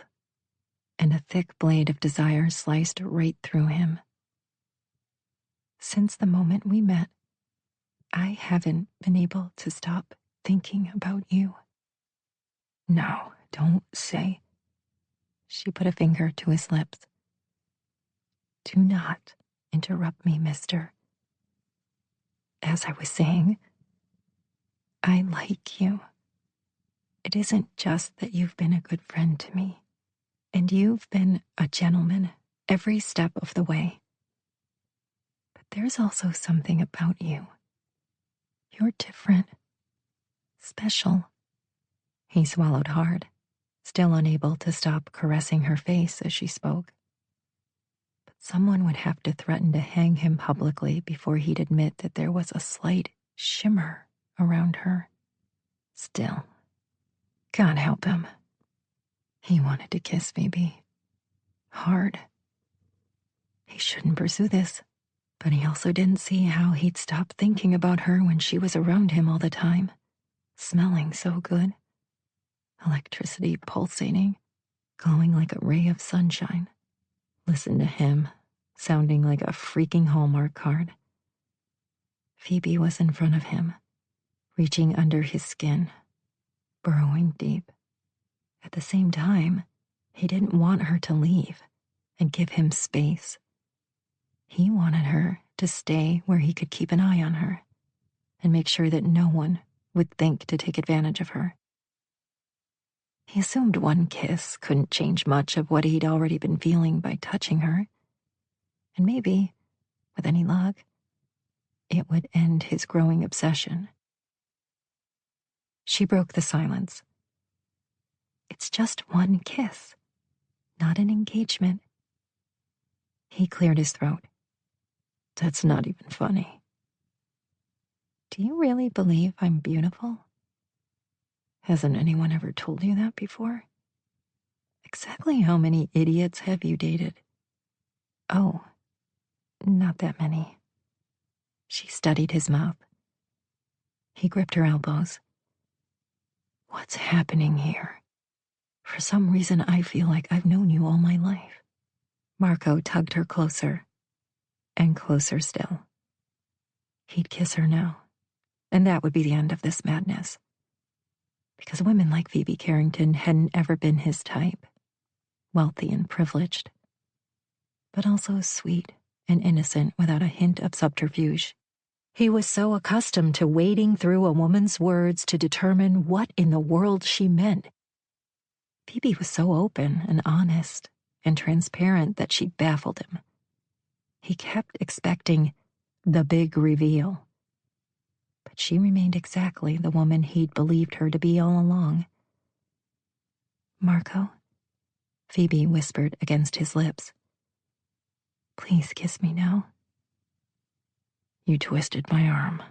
and a thick blade of desire sliced right through him. Since the moment we met, I haven't been able to stop thinking about you. No, don't say. She put a finger to his lips. Do not interrupt me, mister. As I was saying, I like you. It isn't just that you've been a good friend to me, and you've been a gentleman every step of the way. But there's also something about you. You're different. Special. He swallowed hard, still unable to stop caressing her face as she spoke. But someone would have to threaten to hang him publicly before he'd admit that there was a slight shimmer around her. Still, God help him. He wanted to kiss Phoebe. Hard. He shouldn't pursue this, but he also didn't see how he'd stop thinking about her when she was around him all the time, smelling so good. Electricity pulsating, glowing like a ray of sunshine. Listen to him, sounding like a freaking Hallmark card. Phoebe was in front of him, reaching under his skin, burrowing deep. At the same time, he didn't want her to leave and give him space. He wanted her to stay where he could keep an eye on her and make sure that no one would think to take advantage of her. He assumed one kiss couldn't change much of what he'd already been feeling by touching her. And maybe, with any luck, it would end his growing obsession. She broke the silence. It's just one kiss, not an engagement. He cleared his throat. That's not even funny. Do you really believe I'm beautiful? Hasn't anyone ever told you that before? Exactly how many idiots have you dated? Oh, not that many. She studied his mouth. He gripped her elbows. What's happening here? For some reason, I feel like I've known you all my life. Marco tugged her closer, and closer still. He'd kiss her now, and that would be the end of this madness. Because women like Phoebe Carrington hadn't ever been his type. Wealthy and privileged, but also sweet and innocent without a hint of subterfuge. He was so accustomed to wading through a woman's words to determine what in the world she meant. Phoebe was so open and honest and transparent that she baffled him. He kept expecting the big reveal. But she remained exactly the woman he'd believed her to be all along. Marco, Phoebe whispered against his lips. Please kiss me now. You twisted my arm.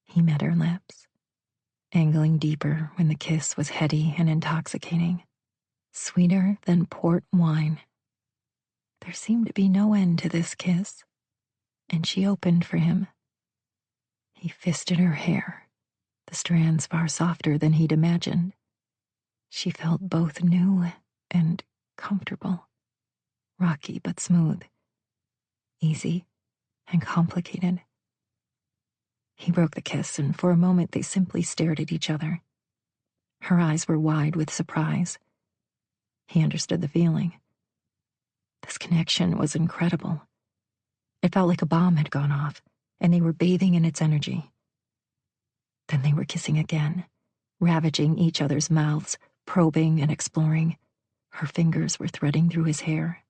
He met her lips, angling deeper when the kiss was heady and intoxicating, sweeter than port wine. There seemed to be no end to this kiss, and she opened for him. He fisted her hair, the strands far softer than he'd imagined. She felt both new and comfortable, rocky but smooth, easy and complicated. He broke the kiss, and for a moment they simply stared at each other. Her eyes were wide with surprise. He understood the feeling. This connection was incredible. It felt like a bomb had gone off, and they were bathing in its energy. Then they were kissing again, ravaging each other's mouths, probing and exploring. Her fingers were threading through his hair.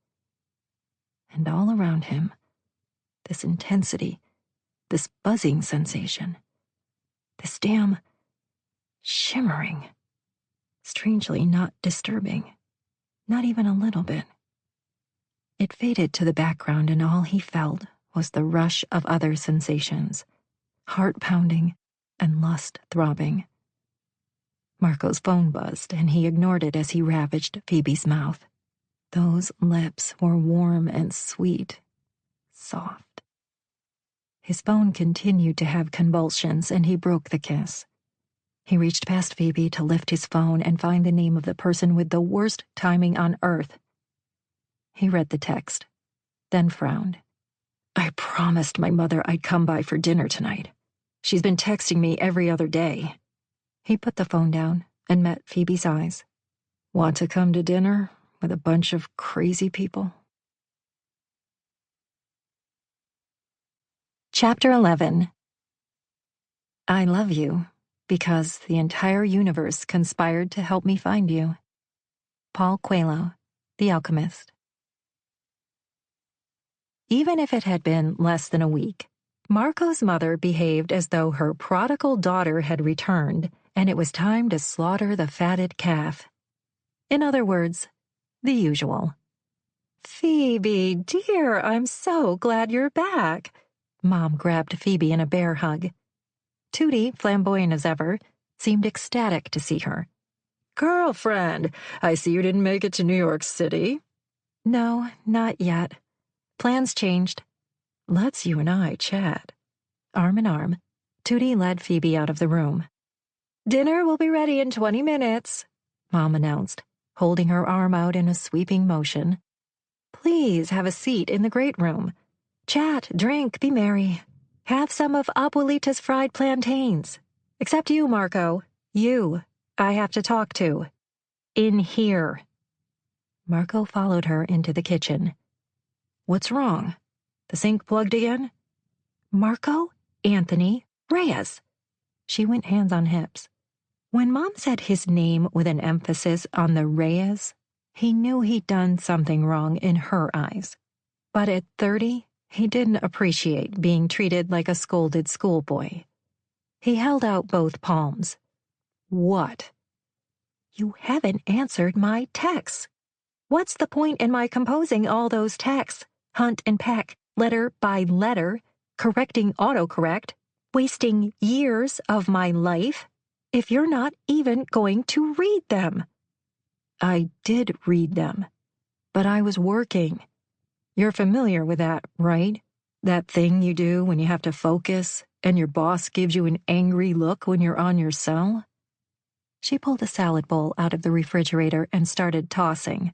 And all around him, this intensity, this buzzing sensation, this damn shimmering, strangely not disturbing, not even a little bit. It faded to the background, and all he felt was the rush of other sensations, heart pounding and lust throbbing. Marco's phone buzzed, and he ignored it as he ravaged Phoebe's mouth. Those lips were warm and sweet, soft. His phone continued to have convulsions, and he broke the kiss. He reached past Phoebe to lift his phone and find the name of the person with the worst timing on earth. He read the text, then frowned. I promised my mother I'd come by for dinner tonight. She's been texting me every other day. He put the phone down and met Phoebe's eyes. Want to come to dinner with a bunch of crazy people? Chapter 11. I love you because the entire universe conspired to help me find you. Paul Coelho, The Alchemist. Even if it had been less than a week, Marco's mother behaved as though her prodigal daughter had returned and it was time to slaughter the fatted calf. In other words, the usual. Phoebe, dear, I'm so glad you're back. Mom grabbed Phoebe in a bear hug. Tootie, flamboyant as ever, seemed ecstatic to see her. Girlfriend, I see you didn't make it to New York City. No, not yet. Plans changed. Let's you and I chat. Arm in arm, Tootie led Phoebe out of the room. Dinner will be ready in 20 minutes, Mom announced, holding her arm out in a sweeping motion. Please have a seat in the great room. Chat, drink, be merry. Have some of Abuelita's fried plantains. Except you, Marco. You, I have to talk to. In here. Marco followed her into the kitchen. What's wrong? The sink plugged again? Marco, Anthony, Reyes. She went hands on hips. When Mom said his name with an emphasis on the Reyes, he knew he'd done something wrong in her eyes. But at 30, he didn't appreciate being treated like a scolded schoolboy. He held out both palms. What? You haven't answered my texts. What's the point in my composing all those texts, hunt and peck, letter by letter, correcting autocorrect, wasting years of my life, if you're not even going to read them? I did read them, but I was working. You're familiar with that, right? That thing you do when you have to focus and your boss gives you an angry look when you're on your cell? She pulled a salad bowl out of the refrigerator and started tossing.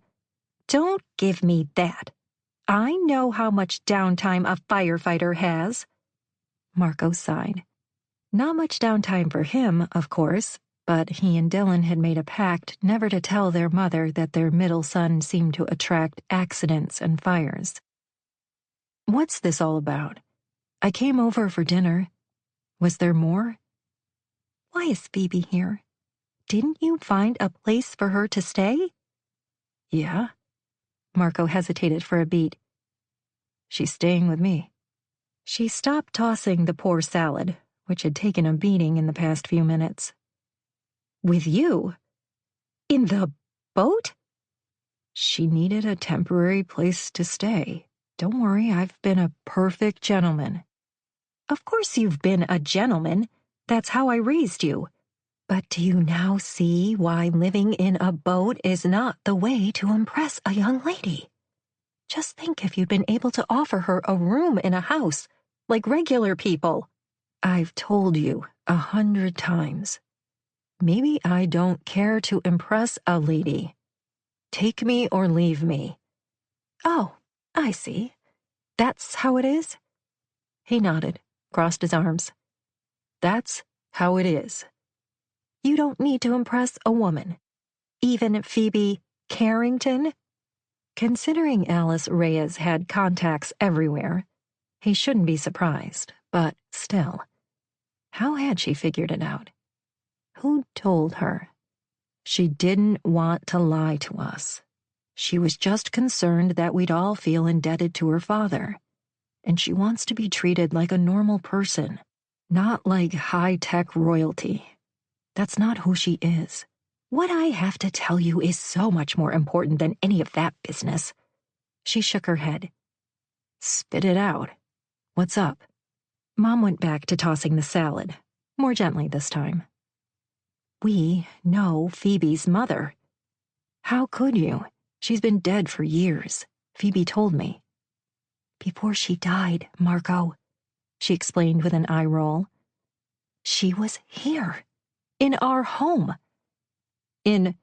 Don't give me that. I know how much downtime a firefighter has. Marco sighed. Not much downtime for him, of course, but he and Dylan had made a pact never to tell their mother that their middle son seemed to attract accidents and fires. What's this all about? I came over for dinner. Was there more? Why is Phoebe here? Didn't you find a place for her to stay? Yeah. Marco hesitated for a beat. She's staying with me. She stopped tossing the poor salad, which had taken a beating in the past few minutes. With you? In the boat? She needed a temporary place to stay. Don't worry, I've been a perfect gentleman. Of course you've been a gentleman. That's how I raised you. But do you now see why living in a boat is not the way to impress a young lady? Just think if you'd been able to offer her a room in a house, like regular people. I've told you 100 times. Maybe I don't care to impress a lady. Take me or leave me. Oh, I see. That's how it is? He nodded, crossed his arms. That's how it is. You don't need to impress a woman. Even Phoebe Carrington? Considering Alice Reyes had contacts everywhere, he shouldn't be surprised, but still. How had she figured it out? Who told her? She didn't want to lie to us. She was just concerned that we'd all feel indebted to her father. And she wants to be treated like a normal person, not like high-tech royalty. That's not who she is. What I have to tell you is so much more important than any of that business. She shook her head. Spit it out. What's up? Mom went back to tossing the salad, more gently this time. We know Phoebe's mother. How could you? She's been dead for years. Phoebe told me. Before she died, Marco, she explained with an eye roll. She was here. In our home. In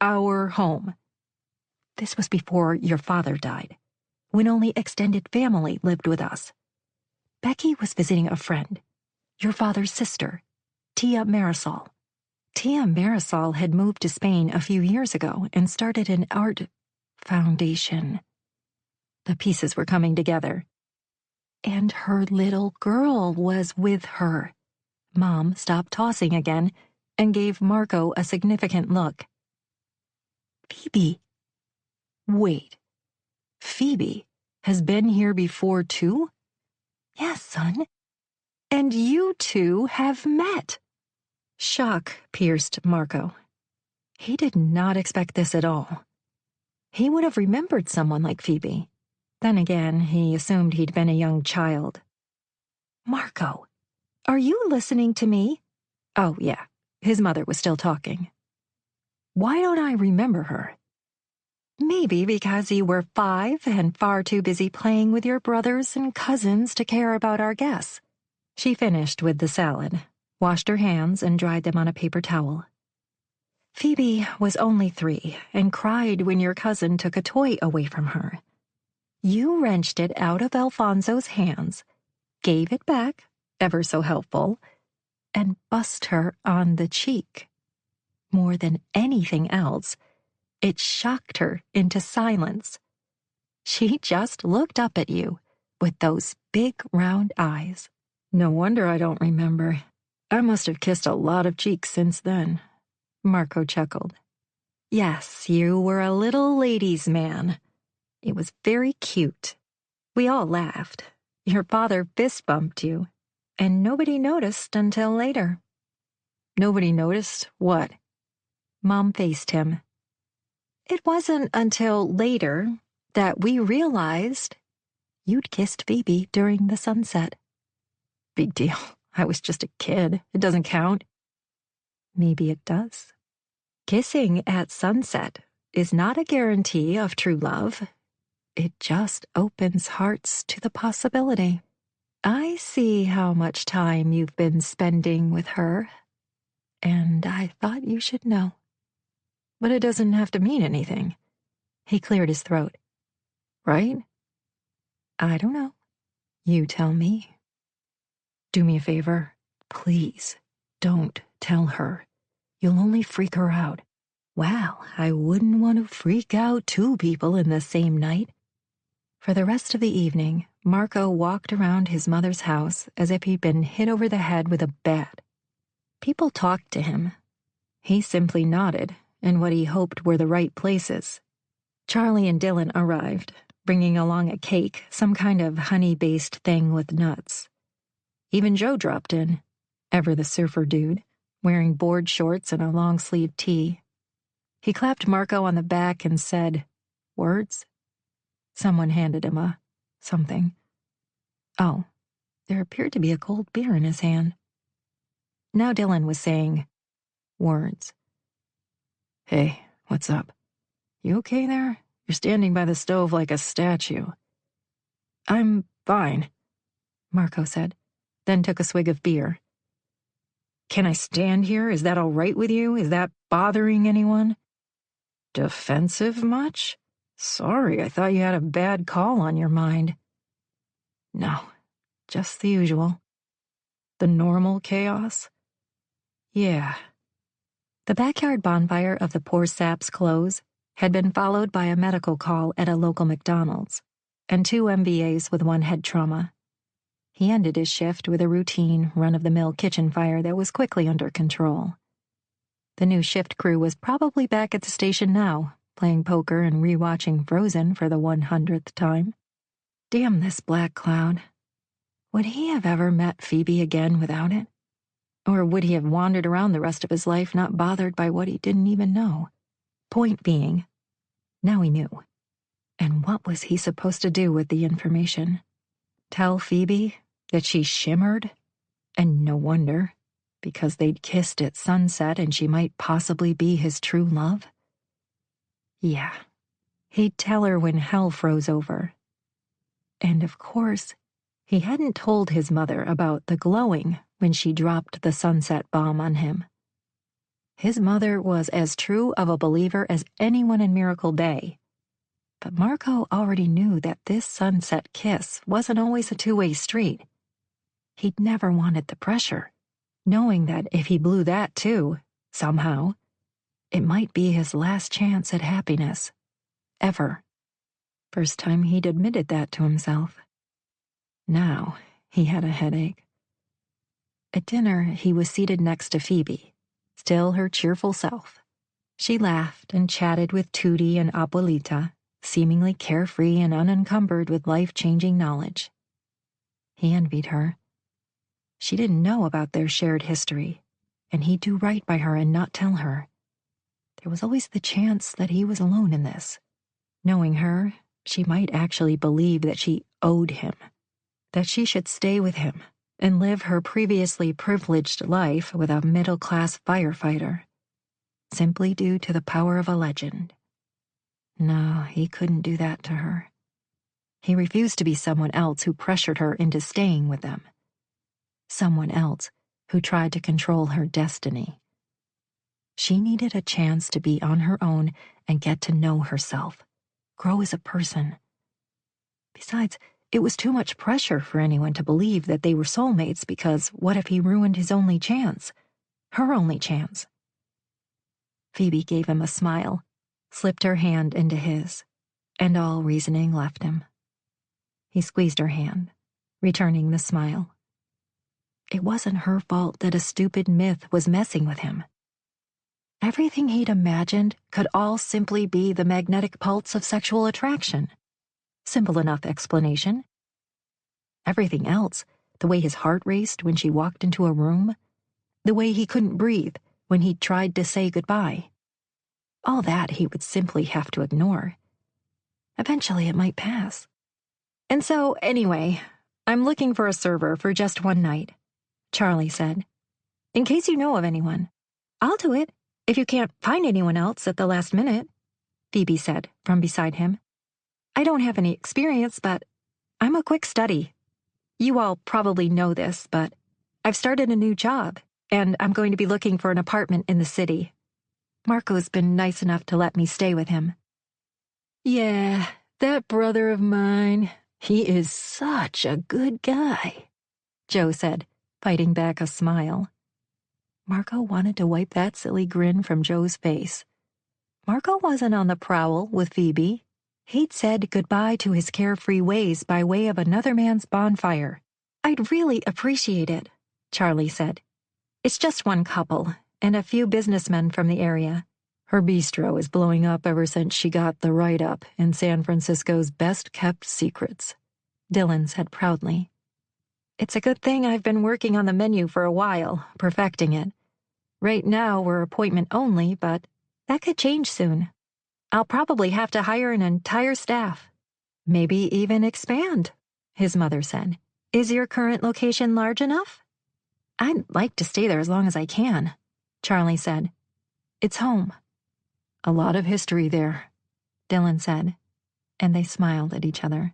our home. This was before your father died, when only extended family lived with us. Becky was visiting a friend, your father's sister, Tia Marisol. Tia Marisol had moved to Spain a few years ago and started an art foundation. The pieces were coming together. And her little girl was with her. Mom stopped tossing again and gave Marco a significant look. Phoebe. Wait. Phoebe has been here before too? Yes, son. And you two have met. Shock pierced Marco. He did not expect this at all. He would have remembered someone like Phoebe. Then again, he assumed he'd been a young child. Marco, are you listening to me? Oh, yeah. His mother was still talking. Why don't I remember her? Maybe because you were 5 and far too busy playing with your brothers and cousins to care about our guests. She finished with the salad, washed her hands, and dried them on a paper towel. Phoebe was only 3 and cried when your cousin took a toy away from her. You wrenched it out of Alfonso's hands, gave it back, ever so helpful, and bussed her on the cheek. More than anything else, it shocked her into silence. She just looked up at you with those big round eyes. No wonder I don't remember. I must have kissed a lot of cheeks since then. Marco chuckled. Yes, you were a little ladies' man. It was very cute. We all laughed. Your father fist bumped you, and nobody noticed until later. Nobody noticed what? Mom faced him. It wasn't until later that we realized you'd kissed Phoebe during the sunset. Big deal. I was just a kid. It doesn't count. Maybe it does. Kissing at sunset is not a guarantee of true love. It just opens hearts to the possibility. I see how much time you've been spending with her, and I thought you should know. But it doesn't have to mean anything. He cleared his throat. Right? I don't know. You tell me. Do me a favor. Please, don't tell her. You'll only freak her out. Well, I wouldn't want to freak out two people in the same night. For the rest of the evening, Marco walked around his mother's house as if he'd been hit over the head with a bat. People talked to him. He simply nodded in what he hoped were the right places. Charlie and Dylan arrived, bringing along a cake, some kind of honey-based thing with nuts. Even Joe dropped in, ever the surfer dude, wearing board shorts and a long-sleeved tee. He clapped Marco on the back and said, "Words?" Someone handed him a something. Oh, there appeared to be a cold beer in his hand. Now Dylan was saying, "Words." Hey, what's up? You okay there? You're standing by the stove like a statue. I'm fine, Marco said, then took a swig of beer. Can I stand here? Is that all right with you? Is that bothering anyone? Defensive much? Sorry, I thought you had a bad call on your mind. No, just the usual. The normal chaos? Yeah. The backyard bonfire of the Poor Sap's close had been followed by a medical call at a local McDonald's, and 2 MVAs with 1 head trauma. He ended his shift with a routine, run-of-the-mill kitchen fire that was quickly under control. The new shift crew was probably back at the station now, playing poker and rewatching Frozen for the 100th time. Damn this black cloud. Would he have ever met Phoebe again without it? Or would he have wandered around the rest of his life not bothered by what he didn't even know? Point being, now he knew. And what was he supposed to do with the information? Tell Phoebe that she shimmered? And no wonder, because they'd kissed at sunset and she might possibly be his true love? Yeah, he'd tell her when hell froze over. And of course, he hadn't told his mother about the glowing when she dropped the sunset bomb on him. His mother was as true of a believer as anyone in Miracle Bay. But Marco already knew that this sunset kiss wasn't always a two-way street. He'd never wanted the pressure, knowing that if he blew that too, somehow, it might be his last chance at happiness. Ever. First time he'd admitted that to himself. Now he had a headache. At dinner, he was seated next to Phoebe, still her cheerful self. She laughed and chatted with Tootie and Abuelita, seemingly carefree and unencumbered with life-changing knowledge. He envied her. She didn't know about their shared history, and he'd do right by her and not tell her. There was always the chance that he was alone in this. Knowing her, she might actually believe that she owed him, that she should stay with him and live her previously privileged life with a middle-class firefighter, simply due to the power of a legend. No, he couldn't do that to her. He refused to be someone else who pressured her into staying with them. Someone else who tried to control her destiny. She needed a chance to be on her own and get to know herself, grow as a person. Besides, it was too much pressure for anyone to believe that they were soulmates because what if he ruined his only chance? Her only chance. Phoebe gave him a smile, slipped her hand into his, and all reasoning left him. He squeezed her hand, returning the smile. It wasn't her fault that a stupid myth was messing with him. Everything he'd imagined could all simply be the magnetic pulse of sexual attraction. Simple enough explanation. Everything else, the way his heart raced when she walked into a room, the way he couldn't breathe when he tried to say goodbye. All that he would simply have to ignore. Eventually it might pass. And so, anyway, I'm looking for a server for just one night, Charlie said. In case you know of anyone. I'll do it, if you can't find anyone else at the last minute, Phoebe said from beside him. I don't have any experience, but I'm a quick study. You all probably know this, but I've started a new job, and I'm going to be looking for an apartment in the city. Marco's been nice enough to let me stay with him. Yeah, that brother of mine, he is such a good guy, Joe said, fighting back a smile. Marco wanted to wipe that silly grin from Joe's face. Marco wasn't on the prowl with Phoebe. He'd said goodbye to his carefree ways by way of another man's bonfire. I'd really appreciate it, Charlie said. It's just one couple, and a few businessmen from the area. Her bistro is blowing up ever since she got the write-up in San Francisco's best-kept secrets, Dylan said proudly. It's a good thing I've been working on the menu for a while, perfecting it. Right now we're appointment only, but that could change soon. I'll probably have to hire an entire staff. Maybe even expand, his mother said. Is your current location large enough? I'd like to stay there as long as I can, Charlie said. It's home. A lot of history there, Dylan said, and they smiled at each other.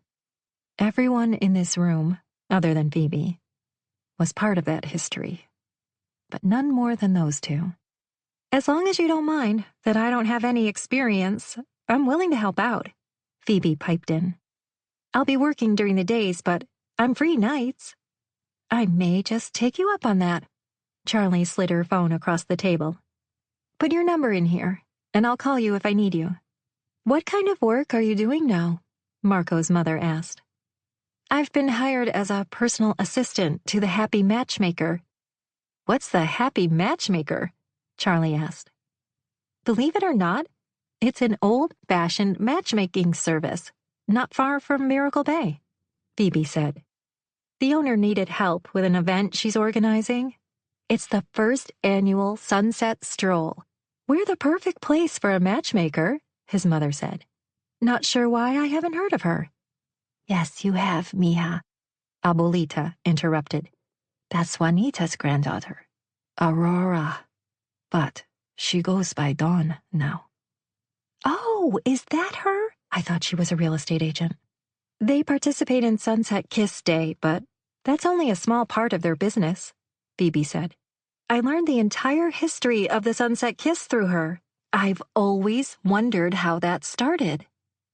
Everyone in this room, other than Phoebe, was part of that history, but none more than those two. As long as you don't mind that I don't have any experience, I'm willing to help out, Phoebe piped in. I'll be working during the days, but I'm free nights. I may just take you up on that. Charlie slid her phone across the table. Put your number in here, and I'll call you if I need you. What kind of work are you doing now? Marco's mother asked. I've been hired as a personal assistant to the Happy Matchmaker. What's the Happy Matchmaker? Charlie asked. Believe it or not, it's an old-fashioned matchmaking service, not far from Miracle Bay, Phoebe said. The owner needed help with an event she's organizing. It's the first annual Sunset Stroll. We're the perfect place for a matchmaker, his mother said. Not sure why I haven't heard of her. Yes, you have, mija, Abuelita interrupted. That's Juanita's granddaughter, Aurora. But she goes by Dawn now. Oh, is that her? I thought she was a real estate agent. They participate in Sunset Kiss Day, but that's only a small part of their business, Phoebe said. I learned the entire history of the Sunset Kiss through her. I've always wondered how that started.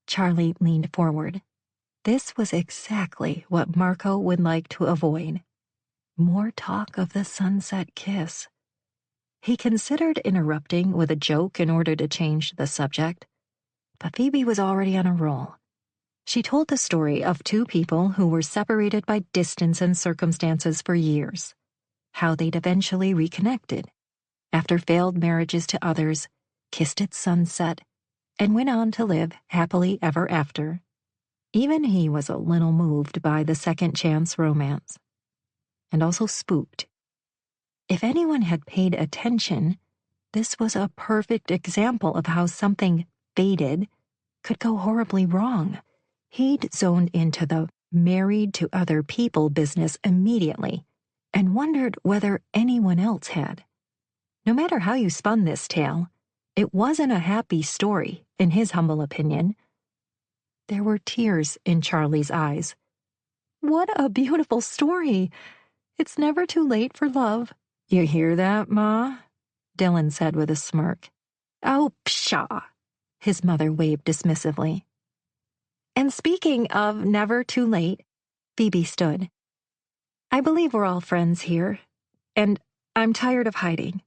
Charlie leaned forward. This was exactly what Marco would like to avoid. More talk of the Sunset Kiss. He considered interrupting with a joke in order to change the subject, but Phoebe was already on a roll. She told the story of two people who were separated by distance and circumstances for years, how they'd eventually reconnected, after failed marriages to others, kissed at sunset, and went on to live happily ever after. Even he was a little moved by the second chance romance, and also spooked. If anyone had paid attention, this was a perfect example of how something fated could go horribly wrong. He'd zoned into the married to other people business immediately and wondered whether anyone else had. No matter how you spun this tale, it wasn't a happy story, in his humble opinion. There were tears in Charlie's eyes. What a beautiful story! It's never too late for love. You hear that, Ma? Dylan said with a smirk. Oh, pshaw! His mother waved dismissively. And speaking of never too late, Phoebe stood. I believe we're all friends here, and I'm tired of hiding.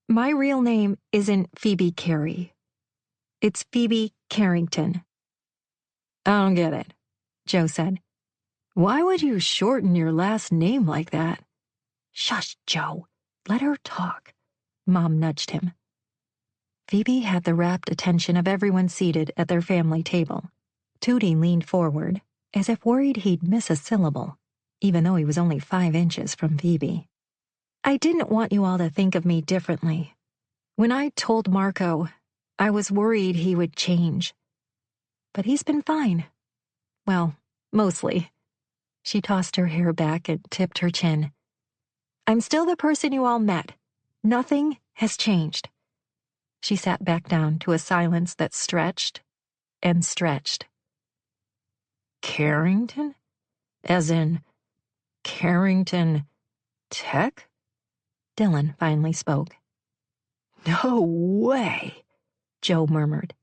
My real name isn't Phoebe Carey. It's Phoebe Carrington. I don't get it, Joe said. Why would you shorten your last name like that? Shush, Joe. Let her talk. Mom nudged him. Phoebe had the rapt attention of everyone seated at their family table. Tootie leaned forward, as if worried he'd miss a syllable, even though he was only 5 inches from Phoebe. I didn't want you all to think of me differently. When I told Marco, I was worried he would change. But he's been fine. Well, mostly. She tossed her hair back and tipped her chin. I'm still the person you all met. Nothing has changed. She sat back down to a silence that stretched and stretched. Carrington? As in Carrington Tech? Dylan finally spoke. No way, Joe murmured.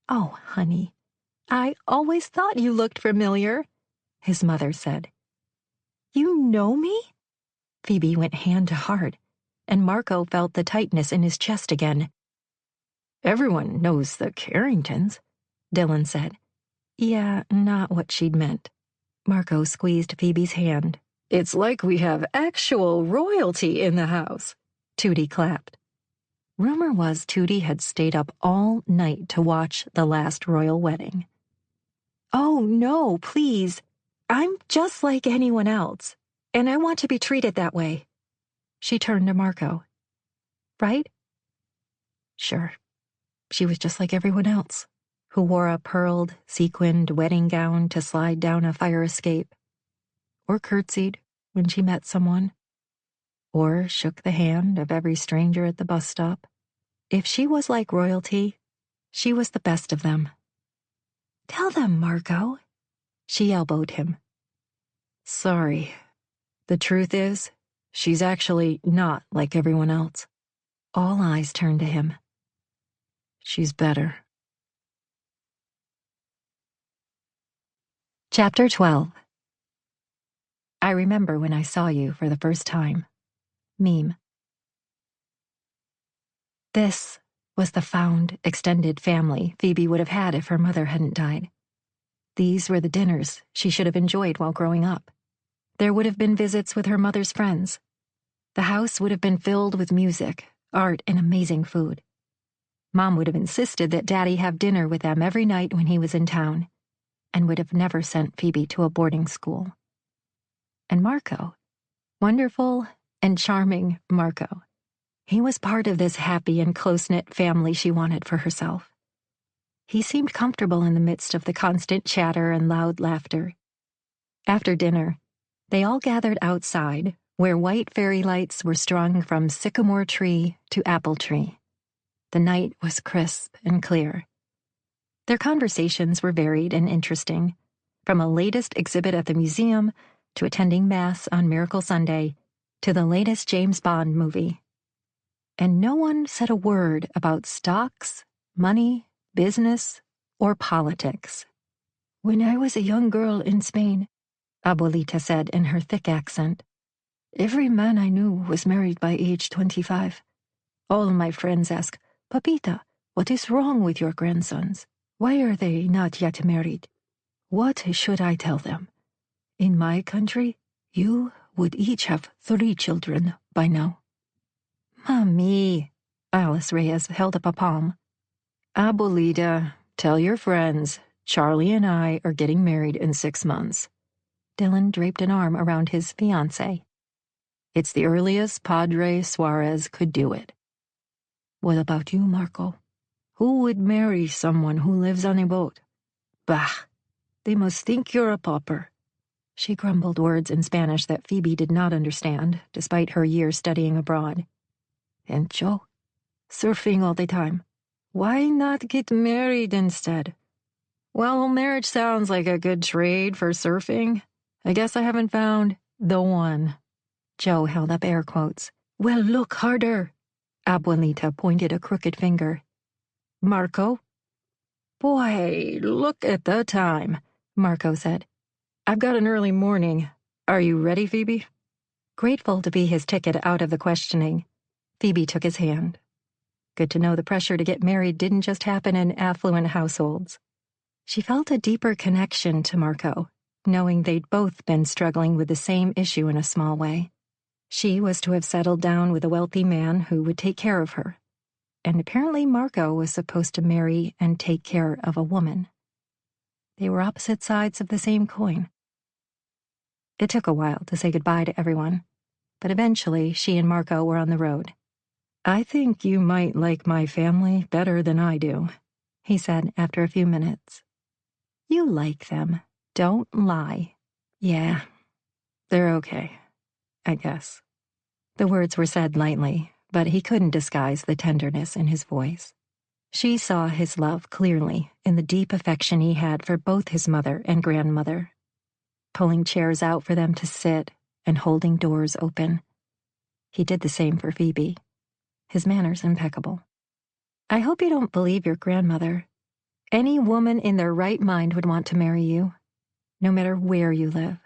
Oh, honey, I always thought you looked familiar, his mother said. You know me? Phoebe went hand to heart, and Marco felt the tightness in his chest again. Everyone knows the Carringtons, Dylan said. Yeah, not what she'd meant. Marco squeezed Phoebe's hand. It's like we have actual royalty in the house. Tootie clapped. Rumor was Tootie had stayed up all night to watch the last royal wedding. Oh, no, please. I'm just like anyone else, and I want to be treated that way. She turned to Marco. Right? Sure. She was just like everyone else, who wore a pearled, sequined wedding gown to slide down a fire escape, or curtsied when she met someone, or shook the hand of every stranger at the bus stop. If she was like royalty, she was the best of them. Tell them, Marco. She elbowed him. Sorry. The truth is, she's actually not like everyone else. All eyes turned to him. She's better. Chapter 12. I remember when I saw you for the first time. Meme. This was the found, extended family Phoebe would have had if her mother hadn't died. These were the dinners she should have enjoyed while growing up. There would have been visits with her mother's friends. The house would have been filled with music, art, and amazing food. Mom would have insisted that Daddy have dinner with them every night when he was in town, and would have never sent Phoebe to a boarding school. And Marco, wonderful and charming Marco, he was part of this happy and close-knit family she wanted for herself. He seemed comfortable in the midst of the constant chatter and loud laughter. After dinner, they all gathered outside, where white fairy lights were strung from sycamore tree to apple tree. The night was crisp and clear. Their conversations were varied and interesting, from a latest exhibit at the museum to attending Mass on Miracle Sunday to the latest James Bond movie. And no one said a word about stocks, money, business, or politics. When I was a young girl in Spain, Abuelita said in her thick accent, every man I knew was married by age 25. All my friends ask, Papita, what is wrong with your grandsons? Why are they not yet married? What should I tell them? In my country, you would each have 3 children by now. Mommy, Alice Reyes held up a palm. Abuelita, tell your friends, Charlie and I are getting married in 6 months. Dylan draped an arm around his fiancée. It's the earliest Padre Suarez could do it. What about you, Marco? Who would marry someone who lives on a boat? Bah! They must think you're a pauper. She grumbled words in Spanish that Phoebe did not understand, despite her years studying abroad. And Joe? Surfing all the time. Why not get married instead? Well, marriage sounds like a good trade for surfing. I guess I haven't found the one. Joe held up air quotes. Well, look harder. Abuelita pointed a crooked finger. Marco? Boy, look at the time, Marco said. I've got an early morning. Are you ready, Phoebe? Grateful to be his ticket out of the questioning, Phoebe took his hand. Good to know the pressure to get married didn't just happen in affluent households. She felt a deeper connection to Marco, knowing they'd both been struggling with the same issue in a small way. She was to have settled down with a wealthy man who would take care of her, and apparently Marco was supposed to marry and take care of a woman. They were opposite sides of the same coin. It took a while to say goodbye to everyone, but eventually she and Marco were on the road. I think you might like my family better than I do, he said after a few minutes. You like them. Don't lie. Yeah, they're okay, I guess. The words were said lightly, but he couldn't disguise the tenderness in his voice. She saw his love clearly in the deep affection he had for both his mother and grandmother, pulling chairs out for them to sit and holding doors open. He did the same for Phoebe, his manners impeccable. I hope you don't believe your grandmother. Any woman in their right mind would want to marry you, no matter where you live.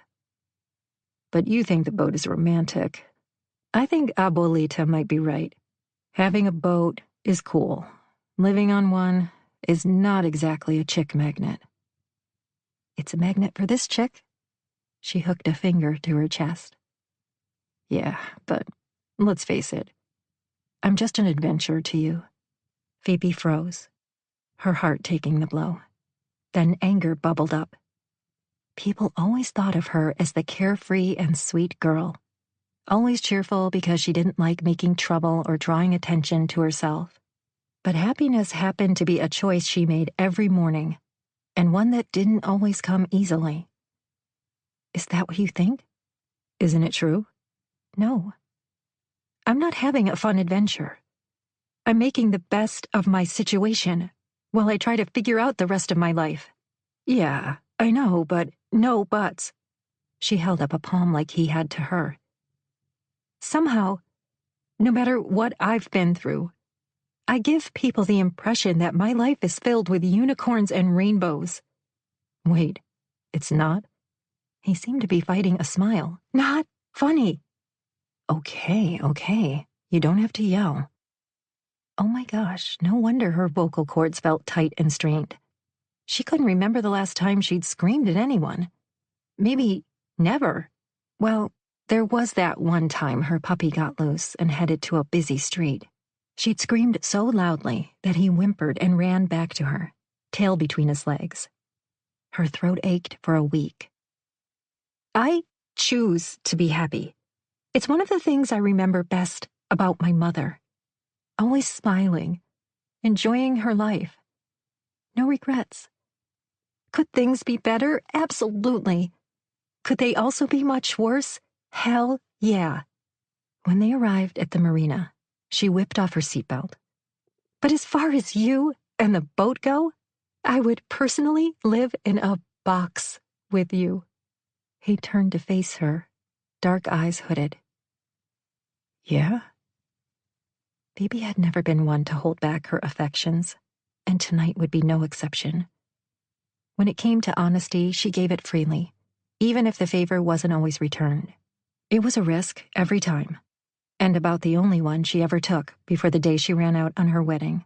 But you think the boat is romantic. I think Abuelita might be right. Having a boat is cool. Living on one is not exactly a chick magnet. It's a magnet for this chick. She hooked a finger to her chest. Yeah, but let's face it. I'm just an adventure to you. Phoebe froze, her heart taking the blow. Then anger bubbled up. People always thought of her as the carefree and sweet girl, always cheerful because she didn't like making trouble or drawing attention to herself. But happiness happened to be a choice she made every morning, and one that didn't always come easily. Is that what you think? Isn't it true? No. I'm not having a fun adventure. I'm making the best of my situation while I try to figure out the rest of my life. Yeah, I know, but no buts. She held up a palm like he had to her. Somehow, no matter what I've been through, I give people the impression that my life is filled with unicorns and rainbows. Wait, it's not? He seemed to be fighting a smile. Not funny. Okay. You don't have to yell. Oh my gosh, no wonder her vocal cords felt tight and strained. She couldn't remember the last time she'd screamed at anyone. Maybe never. Well, there was that one time her puppy got loose and headed to a busy street. She'd screamed so loudly that he whimpered and ran back to her, tail between his legs. Her throat ached for a week. I choose to be happy. It's one of the things I remember best about my mother. Always smiling, enjoying her life. No regrets. Could things be better? Absolutely. Could they also be much worse? Hell yeah. When they arrived at the marina, she whipped off her seatbelt. But as far as you and the boat go, I would personally live in a box with you. He turned to face her, dark eyes hooded. Yeah? Phoebe had never been one to hold back her affections, and tonight would be no exception. When it came to honesty, she gave it freely, even if the favor wasn't always returned. It was a risk every time, and about the only one she ever took before the day she ran out on her wedding.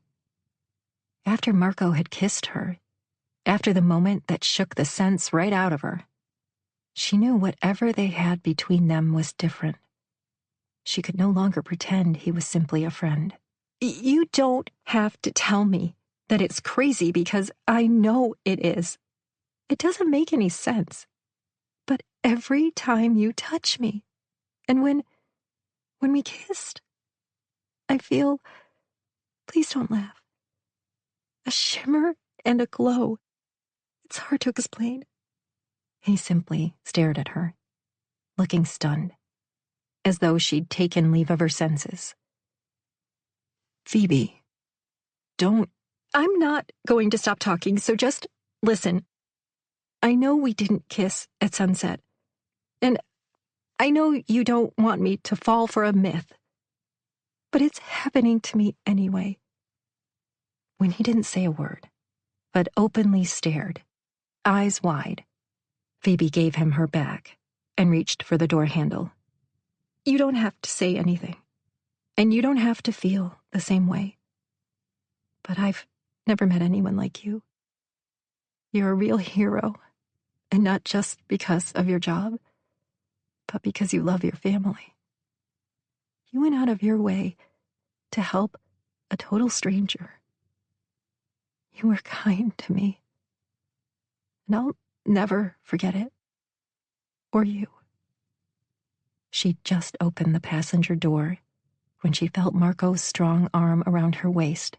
After Marco had kissed her, after the moment that shook the sense right out of her, she knew whatever they had between them was different. She could no longer pretend he was simply a friend. You don't have to tell me that it's crazy because I know it is. It doesn't make any sense. But every time you touch me, and when we kissed, I feel, please don't laugh, a shimmer and a glow. It's hard to explain. He simply stared at her, looking stunned, as though she'd taken leave of her senses. Phoebe, don't. I'm not going to stop talking, so just listen. I know we didn't kiss at sunset, and I know you don't want me to fall for a myth, but it's happening to me anyway. When he didn't say a word, but openly stared, eyes wide, Phoebe gave him her back and reached for the door handle. You don't have to say anything, and you don't have to feel the same way. But I've never met anyone like you. You're a real hero, and not just because of your job, but because you love your family. You went out of your way to help a total stranger. You were kind to me, and I'll never forget it. Or you. She just opened the passenger door when she felt Marco's strong arm around her waist,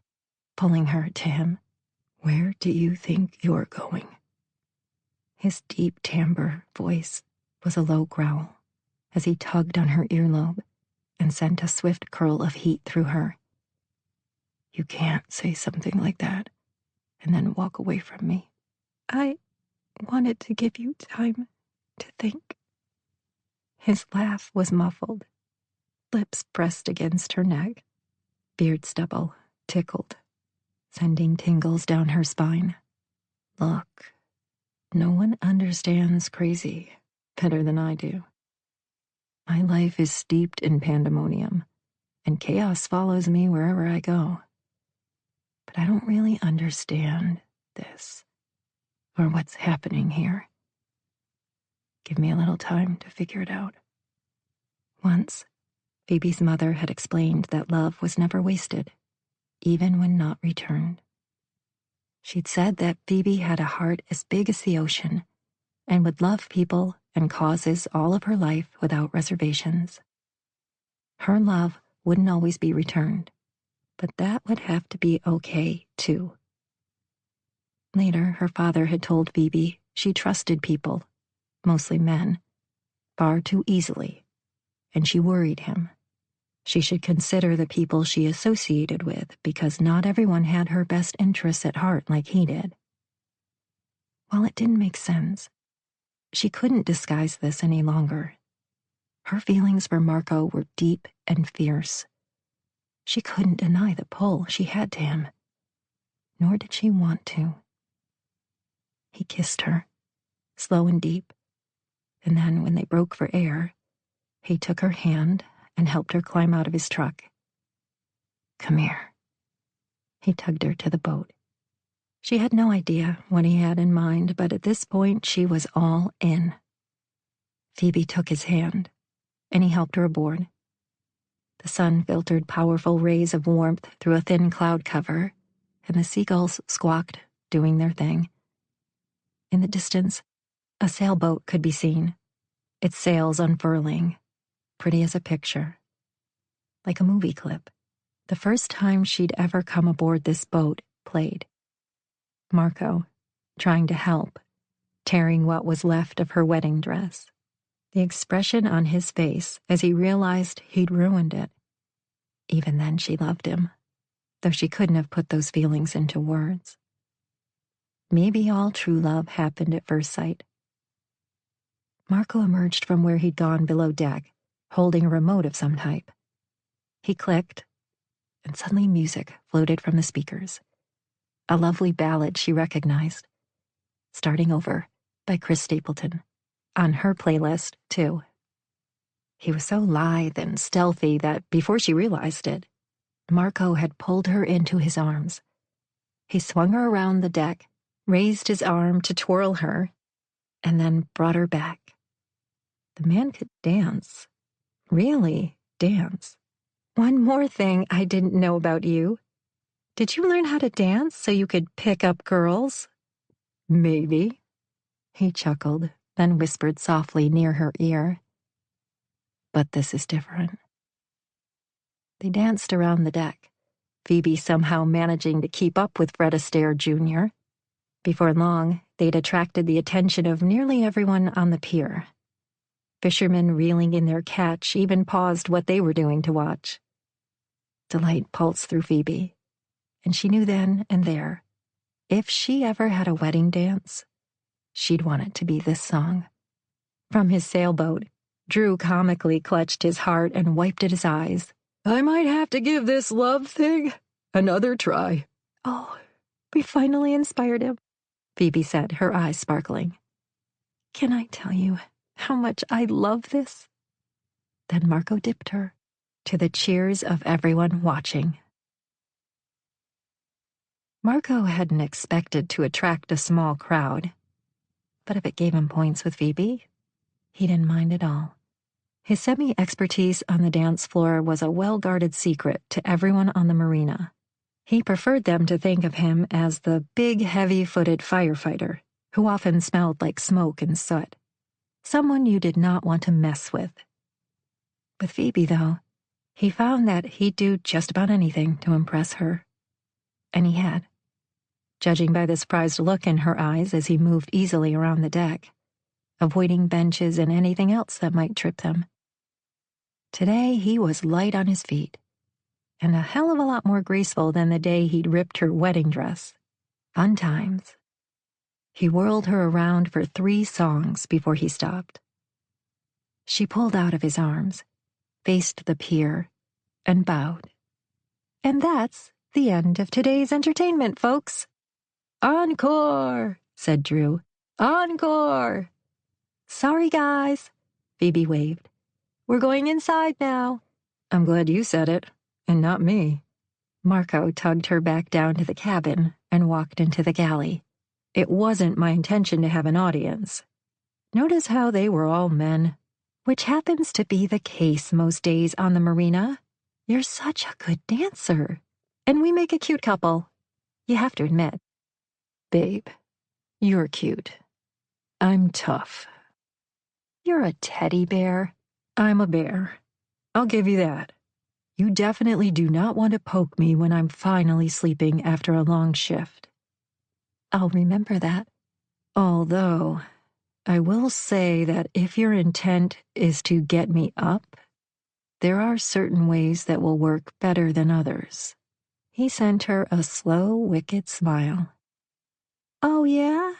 pulling her to him. "Where do you think you're going?" His deep timbre voice was a low growl as he tugged on her earlobe and sent a swift curl of heat through her. "You can't say something like that and then walk away from me." "I wanted to give you time to think." His laugh was muffled, lips pressed against her neck, beard stubble tickled, sending tingles down her spine. "Look, no one understands crazy better than I do. My life is steeped in pandemonium, and chaos follows me wherever I go. But I don't really understand this, or what's happening here. Give me a little time to figure it out." Once, Phoebe's mother had explained that love was never wasted, even when not returned. She'd said that Phoebe had a heart as big as the ocean and would love people and causes all of her life without reservations. Her love wouldn't always be returned, but that would have to be okay, too. Later, her father had told Phoebe she trusted people, mostly men, far too easily, and she worried him. She should consider the people she associated with because not everyone had her best interests at heart like he did. While it didn't make sense, she couldn't disguise this any longer. Her feelings for Marco were deep and fierce. She couldn't deny the pull she had to him, nor did she want to. He kissed her, slow and deep, and then when they broke for air, he took her hand and helped her climb out of his truck. "Come here." He tugged her to the boat. She had no idea what he had in mind, but at this point she was all in. Phoebe took his hand, and he helped her aboard. The sun filtered powerful rays of warmth through a thin cloud cover, and the seagulls squawked, doing their thing. In the distance, a sailboat could be seen, its sails unfurling, pretty as a picture. Like a movie clip. The first time she'd ever come aboard this boat played. Marco, trying to help, tearing what was left of her wedding dress. The expression on his face as he realized he'd ruined it. Even then she loved him, though she couldn't have put those feelings into words. Maybe all true love happened at first sight. Marco emerged from where he'd gone below deck, holding a remote of some type. He clicked, and suddenly music floated from the speakers. A lovely ballad she recognized. "Starting Over" by Chris Stapleton. On her playlist, too. He was so lithe and stealthy that before she realized it, Marco had pulled her into his arms. He swung her around the deck, raised his arm to twirl her, and then brought her back. The man could dance. Really dance. "One more thing I didn't know about you. Did you learn how to dance so you could pick up girls?" "Maybe." He chuckled, then whispered softly near her ear. "But this is different." They danced around the deck, Phoebe somehow managing to keep up with Fred Astaire Jr. Before long, they'd attracted the attention of nearly everyone on the pier. Fishermen reeling in their catch even paused what they were doing to watch. Delight pulsed through Phoebe, and she knew then and there, if she ever had a wedding dance, she'd want it to be this song. From his sailboat, Drew comically clutched his heart and wiped at his eyes. "I might have to give this love thing another try." "Oh, we finally inspired him," Phoebe said, her eyes sparkling. "Can I tell you how much I love this?" Then Marco dipped her, to the cheers of everyone watching. Marco hadn't expected to attract a small crowd, but if it gave him points with Phoebe, he didn't mind at all. His semi-expertise on the dance floor was a well-guarded secret to everyone on the marina. He preferred them to think of him as the big, heavy-footed firefighter who often smelled like smoke and soot. Someone you did not want to mess with. With Phoebe, though, He found that he'd do just about anything to impress her. And he had, judging by the surprised look in her eyes as he moved easily around the deck, avoiding benches and anything else that might trip them. Today he was light on his feet, and a hell of a lot more graceful than the day he'd ripped her wedding dress. Fun times. He whirled her around for 3 songs before he stopped. She pulled out of his arms, faced the pier, and bowed. And that's the end of today's entertainment, folks. Encore, said Drew. Encore. Sorry, guys, Phoebe waved. We're going inside now. I'm glad you said it, and not me. Marco tugged her back down to the cabin and walked into the galley. It wasn't my intention to have an audience. Notice how they were all men, which happens to be the case most days on the marina. You're such a good dancer, and we make a cute couple. You have to admit. Babe, you're cute. I'm tough. You're a teddy bear. I'm a bear. I'll give you that. You definitely do not want to poke me when I'm finally sleeping after a long shift. I'll remember that. Although, I will say that if your intent is to get me up, there are certain ways that will work better than others. He sent her a slow, wicked smile. Oh, yeah?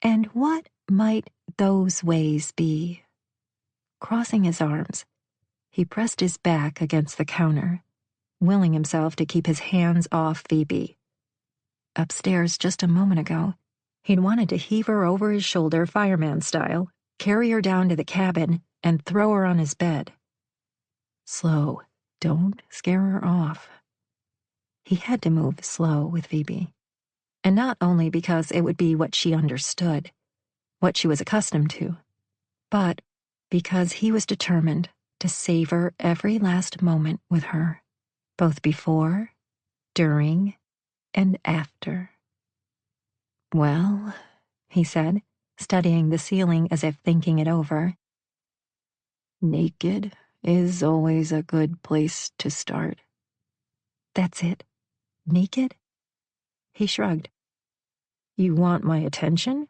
And what might those ways be? Crossing his arms, he pressed his back against the counter, willing himself to keep his hands off Phoebe. Upstairs just a moment ago, he'd wanted to heave her over his shoulder fireman style, carry her down to the cabin, and throw her on his bed. Slow, don't scare her off. He had to move slow with Phoebe. And not only because it would be what she understood, what she was accustomed to, but because he was determined to savor every last moment with her, both before, during, and after. Well, he said, studying the ceiling as if thinking it over, naked is always a good place to start. That's it. Naked? He shrugged. You want my attention?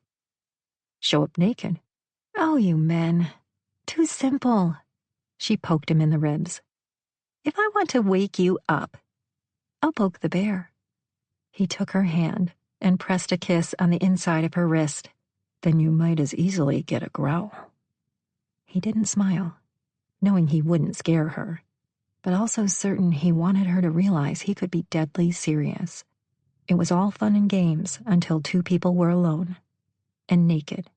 Show up naked. Oh, you men. Too simple. She poked him in the ribs. If I want to wake you up, I'll poke the bear. He took her hand and pressed a kiss on the inside of her wrist. Then you might as easily get a growl. He didn't smile, knowing he wouldn't scare her, but also certain he wanted her to realize he could be deadly serious. It was all fun and games until 2 people were alone and naked.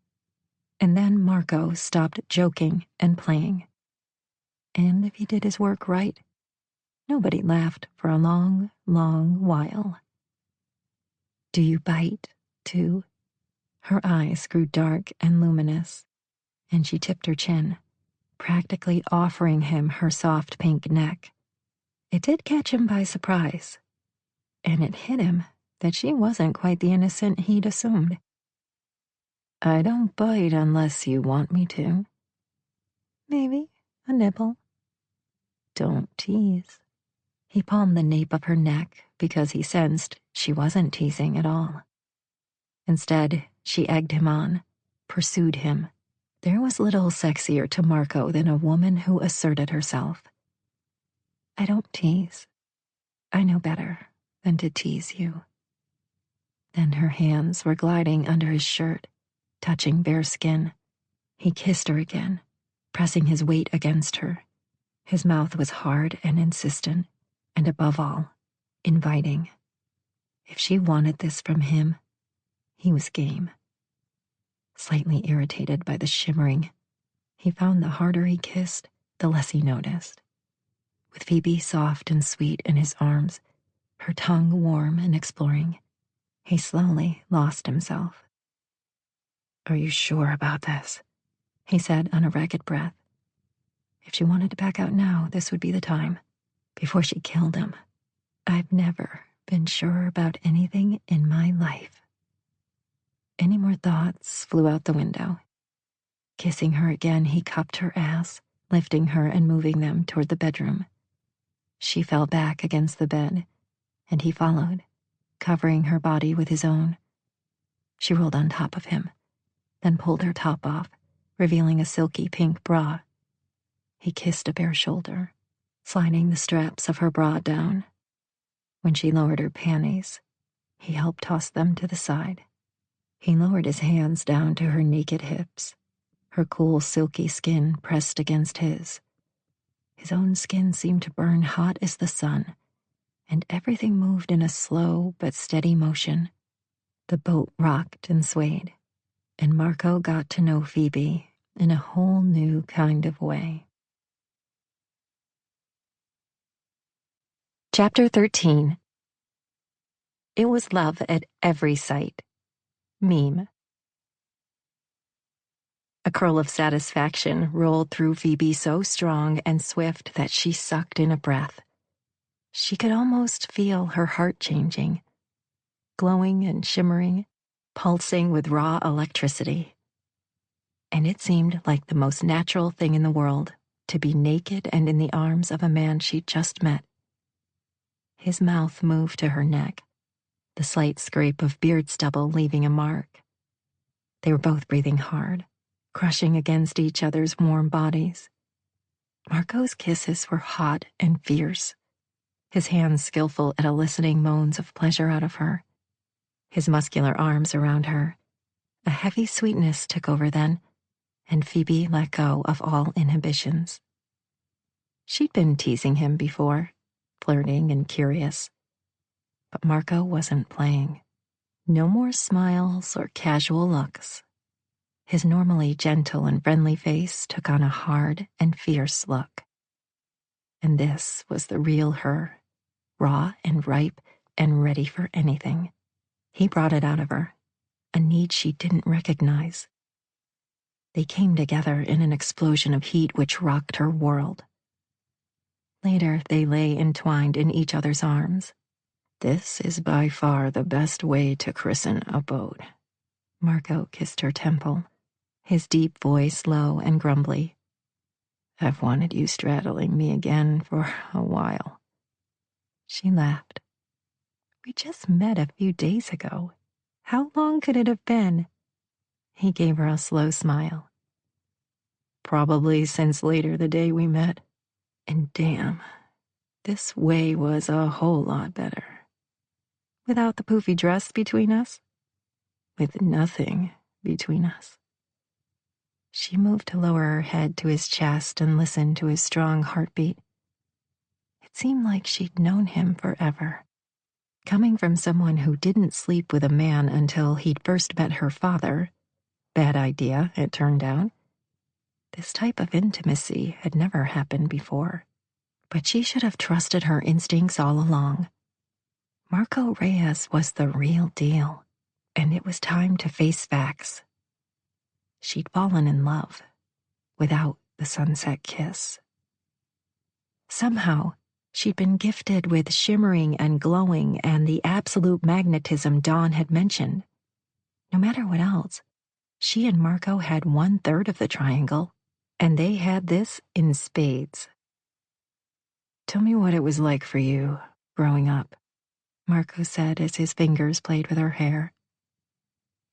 And then Marco stopped joking and playing. And if he did his work right, nobody laughed for a long, long while. Do you bite, too? Her eyes grew dark and luminous, and she tipped her chin, practically offering him her soft pink neck. It did catch him by surprise, and it hit him that she wasn't quite the innocent he'd assumed. I don't bite unless you want me to. Maybe a nibble. Don't tease. He palmed the nape of her neck because he sensed she wasn't teasing at all. Instead, she egged him on, pursued him. There was little sexier to Marco than a woman who asserted herself. I don't tease. I know better than to tease you. Then her hands were gliding under his shirt, touching bare skin. He kissed her again, pressing his weight against her. His mouth was hard and insistent, and above all, inviting. If she wanted this from him, he was game. Slightly irritated by the shimmering, he found the harder he kissed, the less he noticed. With Phoebe soft and sweet in his arms, her tongue warm and exploring, he slowly lost himself. Are you sure about this? He said on a ragged breath. If she wanted to back out now, this would be the time, before she killed him. I've never been sure about anything in my life. Any more thoughts flew out the window. Kissing her again, he cupped her ass, lifting her and moving them toward the bedroom. She fell back against the bed, and he followed, covering her body with his own. She rolled on top of him, then pulled her top off, revealing a silky pink bra. He kissed a bare shoulder, sliding the straps of her bra down. When she lowered her panties, he helped toss them to the side. He lowered his hands down to her naked hips, her cool, silky skin pressed against his. His own skin seemed to burn hot as the sun, and everything moved in a slow but steady motion. The boat rocked and swayed, and Marco got to know Phoebe in a whole new kind of way. Chapter 13. It was love at every sight. Meme. A curl of satisfaction rolled through Phoebe so strong and swift that she sucked in a breath. She could almost feel her heart changing, glowing and shimmering, pulsing with raw electricity. And it seemed like the most natural thing in the world to be naked and in the arms of a man she'd just met. His mouth moved to her neck, the slight scrape of beard stubble leaving a mark. They were both breathing hard, crushing against each other's warm bodies. Marco's kisses were hot and fierce, his hands skillful at eliciting moans of pleasure out of her, his muscular arms around her. A heavy sweetness took over then, and Phoebe let go of all inhibitions. She'd been teasing him before, flirting and curious, but Marco wasn't playing. No more smiles or casual looks. His normally gentle and friendly face took on a hard and fierce look. And this was the real her, raw and ripe and ready for anything. He brought it out of her, a need she didn't recognize. They came together in an explosion of heat which rocked her world. Later, they lay entwined in each other's arms. "This is by far the best way to christen a boat." Marco kissed her temple, his deep voice low and grumbly. "I've wanted you straddling me again for a while." She laughed. "We just met a few days ago. How long could it have been?" He gave her a slow smile. "Probably since later the day we met. And damn, this way was a whole lot better." "Without the poofy dress between us?" "With nothing between us." She moved to lower her head to his chest and listen to his strong heartbeat. It seemed like she'd known him forever. Coming from someone who didn't sleep with a man until he'd first met her father, bad idea, it turned out. This type of intimacy had never happened before, but she should have trusted her instincts all along. Marco Reyes was the real deal, and it was time to face facts. She'd fallen in love, without the sunset kiss. Somehow, she'd been gifted with shimmering and glowing and the absolute magnetism Dawn had mentioned. No matter what else, she and Marco had 1/3 of the triangle, and they had this in spades. "Tell me what it was like for you, growing up," Marco said as his fingers played with her hair.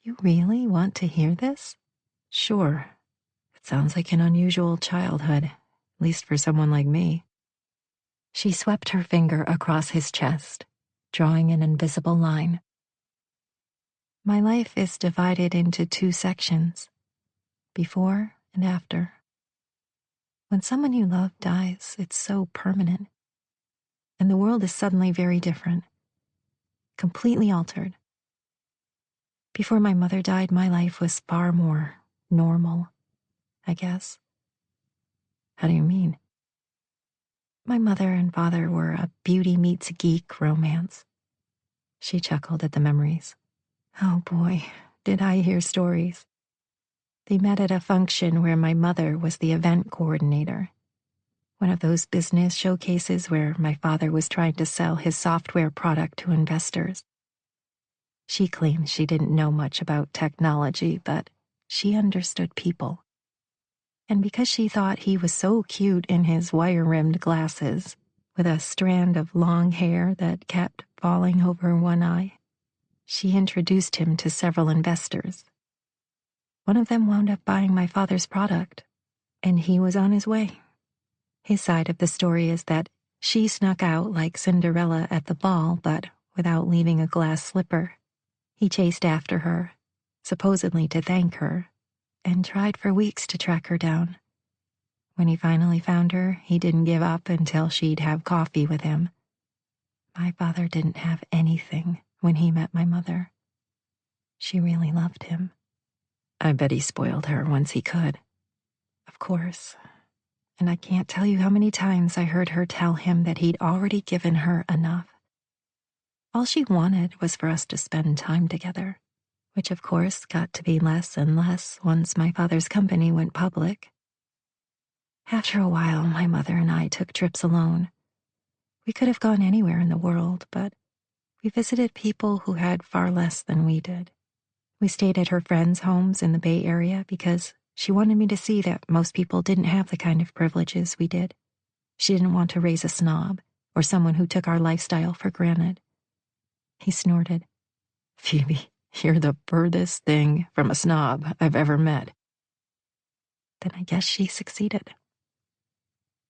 "You really want to hear this?" "Sure. It sounds like an unusual childhood, at least for someone like me." She swept her finger across his chest, drawing an invisible line. "My life is divided into 2 sections, before and after. When someone you love dies, it's so permanent, and the world is suddenly very different, completely altered. Before my mother died, my life was far more normal, I guess." "How do you mean?" "My mother and father were a beauty meets geek romance." She chuckled at the memories. "Oh boy, did I hear stories." They met at a function where my mother was the event coordinator. One of those business showcases where my father was trying to sell his software product to investors. She claims she didn't know much about technology, but she understood people. And because she thought he was so cute in his wire-rimmed glasses, with a strand of long hair that kept falling over one eye. She introduced him to several investors. One of them wound up buying my father's product, and he was on his way. His side of the story is that she snuck out like Cinderella at the ball, but without leaving a glass slipper. He chased after her, supposedly to thank her, and tried for weeks to track her down. When he finally found her, he didn't give up until she'd have coffee with him. My father didn't have anything when he met my mother. She really loved him. I bet he spoiled her once he could. Of course. And I can't tell you how many times I heard her tell him that he'd already given her enough. All she wanted was for us to spend time together, which of course got to be less and less once my father's company went public. After a while, my mother and I took trips alone. We could have gone anywhere in the world, but we visited people who had far less than we did. We stayed at her friends' homes in the Bay Area because she wanted me to see that most people didn't have the kind of privileges we did. She didn't want to raise a snob or someone who took our lifestyle for granted. He snorted. "Phoebe, you're the furthest thing from a snob I've ever met." Then I guess she succeeded.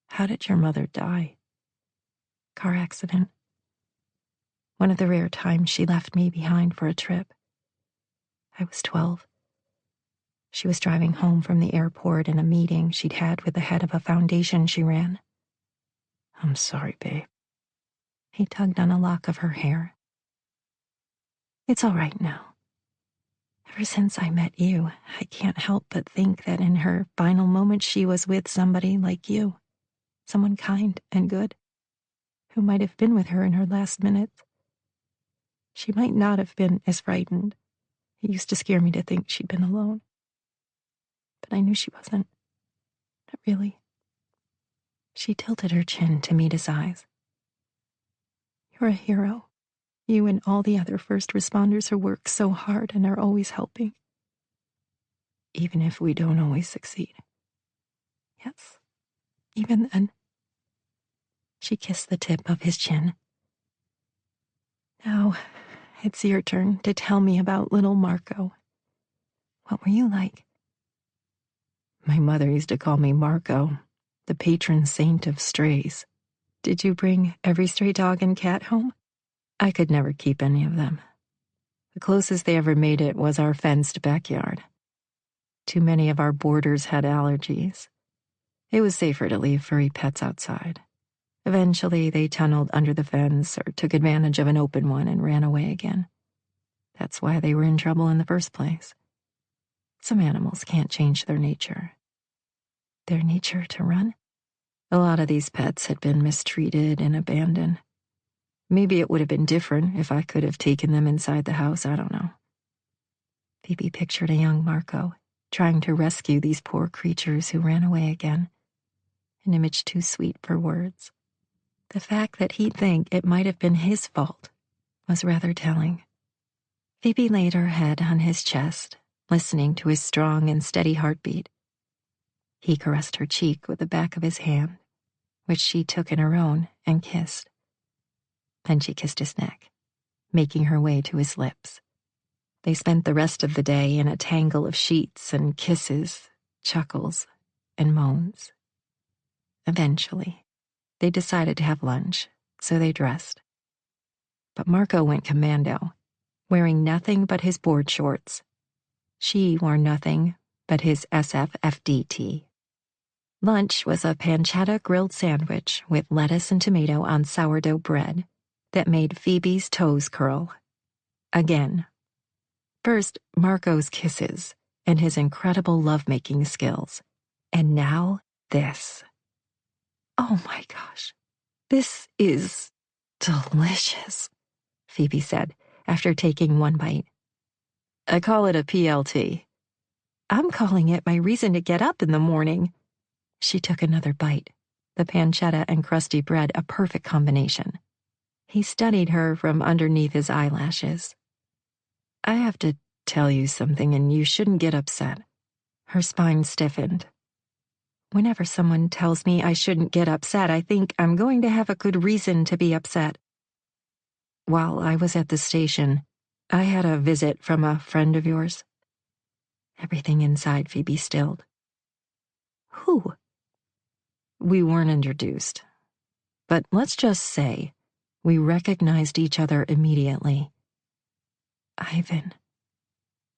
How did your mother die? Car accident. One of the rare times she left me behind for a trip. I was 12. She was driving home from the airport in a meeting she'd had with the head of a foundation she ran. "I'm sorry, babe." He tugged on a lock of her hair. "It's all right now. Ever since I met you, I can't help but think that in her final moments she was with somebody like you. Someone kind and good, who might have been with her in her last minutes. She might not have been as frightened. It used to scare me to think she'd been alone. But I knew she wasn't. Not really." She tilted her chin to meet his eyes. "You're a hero. You and all the other first responders who work so hard and are always helping. Even if we don't always succeed." "Yes, even then." She kissed the tip of his chin. "Now, it's your turn to tell me about little Marco. What were you like?" "My mother used to call me Marco, the patron saint of strays." "Did you bring every stray dog and cat home?" "I could never keep any of them. The closest they ever made it was our fenced backyard. Too many of our boarders had allergies. It was safer to leave furry pets outside. Eventually, they tunneled under the fence or took advantage of an open one and ran away again. That's why they were in trouble in the first place. Some animals can't change their nature." "Their nature to run?" A lot of these pets had been mistreated and abandoned. Maybe it would have been different if I could have taken them inside the house, I don't know. Phoebe pictured a young Marco trying to rescue these poor creatures who ran away again. An image too sweet for words. The fact that he'd think it might have been his fault was rather telling. Phoebe laid her head on his chest, listening to his strong and steady heartbeat. He caressed her cheek with the back of his hand, which she took in her own and kissed. Then she kissed his neck, making her way to his lips. They spent the rest of the day in a tangle of sheets and kisses, chuckles, and moans. Eventually, they decided to have lunch, so they dressed. But Marco went commando, wearing nothing but his board shorts. She wore nothing but his SFFD. Lunch was a pancetta grilled sandwich with lettuce and tomato on sourdough bread that made Phoebe's toes curl. Again. First, Marco's kisses and his incredible lovemaking skills. And now, this. "Oh my gosh, this is delicious," Phoebe said after taking one bite. "I call it a PLT. I'm calling it my reason to get up in the morning." She took another bite, the pancetta and crusty bread a perfect combination. He studied her from underneath his eyelashes. "I have to tell you something, and you shouldn't get upset." Her spine stiffened. Whenever someone tells me I shouldn't get upset, I think I'm going to have a good reason to be upset. While I was at the station, I had a visit from a friend of yours. Everything inside Phoebe stilled. Who? We weren't introduced. But let's just say we recognized each other immediately. Ivan.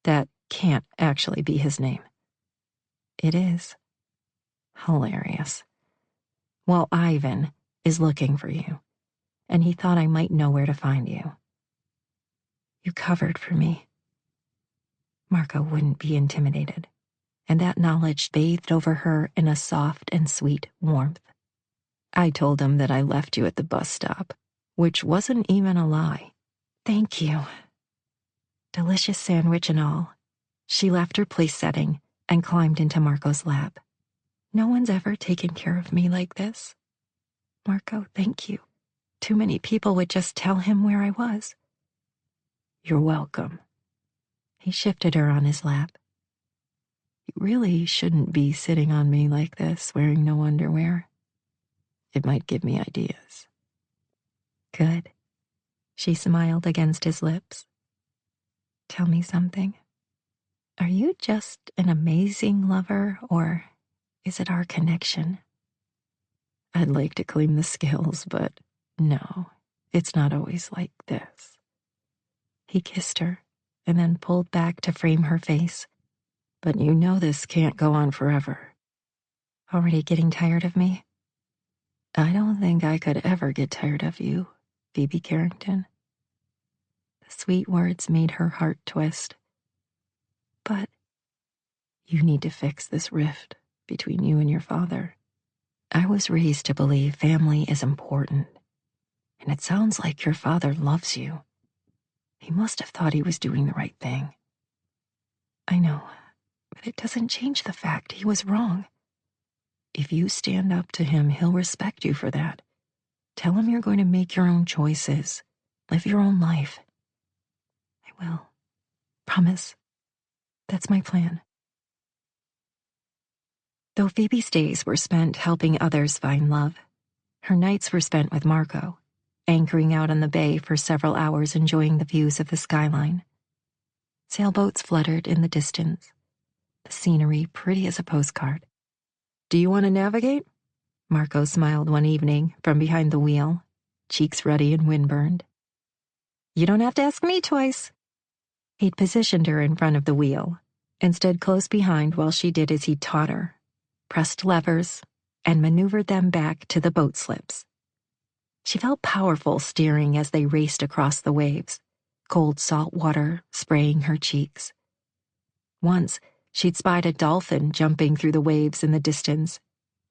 That can't actually be his name. It is. Hilarious. Well, Ivan is looking for you, and he thought I might know where to find you. You covered for me. Marco wouldn't be intimidated, and that knowledge bathed over her in a soft and sweet warmth. I told him that I left you at the bus stop, which wasn't even a lie. Thank you. Delicious sandwich and all. She left her place setting and climbed into Marco's lap. No one's ever taken care of me like this. Marco, thank you. Too many people would just tell him where I was. You're welcome. He shifted her on his lap. You really shouldn't be sitting on me like this, wearing no underwear. It might give me ideas. Good. She smiled against his lips. Tell me something. Are you just an amazing lover, or is it our connection? I'd like to claim the scales, but no, it's not always like this. He kissed her and then pulled back to frame her face. But you know this can't go on forever. Already getting tired of me? I don't think I could ever get tired of you, Phoebe Carrington. The sweet words made her heart twist. But you need to fix this rift between you and your father. I was raised to believe family is important, and it sounds like your father loves you. He must have thought he was doing the right thing. I know, but it doesn't change the fact he was wrong. If you stand up to him, he'll respect you for that. Tell him you're going to make your own choices, live your own life. I will. Promise. That's my plan. Though Phoebe's days were spent helping others find love, her nights were spent with Marco, anchoring out on the bay for several hours enjoying the views of the skyline. Sailboats fluttered in the distance, the scenery pretty as a postcard. Do you want to navigate? Marco smiled one evening from behind the wheel, cheeks ruddy and windburned. You don't have to ask me twice. He'd positioned her in front of the wheel and stood close behind while she did as he taught her, pressed levers, and maneuvered them back to the boat slips. She felt powerful steering as they raced across the waves, cold salt water spraying her cheeks. Once, she'd spied a dolphin jumping through the waves in the distance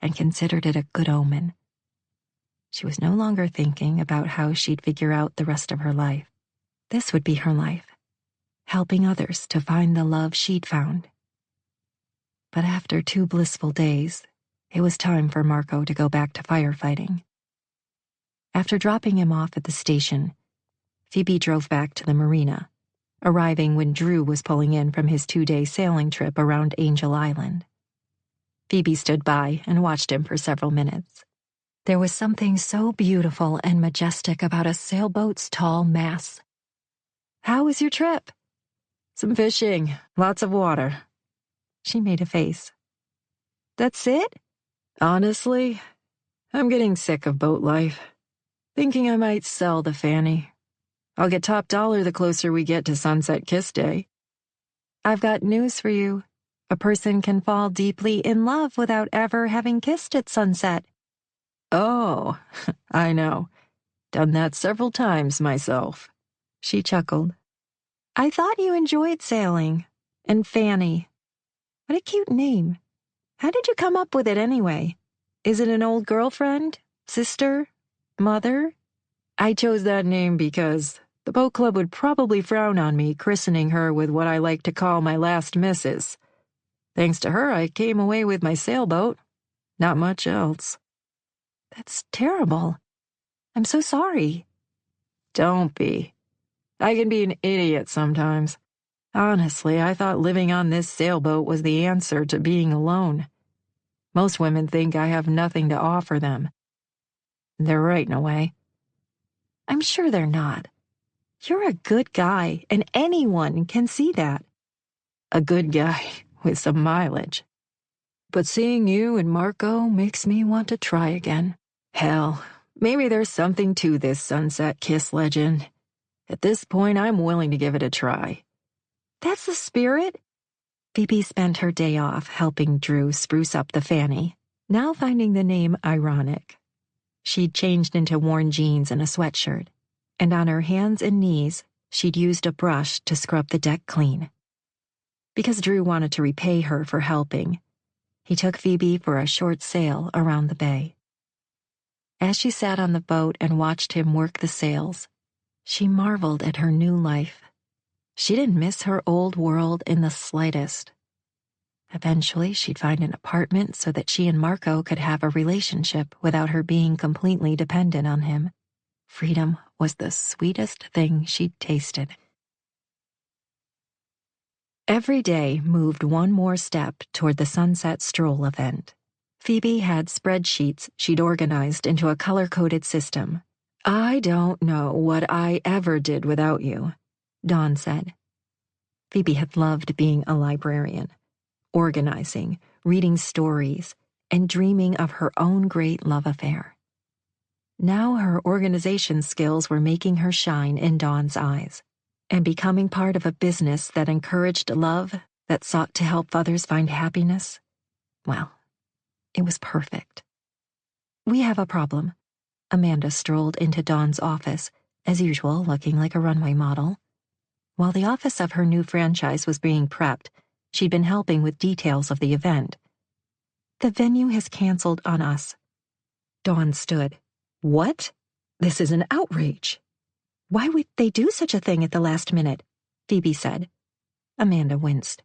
and considered it a good omen. She was no longer thinking about how she'd figure out the rest of her life. This would be her life, helping others to find the love she'd found. But after 2 blissful days, it was time for Marco to go back to firefighting. After dropping him off at the station, Phoebe drove back to the marina, arriving when Drew was pulling in from his 2-day sailing trip around Angel Island. Phoebe stood by and watched him for several minutes. There was something so beautiful and majestic about a sailboat's tall masts. How was your trip? Some fishing, lots of water. She made a face. That's it? Honestly, I'm getting sick of boat life. Thinking I might sell the Fanny. I'll get top dollar the closer we get to Sunset Kiss Day. I've got news for you. A person can fall deeply in love without ever having kissed at sunset. Oh, I know. Done that several times myself. She chuckled. I thought you enjoyed sailing. And Fanny. What a cute name. How did you come up with it anyway? Is it an old girlfriend? Sister? Mother? I chose that name because the boat club would probably frown on me christening her with what I like to call my last missus. Thanks to her, I came away with my sailboat. Not much else. That's terrible. I'm so sorry. Don't be. I can be an idiot sometimes. Honestly, I thought living on this sailboat was the answer to being alone. Most women think I have nothing to offer them. They're right in a way. I'm sure they're not. You're a good guy, and anyone can see that. A good guy with some mileage. But seeing you and Marco makes me want to try again. Hell, maybe there's something to this sunset kiss legend. At this point, I'm willing to give it a try. That's the spirit. Phoebe spent her day off helping Drew spruce up the fanny, now finding the name ironic. She'd changed into worn jeans and a sweatshirt, and on her hands and knees, she'd used a brush to scrub the deck clean. Because Drew wanted to repay her for helping, he took Phoebe for a short sail around the bay. As she sat on the boat and watched him work the sails, she marveled at her new life. She didn't miss her old world in the slightest. Eventually, she'd find an apartment so that she and Marco could have a relationship without her being completely dependent on him. Freedom was the sweetest thing she'd tasted. Every day moved one more step toward the Sunset Stroll event. Phoebe had spreadsheets she'd organized into a color-coded system. I don't know what I ever did without you, Dawn said. Phoebe had loved being a librarian, organizing, reading stories, and dreaming of her own great love affair. Now her organization skills were making her shine in Dawn's eyes, and becoming part of a business that encouraged love, that sought to help others find happiness. Well, it was perfect. We have a problem. Amanda strolled into Dawn's office, as usual looking like a runway model. While the office of her new franchise was being prepped, she'd been helping with details of the event. The venue has canceled on us. Dawn stood. What? This is an outrage. Why would they do such a thing at the last minute? Phoebe said. Amanda winced.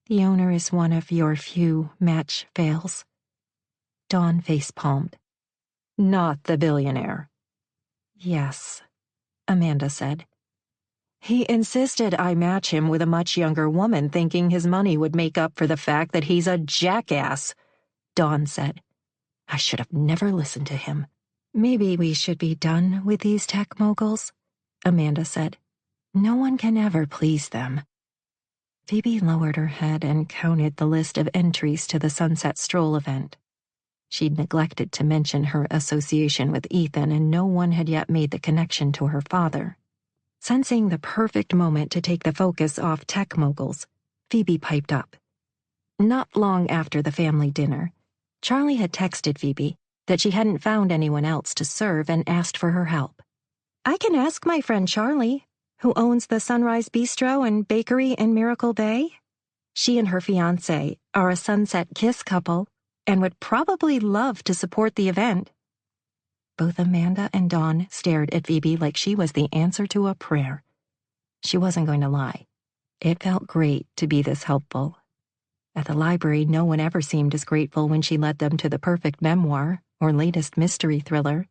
The owner is one of your few match fails. Dawn face-palmed. Not the billionaire. Yes, Amanda said. He insisted I match him with a much younger woman, thinking his money would make up for the fact that he's a jackass, Dawn said. I should have never listened to him. Maybe we should be done with these tech moguls, Amanda said. No one can ever please them. Phoebe lowered her head and counted the list of entries to the Sunset Stroll event. She'd neglected to mention her association with Ethan, and no one had yet made the connection to her father. Sensing the perfect moment to take the focus off tech moguls, Phoebe piped up. Not long after the family dinner, Charlie had texted Phoebe that she hadn't found anyone else to serve and asked for her help. I can ask my friend Charlie, who owns the Sunrise Bistro and Bakery in Miracle Bay. She and her fiancé are a sunset kiss couple and would probably love to support the event. Both Amanda and Dawn stared at Phoebe like she was the answer to a prayer. She wasn't going to lie. It felt great to be this helpful. At the library, no one ever seemed as grateful when she led them to the perfect memoir or latest mystery thriller,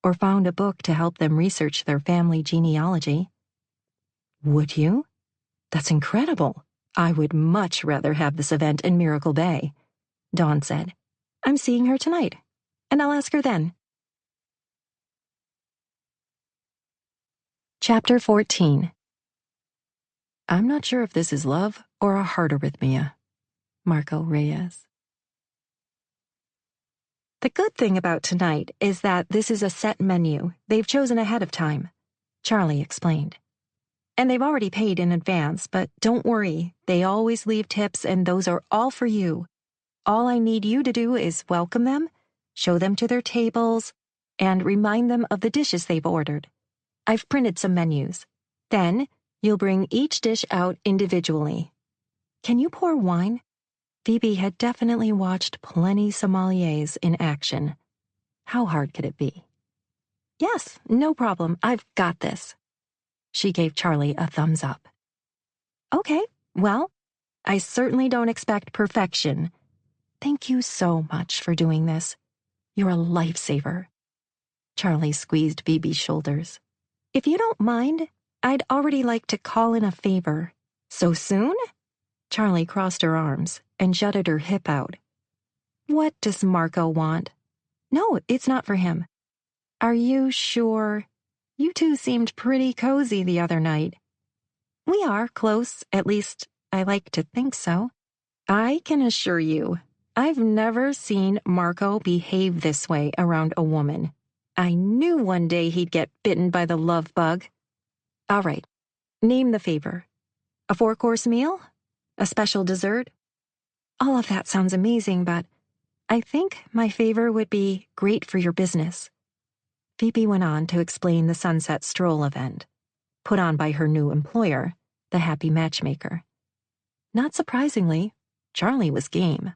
or found a book to help them research their family genealogy. Would you? That's incredible. I would much rather have this event in Miracle Bay, Dawn said. I'm seeing her tonight, and I'll ask her then. Chapter 14. I'm not sure if this is love or a heart arrhythmia. Marco Reyes. The good thing about tonight is that this is a set menu they've chosen ahead of time, Charlie explained. And they've already paid in advance, but don't worry, they always leave tips and those are all for you. All I need you to do is welcome them, show them to their tables, and remind them of the dishes they've ordered. I've printed some menus. Then, you'll bring each dish out individually. Can you pour wine? Phoebe had definitely watched plenty sommeliers in action. How hard could it be? Yes, no problem. I've got this. She gave Charlie a thumbs up. Okay, well, I certainly don't expect perfection. Thank you so much for doing this. You're a lifesaver. Charlie squeezed Phoebe's shoulders. If you don't mind, I'd already like to call in a favor. So soon? Charlie crossed her arms and jutted her hip out. What does Marco want? No, it's not for him. Are you sure? You two seemed pretty cozy the other night. We are close, at least I like to think so. I can assure you, I've never seen Marco behave this way around a woman. I knew one day he'd get bitten by the love bug. All right, name the favor. A 4-course meal? A special dessert? All of that sounds amazing, but I think my favor would be great for your business. Phoebe went on to explain the Sunset Stroll event, put on by her new employer, the Happy Matchmaker. Not surprisingly, Charlie was game.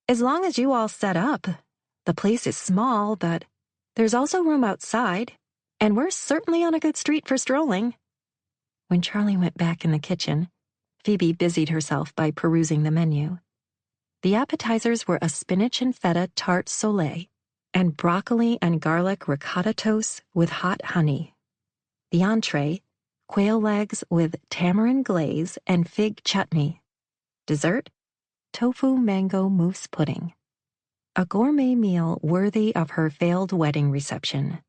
As long as you all set up, the place is small, but there's also room outside, and we're certainly on a good street for strolling. When Charlie went back in the kitchen, Phoebe busied herself by perusing the menu. The appetizers were a spinach and feta tarte soleil and broccoli and garlic ricotta toast with hot honey. The entree, quail legs with tamarind glaze and fig chutney. Dessert, tofu mango mousse pudding. A gourmet meal worthy of her failed wedding reception.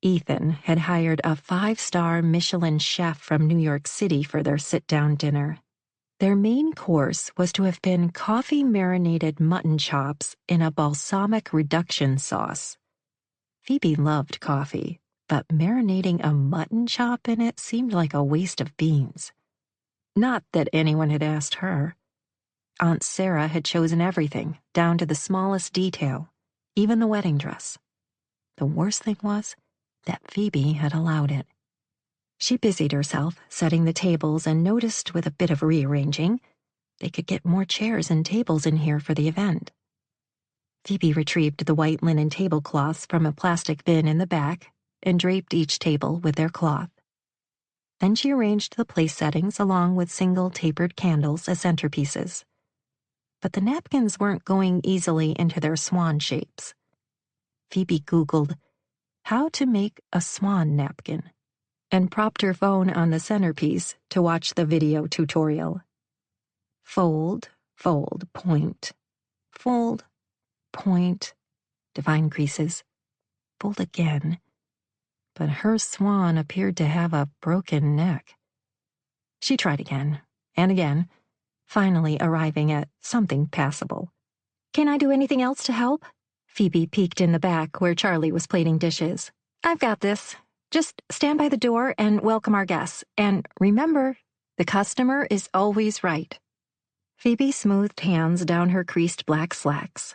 Ethan had hired a 5-star Michelin chef from New York City for their sit-down dinner. Their main course was to have been coffee-marinated mutton chops in a balsamic reduction sauce. Phoebe loved coffee, but marinating a mutton chop in it seemed like a waste of beans. Not that anyone had asked her. Aunt Sarah had chosen everything, down to the smallest detail, even the wedding dress. The worst thing was that Phoebe had allowed it. She busied herself setting the tables and noticed with a bit of rearranging, they could get more chairs and tables in here for the event. Phoebe retrieved the white linen tablecloths from a plastic bin in the back and draped each table with their cloth. Then she arranged the place settings along with single tapered candles as centerpieces. But the napkins weren't going easily into their swan shapes. Phoebe Googled how to make a swan napkin and propped her phone on the centerpiece to watch the video tutorial. Fold, fold, point. Fold, point, define creases. Fold again. But her swan appeared to have a broken neck. She tried again, and again, finally arriving at something passable. Can I do anything else to help? Phoebe peeked in the back where Charlie was plating dishes. I've got this. Just stand by the door and welcome our guests. And remember, the customer is always right. Phoebe smoothed hands down her creased black slacks.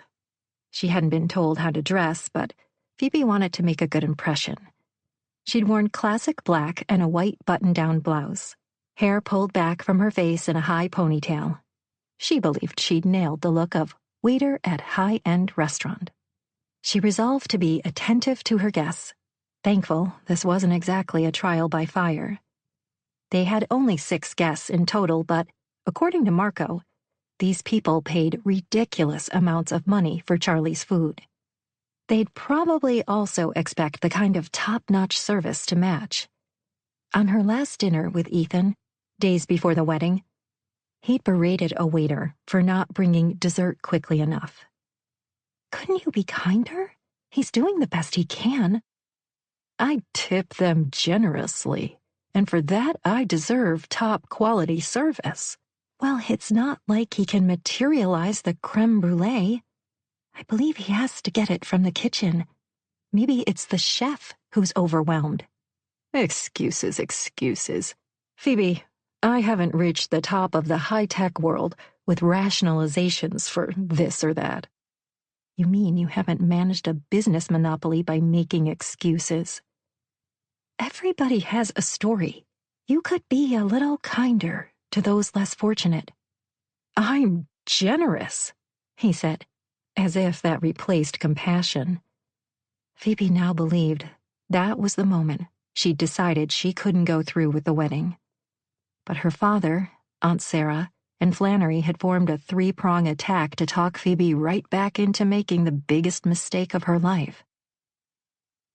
She hadn't been told how to dress, but Phoebe wanted to make a good impression. She'd worn classic black and a white button-down blouse, hair pulled back from her face in a high ponytail. She believed she'd nailed the look of waiter at high-end restaurant. She resolved to be attentive to her guests, thankful this wasn't exactly a trial by fire. They had only 6 guests in total, but, according to Marco, these people paid ridiculous amounts of money for Charlie's food. They'd probably also expect the kind of top-notch service to match. On her last dinner with Ethan, days before the wedding, he'd berated a waiter for not bringing dessert quickly enough. Couldn't you be kinder? He's doing the best he can. I tip them generously, and for that I deserve top-quality service. Well, it's not like he can materialize the creme brulee. I believe he has to get it from the kitchen. Maybe it's the chef who's overwhelmed. Excuses, excuses. Phoebe, I haven't reached the top of the high-tech world with rationalizations for this or that. You mean you haven't managed a business monopoly by making excuses? Everybody has a story. You could be a little kinder to those less fortunate. I'm generous, he said, as if that replaced compassion. Phoebe now believed that was the moment she'd decided she couldn't go through with the wedding. But her father, Aunt Sarah, and Flannery had formed a 3-prong attack to talk Phoebe right back into making the biggest mistake of her life.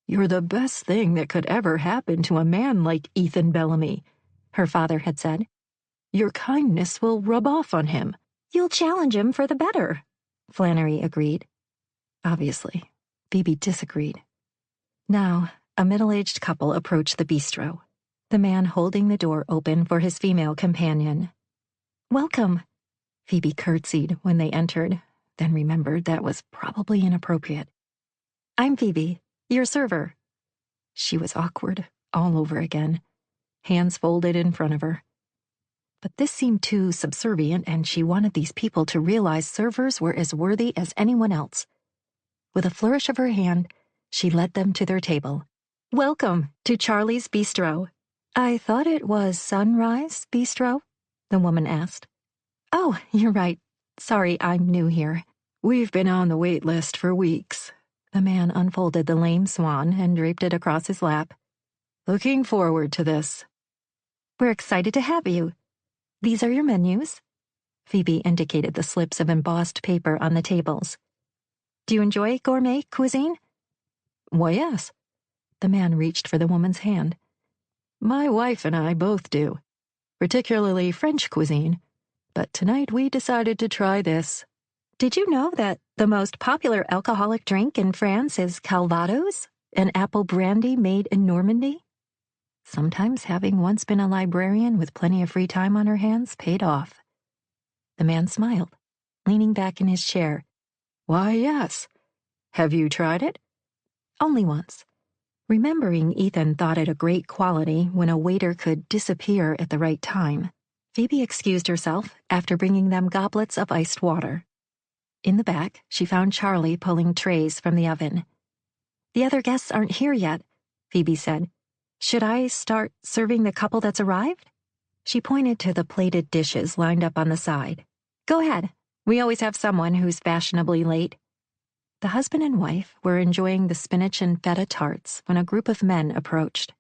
You're the best thing that could ever happen to a man like Ethan Bellamy, her father had said. Your kindness will rub off on him. You'll challenge him for the better. Flannery agreed. Obviously, Phoebe disagreed. Now, a middle-aged couple approached the bistro, the man holding the door open for his female companion. "Welcome," Phoebe curtsied when they entered, then remembered that was probably inappropriate. "I'm Phoebe, your server." She was awkward all over again, hands folded in front of her. But this seemed too subservient, and she wanted these people to realize servers were as worthy as anyone else. With a flourish of her hand, she led them to their table. "Welcome to Charlie's Bistro." "I thought it was Sunrise Bistro?" the woman asked. "Oh, you're right. Sorry, I'm new here." "We've been on the wait list for weeks." The man unfolded the lame swan and draped it across his lap. "Looking forward to this." "We're excited to have you. These are your menus." Phoebe indicated the slips of embossed paper on the tables. "Do you enjoy gourmet cuisine?" "Why, yes." The man reached for the woman's hand. "My wife and I both do, particularly French cuisine, but tonight we decided to try this." "Did you know that the most popular alcoholic drink in France is Calvados, an apple brandy made in Normandy?" Sometimes having once been a librarian with plenty of free time on her hands paid off. The man smiled, leaning back in his chair. "Why, yes. Have you tried it?" "Only once." Remembering Ethan thought it a great quality when a waiter could disappear at the right time, Phoebe excused herself after bringing them goblets of iced water. In the back, she found Charlie pulling trays from the oven. "The other guests aren't here yet," Phoebe said. "Should I start serving the couple that's arrived?" She pointed to the plated dishes lined up on the side. "Go ahead. We always have someone who's fashionably late." The husband and wife were enjoying the spinach and feta tarts when a group of men approached,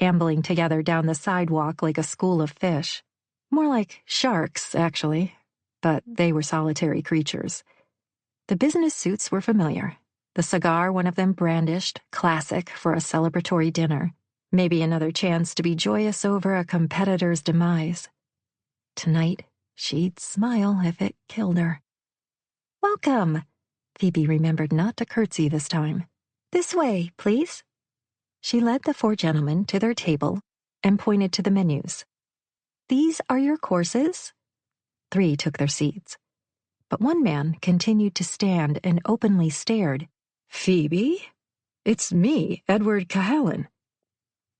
ambling together down the sidewalk like a school of fish. More like sharks, actually, but they were solitary creatures. The business suits were familiar, the cigar one of them brandished, classic for a celebratory dinner, maybe another chance to be joyous over a competitor's demise. Tonight, she'd smile if it killed her. "Welcome." Phoebe remembered not to curtsy this time. "This way, please." She led the four gentlemen to their table and pointed to the menus. "These are your courses." 3 took their seats, but one man continued to stand and openly stared. "Phoebe? It's me, Edward Cahalan."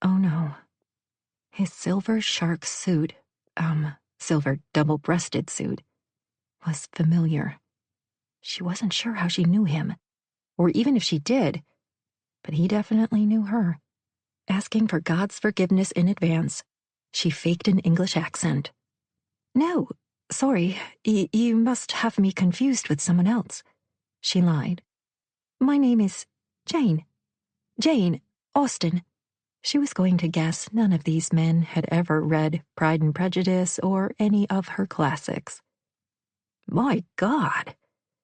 Oh no. His silver shark suit, silver double-breasted suit, was familiar. She wasn't sure how she knew him, or even if she did, but he definitely knew her. Asking for God's forgiveness in advance, she faked an English accent. "No, sorry, you must have me confused with someone else," she lied. "My name is Jane. Jane Austen." She was going to guess none of these men had ever read Pride and Prejudice or any of her classics. "My God,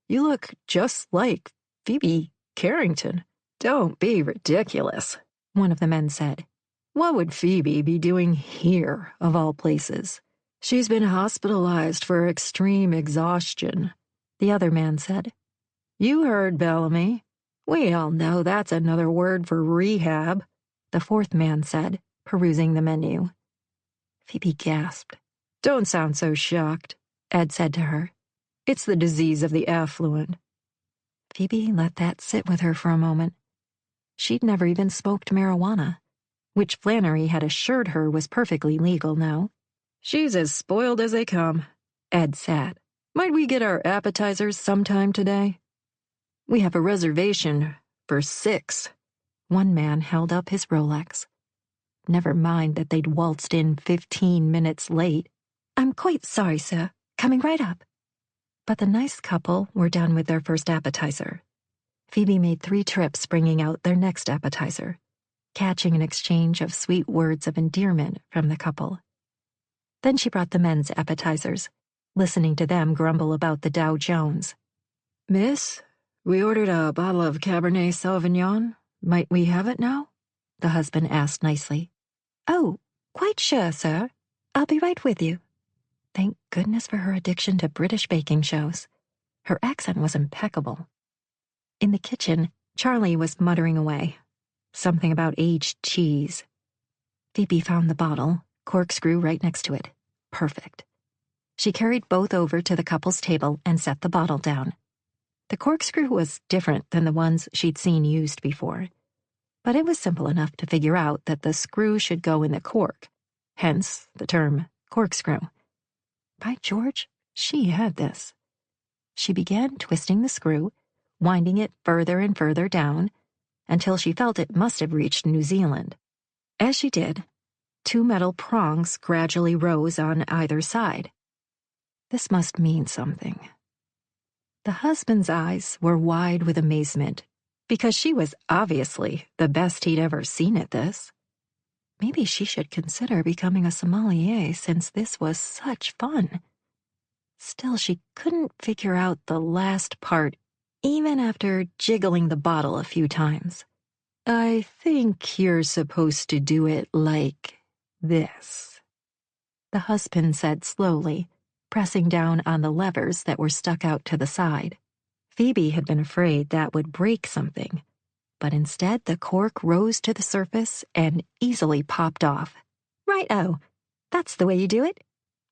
you look just like Phoebe Carrington." "Don't be ridiculous," one of the men said. "What would Phoebe be doing here, of all places?" "She's been hospitalized for extreme exhaustion," the other man said. "You heard Bellamy. We all know that's another word for rehab," the fourth man said, perusing the menu. Phoebe gasped. "Don't sound so shocked," Ed said to her. "It's the disease of the affluent." Phoebe let that sit with her for a moment. She'd never even smoked marijuana, which Flannery had assured her was perfectly legal now. "She's as spoiled as they come," Ed said. "Might we get our appetizers sometime today?" "We have a reservation for 6. One man held up his Rolex. Never mind that they'd waltzed in 15 minutes late. "I'm quite sorry, sir. Coming right up." But the nice couple were done with their first appetizer. Phoebe made 3 trips bringing out their next appetizer, catching an exchange of sweet words of endearment from the couple. Then she brought the men's appetizers, listening to them grumble about the Dow Jones. "Miss, we ordered a bottle of Cabernet Sauvignon. Might we have it now?" the husband asked nicely. "Oh, quite sure, sir. I'll be right with you." Thank goodness for her addiction to British baking shows. Her accent was impeccable. In the kitchen, Charlie was muttering away. Something about aged cheese. Phoebe found the bottle, corkscrew right next to it. Perfect. She carried both over to the couple's table and set the bottle down. The corkscrew was different than the ones she'd seen used before, but it was simple enough to figure out that the screw should go in the cork, hence the term corkscrew. By George, she had this. She began twisting the screw, winding it further and further down, until she felt it must have reached New Zealand. As she did, 2 metal prongs gradually rose on either side. This must mean something. The husband's eyes were wide with amazement, because she was obviously the best he'd ever seen at this. Maybe she should consider becoming a sommelier since this was such fun. Still, she couldn't figure out the last part, even after jiggling the bottle a few times. I think you're supposed to do it like this, the husband said slowly, pressing down on the levers that were stuck out to the side. Phoebe had been afraid that would break something, but instead the cork rose to the surface and easily popped off. Right-o, that's the way you do it.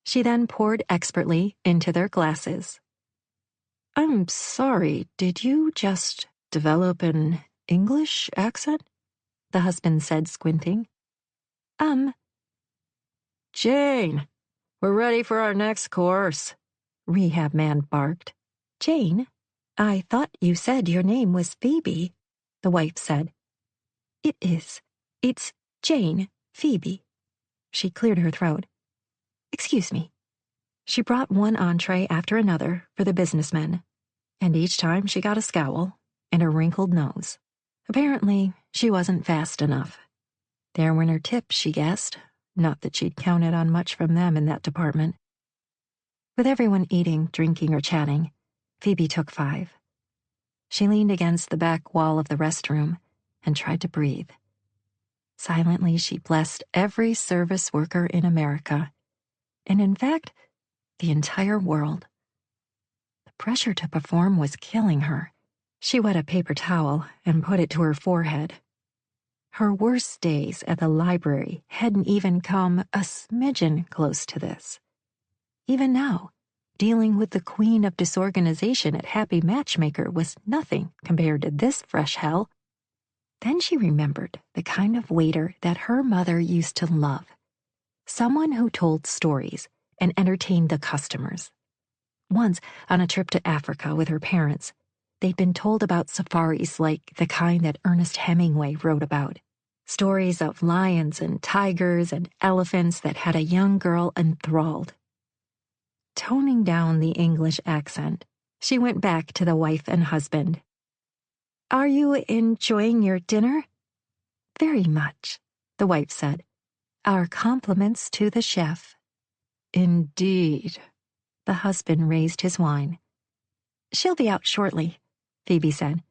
She then poured expertly into their glasses. I'm sorry, did you just develop an English accent? The husband said, squinting. Jane, we're ready for our next course, Rehab Man barked. Jane? I thought you said your name was Phoebe, the wife said. It is. It's Jane, Phoebe. She cleared her throat. Excuse me. She brought one entree after another for the businessmen, and each time she got a scowl and a wrinkled nose. Apparently, she wasn't fast enough. Their winter tips, she guessed, not that she'd counted on much from them in that department. With everyone eating, drinking, or chatting, Phoebe took 5. She leaned against the back wall of the restroom and tried to breathe. Silently, she blessed every service worker in America, and in fact, the entire world. The pressure to perform was killing her. She wet a paper towel and put it to her forehead. Her worst days at the library hadn't even come a smidgen close to this. Even now, dealing with the queen of disorganization at Happy Matchmaker was nothing compared to this fresh hell. Then she remembered the kind of waiter that her mother used to love. Someone who told stories and entertained the customers. Once, on a trip to Africa with her parents, they'd been told about safaris like the kind that Ernest Hemingway wrote about. Stories of lions and tigers and elephants that had a young girl enthralled. Toning down the English accent, she went back to the wife and husband. Are you enjoying your dinner? Very much, the wife said. Our compliments to the chef. Indeed. The husband raised his wine. She'll be out shortly, Phoebe said.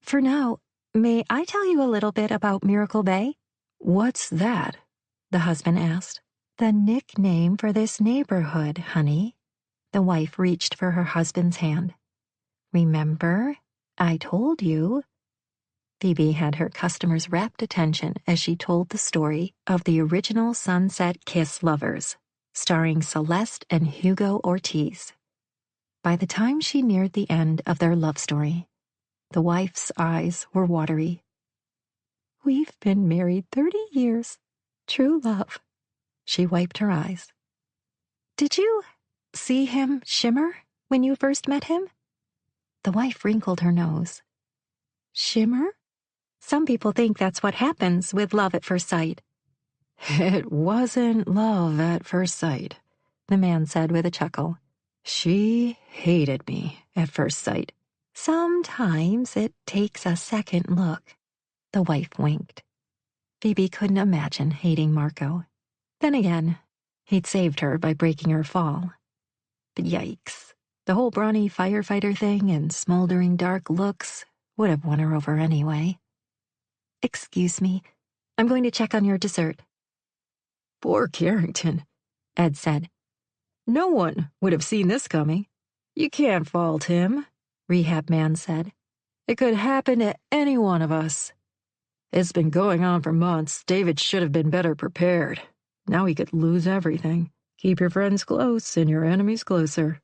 For now, may I tell you a little bit about Miracle Bay? What's that? The husband asked. The nickname for this neighborhood, honey. The wife reached for her husband's hand. Remember, I told you. Phoebe had her customers' rapt attention as she told the story of the original Sunset Kiss lovers, starring Celeste and Hugo Ortiz. By the time she neared the end of their love story, the wife's eyes were watery. We've been married 30 years. True love. She wiped her eyes. Did you see him shimmer when you first met him? The wife wrinkled her nose. Shimmer? Some people think that's what happens with love at first sight. It wasn't love at first sight, the man said with a chuckle. She hated me at first sight. Sometimes it takes a second look. The wife winked. Phoebe couldn't imagine hating Marco. Then again, he'd saved her by breaking her fall. But yikes, the whole brawny firefighter thing and smoldering dark looks would have won her over anyway. Excuse me, I'm going to check on your dessert. Poor Carrington, Ed said. No one would have seen this coming. You can't fault him, Rehab Man said. It could happen to any one of us. It's been going on for months. David should have been better prepared. Now he could lose everything. Keep your friends close and your enemies closer,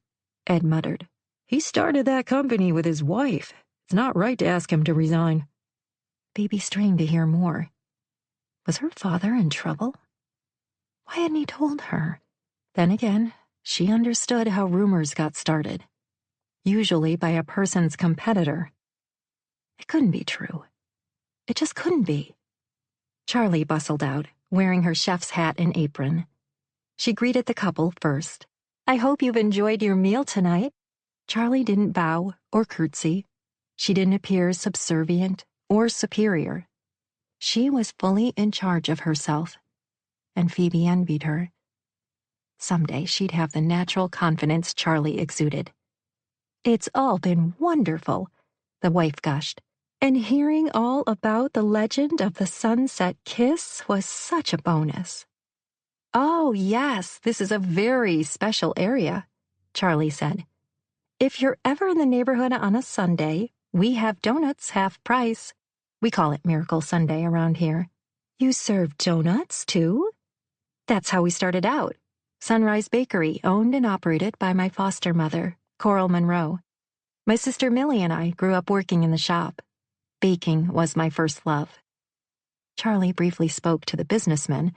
Ed muttered. He started that company with his wife. It's not right to ask him to resign. Phoebe strained to hear more. Was her father in trouble? Why hadn't he told her? Then again, she understood how rumors got started. Usually by a person's competitor. It couldn't be true. It just couldn't be. Charlie bustled out, wearing her chef's hat and apron. She greeted the couple first. I hope you've enjoyed your meal tonight. Charlie didn't bow or curtsy. She didn't appear subservient or superior. She was fully in charge of herself, and Phoebe envied her. Someday she'd have the natural confidence Charlie exuded. It's all been wonderful, the wife gushed. And hearing all about the legend of the Sunset Kiss was such a bonus. Oh, yes, this is a very special area, Charlie said. If you're ever in the neighborhood on a Sunday, we have donuts half price. We call it Miracle Sunday around here. You serve donuts, too? That's how we started out. Sunrise Bakery, owned and operated by my foster mother, Coral Monroe. My sister Millie and I grew up working in the shop. Baking was my first love. Charlie briefly spoke to the businessman,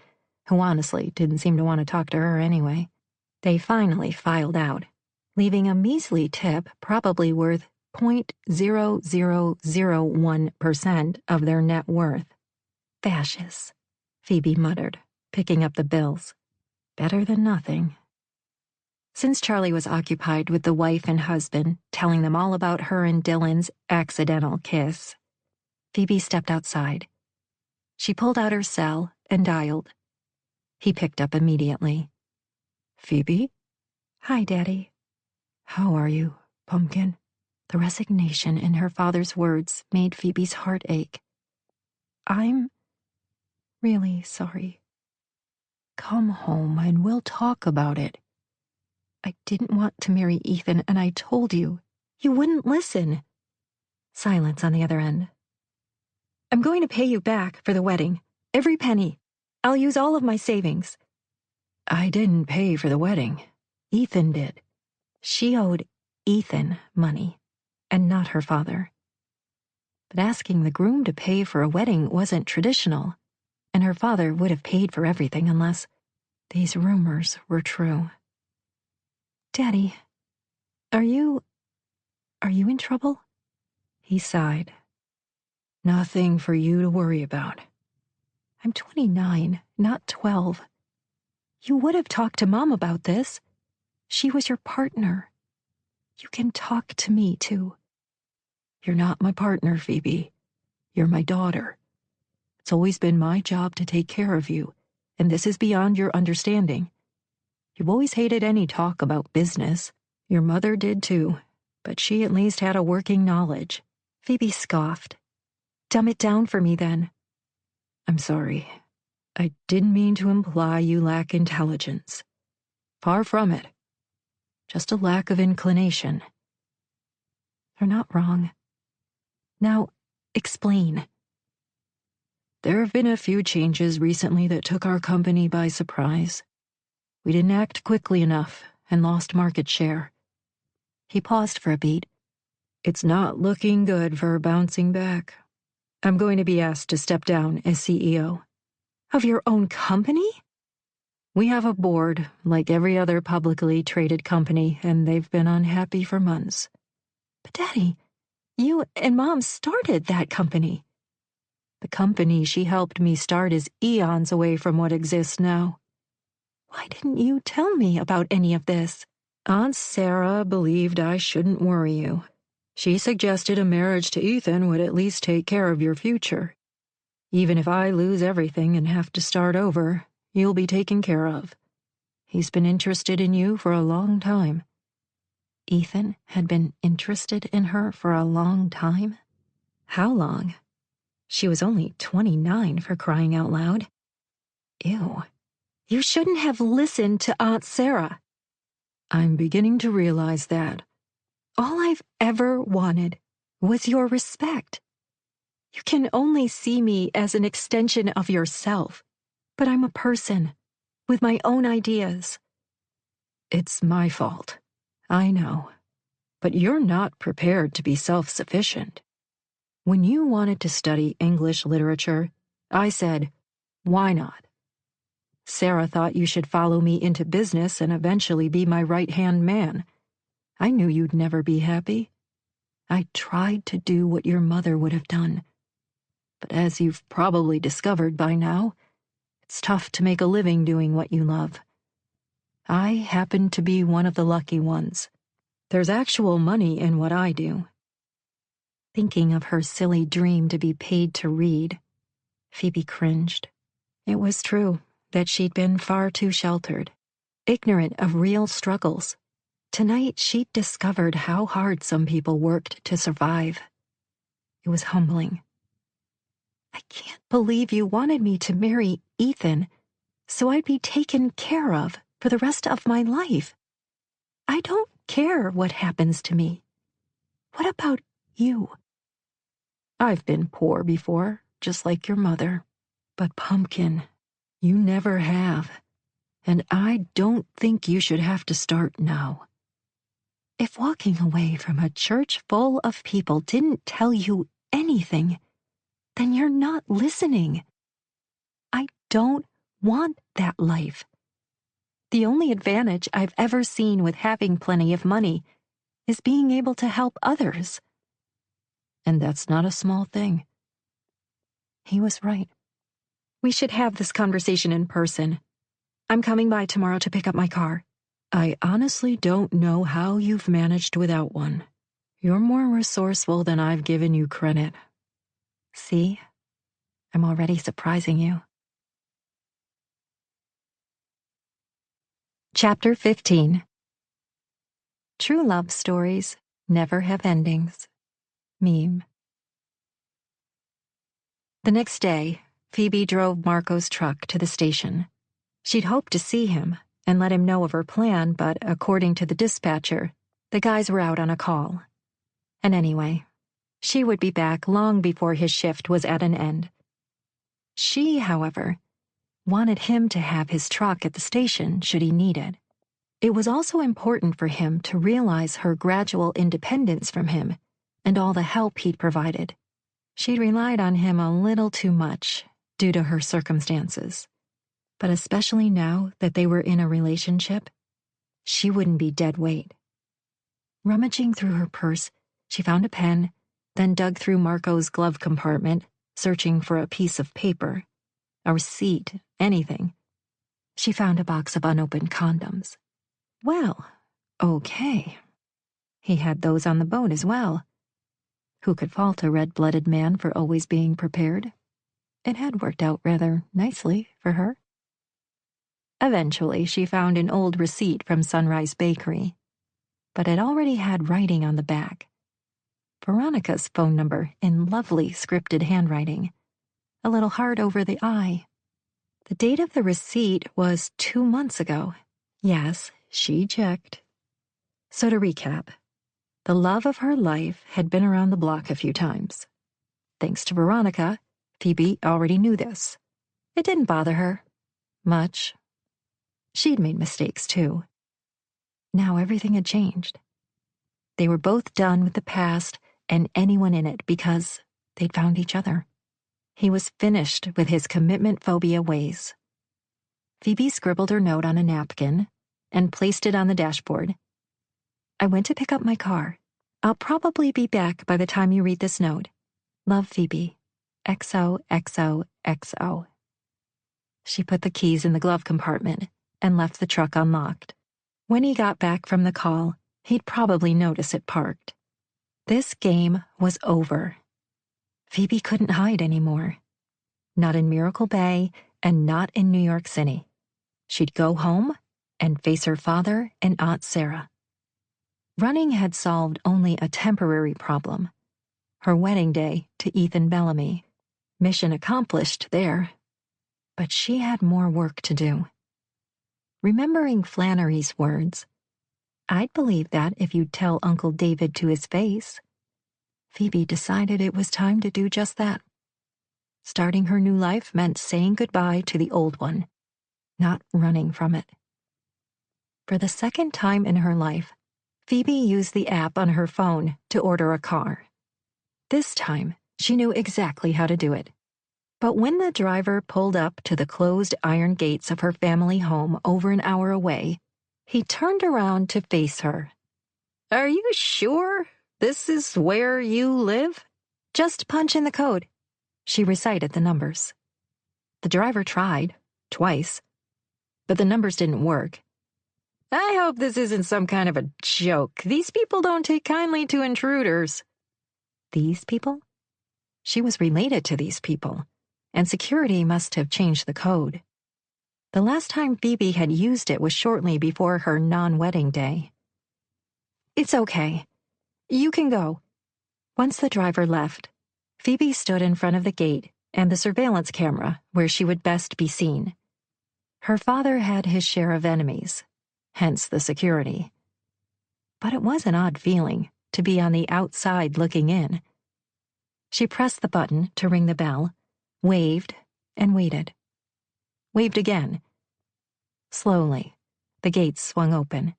who honestly didn't seem to want to talk to her anyway. They finally filed out, leaving a measly tip probably worth 0.0001% of their net worth. Fascists, Phoebe muttered, picking up the bills. Better than nothing. Since Charlie was occupied with the wife and husband, telling them all about her and Dylan's accidental kiss, Phoebe stepped outside. She pulled out her cell and dialed. He picked up immediately. Phoebe? Hi, Daddy. How are you, Pumpkin? The resignation in her father's words made Phoebe's heart ache. I'm really sorry. Come home and we'll talk about it. I didn't want to marry Ethan, and I told you. You wouldn't listen. Silence on the other end. I'm going to pay you back for the wedding. Every penny. I'll use all of my savings. I didn't pay for the wedding. Ethan did. She owed Ethan money, and not her father. But asking the groom to pay for a wedding wasn't traditional, and her father would have paid for everything unless these rumors were true. Daddy, are you in trouble? He sighed. Nothing for you to worry about. I'm 29, not 12. You would have talked to Mom about this. She was your partner. You can talk to me, too. You're not my partner, Phoebe. You're my daughter. It's always been my job to take care of you, and this is beyond your understanding. You've always hated any talk about business. Your mother did, too, but she at least had a working knowledge. Phoebe scoffed. Dumb it down for me, then. I'm sorry. I didn't mean to imply you lack intelligence. Far from it. Just a lack of inclination. You're not wrong. Now, explain. There have been a few changes recently that took our company by surprise. We didn't act quickly enough and lost market share. He paused for a beat. It's not looking good for bouncing back. I'm going to be asked to step down as CEO. Of your own company? We have a board, like every other publicly traded company, and they've been unhappy for months. But Daddy, you and Mom started that company. The company she helped me start is eons away from what exists now. Why didn't you tell me about any of this? Aunt Sarah believed I shouldn't worry you. She suggested a marriage to Ethan would at least take care of your future. Even if I lose everything and have to start over, you'll be taken care of. He's been interested in you for a long time. Ethan had been interested in her for a long time? How long? She was only 29 for crying out loud. Ew. You shouldn't have listened to Aunt Sarah. I'm beginning to realize that. All I've ever wanted was your respect. You can only see me as an extension of yourself, but I'm a person with my own ideas. It's my fault. I know. But you're not prepared to be self-sufficient. When you wanted to study English literature, I said, why not? Sarah thought you should follow me into business and eventually be my right-hand man. I knew you'd never be happy. I tried to do what your mother would have done. But as you've probably discovered by now, it's tough to make a living doing what you love. I happen to be one of the lucky ones. There's actual money in what I do. Thinking of her silly dream to be paid to read, Phoebe cringed. It was true that she'd been far too sheltered, ignorant of real struggles. Tonight she'd discovered how hard some people worked to survive. It was humbling. I can't believe you wanted me to marry Ethan so I'd be taken care of for the rest of my life. I don't care what happens to me. What about you? I've been poor before, just like your mother. But Pumpkin, you never have. And I don't think you should have to start now. If walking away from a church full of people didn't tell you anything, then you're not listening. I don't want that life. The only advantage I've ever seen with having plenty of money is being able to help others. And that's not a small thing. He was right. We should have this conversation in person. I'm coming by tomorrow to pick up my car. I honestly don't know how you've managed without one. You're more resourceful than I've given you credit. See? I'm already surprising you. Chapter 15. True love stories never have endings. Meme. The next day, Phoebe drove Marco's truck to the station. She'd hoped to see him and let him know of her plan, but according to the dispatcher, the guys were out on a call. And anyway, she would be back long before his shift was at an end. She, however, wanted him to have his truck at the station should he need it. It was also important for him to realize her gradual independence from him and all the help he'd provided. She'd relied on him a little too much due to her circumstances. But especially now that they were in a relationship, she wouldn't be dead weight. Rummaging through her purse, she found a pen, then dug through Marco's glove compartment, searching for a piece of paper, a receipt, anything. She found a box of unopened condoms. Well, okay. He had those on the boat as well. Who could fault a red-blooded man for always being prepared? It had worked out rather nicely for her. Eventually, she found an old receipt from Sunrise Bakery, but it already had writing on the back. Veronica's phone number in lovely scripted handwriting, a little hard over the I. The date of the receipt was 2 months ago. Yes, she checked. So to recap, the love of her life had been around the block a few times. Thanks to Veronica, Phoebe already knew this. It didn't bother her much. She'd made mistakes too. Now everything had changed. They were both done with the past and anyone in it because they'd found each other. He was finished with his commitment phobia ways. Phoebe scribbled her note on a napkin and placed it on the dashboard. I went to pick up my car. I'll probably be back by the time you read this note. Love, Phoebe. XOXOXO. She put the keys in the glove compartment and left the truck unlocked. When he got back from the call, he'd probably notice it parked. This game was over. Phoebe couldn't hide anymore. Not in Miracle Bay and not in New York City. She'd go home and face her father and Aunt Sarah. Running had solved only a temporary problem. Her wedding day to Ethan Bellamy. Mission accomplished there. But she had more work to do. Remembering Flannery's words, I'd believe that if you'd tell Uncle David to his face. Phoebe decided it was time to do just that. Starting her new life meant saying goodbye to the old one, not running from it. For the second time in her life, Phoebe used the app on her phone to order a car. This time, she knew exactly how to do it. But when the driver pulled up to the closed iron gates of her family home over an hour away, he turned around to face her. "Are you sure this is where you live?" "Just punch in the code." She recited the numbers. The driver tried, twice, but the numbers didn't work. "I hope this isn't some kind of a joke. These people don't take kindly to intruders." These people? She was related to these people, and security must have changed the code. The last time Phoebe had used it was shortly before her non-wedding day. "It's okay. You can go." Once the driver left, Phoebe stood in front of the gate and the surveillance camera where she would best be seen. Her father had his share of enemies, hence the security. But it was an odd feeling to be on the outside looking in. She pressed the button to ring the bell, waved, and waited. Waved again. Slowly, the gates swung open,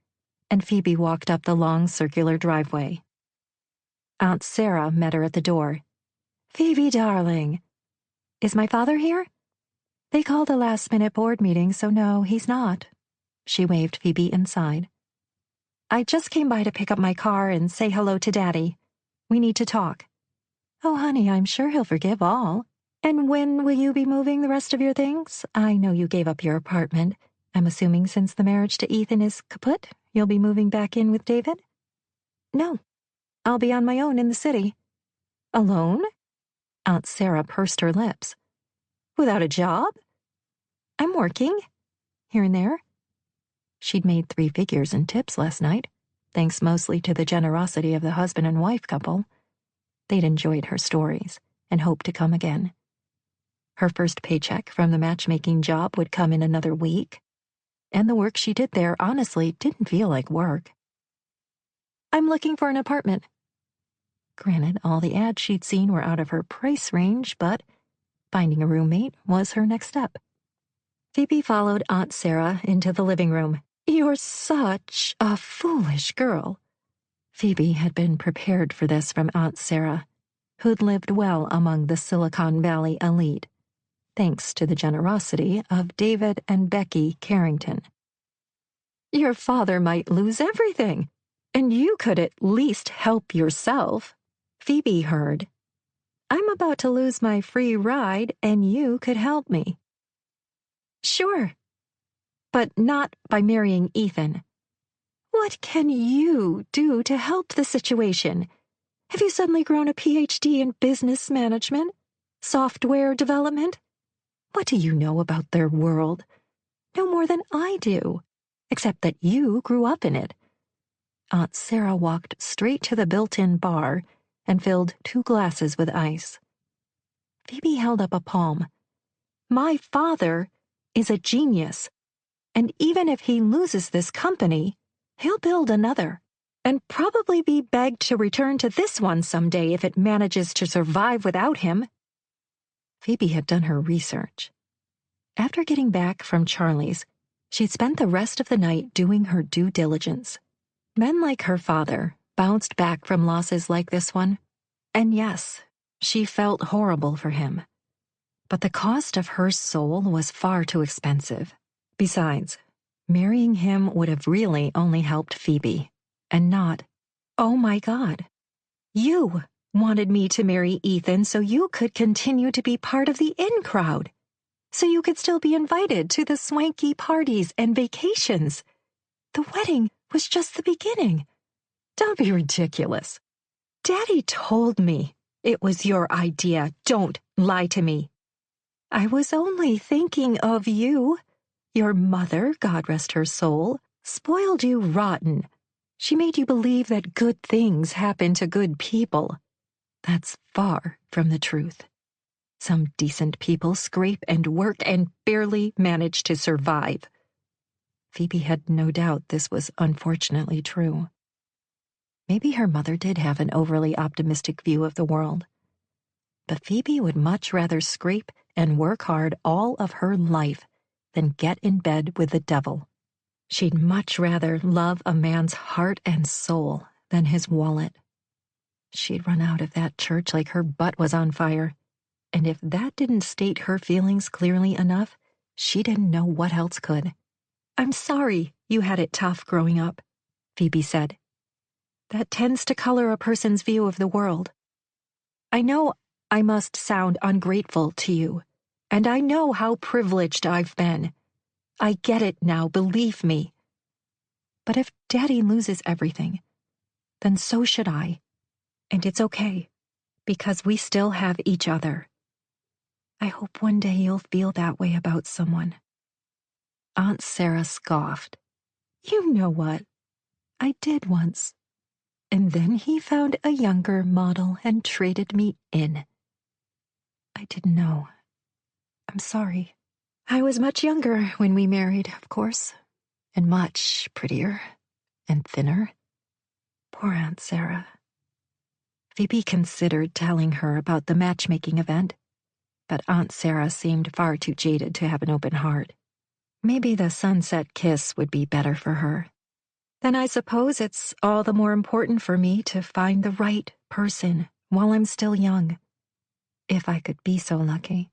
and Phoebe walked up the long circular driveway. Aunt Sarah met her at the door. "Phoebe, darling." "Is my father here?" "They called a last-minute board meeting, so no, he's not." She waved Phoebe inside. "I just came by to pick up my car and say hello to Daddy. We need to talk." "Oh, honey, I'm sure he'll forgive all. And when will you be moving the rest of your things? I know you gave up your apartment. I'm assuming since the marriage to Ethan is kaput, you'll be moving back in with David?" "No, I'll be on my own in the city." "Alone?" Aunt Sarah pursed her lips. "Without a job?" "I'm working, here and there." She'd made 3 figures in tips last night, thanks mostly to the generosity of the husband and wife couple. They'd enjoyed her stories and hoped to come again. Her first paycheck from the matchmaking job would come in another week, and the work she did there honestly didn't feel like work. "I'm looking for an apartment." Granted, all the ads she'd seen were out of her price range, but finding a roommate was her next step. Phoebe followed Aunt Sarah into the living room. "You're such a foolish girl." Phoebe had been prepared for this from Aunt Sarah, who'd lived well among the Silicon Valley elite, thanks to the generosity of David and Becky Carrington. "Your father might lose everything, and you could at least help yourself." Phoebe heard, "I'm about to lose my free ride, and you could help me." "Sure, but not by marrying Ethan." "What can you do to help the situation? Have you suddenly grown a PhD in business management? Software development? What do you know about their world? No more than I do, except that you grew up in it." Aunt Sarah walked straight to the built-in bar and filled 2 glasses with ice. Phoebe held up a palm. "My father is a genius, and even if he loses this company, he'll build another, and probably be begged to return to this one someday if it manages to survive without him." Phoebe had done her research. After getting back from Charlie's, she'd spent the rest of the night doing her due diligence. Men like her father bounced back from losses like this one, and yes, she felt horrible for him. But the cost of her soul was far too expensive. Besides, marrying him would have really only helped Phoebe, and not, "Oh my God, you wanted me to marry Ethan so you could continue to be part of the in crowd, so you could still be invited to the swanky parties and vacations. The wedding was just the beginning. Don't be ridiculous. Daddy told me it was your idea. Don't lie to me." "I was only thinking of you. Your mother, God rest her soul, spoiled you rotten. She made you believe that good things happen to good people. That's far from the truth. Some decent people scrape and work and barely manage to survive." Phoebe had no doubt this was unfortunately true. Maybe her mother did have an overly optimistic view of the world. But Phoebe would much rather scrape and work hard all of her life than get in bed with the devil. She'd much rather love a man's heart and soul than his wallet. She'd run out of that church like her butt was on fire, and if that didn't state her feelings clearly enough, she didn't know what else could. "I'm sorry you had it tough growing up," Phoebe said. "That tends to color a person's view of the world. I know I must sound ungrateful to you, and I know how privileged I've been. I get it now, believe me. But if Daddy loses everything, then so should I. And it's okay, because we still have each other. I hope one day you'll feel that way about someone." Aunt Sarah scoffed. "You know what? I did once. And then he found a younger model and traded me in. I didn't know. I'm sorry. I was much younger when we married, of course, and much prettier and thinner. Poor Aunt Sarah." Phoebe considered telling her about the matchmaking event, but Aunt Sarah seemed far too jaded to have an open heart. Maybe the sunset kiss would be better for her. "Then I suppose it's all the more important for me to find the right person while I'm still young. If I could be so lucky.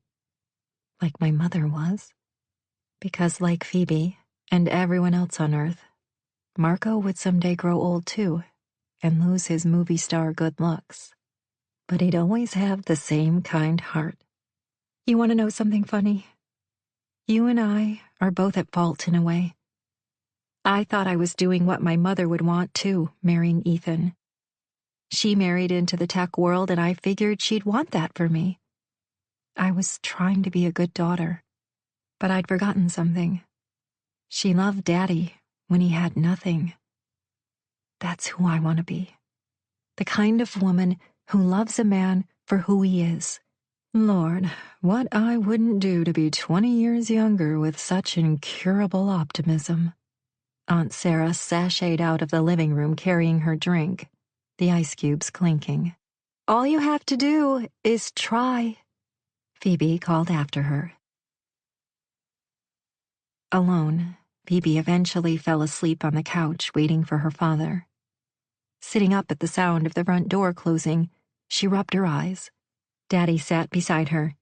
Like my mother was." Because like Phoebe and everyone else on Earth, Marco would someday grow old too and lose his movie star good looks. But he'd always have the same kind heart. You want to know something funny? You and I are both at fault in a way. I thought I was doing what my mother would want too, marrying Ethan. She married into the tech world and I figured she'd want that for me. I was trying to be a good daughter, but I'd forgotten something. She loved Daddy when he had nothing. That's who I want to be. The kind of woman who loves a man for who he is. Lord, what I wouldn't do to be 20 years younger with such incurable optimism. Aunt Sarah sashayed out of the living room carrying her drink, the ice cubes clinking. "All you have to do is try," Phoebe called after her. Alone, Phoebe eventually fell asleep on the couch waiting for her father. Sitting up at the sound of the front door closing, she rubbed her eyes. Daddy sat beside her.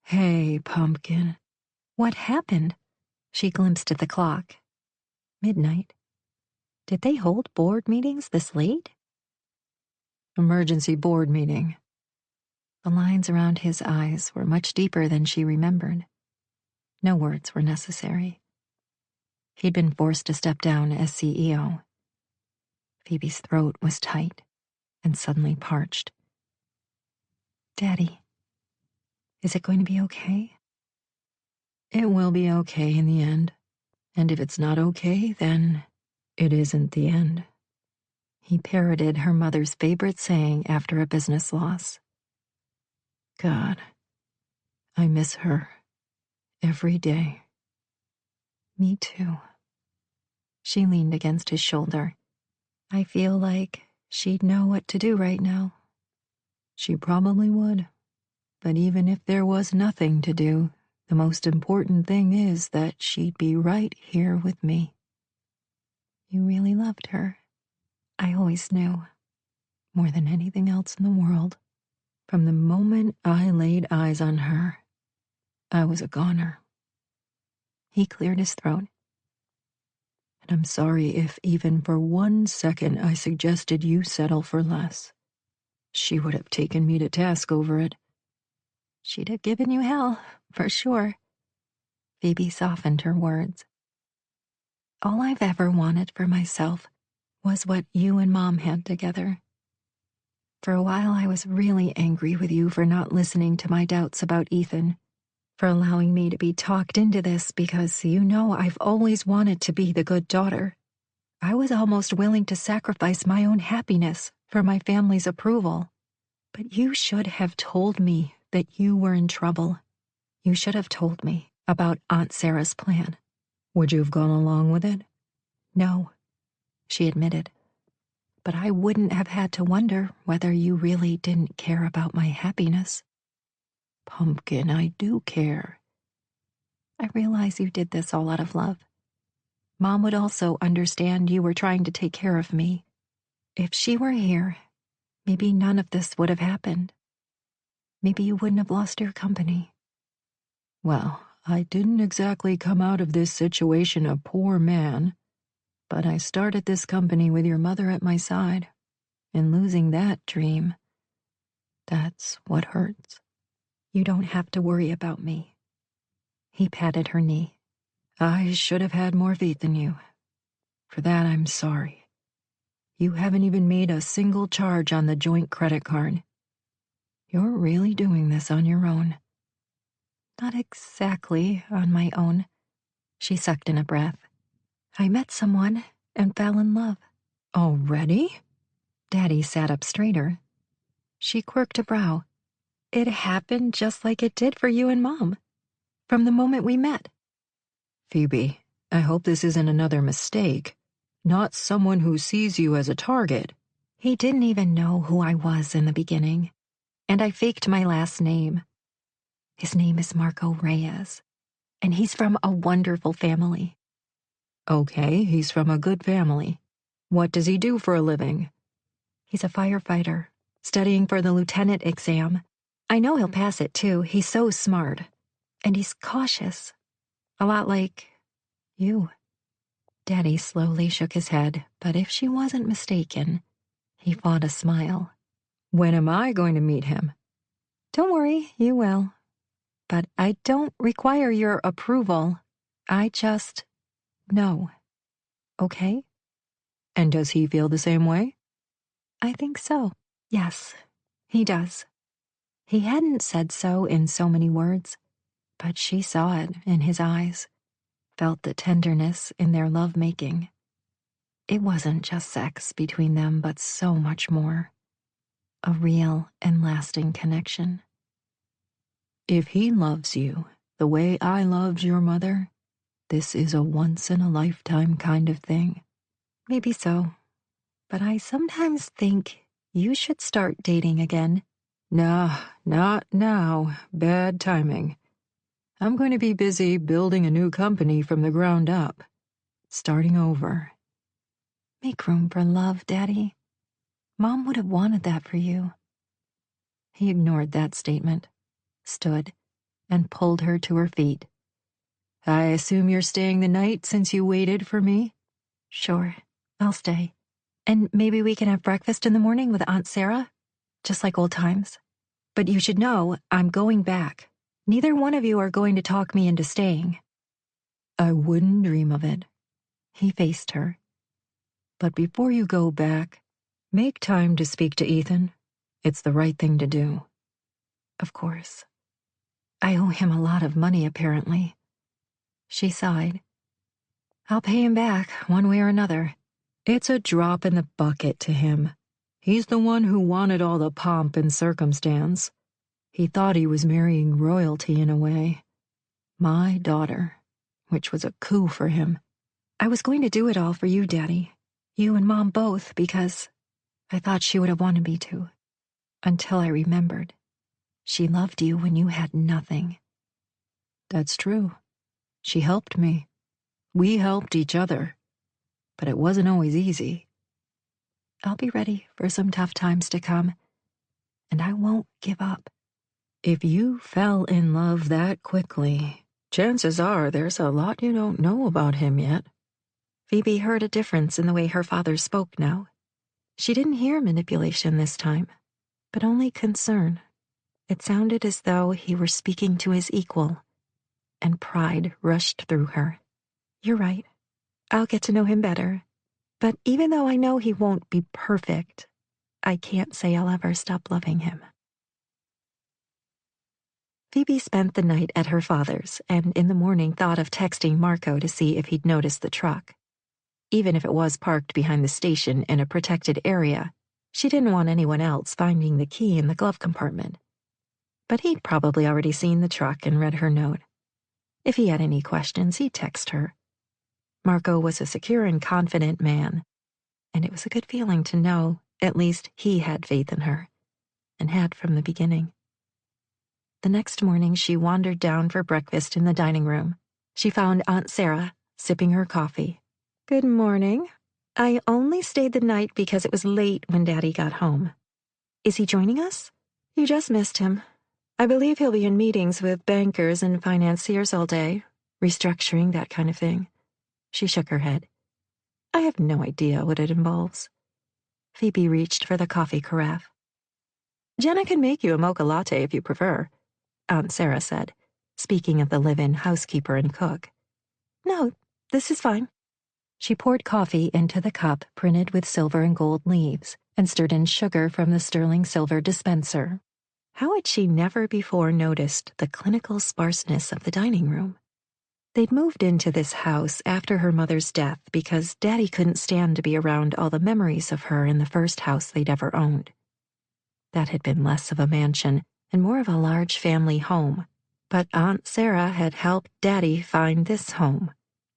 "Hey, pumpkin." "What happened?" She glimpsed at the clock. Midnight. Did they hold board meetings this late? "Emergency board meeting." The lines around his eyes were much deeper than she remembered. No words were necessary. He'd been forced to step down as CEO. Phoebe's throat was tight and suddenly parched. "Daddy, is it going to be okay?" "It will be okay in the end. And if it's not okay, then it isn't the end." He parroted her mother's favorite saying after a business loss. God, I miss her every day. Me too. She leaned against his shoulder. "I feel like she'd know what to do right now." "She probably would. But even if there was nothing to do, the most important thing is that she'd be right here with me." You really loved her. I always knew. More than anything else in the world. From the moment I laid eyes on her, I was a goner. He cleared his throat. "And I'm sorry if even for 1 second I suggested you settle for less. She would have taken me to task over it." "She'd have given you hell, for sure." Phoebe softened her words. "All I've ever wanted for myself was what you and Mom had together. For a while I was really angry with you for not listening to my doubts about Ethan, for allowing me to be talked into this because you know I've always wanted to be the good daughter. I was almost willing to sacrifice my own happiness for my family's approval. But you should have told me that you were in trouble. You should have told me about Aunt Sarah's plan. Would you have gone along with it? No, she admitted. But I wouldn't have had to wonder whether you really didn't care about my happiness. Pumpkin, I do care. I realize you did this all out of love. Mom would also understand you were trying to take care of me. If she were here, maybe none of this would have happened. Maybe you wouldn't have lost your company. Well, I didn't exactly come out of this situation a poor man, but I started this company with your mother at my side, and losing that dream, that's what hurts. You don't have to worry about me. He patted her knee. I should have had more faith in you. For that, I'm sorry. You haven't even made a single charge on the joint credit card. You're really doing this on your own. Not exactly on my own. She sucked in a breath. I met someone and fell in love. Already? Daddy sat up straighter. She quirked a brow. It happened just like it did for you and Mom. From the moment we met. Phoebe, I hope this isn't another mistake. Not someone who sees you as a target. He didn't even know who I was in the beginning, and I faked my last name. His name is Marco Reyes, and he's from a wonderful family. Okay, he's from a good family. What does he do for a living? He's a firefighter, studying for the lieutenant exam. I know he'll pass it too, he's so smart. And he's cautious. A lot like you. Daddy slowly shook his head, but if she wasn't mistaken, he fought a smile. When am I going to meet him? Don't worry, you will. But I don't require your approval. I just know. Okay? And does he feel the same way? I think so. Yes, he does. He hadn't said so in so many words, but she saw it in his eyes, felt the tenderness in their lovemaking. It wasn't just sex between them, but so much more. A real and lasting connection. If he loves you the way I loved your mother, this is a once-in-a-lifetime kind of thing. Maybe so, but I sometimes think you should start dating again. Nah, not now. Bad timing. I'm going to be busy building a new company from the ground up. Starting over. Make room for love, Daddy. Mom would have wanted that for you. He ignored that statement, stood, and pulled her to her feet. I assume you're staying the night since you waited for me? Sure, I'll stay. And maybe we can have breakfast in the morning with Aunt Sarah? Just like old times. But you should know, I'm going back. Neither one of you are going to talk me into staying. I wouldn't dream of it. He faced her. But before you go back, make time to speak to Ethan. It's the right thing to do. Of course. I owe him a lot of money, apparently. She sighed. I'll pay him back, one way or another. It's a drop in the bucket to him. He's the one who wanted all the pomp and circumstance. He thought he was marrying royalty in a way. My daughter, which was a coup for him. I was going to do it all for you, Daddy. You and Mom both, because I thought she would have wanted me to. Until I remembered. She loved you when you had nothing. That's true. She helped me. We helped each other. But it wasn't always easy. I'll be ready for some tough times to come. And I won't give up. If you fell in love that quickly, chances are there's a lot you don't know about him yet. Phoebe heard a difference in the way her father spoke now. She didn't hear manipulation this time, but only concern. It sounded as though he were speaking to his equal, and pride rushed through her. You're right. I'll get to know him better. But even though I know he won't be perfect, I can't say I'll ever stop loving him. Phoebe spent the night at her father's, and in the morning thought of texting Marco to see if he'd noticed the truck. Even if it was parked behind the station in a protected area, she didn't want anyone else finding the key in the glove compartment. But he'd probably already seen the truck and read her note. If he had any questions, he'd text her. Marco was a secure and confident man, and it was a good feeling to know at least he had faith in her, and had from the beginning. The next morning, she wandered down for breakfast in the dining room. She found Aunt Sarah sipping her coffee. "Good morning. I only stayed the night because it was late when Daddy got home. Is he joining us?" "You just missed him. I believe he'll be in meetings with bankers and financiers all day, restructuring, that kind of thing." She shook her head. "I have no idea what it involves." Phoebe reached for the coffee carafe. "Jenna can make you a mocha latte if you prefer," Aunt Sarah said, speaking of the live-in housekeeper and cook. "No, this is fine." She poured coffee into the cup printed with silver and gold leaves and stirred in sugar from the sterling silver dispenser. How had she never before noticed the clinical sparseness of the dining room? They'd moved into this house after her mother's death because Daddy couldn't stand to be around all the memories of her in the first house they'd ever owned. That had been less of a mansion and more of a large family home, but Aunt Sarah had helped Daddy find this home.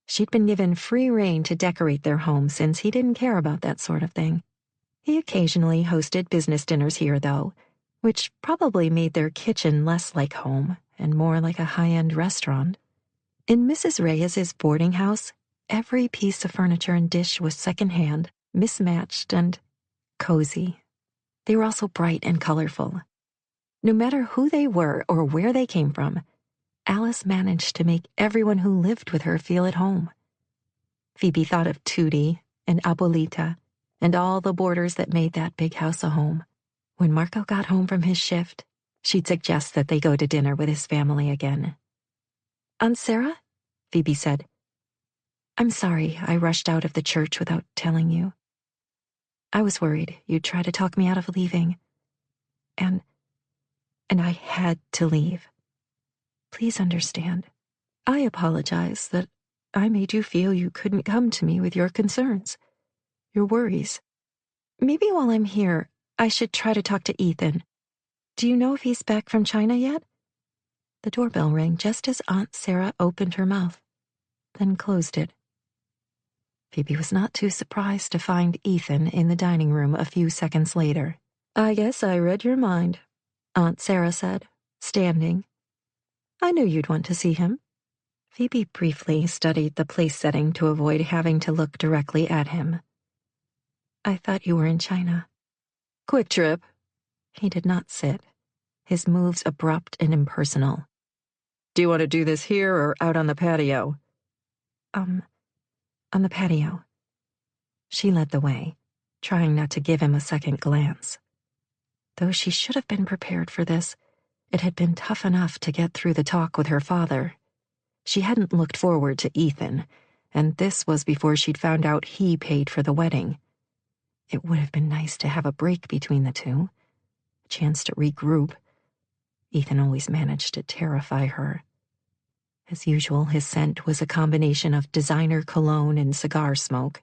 She'd been given free rein to decorate their home since he didn't care about that sort of thing. He occasionally hosted business dinners here, though, which probably made their kitchen less like home and more like a high-end restaurant. In Mrs. Reyes's boarding house, every piece of furniture and dish was secondhand, mismatched, and cozy. They were also bright and colorful. No matter who they were or where they came from, Alice managed to make everyone who lived with her feel at home. Phoebe thought of Tootie and Abuelita and all the boarders that made that big house a home. When Marco got home from his shift, she'd suggest that they go to dinner with his family again. "Aunt Sarah?" Phoebe said. "I'm sorry I rushed out of the church without telling you. I was worried you'd try to talk me out of leaving. And I had to leave. Please understand. I apologize that I made you feel you couldn't come to me with your concerns, your worries. Maybe while I'm here, I should try to talk to Ethan. Do you know if he's back from China yet?" The doorbell rang just as Aunt Sarah opened her mouth, then closed it. Phoebe was not too surprised to find Ethan in the dining room a few seconds later. "I guess I read your mind," Aunt Sarah said, standing. "I knew you'd want to see him." Phoebe briefly studied the place setting to avoid having to look directly at him. "I thought you were in China." "Quick trip." He did not sit, his moves abrupt and impersonal. "Do you want to do this here or out on the patio?" On the patio." She led the way, trying not to give him a second glance. Though she should have been prepared for this, it had been tough enough to get through the talk with her father. She hadn't looked forward to Ethan, and this was before she'd found out he paid for the wedding. It would have been nice to have a break between the two, a chance to regroup. Ethan always managed to terrify her. As usual, his scent was a combination of designer cologne and cigar smoke.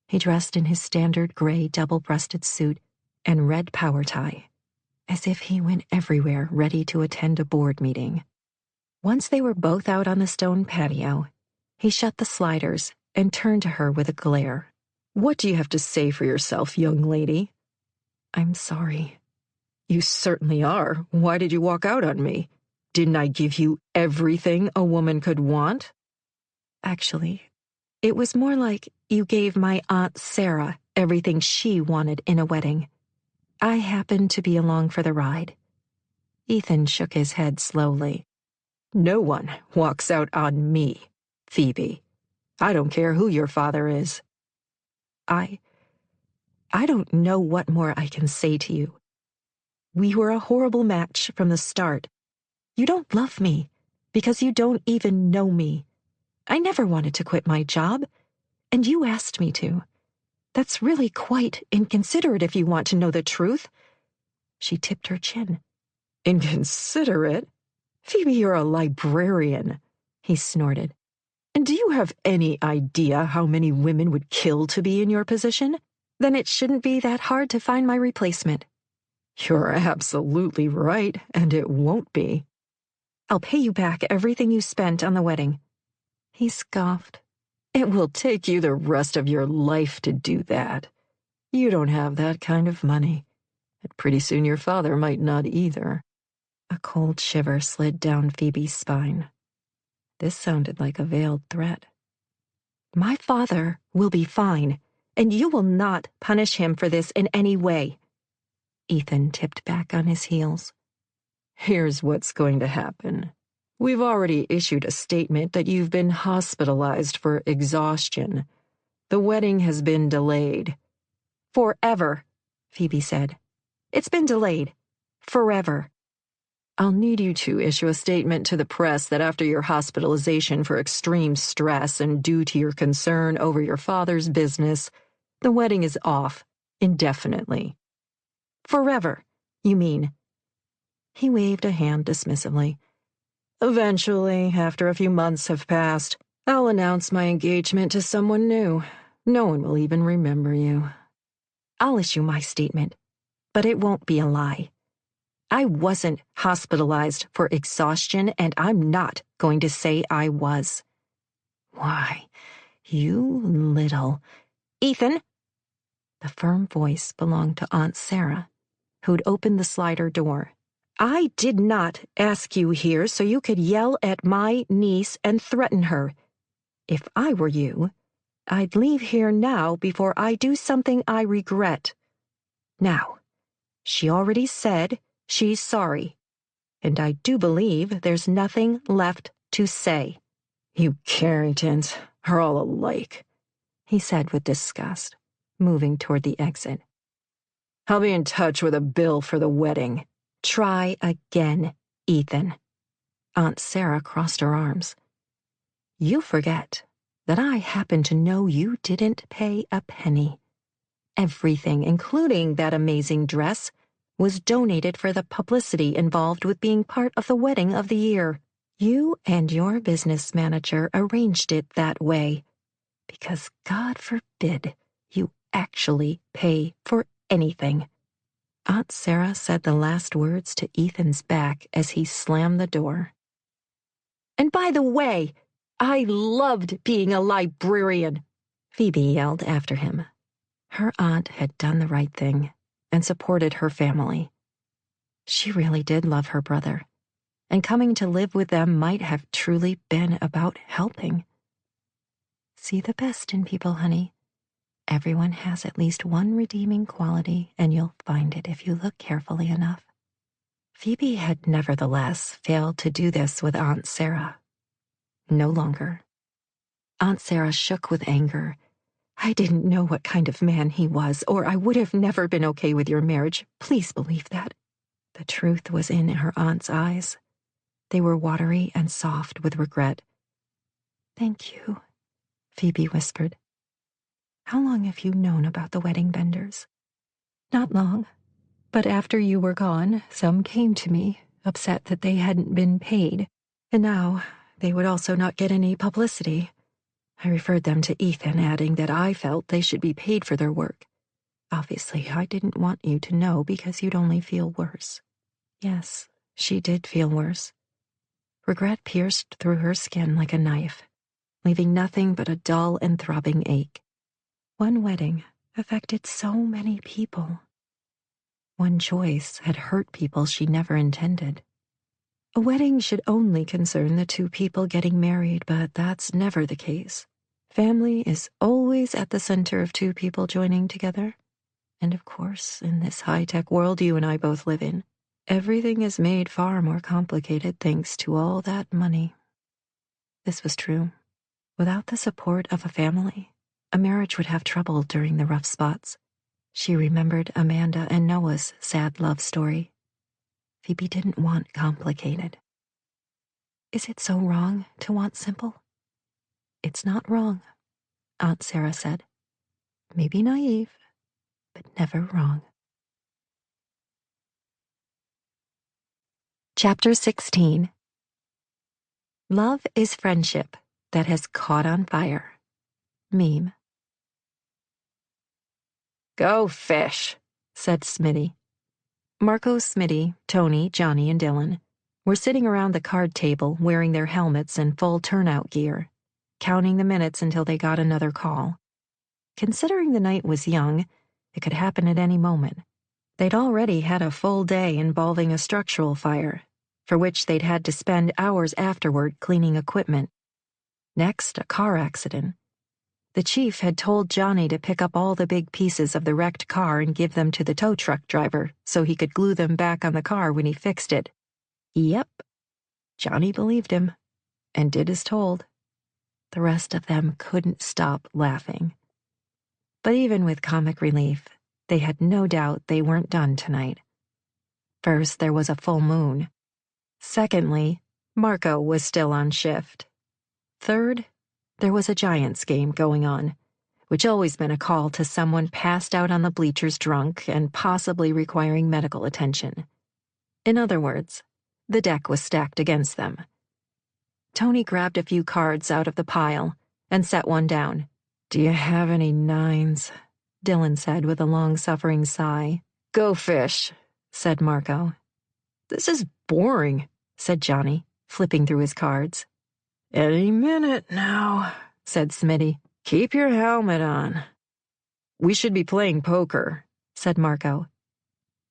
He dressed in his standard gray double-breasted suit and red power tie, as if he went everywhere ready to attend a board meeting. Once they were both out on the stone patio, he shut the sliders and turned to her with a glare. "What do you have to say for yourself, young lady?" "I'm sorry." "You certainly are. Why did you walk out on me? Didn't I give you everything a woman could want?" "Actually, it was more like you gave my Aunt Sarah everything she wanted in a wedding. I happened to be along for the ride." Ethan shook his head slowly. "No one walks out on me, Phoebe. I don't care who your father is." I don't know what more I can say to you. We were a horrible match from the start. You don't love me because you don't even know me. I never wanted to quit my job, and you asked me to. That's really quite inconsiderate if you want to know the truth." She tipped her chin. "Inconsiderate? Phoebe, you're a librarian," he snorted. "And do you have any idea how many women would kill to be in your position? Then it shouldn't be that hard to find my replacement." "You're absolutely right, and it won't be." "I'll pay you back everything you spent on the wedding." He scoffed. It will take you the rest of your life to do that. You don't have that kind of money. And pretty soon your father might not either. A cold shiver slid down Phoebe's spine. This sounded like a veiled threat. My father will be fine, and you will not punish him for this in any way. Ethan tipped back on his heels. Here's what's going to happen. We've already issued a statement that you've been hospitalized for exhaustion. The wedding has been delayed. Forever, Phoebe said. It's been delayed. Forever. I'll need you to issue a statement to the press that after your hospitalization for extreme stress and due to your concern over your father's business, the wedding is off indefinitely. Forever, you mean? He waved a hand dismissively. Eventually, after a few months have passed, I'll announce my engagement to someone new. No one will even remember you. I'll issue my statement, but it won't be a lie. I wasn't hospitalized for exhaustion, and I'm not going to say I was. Why, you little... Ethan! The firm voice belonged to Aunt Sarah, who'd opened the slider door. I did not ask you here so you could yell at my niece and threaten her. If I were you, I'd leave here now before I do something I regret. Now, she already said she's sorry, and I do believe there's nothing left to say. You Carringtons are all alike, he said with disgust, moving toward the exit. I'll be in touch with a bill for the wedding. Try again, Ethan. Aunt Sarah crossed her arms. You forget that I happen to know you didn't pay a penny. Everything, including that amazing dress, was donated for the publicity involved with being part of the wedding of the year. You and your business manager arranged it that way, because God forbid you actually pay for anything. Aunt Sarah said the last words to Ethan's back as he slammed the door. And by the way, I loved being a librarian, Phoebe yelled after him. Her aunt had done the right thing and supported her family. She really did love her brother, and coming to live with them might have truly been about helping. See the best in people, honey. Everyone has at least one redeeming quality, and you'll find it if you look carefully enough. Phoebe had nevertheless failed to do this with Aunt Sarah. No longer. Aunt Sarah shook with anger. I didn't know what kind of man he was, or I would have never been okay with your marriage. Please believe that. The truth was in her aunt's eyes. They were watery and soft with regret. Thank you, Phoebe whispered. How long have you known about the wedding vendors? Not long, but after you were gone, some came to me, upset that they hadn't been paid, and now they would also not get any publicity. I referred them to Ethan, adding that I felt they should be paid for their work. Obviously, I didn't want you to know because you'd only feel worse. Yes, she did feel worse. Regret pierced through her skin like a knife, leaving nothing but a dull and throbbing ache. One wedding affected so many people. One choice had hurt people she never intended. A wedding should only concern the two people getting married, but that's never the case. Family is always at the center of two people joining together. And of course, in this high-tech world you and I both live in, everything is made far more complicated thanks to all that money. This was true. Without the support of a family, a marriage would have trouble during the rough spots. She remembered Amanda and Noah's sad love story. Phoebe didn't want complicated. Is it so wrong to want simple? It's not wrong, Aunt Sarah said. Maybe naive, but never wrong. Chapter 16. Love is friendship that has caught on fire. Meme. Go fish, said Smitty. Marco, Smitty, Tony, Johnny, and Dylan were sitting around the card table wearing their helmets and full turnout gear. counting the minutes until they got another call. Considering the night was young, it could happen at any moment. They'd already had a full day involving a structural fire, for which they'd had to spend hours afterward cleaning equipment. Next, a car accident. The chief had told Johnny to pick up all the big pieces of the wrecked car and give them to the tow truck driver so he could glue them back on the car when he fixed it. Yep. Johnny believed him and did as told. The rest of them couldn't stop laughing. But even with comic relief, they had no doubt they weren't done tonight. First, there was a full moon. Secondly, Marco was still on shift. Third, there was a Giants game going on, which always meant a call to someone passed out on the bleachers drunk and possibly requiring medical attention. In other words, the deck was stacked against them. Tony grabbed a few cards out of the pile and set one down. "Do you have any nines?" Dylan said with a long-suffering sigh. "Go fish," said Marco. "This is boring," said Johnny, flipping through his cards. "Any minute now," said Smitty. "Keep your helmet on." "We should be playing poker," said Marco.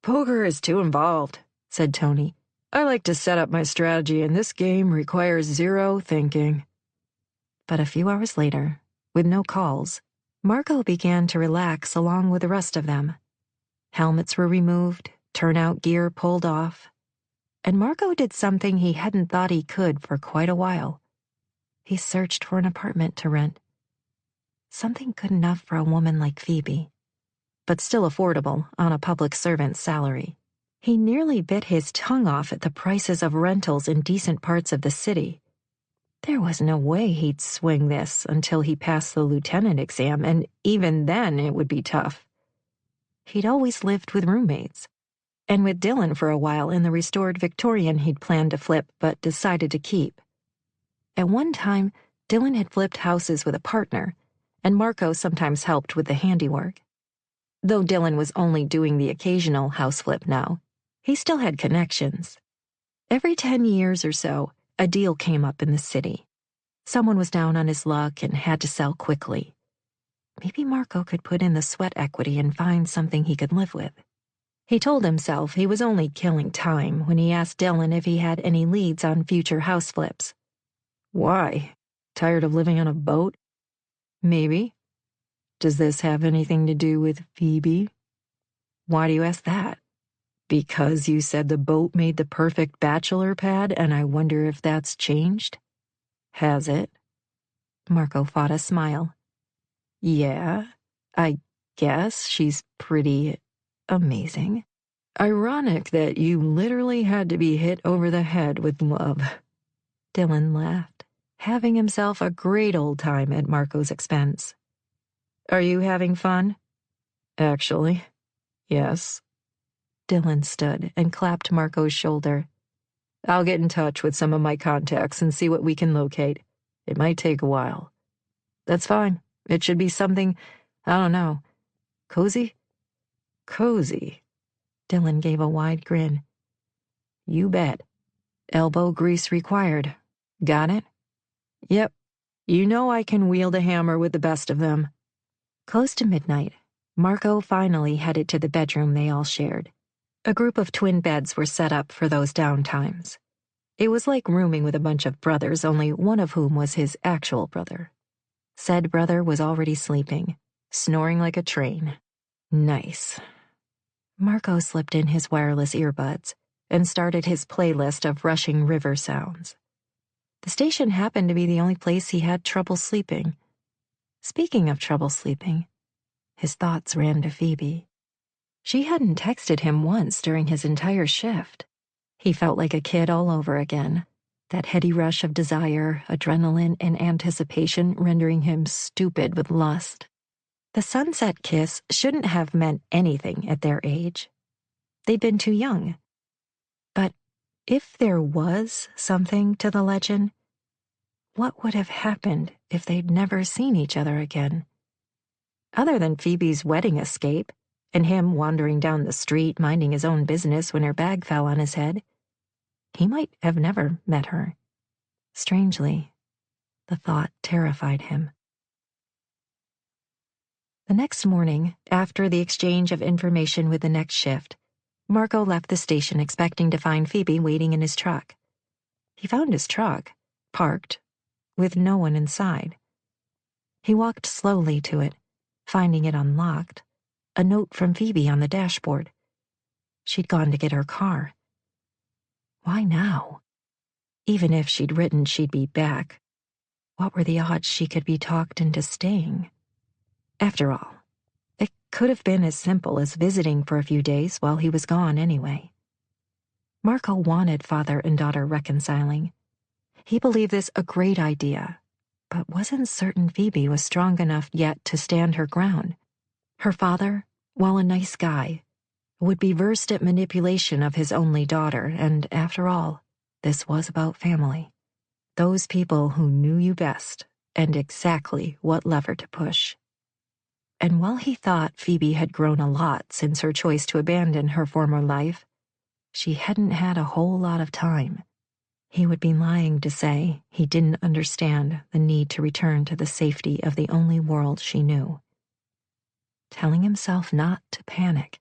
"Poker is too involved," said Tony. "I like to set up my strategy, and this game requires zero thinking." But a few hours later, with no calls, Marco began to relax along with the rest of them. Helmets were removed, turnout gear pulled off, and Marco did something he hadn't thought he could for quite a while. He searched for an apartment to rent. Something good enough for a woman like Phoebe, but still affordable on a public servant's salary. He nearly bit his tongue off at the prices of rentals in decent parts of the city. There was no way he'd swing this until he passed the lieutenant exam, and even then it would be tough. He'd always lived with roommates, and with Dylan for a while in the restored Victorian he'd planned to flip but decided to keep. At one time, Dylan had flipped houses with a partner, and Marco sometimes helped with the handiwork. Though Dylan was only doing the occasional house flip now, he still had connections. Every 10 years or so, a deal came up in the city. Someone was down on his luck and had to sell quickly. Maybe Marco could put in the sweat equity and find something he could live with. He told himself he was only killing time when he asked Dylan if he had any leads on future house flips. "Why? Tired of living on a boat?" "Maybe." "Does this have anything to do with Phoebe?" "Why do you ask that?" "Because you said the boat made the perfect bachelor pad, and I wonder if that's changed." "Has it?" Marco fought a smile. "Yeah, I guess she's pretty amazing. Ironic that you literally had to be hit over the head with love." Dylan laughed, having himself a great old time at Marco's expense. "Are you having fun?" "Actually, yes." Dylan stood and clapped Marco's shoulder. "I'll get in touch with some of my contacts and see what we can locate. It might take a while." "That's fine. It should be something, I don't know, cozy?" "Cozy?" Dylan gave a wide grin. "You bet. Elbow grease required. Got it?" "Yep. You know I can wield a hammer with the best of them." Close to midnight, Marco finally headed to the bedroom they all shared. A group of twin beds were set up for those downtimes. It was like rooming with a bunch of brothers, only one of whom was his actual brother. Said brother was already sleeping, snoring like a train. Nice. Marco slipped in his wireless earbuds and started his playlist of rushing river sounds. The station happened to be the only place he had trouble sleeping. Speaking of trouble sleeping, his thoughts ran to Phoebe. She hadn't texted him once during his entire shift. He felt like a kid all over again, that heady rush of desire, adrenaline, and anticipation rendering him stupid with lust. The sunset kiss shouldn't have meant anything at their age. They'd been too young. But if there was something to the legend, what would have happened if they'd never seen each other again? Other than Phoebe's wedding escape, and him wandering down the street minding his own business when her bag fell on his head, he might have never met her. Strangely, The thought terrified him. The next morning, after the exchange of information with the next shift, Marco left the station expecting to find Phoebe waiting in his truck. He found his truck, parked, with no one inside. He walked slowly to it, finding it unlocked, a note from Phoebe on the dashboard. She'd gone to get her car. Why now? Even if she'd written she'd be back, what were the odds she could be talked into staying? After all, it could have been as simple as visiting for a few days while he was gone anyway. Marco wanted father and daughter reconciling. He believed this a great idea, but wasn't certain Phoebe was strong enough yet to stand her ground. Her father, while a nice guy, would be versed at manipulation of his only daughter, and after all, this was about family. Those people who knew you best and exactly what lever to push. And while he thought Phoebe had grown a lot since her choice to abandon her former life, she hadn't had a whole lot of time. He would be lying to say he didn't understand the need to return to the safety of the only world she knew. Telling himself not to panic,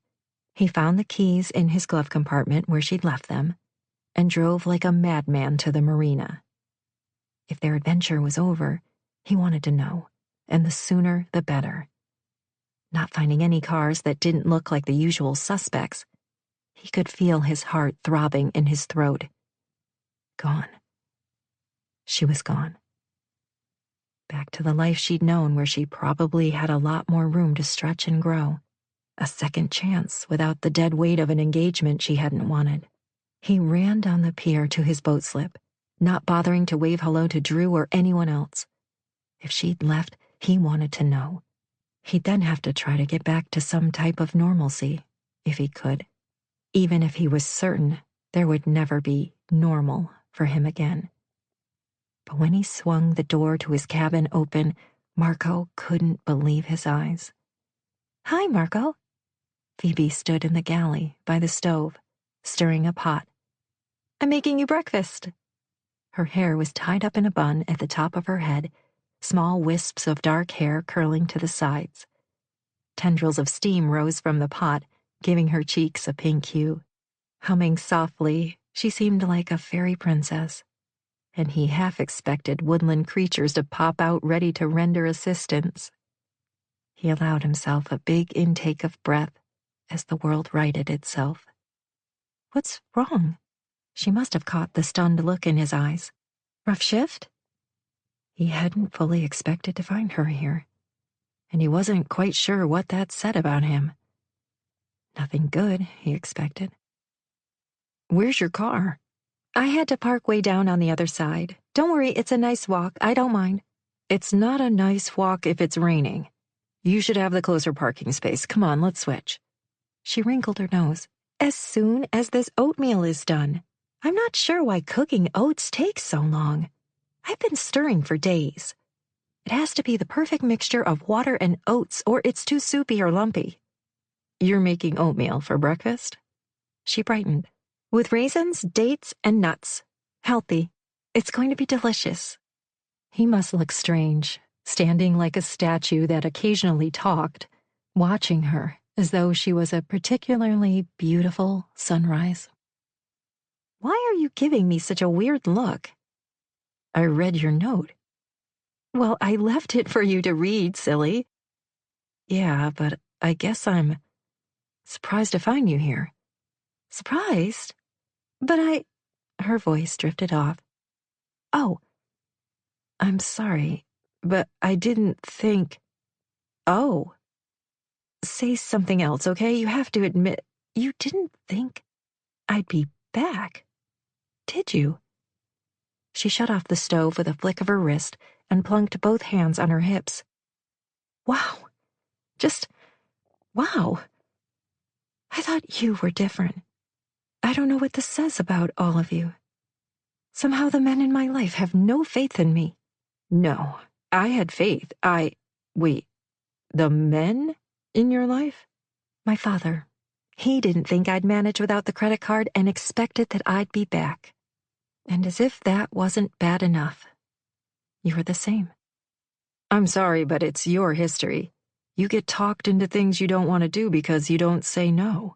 he found the keys in his glove compartment where she'd left them and drove like a madman to the marina. If their adventure was over, he wanted to know, and the sooner the better. Not finding any cars that didn't look like the usual suspects, he could feel his heart throbbing in his throat. Gone. She was gone. Back to the life she'd known, where she probably had a lot more room to stretch and grow. A second chance without the dead weight of an engagement she hadn't wanted. He ran down the pier to his boat slip, not bothering to wave hello to Drew or anyone else. If she'd left, he wanted to know. He'd then have to try to get back to some type of normalcy, if he could, even if he was certain there would never be normal for him again. But when he swung the door to his cabin open, Marco couldn't believe his eyes. "Hi, Marco." Phoebe stood in the galley by the stove, stirring a pot. "I'm making you breakfast." Her hair was tied up in a bun at the top of her head, small wisps of dark hair curling to the sides. Tendrils of steam rose from the pot, giving her cheeks a pink hue. Humming softly, she seemed like a fairy princess, and he half expected woodland creatures to pop out ready to render assistance. He allowed himself a big intake of breath as the world righted itself. "What's wrong?" She must have caught the stunned look in his eyes. "Rough shift?" He hadn't fully expected to find her here, and he wasn't quite sure what that said about him. Nothing good, he expected. "Where's your car?" "I had to park way down on the other side. Don't worry, it's a nice walk. I don't mind." "It's not a nice walk if it's raining. You should have the closer parking space. Come on, let's switch." She wrinkled her nose. "As soon as this oatmeal is done. I'm not sure why cooking oats takes so long. I've been stirring for days. It has to be the perfect mixture of water and oats, or it's too soupy or lumpy." "You're making oatmeal for breakfast?" She brightened. "With raisins, dates, and nuts. Healthy. It's going to be delicious." He must look strange, standing like a statue that occasionally talked, watching her as though she was a particularly beautiful sunrise. "Why are you giving me such a weird look?" "I read your note." "Well, I left it for you to read, silly." "Yeah, but I guess I'm surprised to find you here." "Surprised? But Her voice drifted off. "Oh, I'm sorry, but I didn't think." "Oh." "Say something else, okay? You have to admit, you didn't think I'd be back, did you?" She shut off the stove with a flick of her wrist and plunked both hands on her hips. "Wow. Just wow. I thought you were different. I don't know what this says about all of you. Somehow the men in my life have no faith in me." "No, I had faith. Wait, the men in your life?" "My father. He didn't think I'd manage without the credit card and expected that I'd be back. And as if that wasn't bad enough, You're the same. I'm sorry, but it's your history. You get talked into things you don't want to do because you don't say no.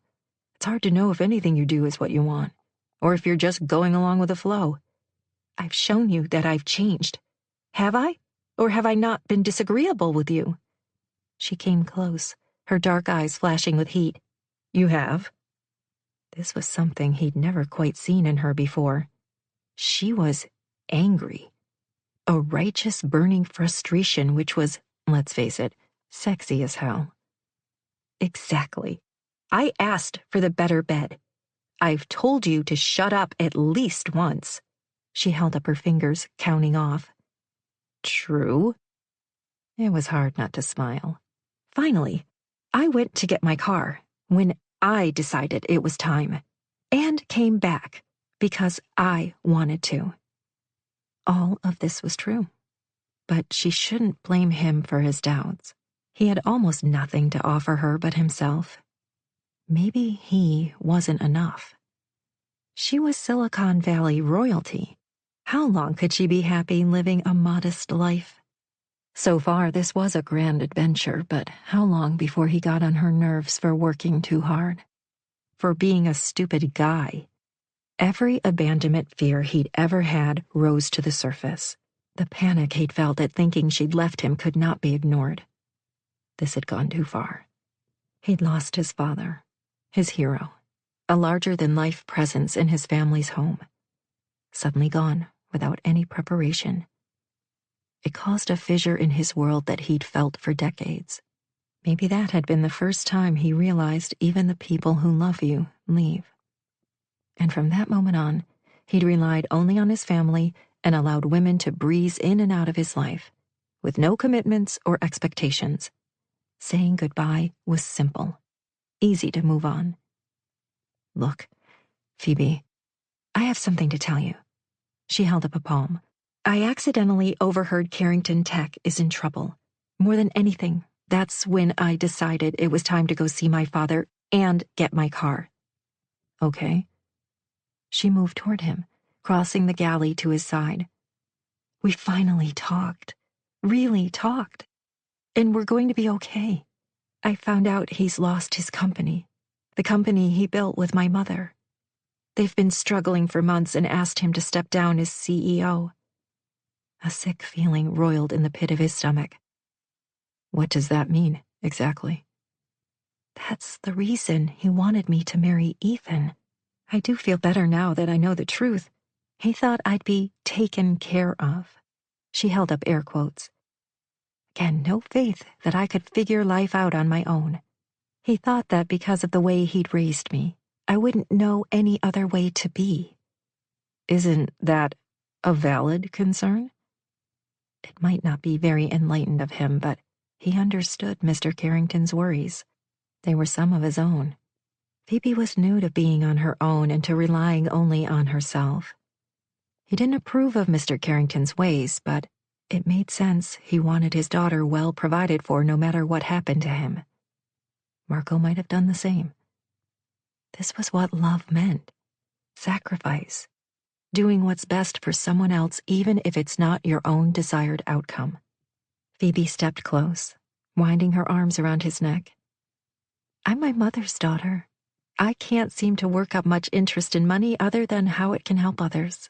It's hard to know if anything you do is what you want, or if you're just going along with the flow. I've shown you that I've changed. Have I? Or have I not been disagreeable with you? She came close, her dark eyes flashing with heat. You have. This was something he'd never quite seen in her before. She was angry. A righteous, burning frustration which was, let's face it, sexy as hell. Exactly. I asked for the better bed. I've told you to shut up at least once. She held up her fingers, counting off. True. It was hard not to smile. Finally, I went to get my car when I decided it was time, and came back because I wanted to. All of this was true, but she shouldn't blame him for his doubts. He had almost nothing to offer her but himself. Maybe he wasn't enough. She was Silicon Valley royalty. How long could she be happy living a modest life? So far, this was a grand adventure, but how long before he got on her nerves for working too hard? For being a stupid guy? Every abandonment fear he'd ever had rose to the surface. The panic he'd felt at thinking she'd left him could not be ignored. This had gone too far. He'd lost his father, his hero, a larger-than-life presence in his family's home. Suddenly gone, without any preparation. It caused a fissure in his world that he'd felt for decades. Maybe that had been the first time he realized even the people who love you leave. And from that moment on, he'd relied only on his family and allowed women to breeze in and out of his life, with no commitments or expectations. Saying goodbye was simple, easy to move on. Look, Phoebe, I have something to tell you. She held up a palm. I accidentally overheard Carrington Tech is in trouble. More than anything, that's when I decided it was time to go see my father and get my car. Okay. She moved toward him, crossing the galley to his side. We finally talked. Really talked. And we're going to be okay. I found out he's lost his company. The company he built with my mother. They've been struggling for months and asked him to step down as CEO. A sick feeling roiled in the pit of his stomach. What does that mean, exactly? That's the reason he wanted me to marry Ethan. I do feel better now that I know the truth. He thought I'd be taken care of. She held up air quotes. Again, no faith that I could figure life out on my own. He thought that because of the way he'd raised me, I wouldn't know any other way to be. Isn't that a valid concern? It might not be very enlightened of him, but he understood Mr. Carrington's worries. They were some of his own. Phoebe was new to being on her own and to relying only on herself. He didn't approve of Mr. Carrington's ways, but it made sense he wanted his daughter well provided for no matter what happened to him. Marco might have done the same. This was what love meant. Sacrifice. Doing what's best for someone else even if it's not your own desired outcome. Phoebe stepped close, winding her arms around his neck. I'm my mother's daughter. I can't seem to work up much interest in money other than how it can help others.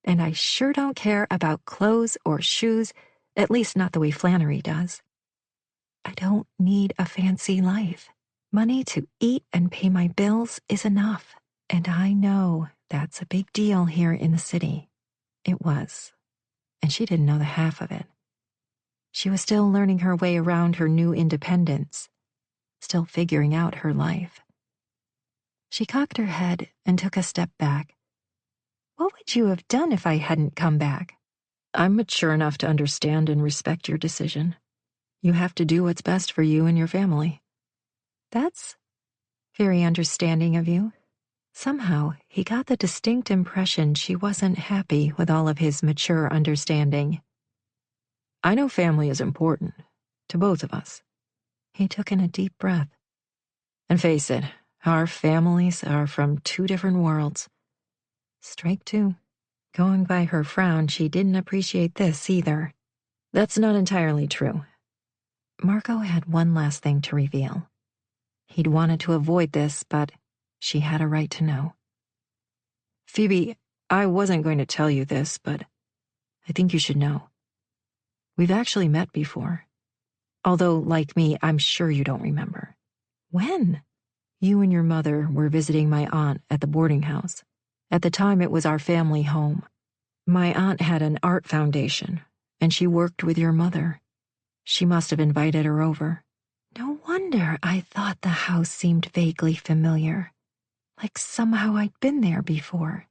And I sure don't care about clothes or shoes, at least not the way Flannery does. I don't need a fancy life. Money to eat and pay my bills is enough, and I know that's a big deal here in the city. It was, and she didn't know the half of it. She was still learning her way around her new independence, still figuring out her life. She cocked her head and took a step back. What would you have done if I hadn't come back? I'm mature enough to understand and respect your decision. You have to do what's best for you and your family. That's very understanding of you. Somehow, he got the distinct impression she wasn't happy with all of his mature understanding. I know family is important, to both of us. He took in a deep breath. And face it, our families are from two different worlds. Strike two. Going by her frown, she didn't appreciate this either. That's not entirely true. Marco had one last thing to reveal. He'd wanted to avoid this, but she had a right to know. Phoebe, I wasn't going to tell you this, but I think you should know. We've actually met before. Although, like me, I'm sure you don't remember. When? You and your mother were visiting my aunt at the boarding house. At the time, it was our family home. My aunt had an art foundation, and she worked with your mother. She must have invited her over. No wonder I thought the house seemed vaguely familiar, like somehow I'd been there before.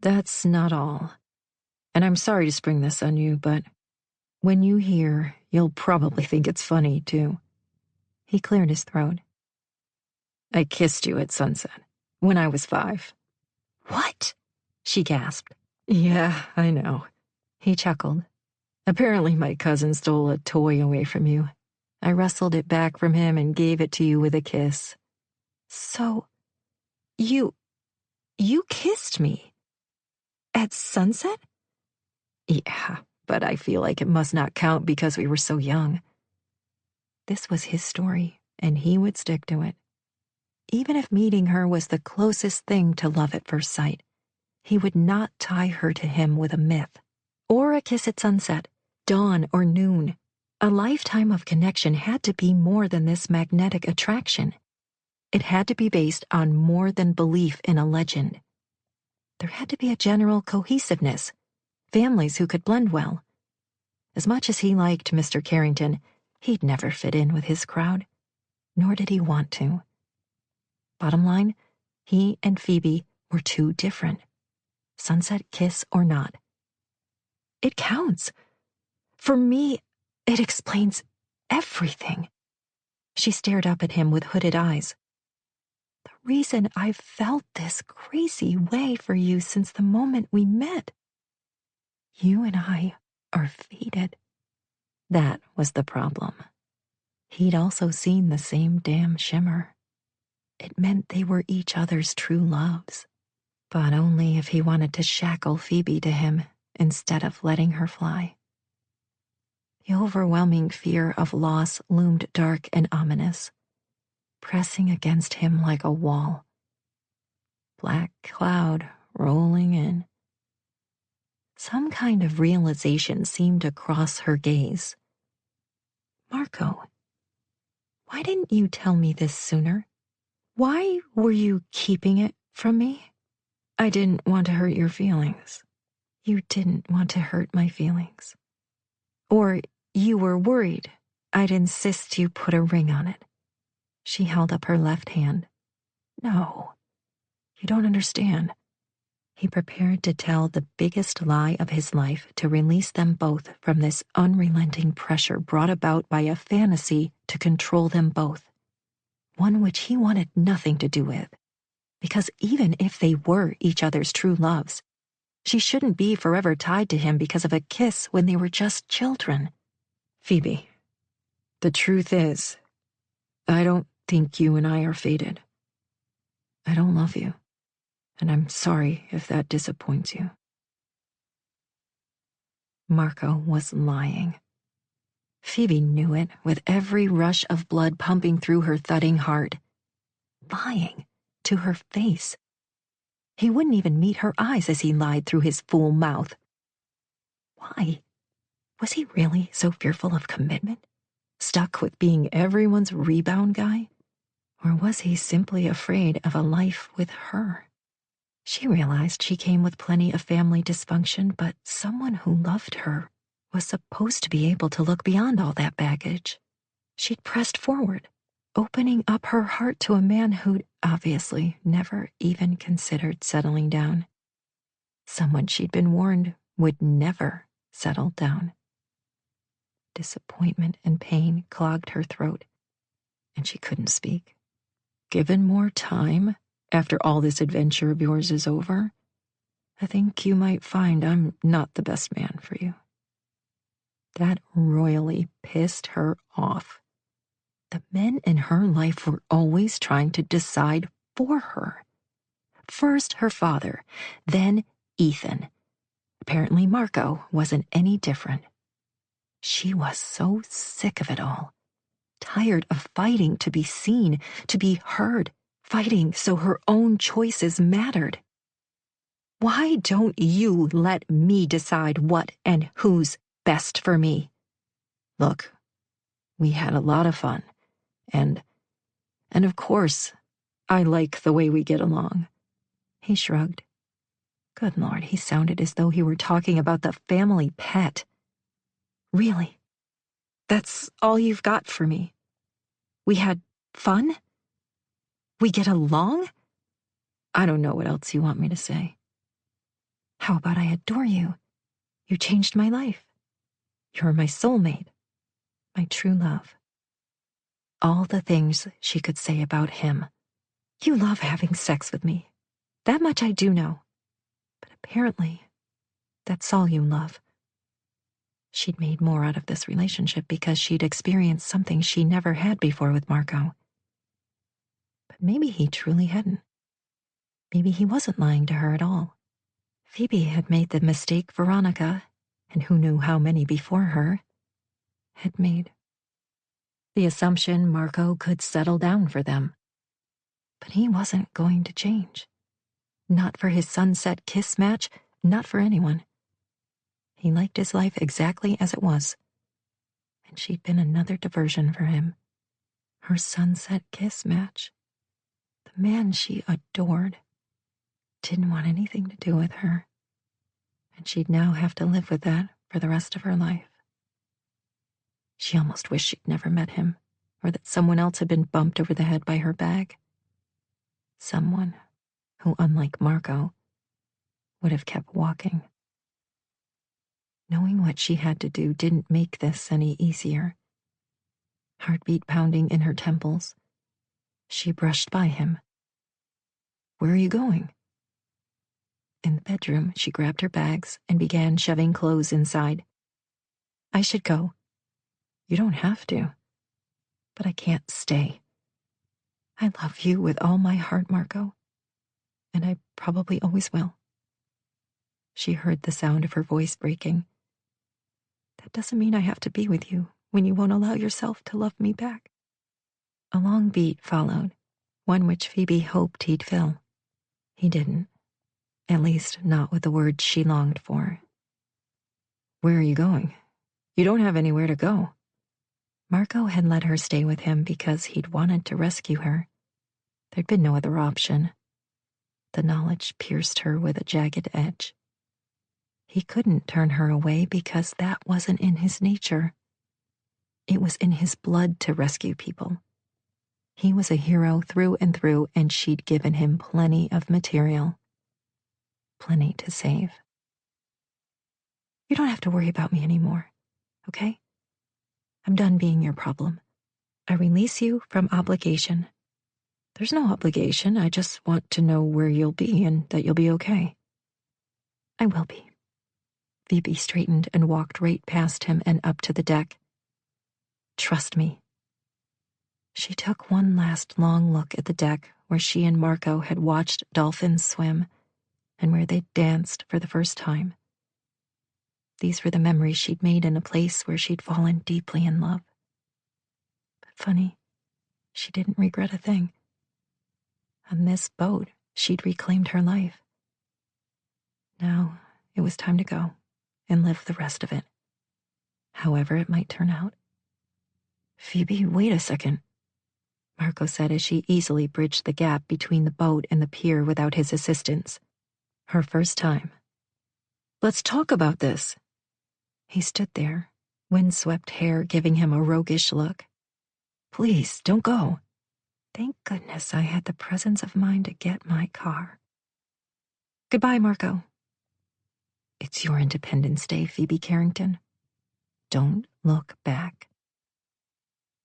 That's not all. And I'm sorry to spring this on you, but when you hear, you'll probably think it's funny, too. He cleared his throat. I kissed you at sunset, when I was 5. What? She gasped. Yeah, I know. He chuckled. Apparently my cousin stole a toy away from you. I wrestled it back from him and gave it to you with a kiss. So, you kissed me? At sunset? Yeah, but I feel like it must not count because we were so young. This was his story, and he would stick to it. Even if meeting her was the closest thing to love at first sight, he would not tie her to him with a myth. Or a kiss at sunset, dawn or noon. A lifetime of connection had to be more than this magnetic attraction. It had to be based on more than belief in a legend. There had to be a general cohesiveness, families who could blend well. As much as he liked Mr. Carrington, he'd never fit in with his crowd, nor did he want to. Bottom line, he and Phoebe were too different. Sunset kiss or not. It counts. For me, it explains everything. She stared up at him with hooded eyes. The reason I've felt this crazy way for you since the moment we met. You and I are fated. That was the problem. He'd also seen the same damn shimmer. It meant they were each other's true loves, but only if he wanted to shackle Phoebe to him instead of letting her fly. The overwhelming fear of loss loomed dark and ominous, pressing against him like a wall. Black cloud rolling in. Some kind of realization seemed to cross her gaze. Marco, why didn't you tell me this sooner? Why were you keeping it from me? I didn't want to hurt your feelings. You didn't want to hurt my feelings. Or you were worried I'd insist you put a ring on it. She held up her left hand. No, you don't understand. He prepared to tell the biggest lie of his life to release them both from this unrelenting pressure brought about by a fantasy to control them both. One which he wanted nothing to do with. Because even if they were each other's true loves, she shouldn't be forever tied to him because of a kiss when they were just children. Phoebe, the truth is, I don't think you and I are fated. I don't love you, and I'm sorry if that disappoints you. Marco was lying. Phoebe knew it with every rush of blood pumping through her thudding heart. Lying to her face. He wouldn't even meet her eyes as he lied through his fool mouth. Why? Was he really so fearful of commitment? Stuck with being everyone's rebound guy? Or was he simply afraid of a life with her? She realized she came with plenty of family dysfunction, but someone who loved her was supposed to be able to look beyond all that baggage. She'd pressed forward, opening up her heart to a man who'd obviously never even considered settling down. Someone she'd been warned would never settle down. Disappointment and pain clogged her throat, and she couldn't speak. Given more time, after all this adventure of yours is over, I think you might find I'm not the best man for you. That royally pissed her off. The men in her life were always trying to decide for her. First her father, then Ethan. Apparently Marco wasn't any different. She was so sick of it all, tired of fighting to be seen, to be heard, fighting so her own choices mattered. Why don't you let me decide what and who's best for me? Look, we had a lot of fun, and of course, I like the way we get along. He shrugged. Good Lord, he sounded as though he were talking about the family pet. Really? That's all you've got for me? We had fun? We get along? I don't know what else you want me to say. How about I adore you? You changed my life. You're my soulmate, my true love. All the things she could say about him. You love having sex with me. That much I do know. But apparently, that's all you love. She'd made more out of this relationship because she'd experienced something she never had before with Marco. But maybe he truly hadn't. Maybe he wasn't lying to her at all. Phoebe had made the mistake Veronica, and who knew how many before her, had made. The assumption Marco could settle down for them. But he wasn't going to change. Not for his sunset kiss match, not for anyone. He liked his life exactly as it was. And she'd been another diversion for him. Her sunset kiss match. The man she adored didn't want anything to do with her. And she'd now have to live with that for the rest of her life. She almost wished she'd never met him, or that someone else had been bumped over the head by her bag. Someone who, unlike Marco, would have kept walking. Knowing what she had to do didn't make this any easier. Heartbeat pounding in her temples, she brushed by him. Where are you going? In the bedroom, she grabbed her bags and began shoving clothes inside. I should go. You don't have to. But I can't stay. I love you with all my heart, Marco. And I probably always will. She heard the sound of her voice breaking. That doesn't mean I have to be with you when you won't allow yourself to love me back. A long beat followed, one which Phoebe hoped he'd fill. He didn't. At least not with the words she longed for. Where are you going? You don't have anywhere to go. Marco had let her stay with him because he'd wanted to rescue her. There'd been no other option. The knowledge pierced her with a jagged edge. He couldn't turn her away because that wasn't in his nature. It was in his blood to rescue people. He was a hero through and through, and she'd given him plenty of material. Plenty to save. You don't have to worry about me anymore, okay? I'm done being your problem. I release you from obligation. There's no obligation, I just want to know where you'll be and that you'll be okay. I will be. Phoebe straightened and walked right past him and up to the deck. Trust me. She took one last long look at the deck where she and Marco had watched dolphins swim and where they'd danced for the first time. These were the memories she'd made in a place where she'd fallen deeply in love. But funny, she didn't regret a thing. On this boat, she'd reclaimed her life. Now, it was time to go and live the rest of it, however it might turn out. Phoebe, wait a second, Marco said as she easily bridged the gap between the boat and the pier without his assistance. Her first time. Let's talk about this. He stood there, windswept hair giving him a roguish look. Please, don't go. Thank goodness I had the presence of mind to get my car. Goodbye, Marco. It's your Independence Day, Phoebe Carrington. Don't look back.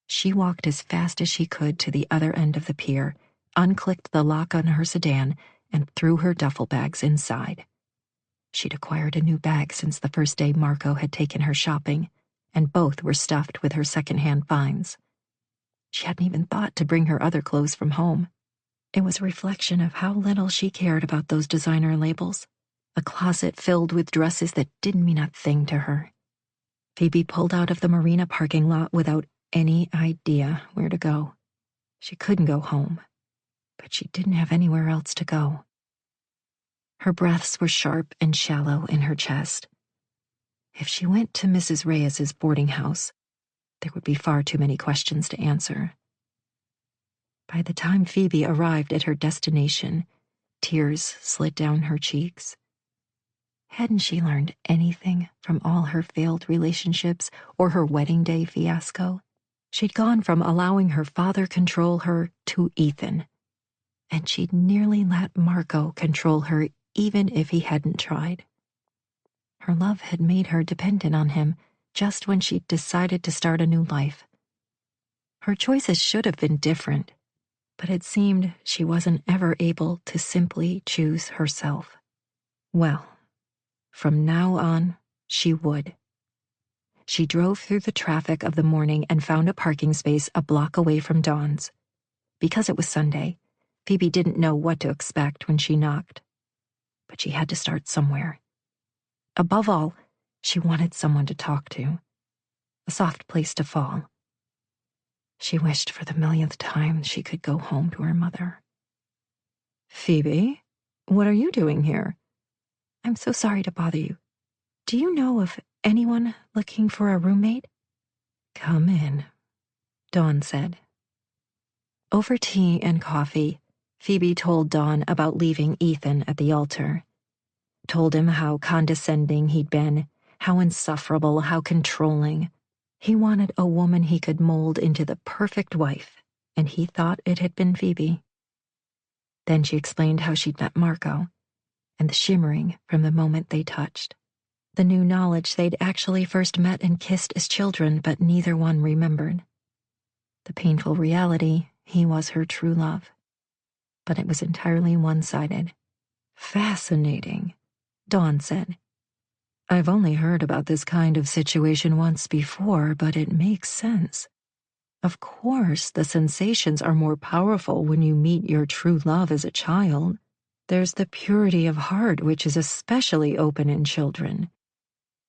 She walked as fast as she could to the other end of the pier, unclicked the lock on her sedan, and threw her duffel bags inside. She'd acquired a new bag since the first day Marco had taken her shopping, and both were stuffed with her secondhand finds. She hadn't even thought to bring her other clothes from home. It was a reflection of how little she cared about those designer labels, a closet filled with dresses that didn't mean a thing to her. Phoebe pulled out of the marina parking lot without any idea where to go. She couldn't go home, but she didn't have anywhere else to go. Her breaths were sharp and shallow in her chest. If she went to Mrs. Reyes's boarding house, there would be far too many questions to answer. By the time Phoebe arrived at her destination, tears slid down her cheeks. Hadn't she learned anything from all her failed relationships or her wedding day fiasco? She'd gone from allowing her father control her to Ethan, and she'd nearly let Marco control her even if he hadn't tried. Her love had made her dependent on him just when she'd decided to start a new life. Her choices should have been different, but it seemed she wasn't ever able to simply choose herself. Well, from now on, she would. She drove through the traffic of the morning and found a parking space a block away from Dawn's. Because it was Sunday, Phoebe didn't know what to expect when she knocked. But she had to start somewhere. Above all, she wanted someone to talk to. A soft place to fall. She wished for the millionth time she could go home to her mother. Phoebe, what are you doing here? I'm so sorry to bother you. Do you know of anyone looking for a roommate? Come in, Dawn said. Over tea and coffee, Phoebe told Dawn about leaving Ethan at the altar. Told him how condescending he'd been, how insufferable, how controlling. He wanted a woman he could mold into the perfect wife, and he thought it had been Phoebe. Then she explained how she'd met Marco, and the shimmering from the moment they touched. The new knowledge they'd actually first met and kissed as children, but neither one remembered. The painful reality, he was her true love. But it was entirely one-sided. Fascinating, Dawn said. I've only heard about this kind of situation once before, but it makes sense. Of course, the sensations are more powerful when you meet your true love as a child. There's the purity of heart, which is especially open in children.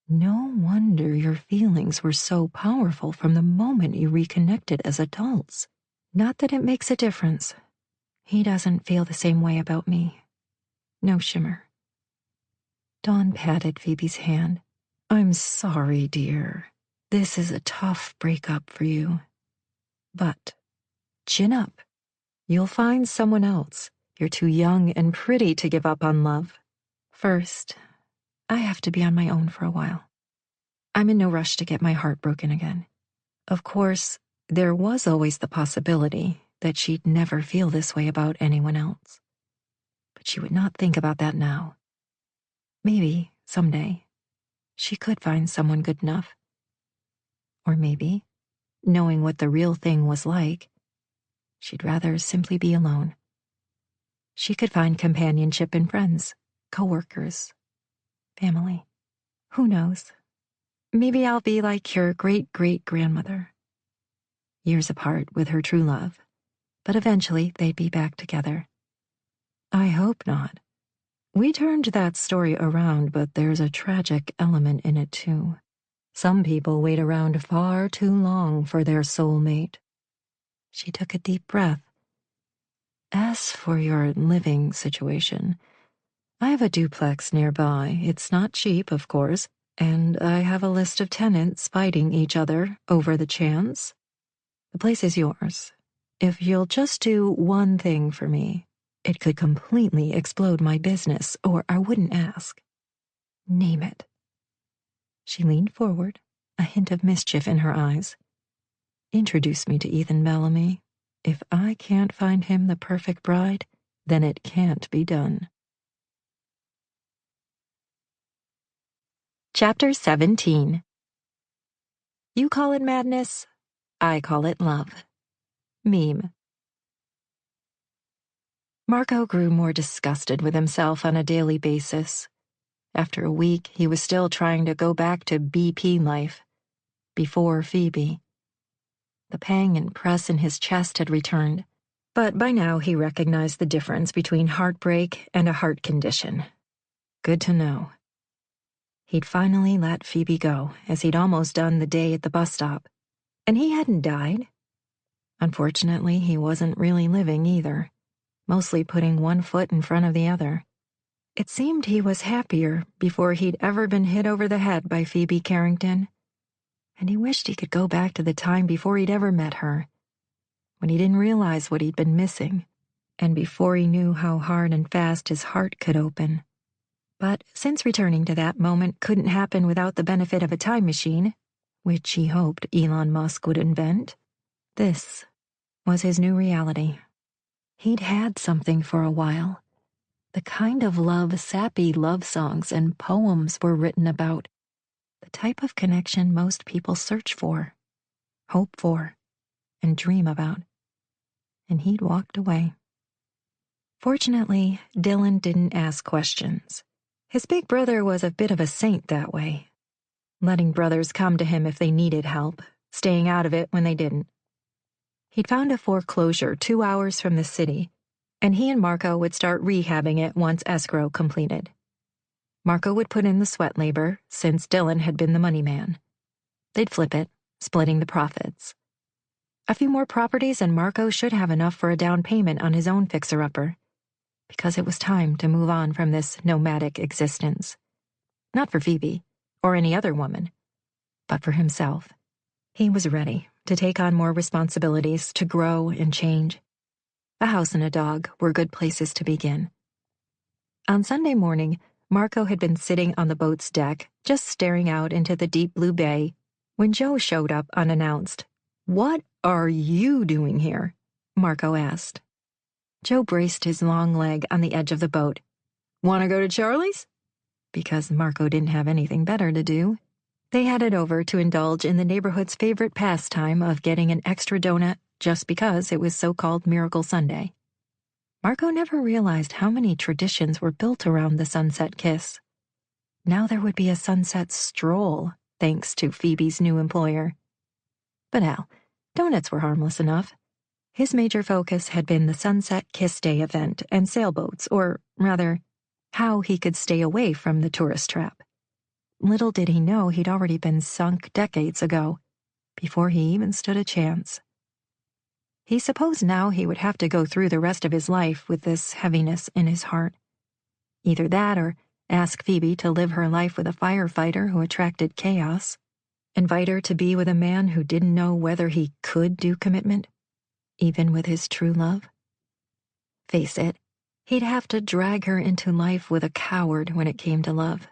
No wonder your feelings were so powerful from the moment you reconnected as adults. Not that it makes a difference. He doesn't feel the same way about me. No shimmer. Dawn patted Phoebe's hand. I'm sorry, dear. This is a tough breakup for you. But chin up. You'll find someone else. You're too young and pretty to give up on love. First, I have to be on my own for a while. I'm in no rush to get my heart broken again. Of course, there was always the possibility that she'd never feel this way about anyone else. But she would not think about that now. Maybe, someday, she could find someone good enough. Or maybe, knowing what the real thing was like, she'd rather simply be alone. She could find companionship in friends, coworkers, family. Who knows? Maybe I'll be like your great-great-grandmother. Years apart with her true love, but eventually they'd be back together. I hope not. We turned that story around, but there's a tragic element in it too. Some people wait around far too long for their soulmate. She took a deep breath. As for your living situation, I have a duplex nearby. It's not cheap, of course, and I have a list of tenants fighting each other over the chance. The place is yours. If you'll just do one thing for me, it could completely explode my business, or I wouldn't ask. Name it. She leaned forward, a hint of mischief in her eyes. Introduce me to Ethan Bellamy. If I can't find him the perfect bride, then it can't be done. Chapter 17. You call it madness, I call it love. Meme. Marco grew more disgusted with himself on a daily basis. After a week, he was still trying to go back to BP life, before Phoebe. The pang and press in his chest had returned, but by now he recognized the difference between heartbreak and a heart condition. Good to know. He'd finally let Phoebe go, as he'd almost done the day at the bus stop. And he hadn't died. Unfortunately, he wasn't really living either, mostly putting one foot in front of the other. It seemed he was happier before he'd ever been hit over the head by Phoebe Carrington. And he wished he could go back to the time before he'd ever met her, when he didn't realize what he'd been missing, and before he knew how hard and fast his heart could open. But since returning to that moment couldn't happen without the benefit of a time machine, which he hoped Elon Musk would invent, this was his new reality. He'd had something for a while, the kind of love sappy love songs and poems were written about, the type of connection most people search for, hope for, and dream about. And he'd walked away. Fortunately, Dylan didn't ask questions. His big brother was a bit of a saint that way, letting brothers come to him if they needed help, staying out of it when they didn't. He'd found a foreclosure 2 hours from the city, and he and Marco would start rehabbing it once escrow completed. Marco would put in the sweat labor, since Dylan had been the money man. They'd flip it, splitting the profits. A few more properties and Marco should have enough for a down payment on his own fixer-upper, because it was time to move on from this nomadic existence. Not for Phoebe, or any other woman, but for himself. He was ready to take on more responsibilities, to grow and change. A house and a dog were good places to begin. On Sunday morning, Marco had been sitting on the boat's deck, just staring out into the deep blue bay, when Joe showed up unannounced. "What are you doing here?" Marco asked. Joe braced his long leg on the edge of the boat. "Want to go to Charlie's?" Because Marco didn't have anything better to do. They headed over to indulge in the neighborhood's favorite pastime of getting an extra donut just because it was so-called Miracle Sunday. Marco never realized how many traditions were built around the sunset kiss. Now there would be a sunset stroll, thanks to Phoebe's new employer. But hell, donuts were harmless enough. His major focus had been the Sunset Kiss Day event and sailboats, or rather, how he could stay away from the tourist trap. Little did he know he'd already been sunk decades ago, before he even stood a chance. He supposed now he would have to go through the rest of his life with this heaviness in his heart. Either that or ask Phoebe to live her life with a firefighter who attracted chaos, invite her to be with a man who didn't know whether he could do commitment, even with his true love. Face it, he'd have to drag her into life with a coward when it came to love.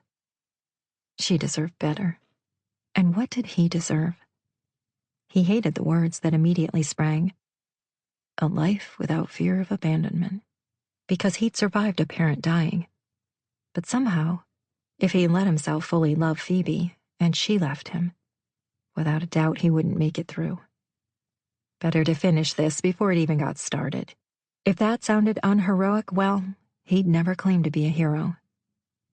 She deserved better. And what did he deserve? He hated the words that immediately sprang. A life without fear of abandonment. Because he'd survived a parent dying. But somehow, if he let himself fully love Phoebe, and she left him, without a doubt he wouldn't make it through. Better to finish this before it even got started. If that sounded unheroic, well, he'd never claimed to be a hero.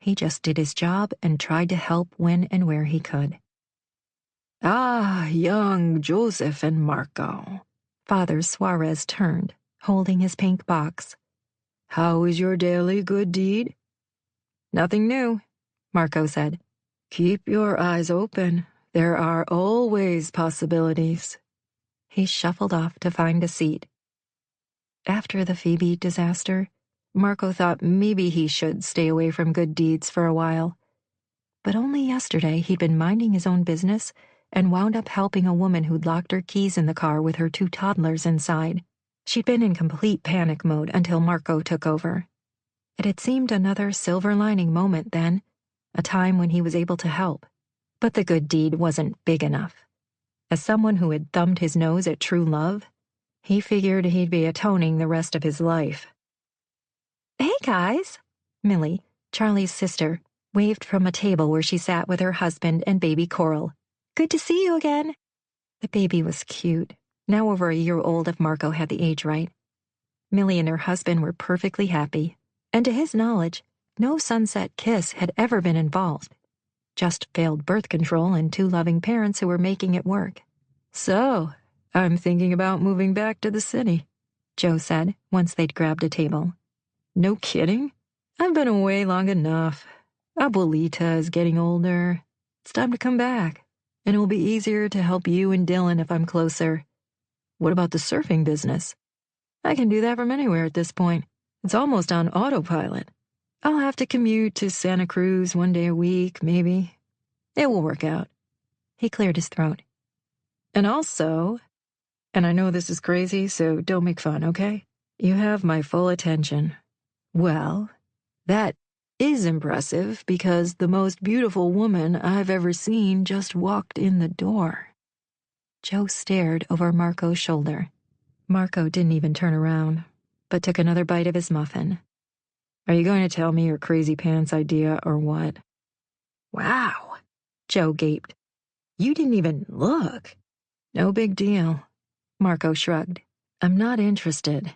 He just did his job and tried to help when and where he could. "Ah, young Joseph and Marco." Father Suarez turned, holding his pink box. "How is your daily good deed?" "Nothing new," Marco said. "Keep your eyes open. There are always possibilities." He shuffled off to find a seat. After the Phoebe disaster, Marco thought maybe he should stay away from good deeds for a while. But only yesterday he'd been minding his own business and wound up helping a woman who'd locked her keys in the car with her 2 toddlers inside. She'd been in complete panic mode until Marco took over. It had seemed another silver lining moment then, a time when he was able to help. But the good deed wasn't big enough. As someone who had thumbed his nose at true love, he figured he'd be atoning the rest of his life. "Hey, guys," Millie, Charlie's sister, waved from a table where she sat with her husband and baby Coral. "Good to see you again." The baby was cute, now over a year old if Marco had the age right. Millie and her husband were perfectly happy, and to his knowledge, no sunset kiss had ever been involved. Just failed birth control and 2 loving parents who were making it work. "So, I'm thinking about moving back to the city," Joe said once they'd grabbed a table. "No kidding? I've been away long enough. Abuelita is getting older. It's time to come back, and it will be easier to help you and Dylan if I'm closer. What about the surfing business? I can do that from anywhere at this point. It's almost on autopilot. I'll have to commute to Santa Cruz one day a week, maybe. It will work out." He cleared his throat. "And also, and I know this is crazy, so don't make fun, okay? You have my full attention. Well, that is impressive because the most beautiful woman I've ever seen just walked in the door." Joe stared over Marco's shoulder. Marco didn't even turn around, but took another bite of his muffin. "Are you going to tell me your crazy pants idea or what?" "Wow," Joe gaped. "You didn't even look." "No big deal," Marco shrugged. "I'm not interested."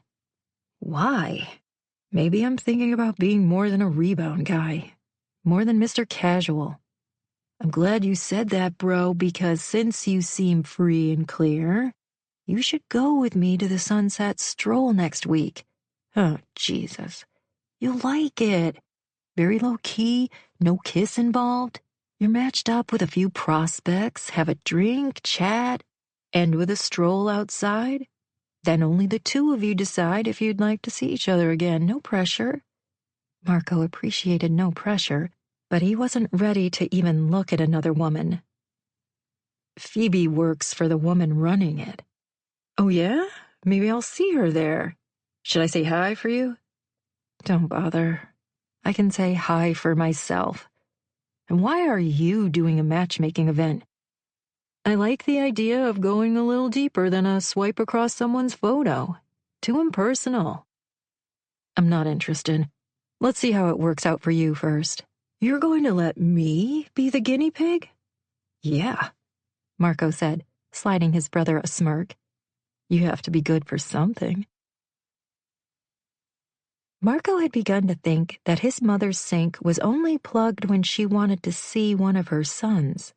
"Why?" "Maybe I'm thinking about being more than a rebound guy. More than Mr. Casual. I'm glad you said that, bro, because since you seem free and clear, you should go with me to the Sunset Stroll next week. Oh, Jesus. You'll like it. Very low-key, no kiss involved. You're matched up with a few prospects, have a drink, chat, end with a stroll outside. Then only the two of you decide if you'd like to see each other again. No pressure." Marco appreciated no pressure, but he wasn't ready to even look at another woman. "Phoebe works for the woman running it." "Oh, yeah? Maybe I'll see her there. Should I say hi for you?" "Don't bother. I can say hi for myself. And why are you doing a matchmaking event?" "I like the idea of going a little deeper than a swipe across someone's photo. Too impersonal." "I'm not interested. Let's see how it works out for you first." "You're going to let me be the guinea pig?" "Yeah," Marco said, sliding his brother a smirk. "You have to be good for something." Marco had begun to think that his mother's sink was only plugged when she wanted to see one of her sons.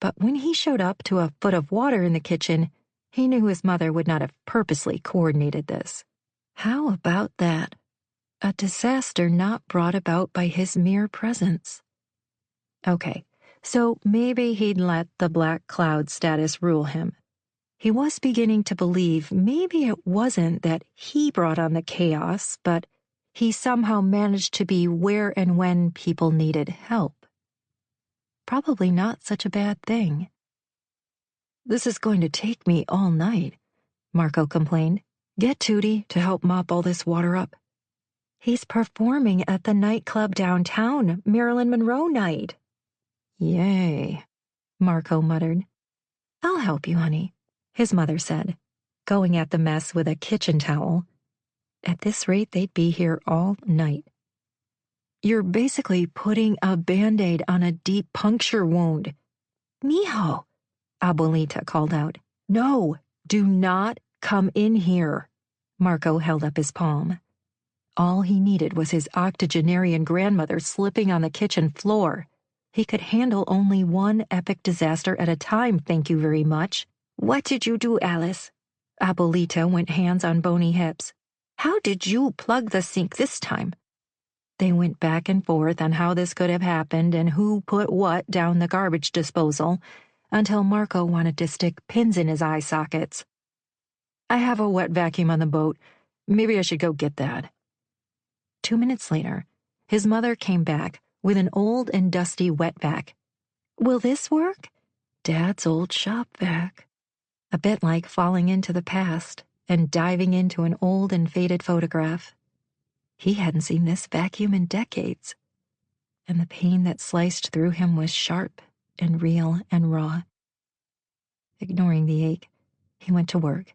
But when he showed up to a foot of water in the kitchen, he knew his mother would not have purposely coordinated this. How about that? A disaster not brought about by his mere presence. Okay, so maybe he'd let the black cloud status rule him. He was beginning to believe maybe it wasn't that he brought on the chaos, but he somehow managed to be where and when people needed help. Probably not such a bad thing. "This is going to take me all night," Marco complained. "Get Tootie to help mop all this water up." "He's performing at the nightclub downtown, Marilyn Monroe night." "Yay," Marco muttered. "I'll help you, honey," his mother said, going at the mess with a kitchen towel. At this rate, they'd be here all night. "You're basically putting a Band-Aid on a deep puncture wound." "Mijo," Abuelita called out. "No, do not come in here." Marco held up his palm. All he needed was his octogenarian grandmother slipping on the kitchen floor. He could handle only one epic disaster at a time, thank you very much. "What did you do, Alice?" Abuelita went hands on bony hips. "How did you plug the sink this time?" They went back and forth on how this could have happened and who put what down the garbage disposal, until Marco wanted to stick pins in his eye sockets. "I have a wet vacuum on the boat. Maybe I should go get that." 2 minutes later, his mother came back with an old and dusty wet vac. "Will this work?" "Dad's old shop vac." A bit like falling into the past and diving into an old and faded photograph. He hadn't seen this vacuum in decades, and the pain that sliced through him was sharp and real and raw. Ignoring the ache, he went to work,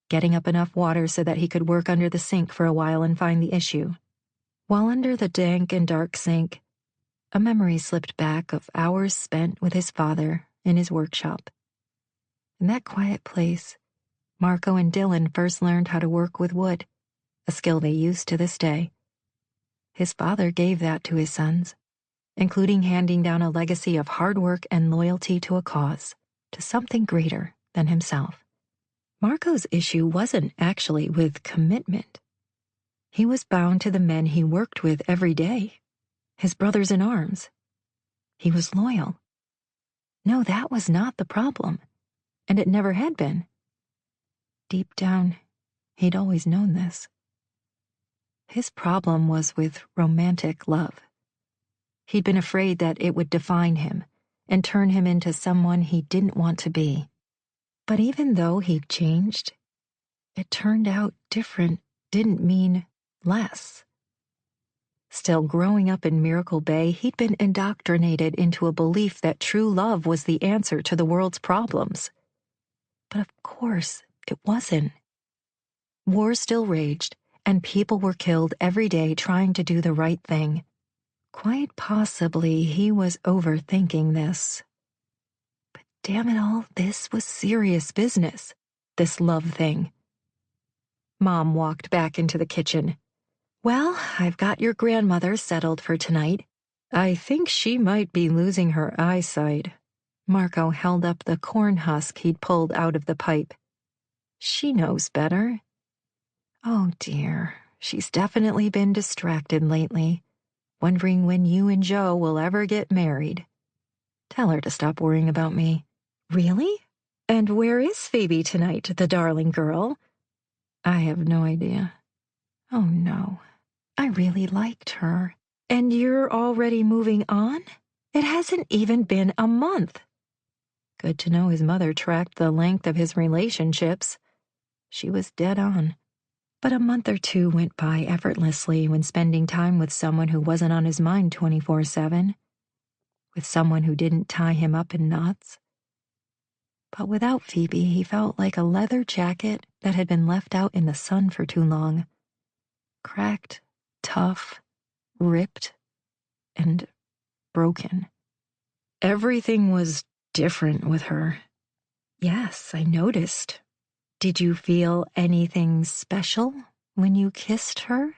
getting up enough water so that he could work under the sink for a while and find the issue. While under the dank and dark sink, a memory slipped back of hours spent with his father in his workshop. In that quiet place, Marco and Dylan first learned how to work with wood, a skill they use to this day. His father gave that to his sons, including handing down a legacy of hard work and loyalty to a cause, to something greater than himself. Marco's issue wasn't actually with commitment. He was bound to the men he worked with every day. his brothers in arms. He was loyal. No, that was not the problem, and it never had been. Deep down, he'd always known this. His problem was with romantic love. He'd been afraid that it would define him and turn him into someone he didn't want to be. But even though he'd changed, it turned out different didn't mean less. Still, growing up in Miracle Bay, he'd been indoctrinated into a belief that true love was the answer to the world's problems. But of course, it wasn't. War still raged, and people were killed every day trying to do the right thing. Quite possibly he was overthinking this. But damn it all, this was serious business, this love thing. Mom walked back into the kitchen. Well, I've got your grandmother settled for tonight. I think she might be losing her eyesight. Marco held up the corn husk he'd pulled out of the pipe. She knows better. Oh dear, she's definitely been distracted lately, wondering when you and Joe will ever get married. Tell her to stop worrying about me. Really? And where is Phoebe tonight, the darling girl? I have no idea. Oh no. I really liked her. And you're already moving on? It hasn't even been a month. Good to know his mother tracked the length of his relationships. She was dead on. But a month or two went by effortlessly when spending time with someone who wasn't on his mind 24/7, with someone who didn't tie him up in knots. But without Phoebe, he felt like a leather jacket that had been left out in the sun for too long. Cracked, tough, ripped, and broken. Everything was different with her. Yes, I noticed. Did you feel anything special when you kissed her?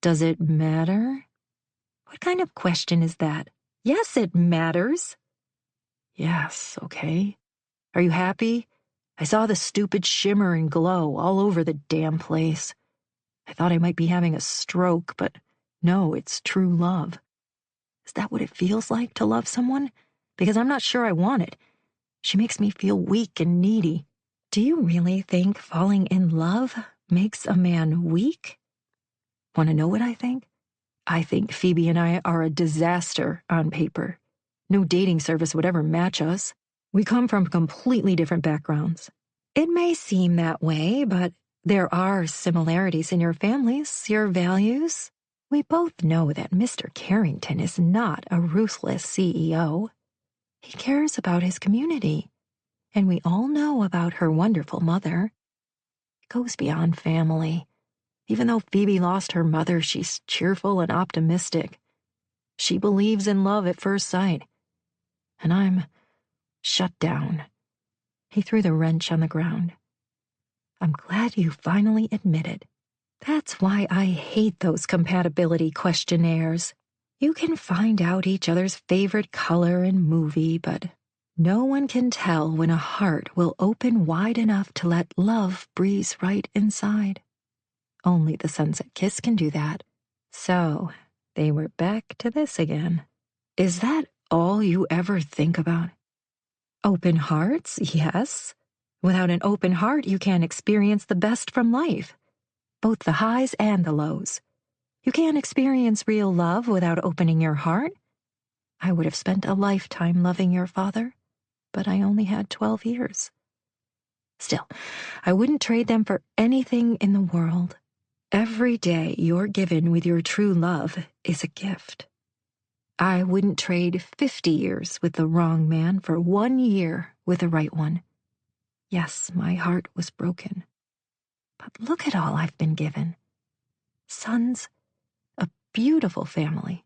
Does it matter? What kind of question is that? Yes, it matters. Yes, okay. Are you happy? I saw the stupid shimmer and glow all over the damn place. I thought I might be having a stroke, but no, it's true love. Is that what it feels like to love someone? Because I'm not sure I want it. She makes me feel weak and needy. Do you really think falling in love makes a man weak? Want to know what I think? I think Phoebe and I are a disaster on paper. No dating service would ever match us. We come from completely different backgrounds. It may seem that way, but there are similarities in your families, your values. We both know that Mr. Carrington is not a ruthless CEO. He cares about his community, and we all know about her wonderful mother. It goes beyond family. Even though Phoebe lost her mother, she's cheerful and optimistic. She believes in love at first sight. And I'm shut down. He threw the wrench on the ground. I'm glad you finally admit it. That's why I hate those compatibility questionnaires. You can find out each other's favorite color and movie, but no one can tell when a heart will open wide enough to let love breeze right inside. Only the Sunset Kiss can do that. So, they were back to this again. Is that all you ever think about? Open hearts, yes. Without an open heart, you can't experience the best from life, both the highs and the lows. You can't experience real love without opening your heart. I would have spent a lifetime loving your father, but I only had 12 years. Still, I wouldn't trade them for anything in the world. Every day you're given with your true love is a gift. I wouldn't trade 50 years with the wrong man for 1 year with the right one. Yes, my heart was broken. But look at all I've been given. Sons, a beautiful family,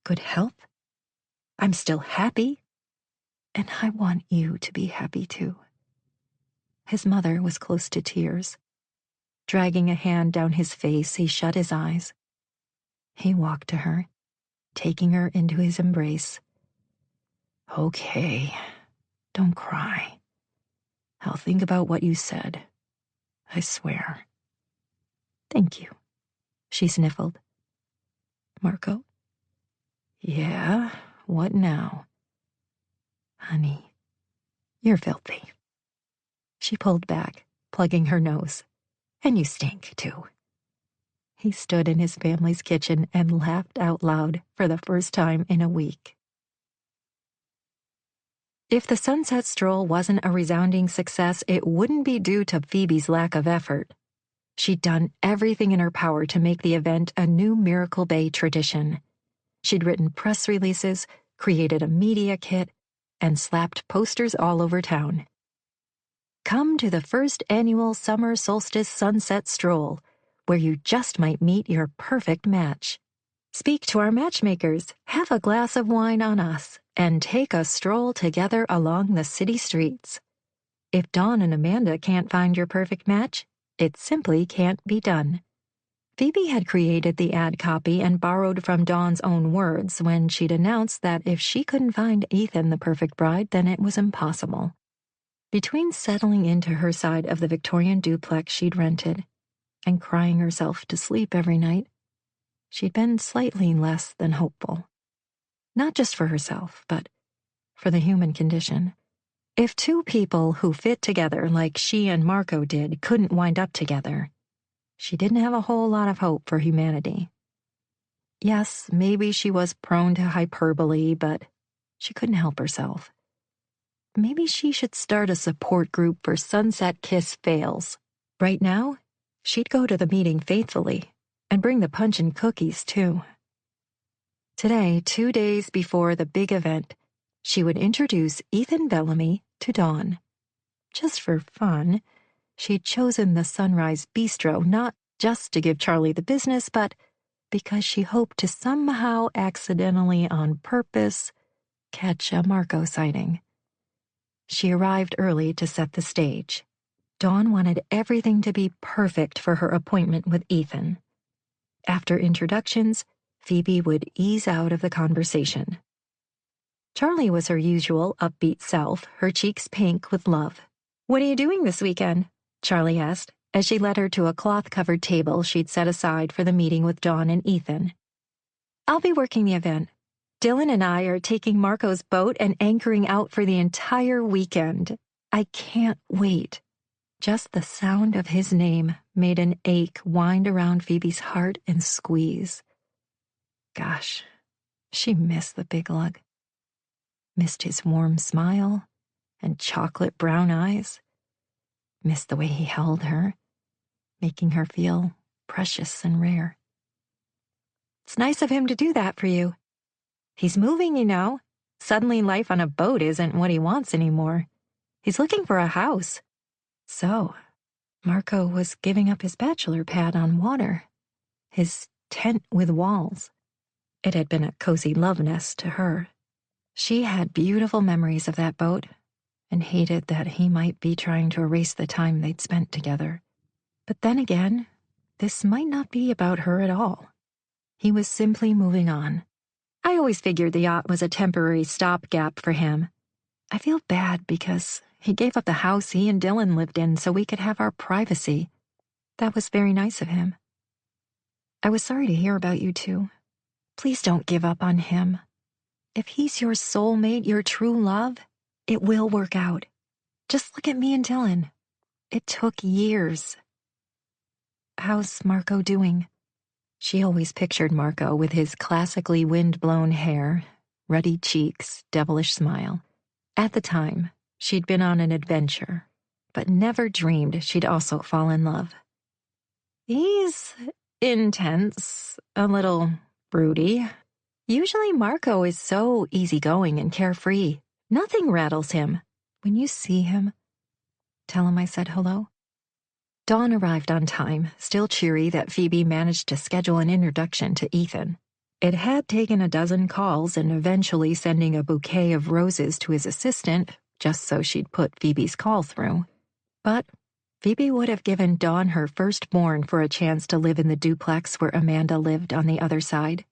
good health. I'm still happy, and I want you to be happy too. His mother was close to tears. Dragging a hand down his face, he shut his eyes. He walked to her, taking her into his embrace. Okay, don't cry. I'll think about what you said. I swear. Thank you, she sniffled. Marco, Yeah, what now? Honey, you're filthy. She pulled back, plugging her nose. And you stink, too. He stood in his family's kitchen and laughed out loud for the first time in a week. If the sunset stroll wasn't a resounding success, it wouldn't be due to Phoebe's lack of effort. She'd done everything in her power to make the event a new Miracle Bay tradition. She'd written press releases, created a media kit, and slapped posters all over town. Come to the first annual summer solstice sunset stroll, where you just might meet your perfect match. Speak to our matchmakers, have a glass of wine on us, and take a stroll together along the city streets. If Dawn and Amanda can't find your perfect match, it simply can't be done. Phoebe had created the ad copy and borrowed from Dawn's own words when she'd announced that if she couldn't find Ethan the perfect bride, then it was impossible. Between settling into her side of the Victorian duplex she'd rented and crying herself to sleep every night, she'd been slightly less than hopeful. Not just for herself, but for the human condition. If two people who fit together like she and Marco did couldn't wind up together, she didn't have a whole lot of hope for humanity. Yes, maybe she was prone to hyperbole, but she couldn't help herself. Maybe she should start a support group for Sunset Kiss fails. Right now, she'd go to the meeting faithfully and bring the punch and cookies, too. Today, 2 days before the big event, she would introduce Ethan Bellamy to Dawn. Just for fun, she'd chosen the Sunrise Bistro not just to give Charlie the business, but because she hoped to somehow accidentally on purpose catch a Marco sighting. She arrived early to set the stage. Dawn wanted everything to be perfect for her appointment with Ethan. After introductions, Phoebe would ease out of the conversation. Charlie was her usual upbeat self, her cheeks pink with love. "What are you doing this weekend?" Charlie asked, as she led her to a cloth-covered table she'd set aside for the meeting with Dawn and Ethan. "I'll be working the event. Dylan and I are taking Marco's boat and anchoring out for the entire weekend. I can't wait." Just the sound of his name made an ache wind around Phoebe's heart and squeeze. Gosh, she missed the big lug. Missed his warm smile and chocolate brown eyes. Missed the way he held her, making her feel precious and rare. "It's nice of him to do that for you. He's moving, you know. Suddenly life on a boat isn't what he wants anymore. He's looking for a house." So, Marco was giving up his bachelor pad on water, his tent with walls. It had been a cozy love nest to her. She had beautiful memories of that boat and hated that he might be trying to erase the time they'd spent together. But then again, this might not be about her at all. He was simply moving on. "I always figured the yacht was a temporary stopgap for him. I feel bad because he gave up the house he and Dylan lived in so we could have our privacy. That was very nice of him. I was sorry to hear about you two. Please don't give up on him. If he's your soulmate, your true love, it will work out. Just look at me and Dylan. It took years." "How's Marco doing?" She always pictured Marco with his classically wind-blown hair, ruddy cheeks, devilish smile. At the time, she'd been on an adventure, but never dreamed she'd also fall in love. "He's intense, a little broody. Usually Marco is so easygoing and carefree. Nothing rattles him. When you see him, tell him I said hello." Dawn arrived on time, still cheery that Phoebe managed to schedule an introduction to Ethan. It had taken a dozen calls and eventually sending a bouquet of roses to his assistant, just so she'd put Phoebe's call through. But Phoebe would have given Dawn her firstborn for a chance to live in the duplex where Amanda lived on the other side.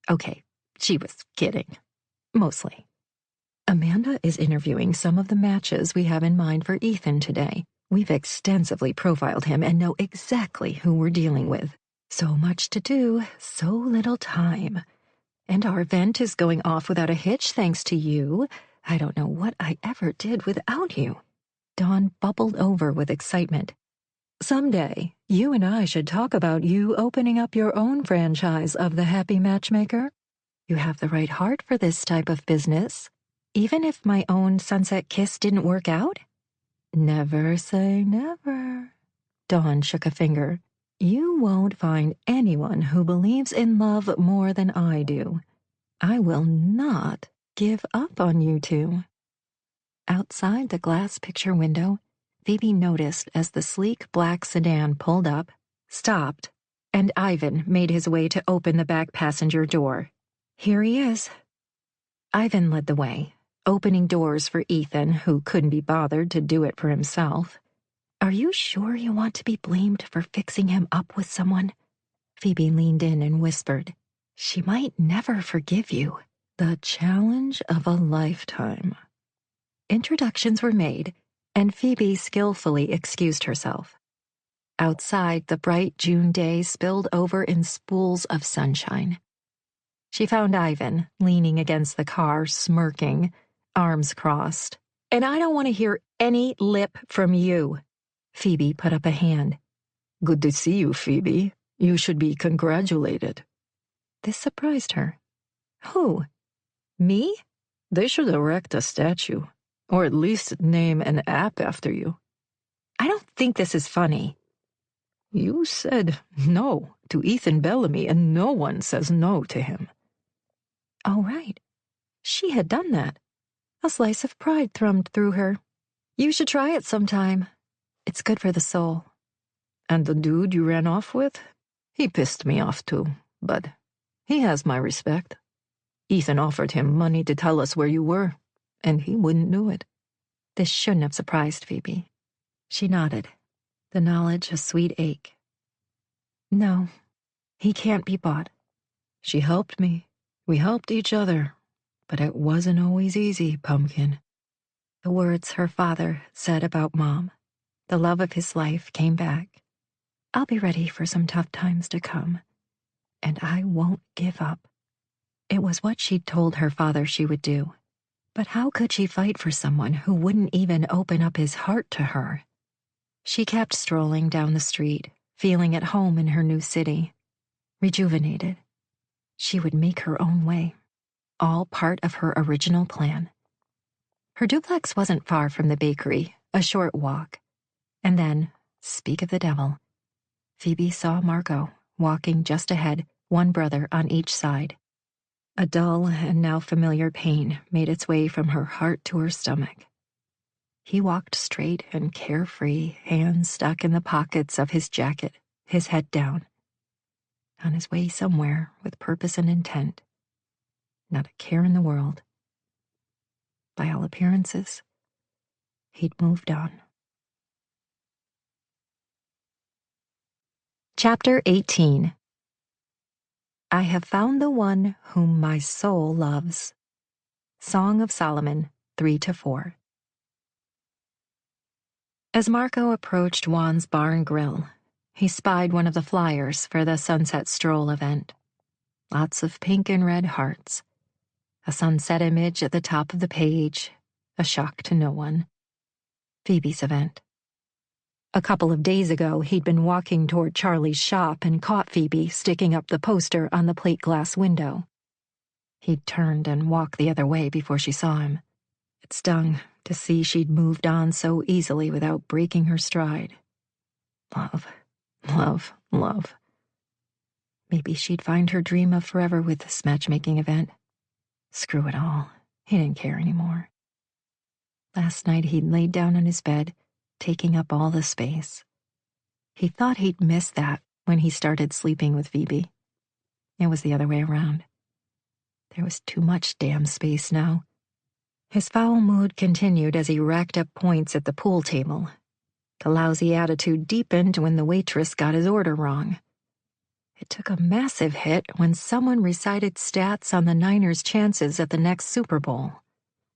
Okay, she was kidding. Mostly. "Amanda is interviewing some of the matches we have in mind for Ethan today. We've extensively profiled him and know exactly who we're dealing with. So much to do, so little time. And our event is going off without a hitch thanks to you. I don't know what I ever did without you. Dawn bubbled over with excitement. Someday, you and I should talk about you opening up your own franchise of the Happy Matchmaker. You have the right heart for this type of business. Even if my own Sunset Kiss didn't work out? Never say never. Dawn shook a finger. You won't find anyone who believes in love more than I do. I will not give up on you two. Outside the glass picture window, Phoebe noticed as the sleek black sedan pulled up, stopped, and Ivan made his way to open the back passenger door. Here he is. Ivan led the way, opening doors for Ethan, who couldn't be bothered to do it for himself. Are you sure you want to be blamed for fixing him up with someone? Phoebe leaned in and whispered. She might never forgive you. The challenge of a lifetime. Introductions were made, and Phoebe skillfully excused herself. Outside, the bright June day spilled over in spools of sunshine. She found Ivan leaning against the car, smirking, arms crossed. And I don't want to hear any lip from you. Phoebe put up a hand. Good to see you, Phoebe. You should be congratulated. This surprised her. Who? Me? They should erect a statue. Or at least name an app after you. I don't think this is funny. You said no to Ethan Bellamy, and no one says no to him. Oh, right. She had done that. A slice of pride thrummed through her. You should try it sometime. It's good for the soul. And the dude you ran off with? He pissed me off too, but he has my respect. Ethan offered him money to tell us where you were, and he wouldn't do it. This shouldn't have surprised Phoebe. She nodded, the knowledge a sweet ache. No, he can't be bought. She helped me. We helped each other, but it wasn't always easy, Pumpkin. The words her father said about Mom, the love of his life, came back. I'll be ready for some tough times to come, and I won't give up. It was what she'd told her father she would do. But how could she fight for someone who wouldn't even open up his heart to her? She kept strolling down the street, feeling at home in her new city. Rejuvenated. She would make her own way, all part of her original plan. Her duplex wasn't far from the bakery, a short walk. And then, speak of the devil, Phoebe saw Marco walking just ahead, one brother on each side. A dull and now familiar pain made its way from her heart to her stomach. He walked straight and carefree, hands stuck in the pockets of his jacket, his head down. On his way somewhere with purpose and intent. Not a care in the world. By all appearances, he'd moved on. Chapter 18. I have found the one whom my soul loves. Song of Solomon 3-4. As Marco approached Juan's Bar and Grill, he spied one of the flyers for the Sunset Stroll event. Lots of pink and red hearts. A sunset image at the top of the page, a shock to no one. Phoebe's event. A couple of days ago, he'd been walking toward Charlie's shop and caught Phoebe sticking up the poster on the plate glass window. He'd turned and walked the other way before she saw him. It stung to see she'd moved on so easily without breaking her stride. Love, love, love. Maybe she'd find her dream of forever with this matchmaking event. Screw it all. He didn't care anymore. Last night he'd laid down on his bed, taking up all the space. He thought he'd miss that when he started sleeping with Phoebe. It was the other way around. There was too much damn space now. His foul mood continued as he racked up points at the pool table. The lousy attitude deepened when the waitress got his order wrong. It took a massive hit when someone recited stats on the Niners' chances at the next Super Bowl.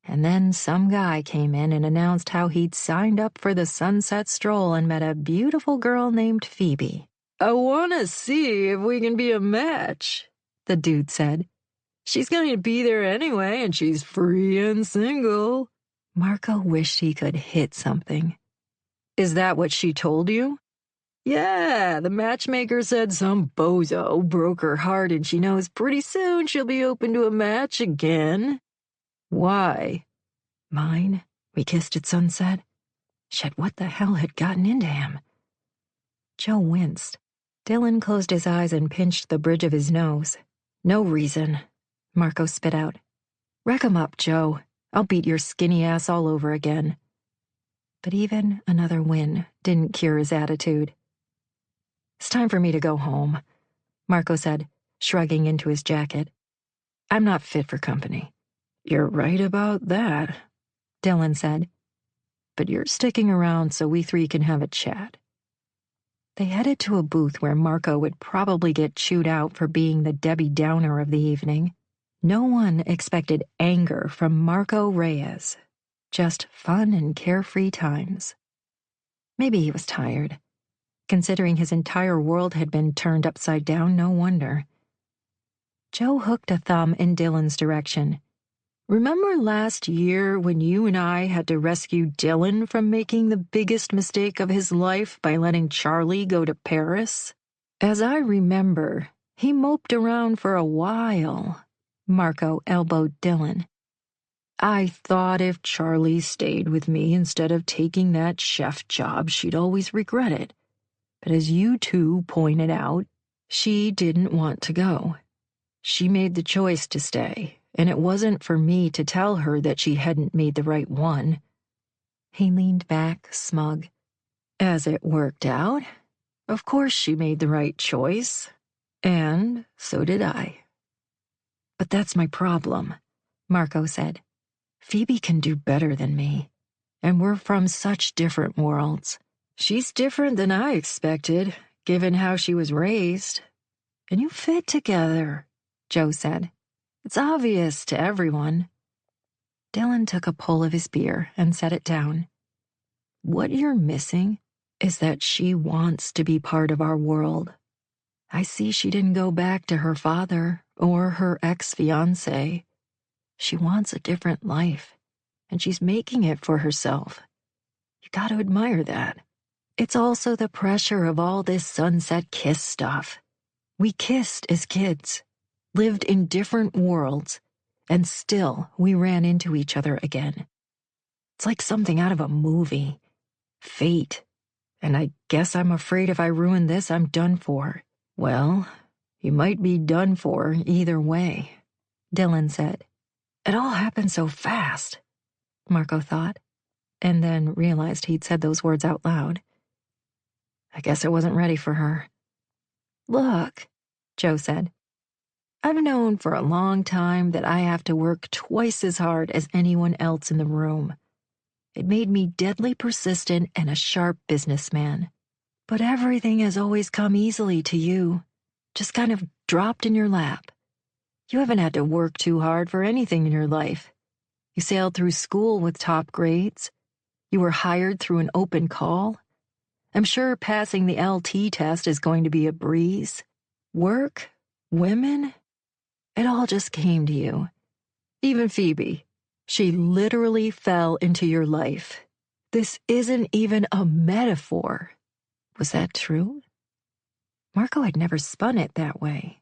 And then some guy came in and announced how he'd signed up for the Sunset Stroll and met a beautiful girl named Phoebe. I want to see if we can be a match, the dude said. She's going to be there anyway, and she's free and single. Marco wished he could hit something. Is that what she told you? Yeah, the matchmaker said some bozo broke her heart and she knows pretty soon she'll be open to a match again. Why? Mine? We kissed at sunset? Shit, what the hell had gotten into him? Joe winced. Dylan closed his eyes and pinched the bridge of his nose. No reason, Marco spit out. Wreck 'em up, Joe. I'll beat your skinny ass all over again. But even another win didn't cure his attitude. It's time for me to go home, Marco said, shrugging into his jacket. I'm not fit for company. You're right about that, Dylan said. But you're sticking around so we three can have a chat. They headed to a booth where Marco would probably get chewed out for being the Debbie Downer of the evening. No one expected anger from Marco Reyes. Just fun and carefree times. Maybe he was tired. Considering his entire world had been turned upside down, no wonder. Joe hooked a thumb in Dylan's direction. Remember last year when you and I had to rescue Dylan from making the biggest mistake of his life by letting Charlie go to Paris? As I remember, he moped around for a while. Marco elbowed Dylan. I thought if Charlie stayed with me instead of taking that chef job, she'd always regret it. But as you two pointed out, she didn't want to go. She made the choice to stay, and it wasn't for me to tell her that she hadn't made the right one. He leaned back, smug. As it worked out, of course she made the right choice, and so did I. But that's my problem, Marco said. Phoebe can do better than me, and we're from such different worlds. She's different than I expected, given how she was raised. And you fit together, Joe said. It's obvious to everyone. Dylan took a pull of his beer and set it down. What you're missing is that she wants to be part of our world. I see she didn't go back to her father or her ex-fiancé. She wants a different life, and she's making it for herself. You gotta admire that. It's also the pressure of all this sunset kiss stuff. We kissed as kids, lived in different worlds, and still we ran into each other again. It's like something out of a movie. Fate. And I guess I'm afraid if I ruin this, I'm done for. Well, you might be done for either way, Dylan said. It all happened so fast, Marco thought, and then realized he'd said those words out loud. I guess I wasn't ready for her. Look, Joe said. I've known for a long time that I have to work twice as hard as anyone else in the room. It made me deadly persistent and a sharp businessman. But everything has always come easily to you, just kind of dropped in your lap. You haven't had to work too hard for anything in your life. You sailed through school with top grades. You were hired through an open call. I'm sure passing the LT test is going to be a breeze. Work, women, it all just came to you. Even Phoebe, she literally fell into your life. This isn't even a metaphor. Was that true? Marco had never spun it that way.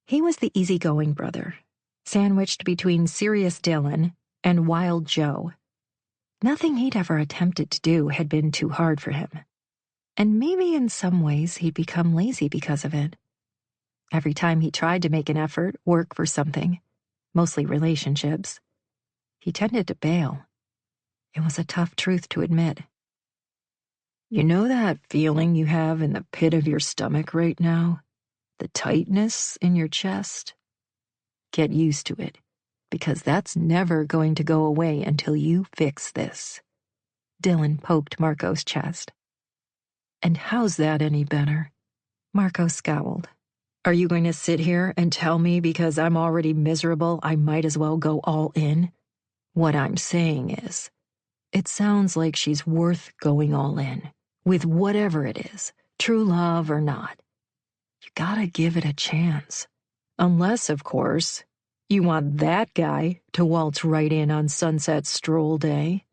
He was the easygoing brother, sandwiched between serious Dylan and wild Joe. Nothing he'd ever attempted to do had been too hard for him. And maybe in some ways he'd become lazy because of it. Every time he tried to make an effort, work for something, mostly relationships, he tended to bail. It was a tough truth to admit. You know that feeling you have in the pit of your stomach right now? The tightness in your chest? Get used to it, because that's never going to go away until you fix this. Dylan poked Marco's chest. And how's that any better? Marco scowled. Are you going to sit here and tell me because I'm already miserable I might as well go all in? What I'm saying is, it sounds like she's worth going all in, with whatever it is, true love or not. You gotta give it a chance. Unless, of course, You want that guy to waltz right in on Sunset Stroll Day?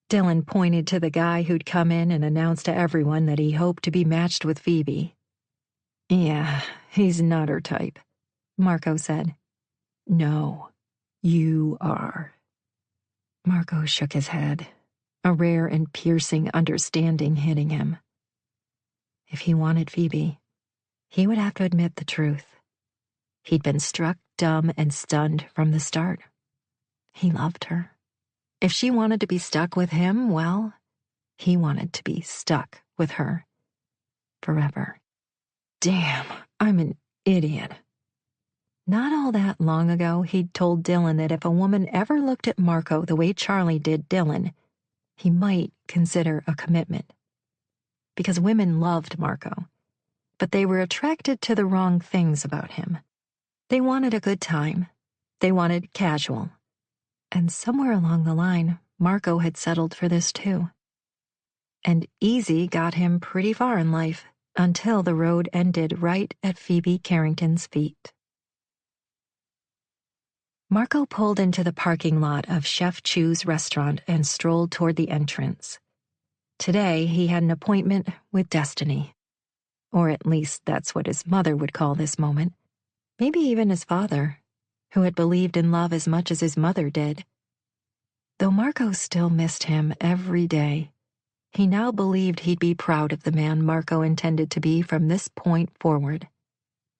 Dylan pointed to the guy who'd come in and announced to everyone that he hoped to be matched with Phoebe. Yeah, he's not her type, Marco said. No, you are. Marco shook his head, a rare and piercing understanding hitting him. If he wanted Phoebe, he would have to admit the truth. He'd been struck dumb and stunned from the start. He loved her. If she wanted to be stuck with him, well, he wanted to be stuck with her. Forever. Damn, I'm an idiot. Not all that long ago, he'd told Dylan that if a woman ever looked at Marco the way Charlie did Dylan, he might consider a commitment. Because women loved Marco, but they were attracted to the wrong things about him. They wanted a good time. They wanted casual. And somewhere along the line, Marco had settled for this too. And easy got him pretty far in life, until the road ended right at Phoebe Carrington's feet. Marco pulled into the parking lot of Chef Chu's restaurant and strolled toward the entrance. Today, he had an appointment with destiny. Or at least that's what his mother would call this moment. Maybe even his father, who had believed in love as much as his mother did. Though Marco still missed him every day, he now believed he'd be proud of the man Marco intended to be from this point forward.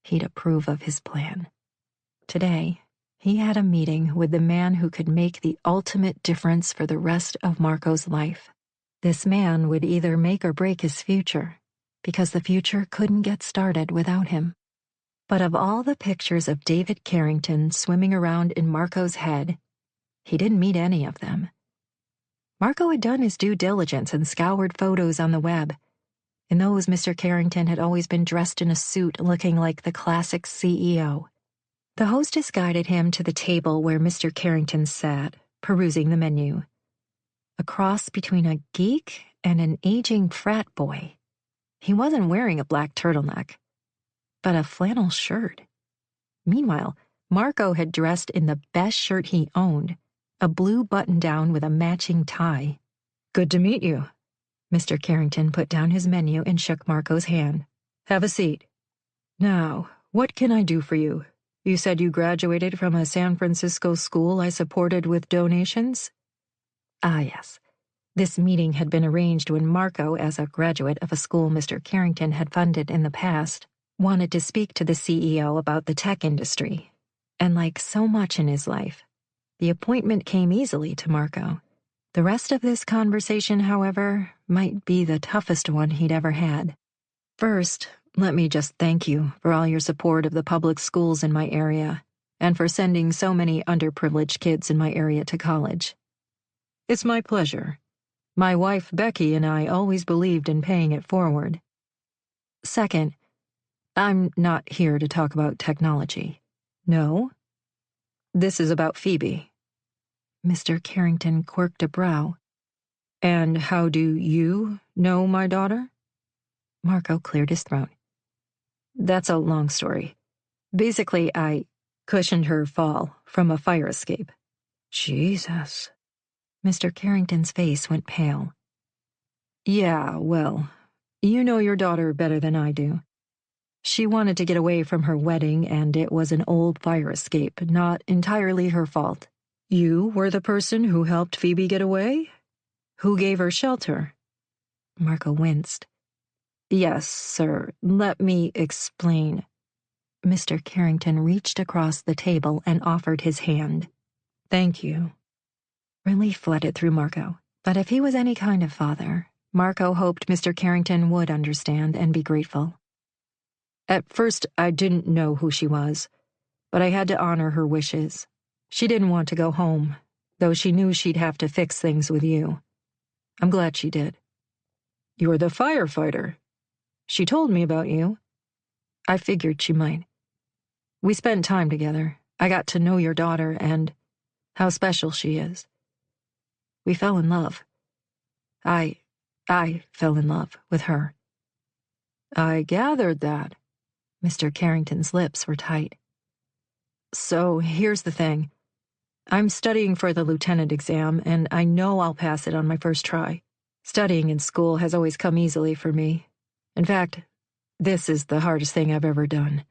He'd approve of his plan. Today, he had a meeting with the man who could make the ultimate difference for the rest of Marco's life. This man would either make or break his future, because the future couldn't get started without him. But of all the pictures of David Carrington swimming around in Marco's head, he didn't meet any of them. Marco had done his due diligence and scoured photos on the web. In those, Mr. Carrington had always been dressed in a suit looking like the classic CEO. The hostess guided him to the table where Mr. Carrington sat, perusing the menu. A cross between a geek and an aging frat boy. He wasn't wearing a black turtleneck, but a flannel shirt. Meanwhile, Marco had dressed in the best shirt he owned, a blue button-down with a matching tie. Good to meet you. Mr. Carrington put down his menu and shook Marco's hand. Have a seat. Now, what can I do for you? You said you graduated from a San Francisco school I supported with donations? Ah, yes. This meeting had been arranged when Marco, as a graduate of a school Mr. Carrington had funded in the past, wanted to speak to the CEO about the tech industry. And like so much in his life, the appointment came easily to Marco. The rest of this conversation, however, might be the toughest one he'd ever had. First, let me just thank you for all your support of the public schools in my area, and for sending so many underprivileged kids in my area to college. It's my pleasure. My wife, Becky, and I always believed in paying it forward. Second, I'm not here to talk about technology. No? This is about Phoebe. Mr. Carrington quirked a brow. And how do you know my daughter? Marco cleared his throat. That's a long story. Basically, I cushioned her fall from a fire escape. Jesus. Mr. Carrington's face went pale. Yeah, well, you know your daughter better than I do. She wanted to get away from her wedding, and it was an old fire escape, not entirely her fault. You were the person who helped Phoebe get away? Who gave her shelter? Marco winced. Yes, sir. Let me explain. Mr. Carrington reached across the table and offered his hand. Thank you. Relief flooded through Marco, but if he was any kind of father, Marco hoped Mr. Carrington would understand and be grateful. At first, I didn't know who she was, but I had to honor her wishes. She didn't want to go home, though she knew she'd have to fix things with you. I'm glad she did. You're the firefighter. She told me about you. I figured she might. We spent time together. I got to know your daughter and how special she is. We fell in love. I fell in love with her. I gathered that. Mr. Carrington's lips were tight. So here's the thing. I'm studying for the lieutenant exam, and I know I'll pass it on my first try. Studying in school has always come easily for me. In fact, this is the hardest thing I've ever done.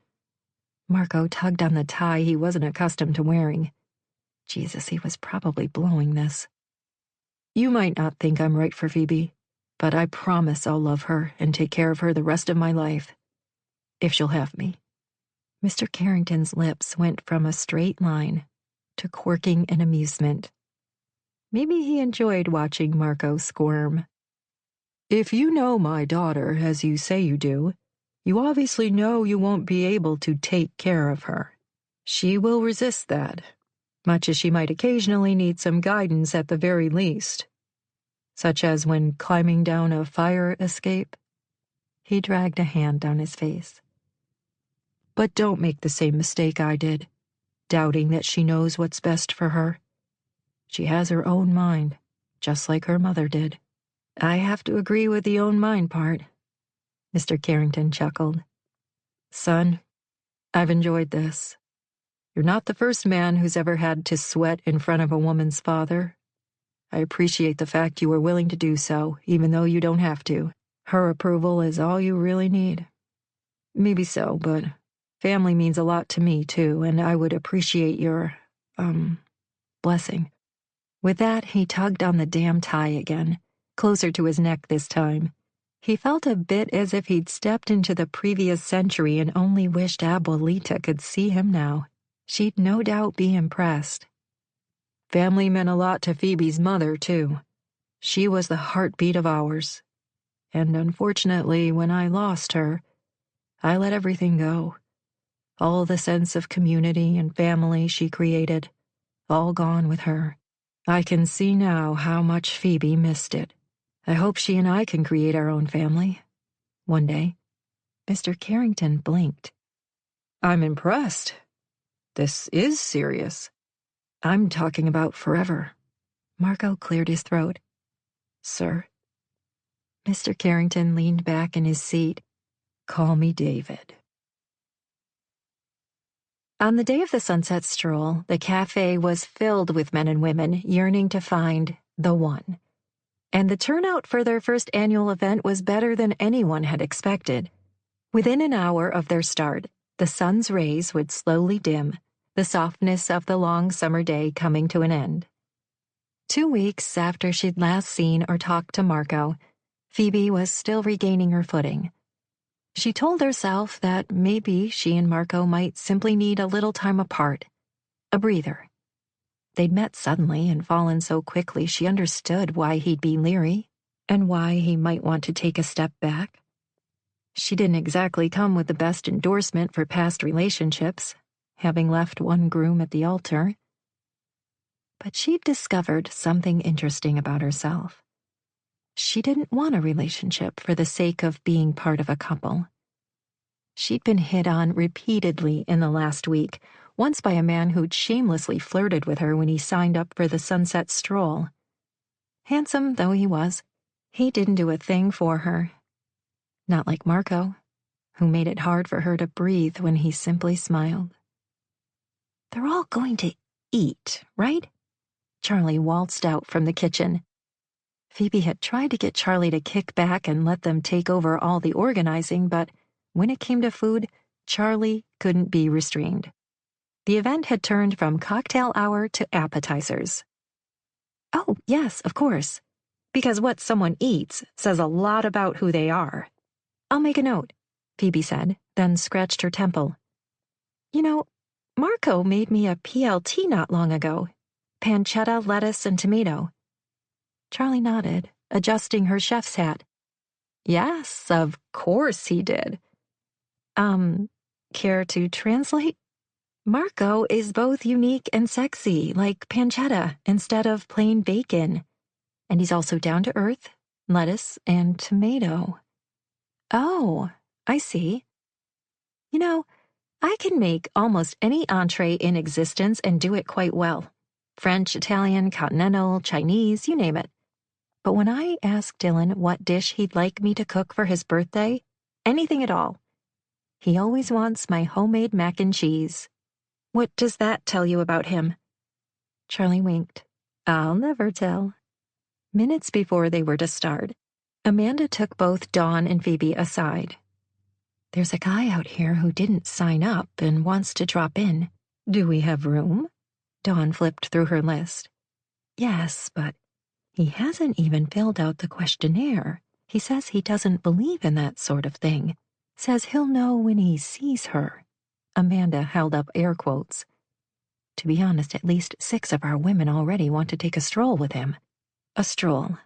Marco tugged on the tie he wasn't accustomed to wearing. Jesus, he was probably blowing this. You might not think I'm right for Phoebe, but I promise I'll love her and take care of her the rest of my life. If she'll have me. Mr. Carrington's lips went from a straight line to quirking in amusement. Maybe he enjoyed watching Marco squirm. If you know my daughter as you say you do, you obviously know you won't be able to take care of her. She will resist that, much as she might occasionally need some guidance at the very least. Such as when climbing down a fire escape. He dragged a hand down his face. But don't make the same mistake I did, doubting that she knows what's best for her. She has her own mind, just like her mother did. I have to agree with the own mind part. Mr. Carrington chuckled. Son, I've enjoyed this. You're not the first man who's ever had to sweat in front of a woman's father. I appreciate the fact you were willing to do so, even though you don't have to. Her approval is all you really need. Maybe so, but family means a lot to me, too, and I would appreciate your, blessing. With that, he tugged on the damn tie again, closer to his neck this time. He felt a bit as if he'd stepped into the previous century and only wished Abuelita could see him now. She'd no doubt be impressed. Family meant a lot to Phoebe's mother, too. She was the heartbeat of ours. And unfortunately, when I lost her, I let everything go. All the sense of community and family she created, all gone with her. I can see now how much Phoebe missed it. I hope she and I can create our own family. One day. Mr. Carrington blinked. I'm impressed. This is serious. I'm talking about forever. Marco cleared his throat. Sir. Mr. Carrington leaned back in his seat. Call me David. On the day of the sunset stroll, the cafe was filled with men and women yearning to find the one. And the turnout for their first annual event was better than anyone had expected. Within an hour of their start, the sun's rays would slowly dim, the softness of the long summer day coming to an end. 2 weeks after she'd last seen or talked to Marco, Phoebe was still regaining her footing. She told herself that maybe she and Marco might simply need a little time apart, a breather. They'd met suddenly and fallen so quickly she understood why he'd be leery and why he might want to take a step back. She didn't exactly come with the best endorsement for past relationships, having left one groom at the altar. But she'd discovered something interesting about herself. She didn't want a relationship for the sake of being part of a couple. She'd been hit on repeatedly in the last week, once by a man who'd shamelessly flirted with her when he signed up for the sunset stroll. Handsome though he was, he didn't do a thing for her. Not like Marco, who made it hard for her to breathe when he simply smiled. They're all going to eat, right? Charlie waltzed out from the kitchen. Phoebe had tried to get Charlie to kick back and let them take over all the organizing, but when it came to food, Charlie couldn't be restrained. The event had turned from cocktail hour to appetizers. Oh, yes, of course. Because what someone eats says a lot about who they are. I'll make a note, Phoebe said, then scratched her temple. You know, Marco made me a PLT not long ago. Pancetta, lettuce, and tomato. Charlie nodded, adjusting her chef's hat. Yes, of course he did. Care to translate? Marco is both unique and sexy, like pancetta instead of plain bacon. And he's also down to earth, lettuce, and tomato. Oh, I see. You know, I can make almost any entree in existence and do it quite well. French, Italian, continental, Chinese, you name it. But when I ask Dylan what dish he'd like me to cook for his birthday, anything at all, he always wants my homemade mac and cheese. What does that tell you about him? Charlie winked. I'll never tell. Minutes before they were to start, Amanda took both Dawn and Phoebe aside. There's a guy out here who didn't sign up and wants to drop in. Do we have room? Dawn flipped through her list. Yes, but he hasn't even filled out the questionnaire. He says he doesn't believe in that sort of thing. Says he'll know when he sees her. Amanda held up air quotes. To be honest, at least 6 of our women already want to take a stroll with him. A stroll.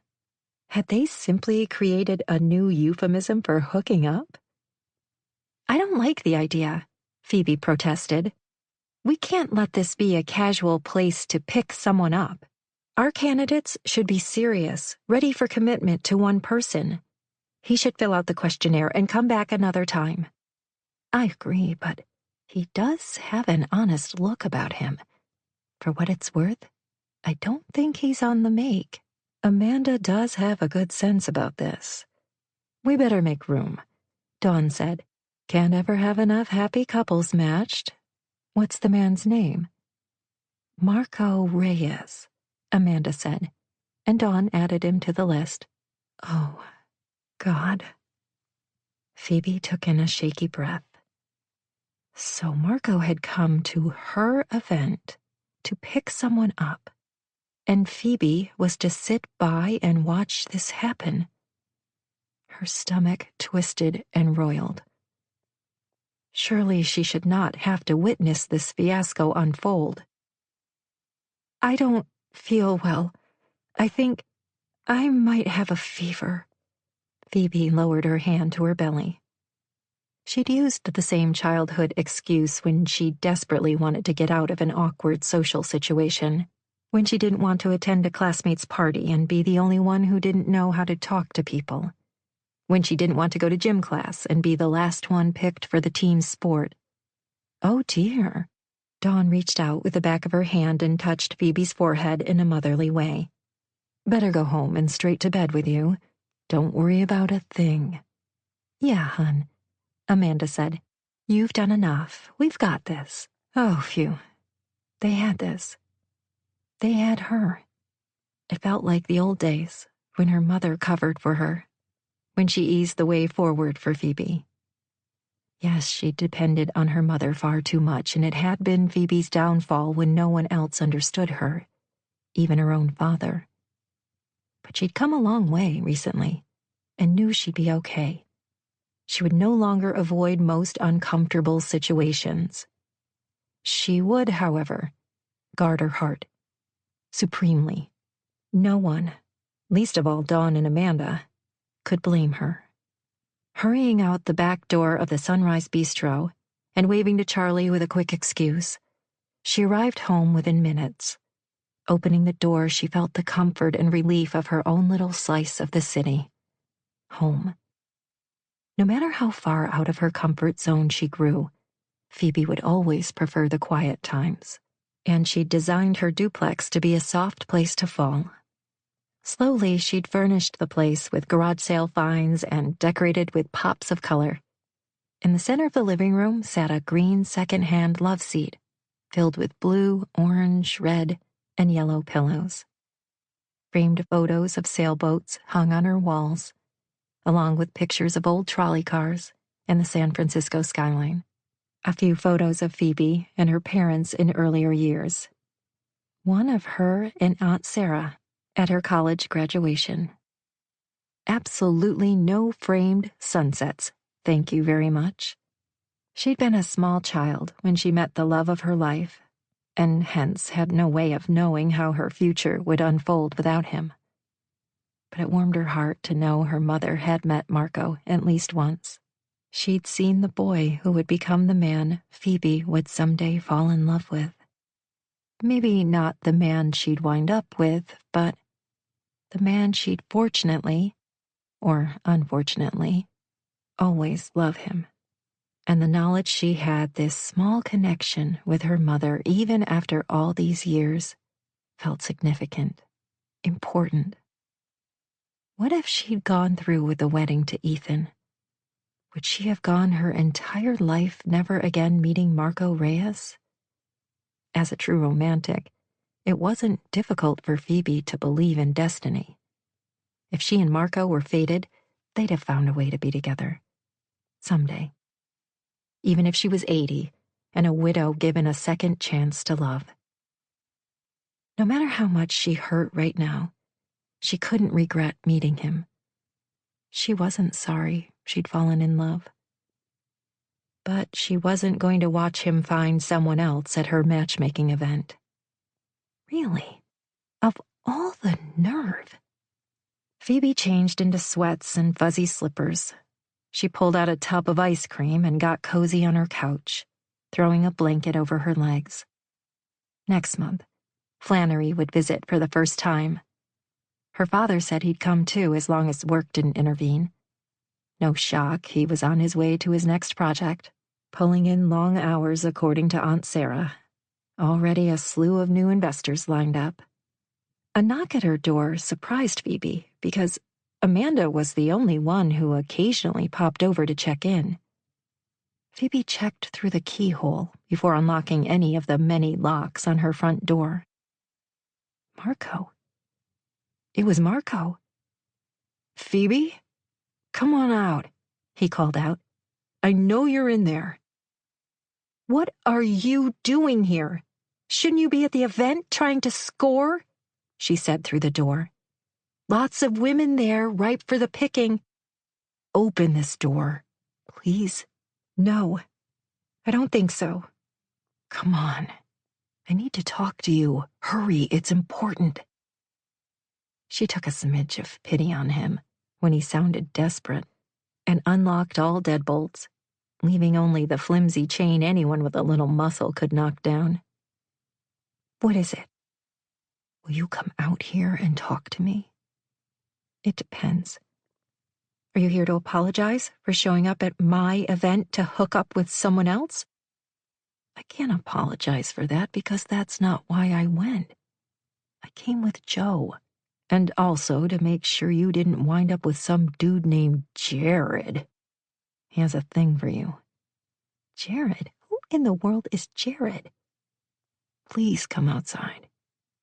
Had they simply created a new euphemism for hooking up? I don't like the idea, Phoebe protested. We can't let this be a casual place to pick someone up. Our candidates should be serious, ready for commitment to one person. He should fill out the questionnaire and come back another time. I agree, but he does have an honest look about him. For what it's worth, I don't think he's on the make. Amanda does have a good sense about this. We better make room, Dawn said. Can't ever have enough happy couples matched. What's the man's name? Marco Reyes, Amanda said, and Dawn added him to the list. Oh, God. Phoebe took in a shaky breath. So Marco had come to her event to pick someone up, and Phoebe was to sit by and watch this happen. Her stomach twisted and roiled. Surely she should not have to witness this fiasco unfold. I don't feel well. I think I might have a fever. Phoebe lowered her hand to her belly. She'd used the same childhood excuse when she desperately wanted to get out of an awkward social situation, when she didn't want to attend a classmate's party and be the only one who didn't know how to talk to people, when she didn't want to go to gym class and be the last one picked for the team sport. Oh dear. Dawn reached out with the back of her hand and touched Phoebe's forehead in a motherly way. Better go home and straight to bed with you. Don't worry about a thing. Yeah, hun, Amanda said. You've done enough. We've got this. Oh, phew. They had this. They had her. It felt like the old days, when her mother covered for her, when she eased the way forward for Phoebe. Yes, she depended on her mother far too much, and it had been Phoebe's downfall when no one else understood her, even her own father. But she'd come a long way recently, and knew she'd be okay. She would no longer avoid most uncomfortable situations. She would, however, guard her heart, supremely. No one, least of all Dawn and Amanda, could blame her. Hurrying out the back door of the Sunrise Bistro and waving to Charlie with a quick excuse, she arrived home within minutes. Opening the door, she felt the comfort and relief of her own little slice of the city. Home. No matter how far out of her comfort zone she grew, Phoebe would always prefer the quiet times, and she'd designed her duplex to be a soft place to fall. Slowly, she'd furnished the place with garage sale finds and decorated with pops of color. In the center of the living room sat a green second-hand love seat, filled with blue, orange, red, and yellow pillows. Framed photos of sailboats hung on her walls, along with pictures of old trolley cars and the San Francisco skyline. A few photos of Phoebe and her parents in earlier years. One of her and Aunt Sarah at her college graduation. Absolutely no framed sunsets, thank you very much. She'd been a small child when she met the love of her life, and hence had no way of knowing how her future would unfold without him. But it warmed her heart to know her mother had met Marco at least once. She'd seen the boy who would become the man Phoebe would someday fall in love with. Maybe not the man she'd wind up with, but the man she'd fortunately, or unfortunately, always love him. And the knowledge she had this small connection with her mother even after all these years felt significant, important. What if she'd gone through with the wedding to Ethan? Would she have gone her entire life never again meeting Marco Reyes? As a true romantic, it wasn't difficult for Phoebe to believe in destiny. If she and Marco were fated, they'd have found a way to be together. Someday. Even if she was 80 and a widow given a second chance to love. No matter how much she hurt right now, she couldn't regret meeting him. She wasn't sorry she'd fallen in love. But she wasn't going to watch him find someone else at her matchmaking event. Really? Of all the nerve. Phoebe changed into sweats and fuzzy slippers. She pulled out a tub of ice cream and got cozy on her couch, throwing a blanket over her legs. Next month, Flannery would visit for the first time. Her father said he'd come too as long as work didn't intervene. No shock, he was on his way to his next project, pulling in long hours according to Aunt Sarah. Already a slew of new investors lined up. A knock at her door surprised Phoebe because Amanda was the only one who occasionally popped over to check in. Phoebe checked through the keyhole before unlocking any of the many locks on her front door. Marco. It was Marco. "Phoebe? Come on out," he called out. "I know you're in there." "What are you doing here? Shouldn't you be at the event trying to score?" she said through the door. "Lots of women there, ripe for the picking." "Open this door, please." "No, I don't think so." "Come on. I need to talk to you. Hurry, it's important." She took a smidge of pity on him when he sounded desperate and unlocked all deadbolts, leaving only the flimsy chain anyone with a little muscle could knock down. "What is it?" "Will you come out here and talk to me?" "It depends. Are you here to apologize for showing up at my event to hook up with someone else?" "I can't apologize for that because that's not why I went. I came with Joe, and also to make sure you didn't wind up with some dude named Jared. He has a thing for you." "Jared? Who in the world is Jared?" "Please come outside.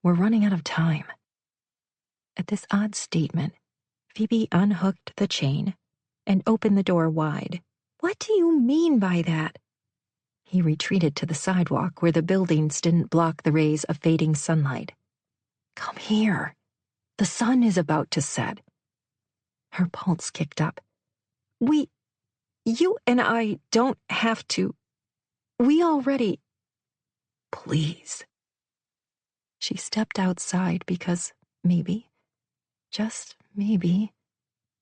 We're running out of time." At this odd statement, Phoebe unhooked the chain and opened the door wide. "What do you mean by that?" He retreated to the sidewalk where the buildings didn't block the rays of fading sunlight. "Come here. The sun is about to set." Her pulse kicked up. You and I don't have to. We already." "Please." She stepped outside because maybe, just maybe,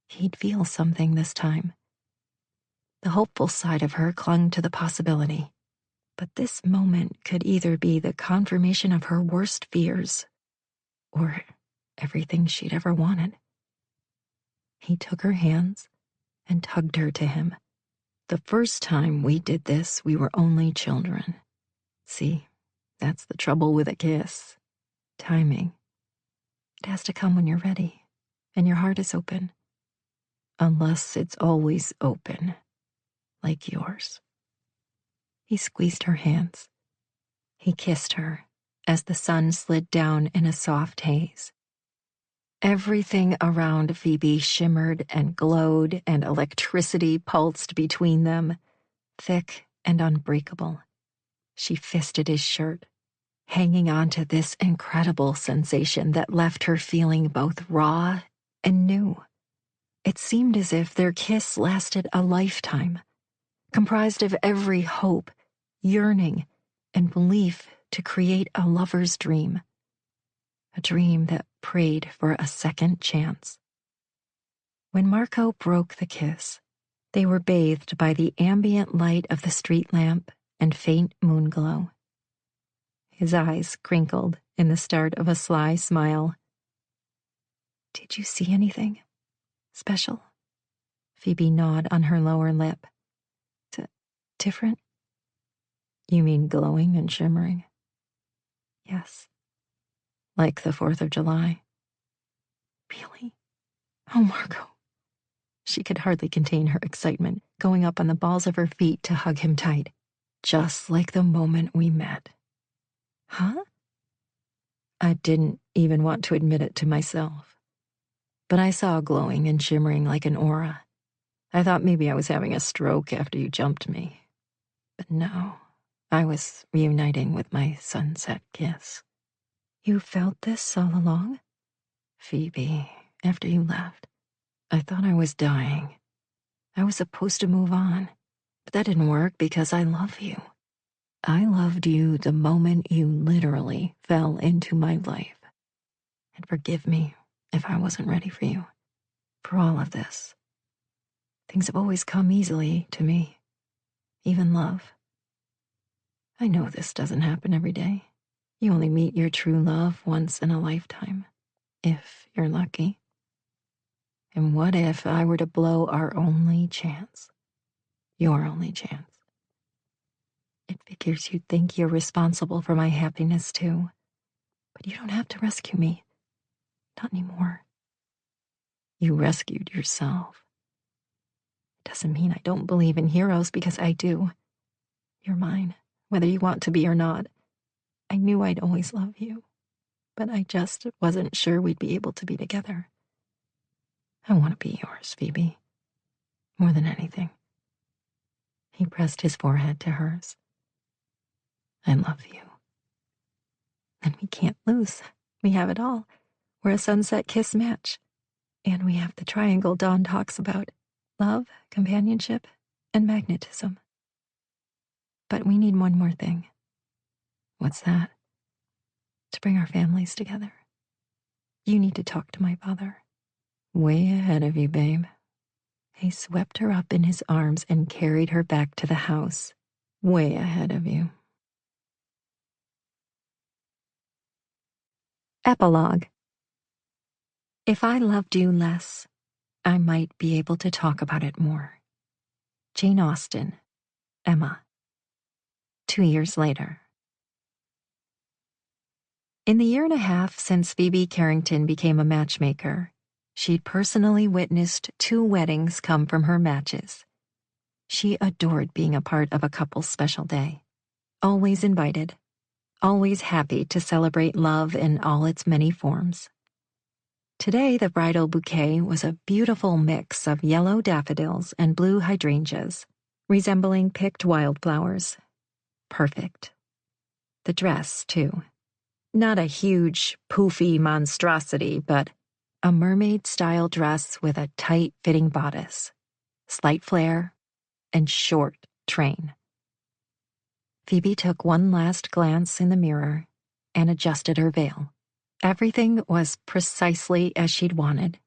he'd feel something this time. The hopeful side of her clung to the possibility. But this moment could either be the confirmation of her worst fears or everything she'd ever wanted. He took her hands and tugged her to him. "The first time we did this, we were only children. See, that's the trouble with a kiss. Timing. It has to come when you're ready and your heart is open. Unless it's always open, like yours." He squeezed her hands. He kissed her as the sun slid down in a soft haze. Everything around Phoebe shimmered and glowed, and electricity pulsed between them, thick and unbreakable. She fisted his shirt, hanging on to this incredible sensation that left her feeling both raw and new. It seemed as if their kiss lasted a lifetime, comprised of every hope, yearning, and belief to create a lover's dream. A dream that prayed for a second chance. When Marco broke the kiss, they were bathed by the ambient light of the street lamp and faint moon glow. His eyes crinkled in the start of a sly smile. "Did you see anything special?" Phoebe gnawed on her lower lip. Different?" "You mean glowing and shimmering?" "Yes. Like the 4th of July." "Really? Oh, Marco." She could hardly contain her excitement, going up on the balls of her feet to hug him tight. "Just like the moment we met." Huh? I didn't even want to admit it to myself. But I saw glowing and shimmering like an aura. I thought maybe I was having a stroke after you jumped me. But no, I was reuniting with my sunset kiss. You felt this all along? Phoebe, after you left, I thought I was dying. I was supposed to move on, but that didn't work because I love you. I loved you the moment you literally fell into my life. And forgive me if I wasn't ready for you, for all of this. Things have always come easily to me, even love. I know this doesn't happen every day. You only meet your true love once in a lifetime, if you're lucky. And what if I were to blow our only chance? Your only chance. It figures you think you're responsible for my happiness too. But you don't have to rescue me. Not anymore. You rescued yourself. It doesn't mean I don't believe in heroes, because I do. You're mine, whether you want to be or not. I knew I'd always love you, but I just wasn't sure we'd be able to be together. I want to be yours, Phoebe. More than anything. He pressed his forehead to hers. I love you. And we can't lose. We have it all. We're a sunset kiss match. And we have the triangle Dawn talks about: love, companionship, and magnetism. But we need one more thing. What's that? To bring our families together. You need to talk to my father. Way ahead of you, babe. He swept her up in his arms and carried her back to the house. Way ahead of you. Epilogue. If I loved you less, I might be able to talk about it more. Jane Austen, Emma. 2 years later. In the year and a half since Phoebe Carrington became a matchmaker, she'd personally witnessed 2 weddings come from her matches. She adored being a part of a couple's special day. Always invited, always happy to celebrate love in all its many forms. Today, the bridal bouquet was a beautiful mix of yellow daffodils and blue hydrangeas, resembling picked wildflowers. Perfect. The dress, too. Not a huge, poofy monstrosity, but a mermaid-style dress with a tight-fitting bodice, slight flare, and short train. Phoebe took one last glance in the mirror and adjusted her veil. Everything was precisely as she'd wanted.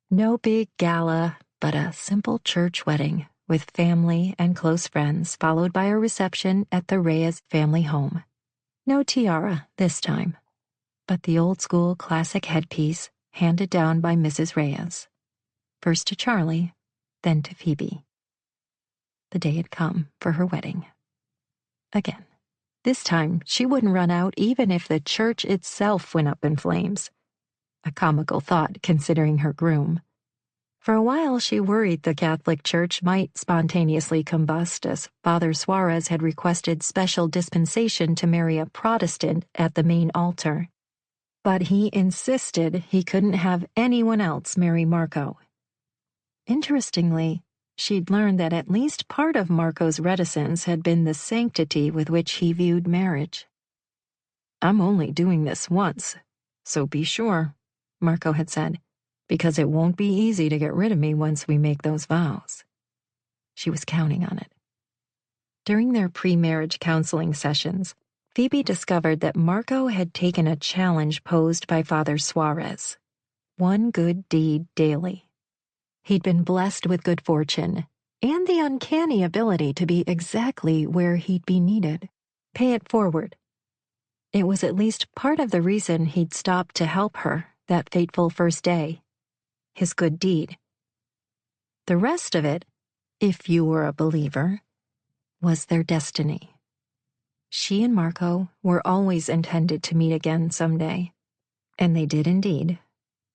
No big gala, but a simple church wedding with family and close friends, followed by a reception at the Reyes family home. No tiara this time, but the old-school classic headpiece handed down by Mrs. Reyes. First to Charlie, then to Phoebe. The day had come for her wedding. Again. This time, she wouldn't run out even if the church itself went up in flames. A comical thought, considering her groom. For a while, she worried the Catholic Church might spontaneously combust, as Father Suarez had requested special dispensation to marry a Protestant at the main altar. But he insisted he couldn't have anyone else marry Marco. Interestingly, she'd learned that at least part of Marco's reticence had been the sanctity with which he viewed marriage. "I'm only doing this once, so be sure," Marco had said, "because it won't be easy to get rid of me once we make those vows." She was counting on it. During their pre-marriage counseling sessions, Phoebe discovered that Marco had taken a challenge posed by Father Suarez: one good deed daily. He'd been blessed with good fortune and the uncanny ability to be exactly where he'd be needed. Pay it forward. It was at least part of the reason he'd stopped to help her that fateful first day. His good deed. The rest of it, if you were a believer, was their destiny. She and Marco were always intended to meet again someday, and they did indeed,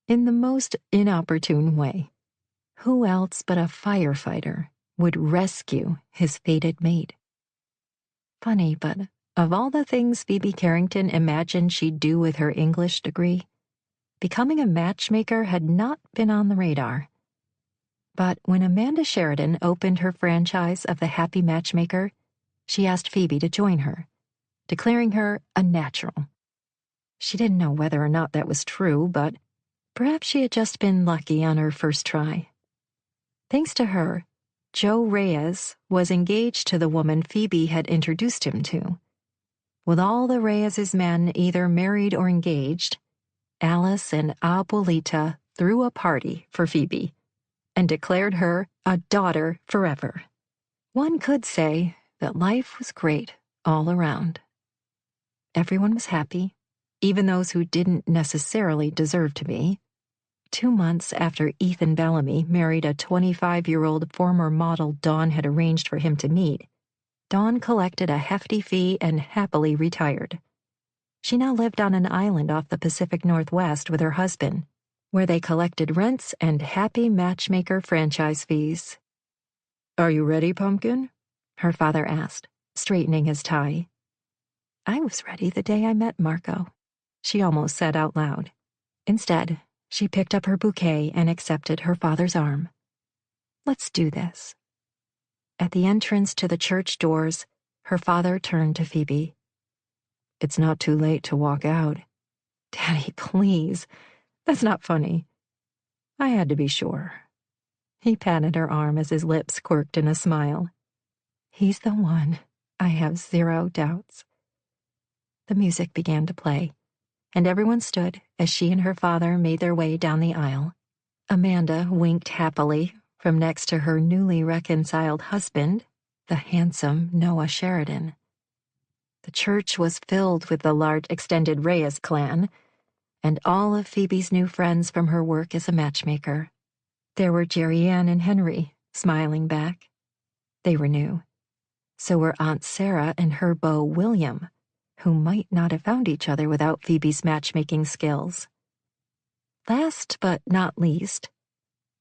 in the most inopportune way. Who else but a firefighter would rescue his fated mate? Funny, but Of all the things Phoebe Carrington imagined she'd do with her English degree, becoming a matchmaker had not been on the radar. But when Amanda Sheridan opened her franchise of the Happy Matchmaker, she asked Phoebe to join her, declaring her a natural. She didn't know whether or not that was true, but perhaps she had just been lucky on her first try. Thanks to her, Joe Reyes was engaged to the woman Phoebe had introduced him to. With all the Reyes' men either married or engaged, Alice and Abuelita threw a party for Phoebe and declared her a daughter forever. One could say that life was great all around. Everyone was happy, even those who didn't necessarily deserve to be. 2 months after Ethan Bellamy married a 25-year-old former model Dawn had arranged for him to meet, Dawn collected a hefty fee and happily retired. She now lived on an island off the Pacific Northwest with her husband, where they collected rents and Happy Matchmaker franchise fees. "Are you ready, Pumpkin?" her father asked, straightening his tie. "I was ready the day I met Marco," she almost said out loud. Instead, she picked up her bouquet and accepted her father's arm. "Let's do this." At the entrance to the church doors, her father turned to Phoebe. "It's not too late to walk out." "Daddy, please. That's not funny." "I had to be sure." He patted her arm as his lips quirked in a smile. "He's the one. I have zero doubts." The music began to play, and everyone stood as she and her father made their way down the aisle. Amanda winked happily from next to her newly reconciled husband, the handsome Noah Sheridan. The church was filled with the large extended Reyes clan, and all of Phoebe's new friends from her work as a matchmaker. There were Jerry Ann and Henry, smiling back. They were new. So were Aunt Sarah and her beau William, who might not have found each other without Phoebe's matchmaking skills. Last but not least,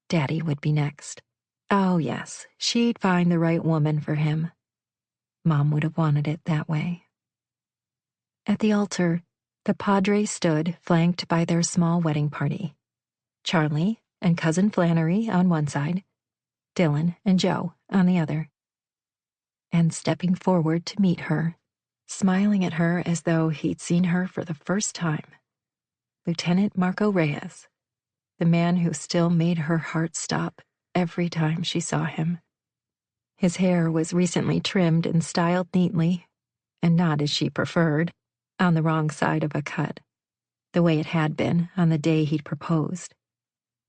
Daddy would be next. Oh yes, she'd find the right woman for him. Mom would have wanted it that way. At the altar, the Padres stood flanked by their small wedding party. Charlie and Cousin Flannery on one side, Dylan and Joe on the other. And stepping forward to meet her, smiling at her as though he'd seen her for the first time, Lieutenant Marco Reyes, the man who still made her heart stop every time she saw him. His hair was recently trimmed and styled neatly, and not as she preferred, on the wrong side of a cut, the way it had been on the day he'd proposed.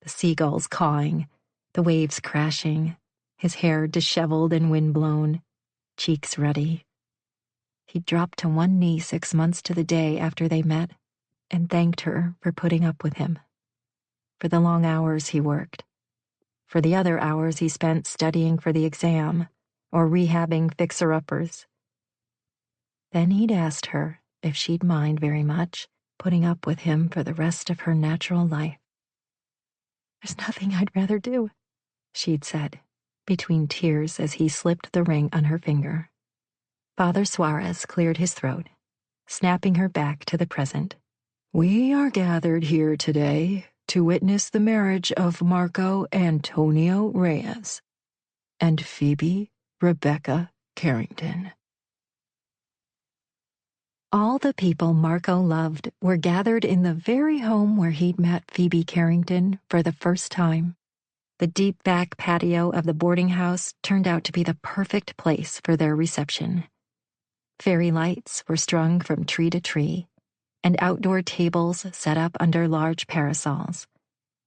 The seagulls cawing, the waves crashing, his hair disheveled and windblown, cheeks ruddy. He dropped to one knee 6 months to the day after they met and thanked her for putting up with him, for the long hours he worked, for the other hours he spent studying for the exam or rehabbing fixer-uppers. Then he'd asked her if she'd mind very much putting up with him for the rest of her natural life. "There's nothing I'd rather do," she'd said, between tears as he slipped the ring on her finger. Father Suarez cleared his throat, snapping her back to the present. "We are gathered here today to witness the marriage of Marco Antonio Reyes and Phoebe Rebecca Carrington." All the people Marco loved were gathered in the very home where he'd met Phoebe Carrington for the first time. The deep back patio of the boarding house turned out to be the perfect place for their reception. Fairy lights were strung from tree to tree, and outdoor tables set up under large parasols.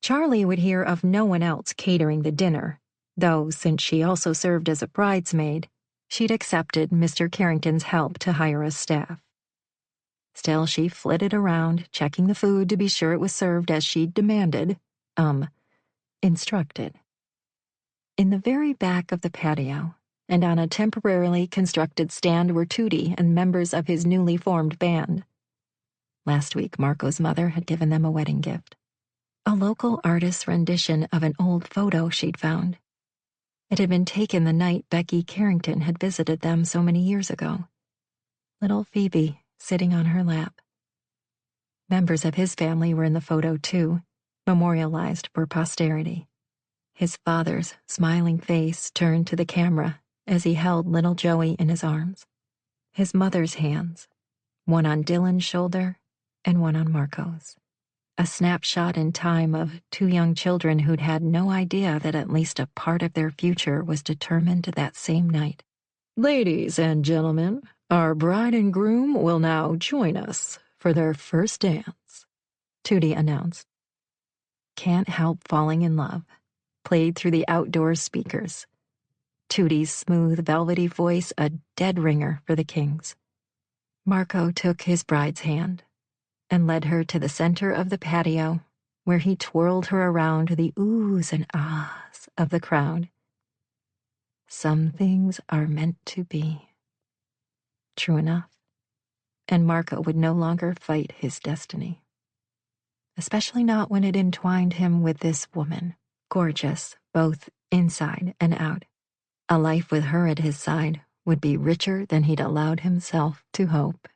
Charlie would hear of no one else catering the dinner, though since she also served as a bridesmaid, she'd accepted Mr. Carrington's help to hire a staff. Still, she flitted around, checking the food to be sure it was served as she'd demanded, instructed. In the very back of the patio, and on a temporarily constructed stand, were Tootie and members of his newly formed band. Last week, Marco's mother had given them a wedding gift. A local artist's rendition of an old photo she'd found. It had been taken the night Becky Carrington had visited them so many years ago. little Phoebe sitting on her lap. Members of his family were in the photo too, memorialized for posterity. His father's smiling face turned to the camera as he held little Joey in his arms. His mother's hands, one on Dylan's shoulder and one on Marco's. A snapshot in time of two young children who'd had no idea that at least a part of their future was determined that same night. Ladies and gentlemen, our bride and groom will now join us for their first dance, Tootie announced. Can't Help Falling in Love played through the outdoor speakers. Tootie's smooth, velvety voice a dead ringer for the Kings. Marco took his bride's hand and led her to the center of the patio, where he twirled her around the oohs and ahs of the crowd. Some things are meant to be. True enough, and Marco would no longer fight his destiny. Especially not when it entwined him with this woman, gorgeous both inside and out. A life with her at his side would be richer than he'd allowed himself to hope.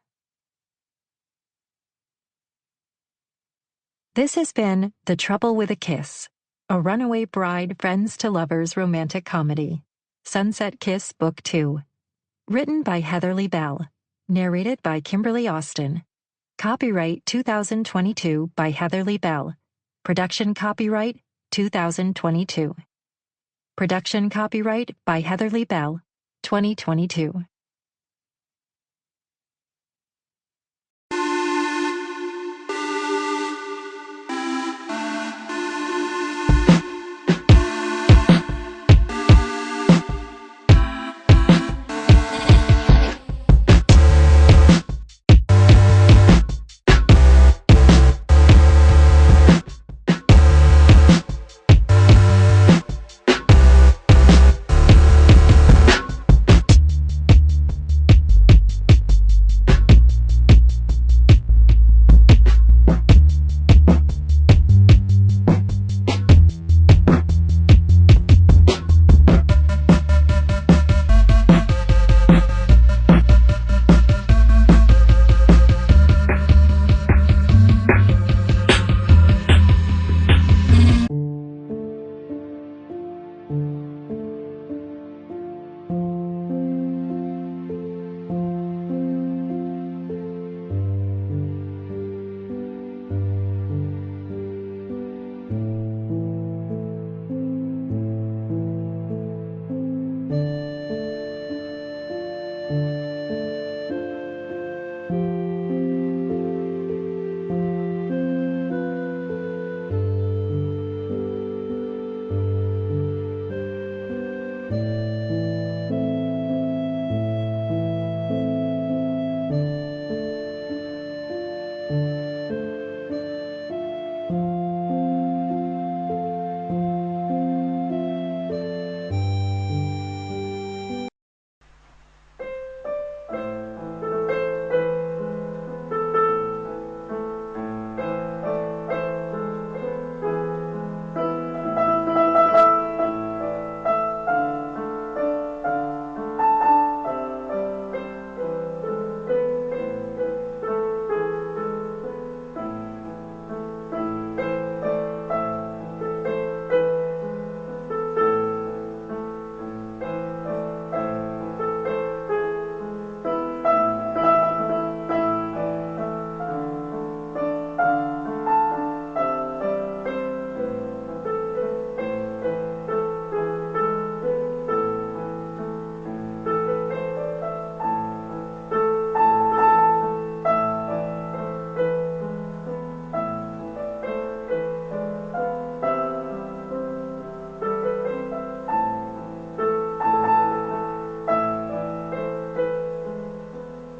This has been The Trouble with a Kiss, a runaway bride friends to lovers romantic comedy. Sunset Kiss Book 2. Written by Heatherly Bell. Narrated by Kimberly Austin. Copyright 2022 by Heatherly Bell. Production copyright 2022. Production copyright by Heatherly Bell, 2022.